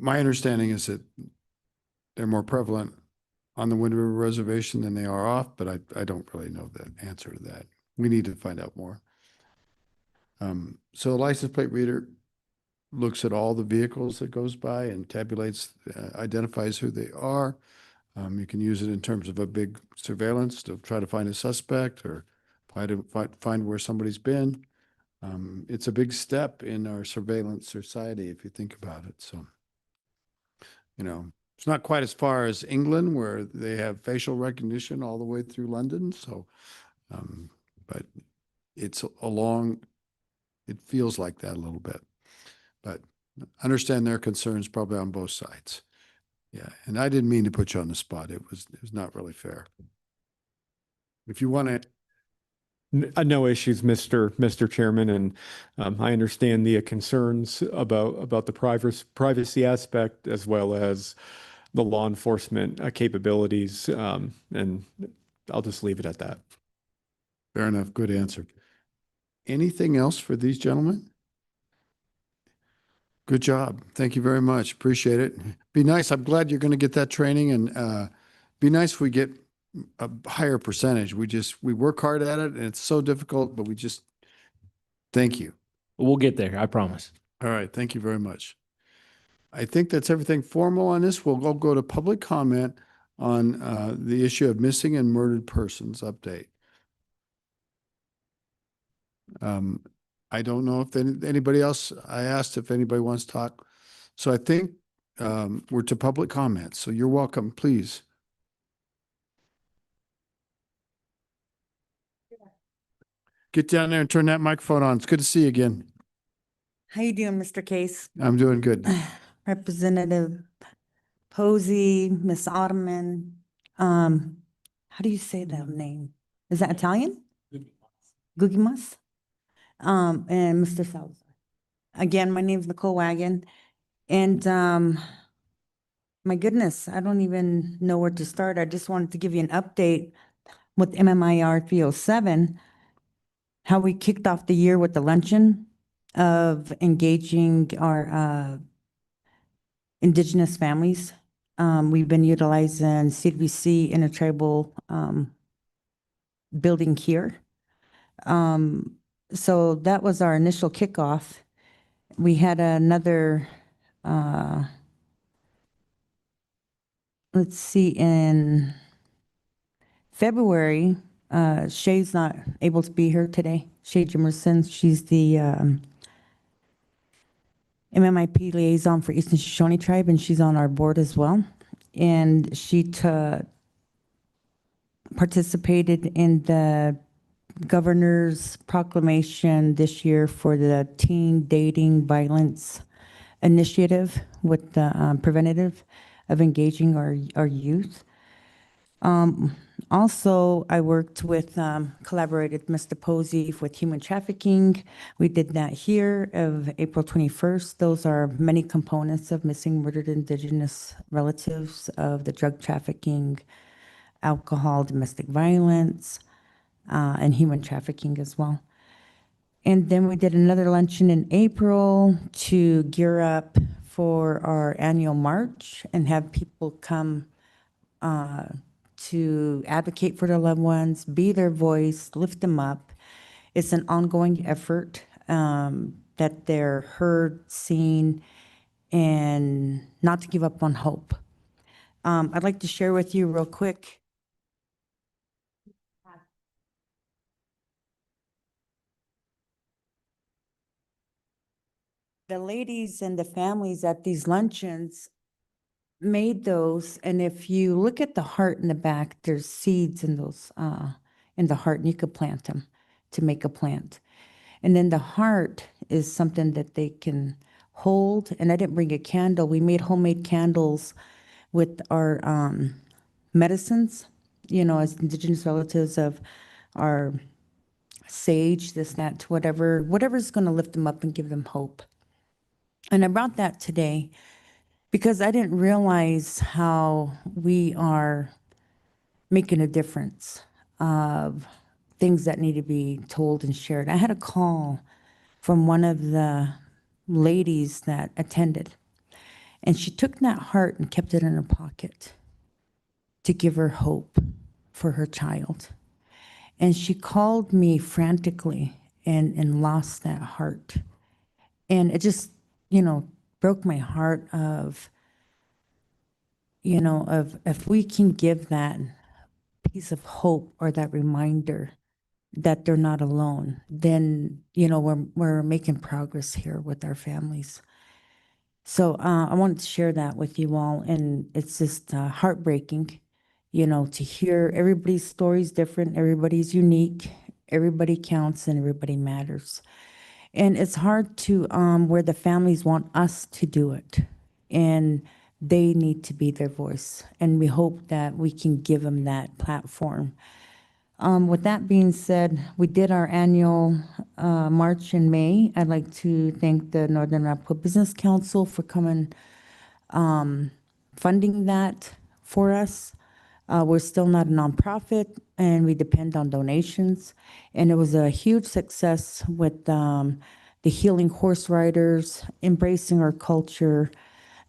My understanding is that they're more prevalent on the Wind River Reservation than they are off, but I don't really know the answer to that. We need to find out more. So a license plate reader looks at all the vehicles that goes by and tabulates, identifies who they are. You can use it in terms of a big surveillance to try to find a suspect or find where somebody's been. It's a big step in our surveillance society, if you think about it. So, it's not quite as far as England, where they have facial recognition all the way through London. So, but it feels like that a little bit. But understand their concerns probably on both sides. Yeah, and I didn't mean to put you on the spot. It was not really fair. If you want to. No issues, Mr. Chairman, and I understand the concerns about the privacy aspect, as well as the law enforcement capabilities, and I'll just leave it at that. Fair enough. Good answer. Anything else for these gentlemen? Good job. Thank you very much. Appreciate it. Be nice. I'm glad you're going to get that training, and be nice if we get a higher percentage. We work hard at it, and it's so difficult, but thank you. We'll get there. I promise. All right. Thank you very much. I think that's everything formal on this. We'll go to public comment on the issue of missing and murdered persons update. I don't know if anybody else, I asked if anybody wants to talk. So I think we're to public comment. So you're welcome, please. Get down there and turn that microphone on. It's good to see you again. How you doing, Mr. Case? I'm doing good. Representative Posey, Miss Ottoman. How do you say that name? Is that Italian? Gugimas. And Mr. Salazar. Again, my name's Nicole Wagon. And my goodness, I don't even know where to start. I just wanted to give you an update with MMIR 307, how we kicked off the year with the luncheon of engaging our Indigenous families. We've been utilizing CWC intertribal building here. So that was our initial kickoff. We had another let's see, in February, Shay's not able to be here today. Shay Jimerson, she's the MMIP liaison for Eastern Shoshone Tribe, and she's on our board as well. And she participated in the governor's proclamation this year for the teen dating violence initiative with the preventative of engaging our youth. Also, I worked with, collaborated with Mr. Posey with human trafficking. We did that here of April 21st. Those are many components of missing murdered Indigenous relatives of the drug trafficking, alcohol, domestic violence, and human trafficking as well. And then we did another luncheon in April to gear up for our annual march and have people come to advocate for their loved ones, be their voice, lift them up. It's an ongoing effort that they're heard, seen, and not to give up on hope. I'd like to share with you real quick. The ladies and the families at these luncheons made those, and if you look at the heart in the back, there's seeds in those in the heart, and you could plant them to make a plant. And then the heart is something that they can hold. And I didn't bring a candle. We made homemade candles with our medicines, you know, as Indigenous relatives of our sage, this, that, whatever's going to lift them up and give them hope. And I brought that today because I didn't realize how we are making a difference of things that need to be told and shared. I had a call from one of the ladies that attended, and she took that heart and kept it in her pocket to give her hope for her child. And she called me frantically and lost that heart. And it just, you know, broke my heart of, you know, of if we can give that piece of hope or that reminder that they're not alone, then, you know, we're making progress here with our families. So I wanted to share that with you all, and it's just heartbreaking, you know, to hear everybody's story is different, everybody's unique, everybody counts, and everybody matters. And it's hard to where the families want us to do it, and they need to be their voice, and we hope that we can give them that platform. With that being said, we did our annual march in May. I'd like to thank the Northern Arapaho Business Council for coming, funding that for us. We're still not a nonprofit, and we depend on donations. And it was a huge success with the healing horse riders, embracing our culture,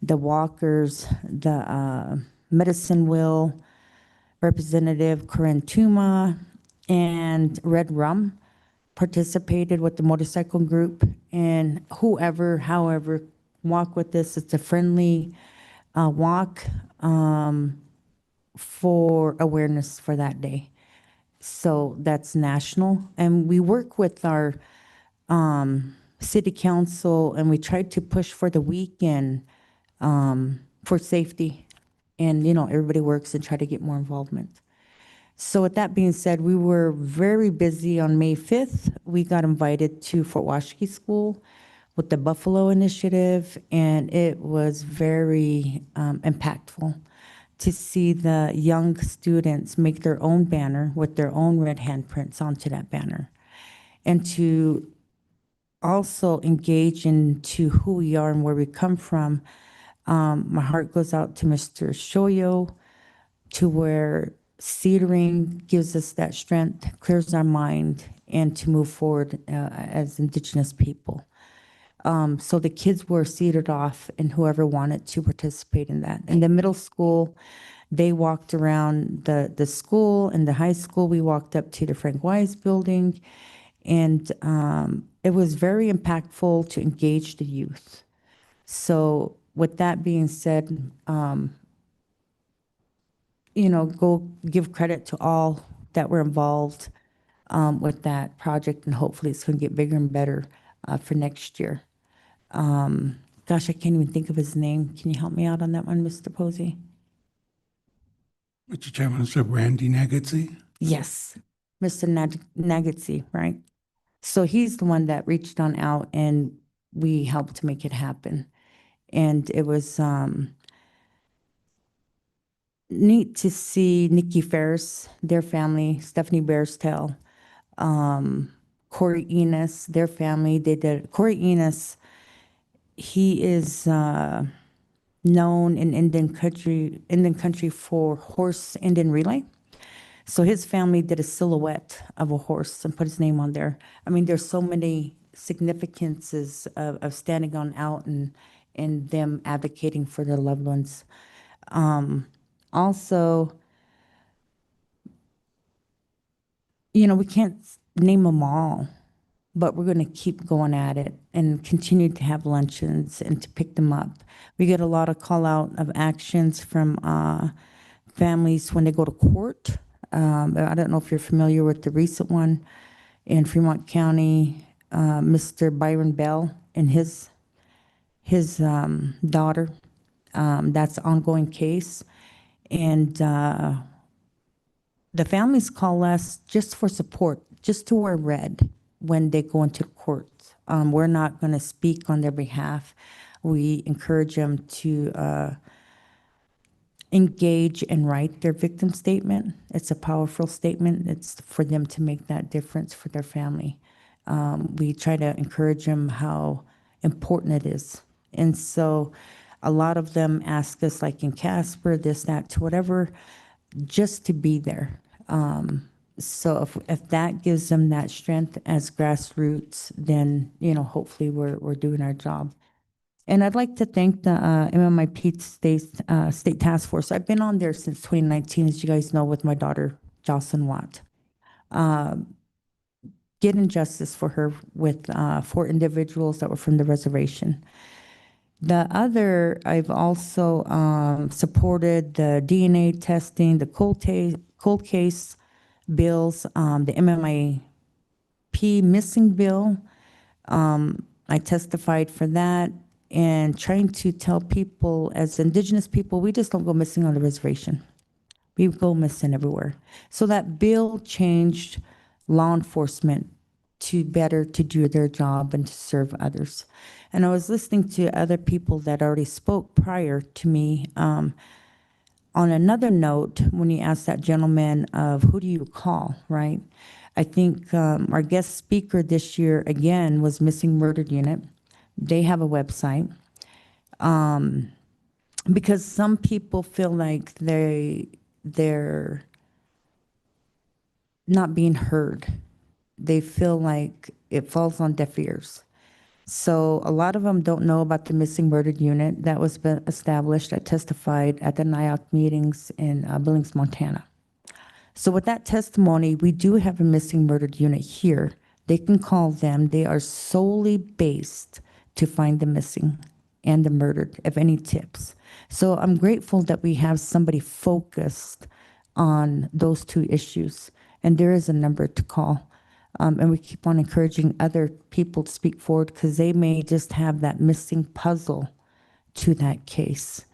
the walkers, the medicine wheel, Representative Corinne Tuma, and Red Rum participated with the motorcycle group, and however, walk with this. It's a friendly walk for awareness for that day. So that's national. And we work with our city council, and we tried to push for the weekend for safety. And, you know, everybody works and try to get more involvement. So with that being said, we were very busy on May 5th. We got invited to Fort Washakie School with the Buffalo Initiative, and it was very impactful to see the young students make their own banner with their own red handprints onto that banner, and to also engage into who we are and where we come from. My heart goes out to Mr. Shoyo, to where cedering gives us that strength, clears our mind, and to move forward as Indigenous people. So the kids were seated off, and whoever wanted to participate in that. In the middle school, they walked around the school. In the high school, we walked up to the Frank Wise building, and it was very impactful to engage the youth. So with that being said, go give credit to all that were involved with that project, and hopefully it's going to get bigger and better for next year. Gosh, I can't even think of his name. Can you help me out on that one, Mr. Posey? Mr. Chairman, Sir Randy Nagatsy. Yes, Mr. Nagatsy, right? So he's the one that reached on out, and we helped to make it happen. And it was neat to see Nikki Ferris, their family, Stephanie Bearstail, Corey Enos, their family. They did. Corey Enos, he is known in Indian country for horse Indian relay. So his family did a silhouette of a horse and put his name on there. I mean, there's so many significances of standing on out and them advocating for their loved ones. Also, we can't name them all, but we're going to keep going at it and continue to have luncheons and to pick them up. We get a lot of call out of actions from families when they go to court. I don't know if you're familiar with the recent one in Fremont County, Mr. Byron Bell and his daughter. That's an ongoing case. And the families call us just for support, just to wear red when they go into court. We're not going to speak on their behalf. We encourage them to engage and write their victim statement. It's a powerful statement. It's for them to make that difference for their family. We try to encourage them how important it is. And so a lot of them ask us, like in Casper, this, that, to whatever, just to be there. So if that gives them that strength as grassroots, then, hopefully we're doing our job. And I'd like to thank the MMIP State Task Force. I've been on there since 2019, as you guys know, with my daughter, Jocelyn Watt. Getting justice for her with 4 individuals that were from the reservation. The other, I've also supported the DNA testing, the cold case bills, the MMIP missing bill. I testified for that, and trying to tell people, as Indigenous people, we just don't go missing on the reservation. We go missing everywhere. So that bill changed law enforcement to better to do their job and to serve others. And I was listening to other people that already spoke prior to me. On another note, when you asked that gentleman of who do you call, right? I think our guest speaker this year, again, was Missing Murdered Unit. They have a website. Because some people feel like they're not being heard. They feel like it falls on deaf ears. So a lot of them don't know about the Missing Murdered Unit that was established. I testified at the NIOC meetings in Billings, Montana. So with that testimony, we do have a Missing Murdered Unit here. They can call them. They are solely based to find the missing and the murdered, if any tips. So I'm grateful that we have somebody focused on those 2 issues. And there is a number to call. And we keep on encouraging other people to speak forward because they may just have that missing puzzle to that case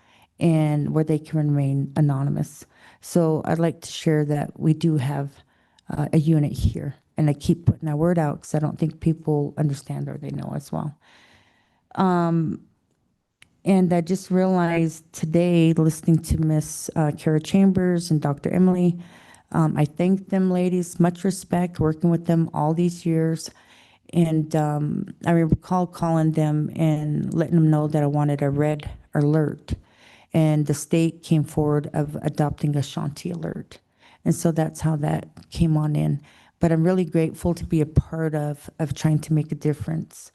and where they can remain anonymous. So I'd like to share that we do have a unit here. And I keep putting that word out because I don't think people understand or they know as well. And I just realized today, listening to Miss Kara Chambers and Dr. Emily, I thank them, ladies, much respect, working with them all these years. And I recall calling them and letting them know that I wanted a red alert. And the state came forward of adopting a Shanti alert. And so that's how that came on in. But I'm really grateful to be a part of trying to make a difference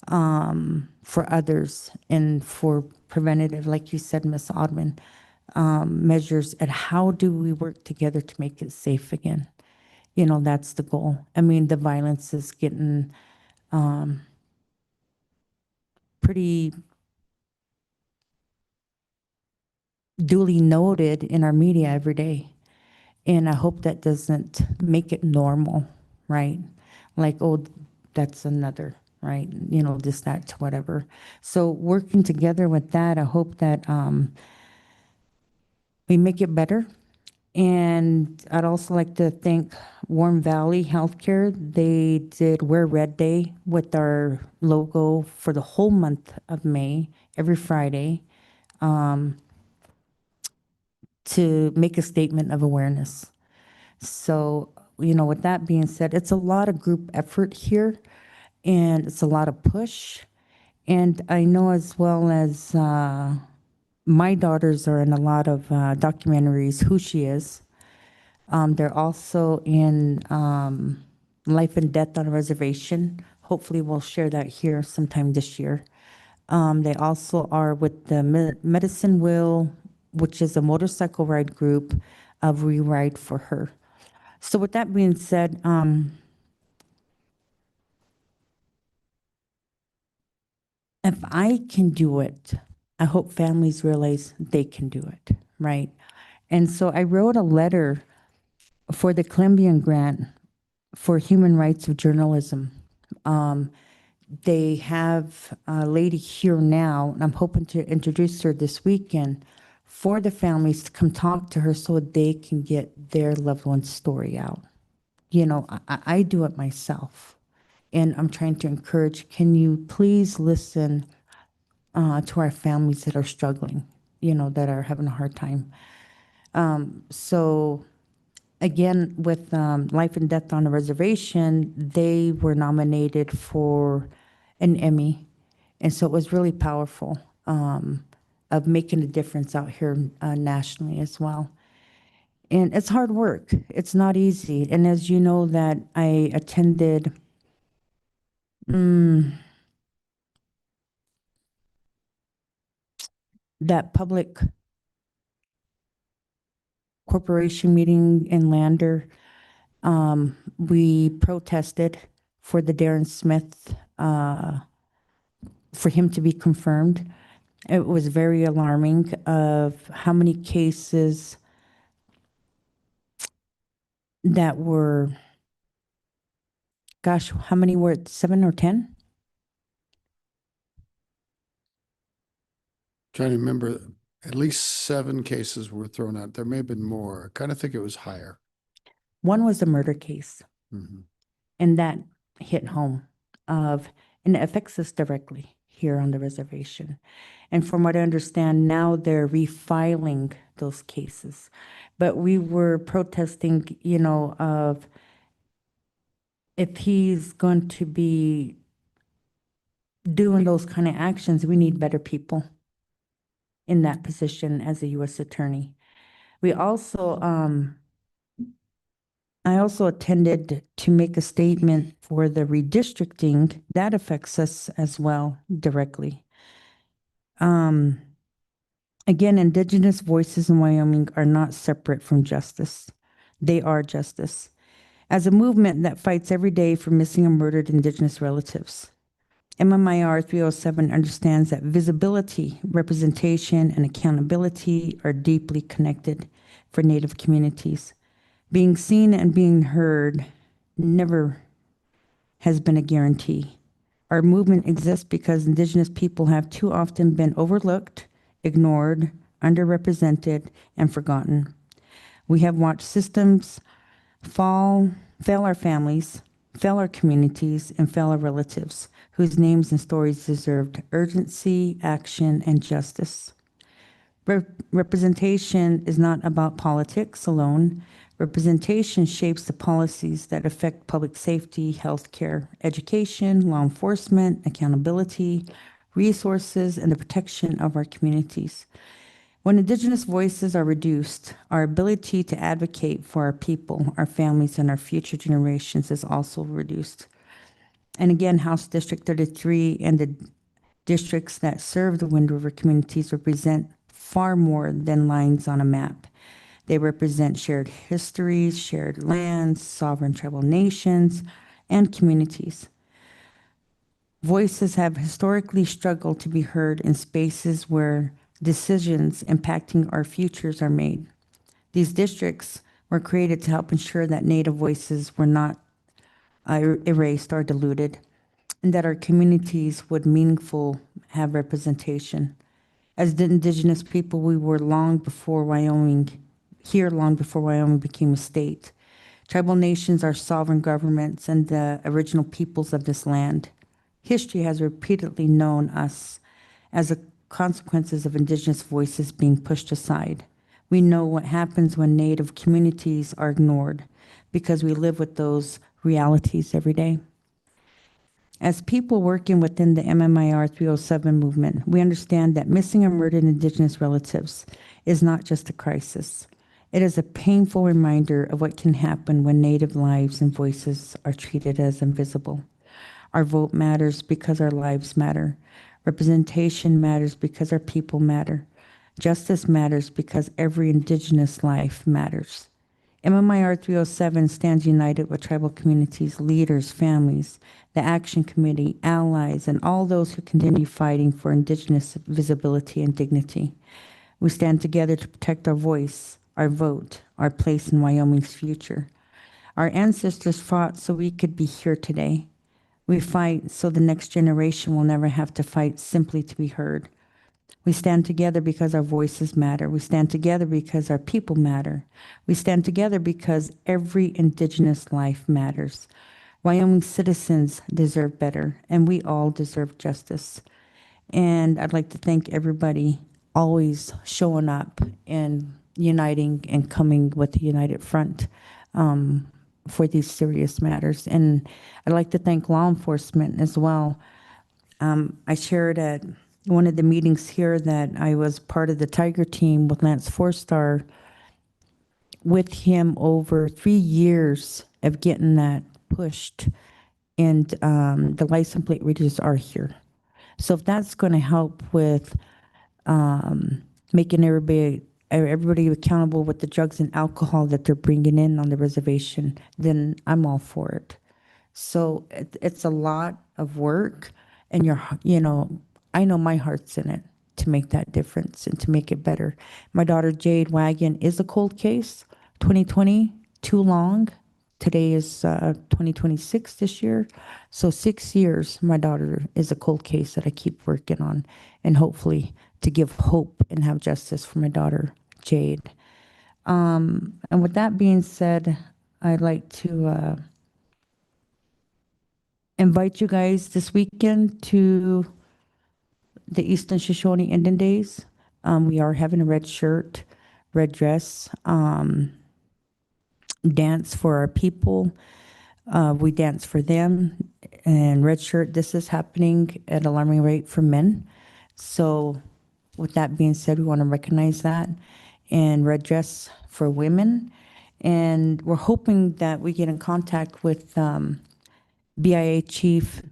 for others and for preventative, like you said, Ms. Oddman, measures at how do we work together to make it safe again. That's the goal. I mean, the violence is getting pretty duly noted in our media every day. And I hope that doesn't make it normal, right? Like, oh, that's another, right? You know, this, that, whatever. So working together with that, I hope that we make it better. And I'd also like to thank Warm Valley Healthcare. They did Wear Red Day with our logo for the whole month of May, every Friday, to make a statement of awareness. So, you know, with that being said, it's a lot of group effort here and it's a lot of push. And I know as well as my daughters are in a lot of documentaries, Who She Is. They're also in Life and Death on a Reservation. Hopefully we'll share that here sometime this year. They also are with the Medicine Wheel, which is a motorcycle ride group of Rewrite for Her. So with that being said, if I can do it, I hope families realize they can do it, right? And so I wrote a letter for the Columbian Grant for Human Rights of Journalism. They have a lady here now, and I'm hoping to introduce her this weekend for the families to come talk to her so they can get their loved one's story out. You know, I do it myself, and I'm trying to encourage, can you please listen to our families that are struggling, you know, that are having a hard time. So again, with Life and Death on a Reservation, they were nominated for an Emmy. And so it was really powerful of making a difference out here nationally as well. And it's hard work. It's not easy. And as you know that I attended that public corporation meeting in Lander. We protested for the Darren Smith, for him to be confirmed. It was very alarming of how many cases that were, gosh, how many were it, 7 or 10? Trying to remember, at least 7 cases were thrown out. There may have been more. I kind of think it was higher. One was a murder case. And that hit home and it affects us directly here on the reservation. And from what I understand, now they're refiling those cases. But we were protesting, you know, of if he's going to be doing those kind of actions, we need better people in that position as a U.S. attorney. We also, I also attended to make a statement for the redistricting that affects us as well directly. Again, Indigenous voices in Wyoming are not separate from justice. They are justice. As a movement that fights every day for missing and murdered Indigenous relatives. MMIR 307 understands that visibility, representation, and accountability are deeply connected for Native communities. Being seen and being heard never has been a guarantee. Our movement exists because Indigenous people have too often been overlooked, ignored, underrepresented, and forgotten. We have watched systems fail our families, fail our communities, and fail our relatives, whose names and stories deserved urgency, action, and justice. Representation is not about politics alone. Representation shapes the policies that affect public safety, healthcare, education, law enforcement, accountability, resources, and the protection of our communities. When Indigenous voices are reduced, our ability to advocate for our people, our families, and our future generations is also reduced. And again, House District 33 and the districts that serve the Wind River communities represent far more than lines on a map. They represent shared histories, shared lands, sovereign tribal nations, and communities. Voices have historically struggled to be heard in spaces where decisions impacting our futures are made. These districts were created to help ensure that Native voices were not erased or diluted, and that our communities would meaningful have representation. As the Indigenous people, we were long before Wyoming became a state. Tribal nations are sovereign governments and the original peoples of this land. History has repeatedly known us as the consequences of Indigenous voices being pushed aside. We know what happens when Native communities are ignored because we live with those realities every day. As people working within the MMIR 307 movement, we understand that missing or murdered Indigenous relatives is not just a crisis. It is a painful reminder of what can happen when Native lives and voices are treated as invisible. Our vote matters because our lives matter. Representation matters because our people matter. Justice matters because every Indigenous life matters. MMIR 307 stands united with tribal communities, leaders, families, the Action Committee, allies, and all those who continue fighting for Indigenous visibility and dignity. We stand together to protect our voice, our vote, our place in Wyoming's future. Our ancestors fought so we could be here today. We fight so the next generation will never have to fight simply to be heard. We stand together because our voices matter. We stand together because our people matter. We stand together because every Indigenous life matters. Wyoming citizens deserve better, and we all deserve justice. And I'd like to thank everybody always showing up and uniting and coming with a united front for these serious matters. And I'd like to thank law enforcement as well. I shared at one of the meetings here that I was part of the Tiger team with Lance Four-Star with him over 3 years of getting that pushed. And the license plate readers are here. So if that's going to help with making everybody accountable with the drugs and alcohol that they're bringing in on the reservation, then I'm all for it. So it's a lot of work, and I know my heart's in it to make that difference and to make it better. My daughter Jade Wagon is a cold case, 2020, too long. Today is 2026 this year. So 6 years, my daughter is a cold case that I keep working on, and hopefully to give hope and have justice for my daughter, Jade. And with that being said, I'd like to invite you guys this weekend to the Eastern Shoshone Indian Days. We are having a red shirt, red dress, dance for our people. We dance for them. And red shirt, this is happening at alarming rate for men. So with that being said, we want to recognize that. And red dress for women. And we're hoping that we get in contact with BIA chief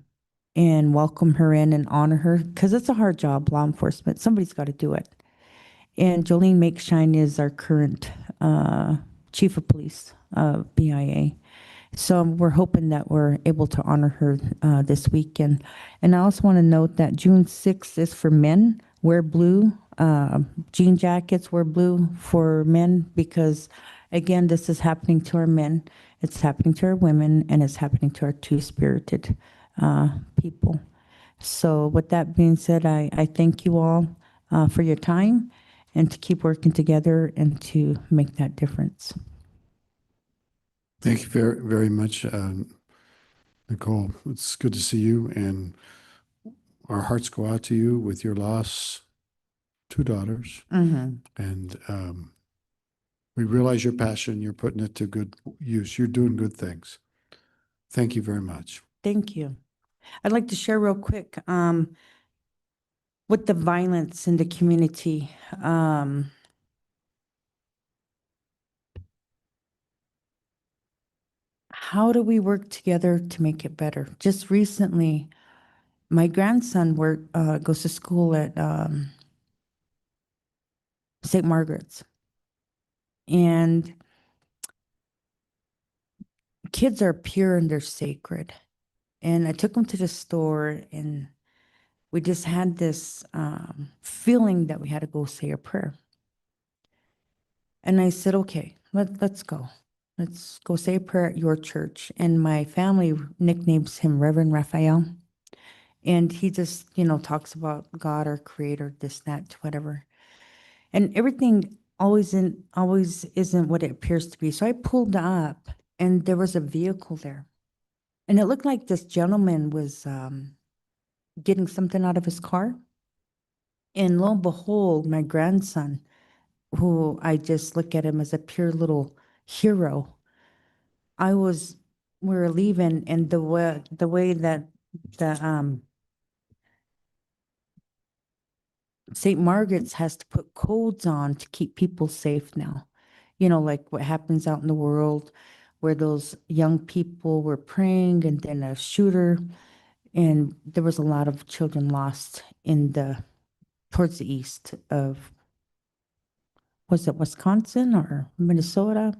and welcome her in and honor her, because it's a hard job, law enforcement. Somebody's got to do it. And Jolene Makeshine is our current chief of police of BIA. So we're hoping that we're able to honor her this weekend. And I also want to note that June 6th is for men. Wear blue. Jean jackets, wear blue for men, because, again, this is happening to our men. It's happening to our women, and it's happening to our two-spirited people. So with that being said, I thank you all for your time and to keep working together and to make that difference. Thank you very, very much, Nicole. It's good to see you, and our hearts go out to you with your loss, 2 daughters. Mm-hmm. And we realize your passion. You're putting it to good use. You're doing good things. Thank you very much. Thank you. I'd like to share real quick with the violence in the community. How do we work together to make it better? Just recently, my grandson goes to school at St. Margaret's. And kids are pure and they're sacred. And I took him to the store, and we just had this feeling that we had to go say a prayer. And I said, okay, let's go. Let's go say a prayer at your church. And my family nicknames him Reverend Raphael. And he just, talks about God, our creator, this, that, whatever. And everything always isn't what it appears to be. So I pulled up and there was a vehicle there. And it looked like this gentleman was getting something out of his car. And lo and behold, my grandson, who I just look at him as a pure little hero, we were leaving, and the way that the St. Margaret's has to put codes on to keep people safe now. Like what happens out in the world where those young people were praying and then a shooter, and there was a lot of children lost towards the east of, was it Wisconsin or Minnesota?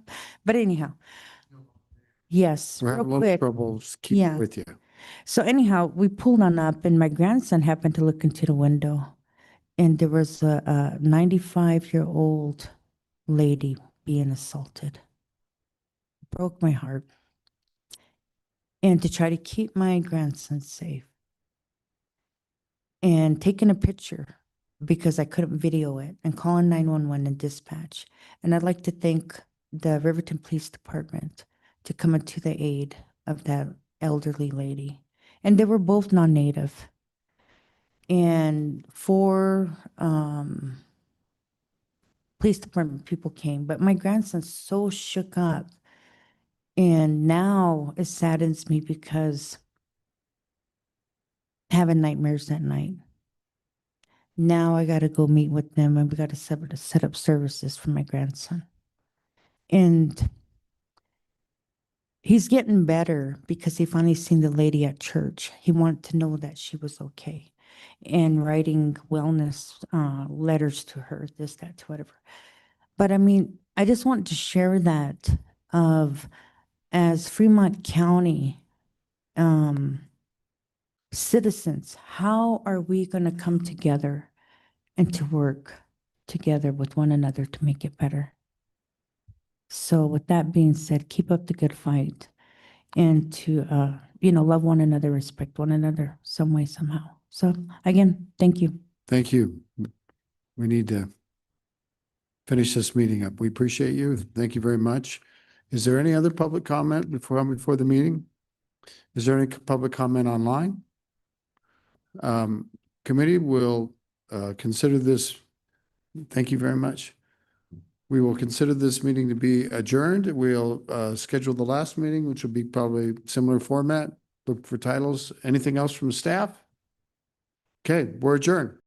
But anyhow, yes, We're real having a little quick. trouble keeping Yeah. with you. So anyhow, we pulled on up and my grandson happened to look into the window and there was a 95-year-old lady being assaulted. Broke my heart. And to try to keep my grandson safe and taking a picture because I couldn't video it and calling 911 and dispatch. And I'd like to thank the Riverton Police Department to come to the aid of that elderly lady. And they were both non-native. And 4 police department people came, but my grandson's so shook up. And now it saddens me because having nightmares at night. Now I got to go meet with them and we got to set up services for my grandson. And he's getting better because he finally seen the lady at church. He wanted to know that she was okay and writing wellness letters to her, this, that, whatever. But I mean, I just want to share that as Fremont County citizens, how are we going to come together and to work together with one another to make it better? So with that being said, keep up the good fight and to, love one another, respect one another some way, somehow. So again, thank you. Thank you. We need to finish this meeting up. We appreciate you. Thank you very much. Is there any other public comment before the meeting? Is there any public comment online? Committee will consider this. Thank you very much. We will consider this meeting to be adjourned. We'll schedule the last meeting, which will be probably similar format. Look for titles. Anything else from staff? Okay, we're adjourned.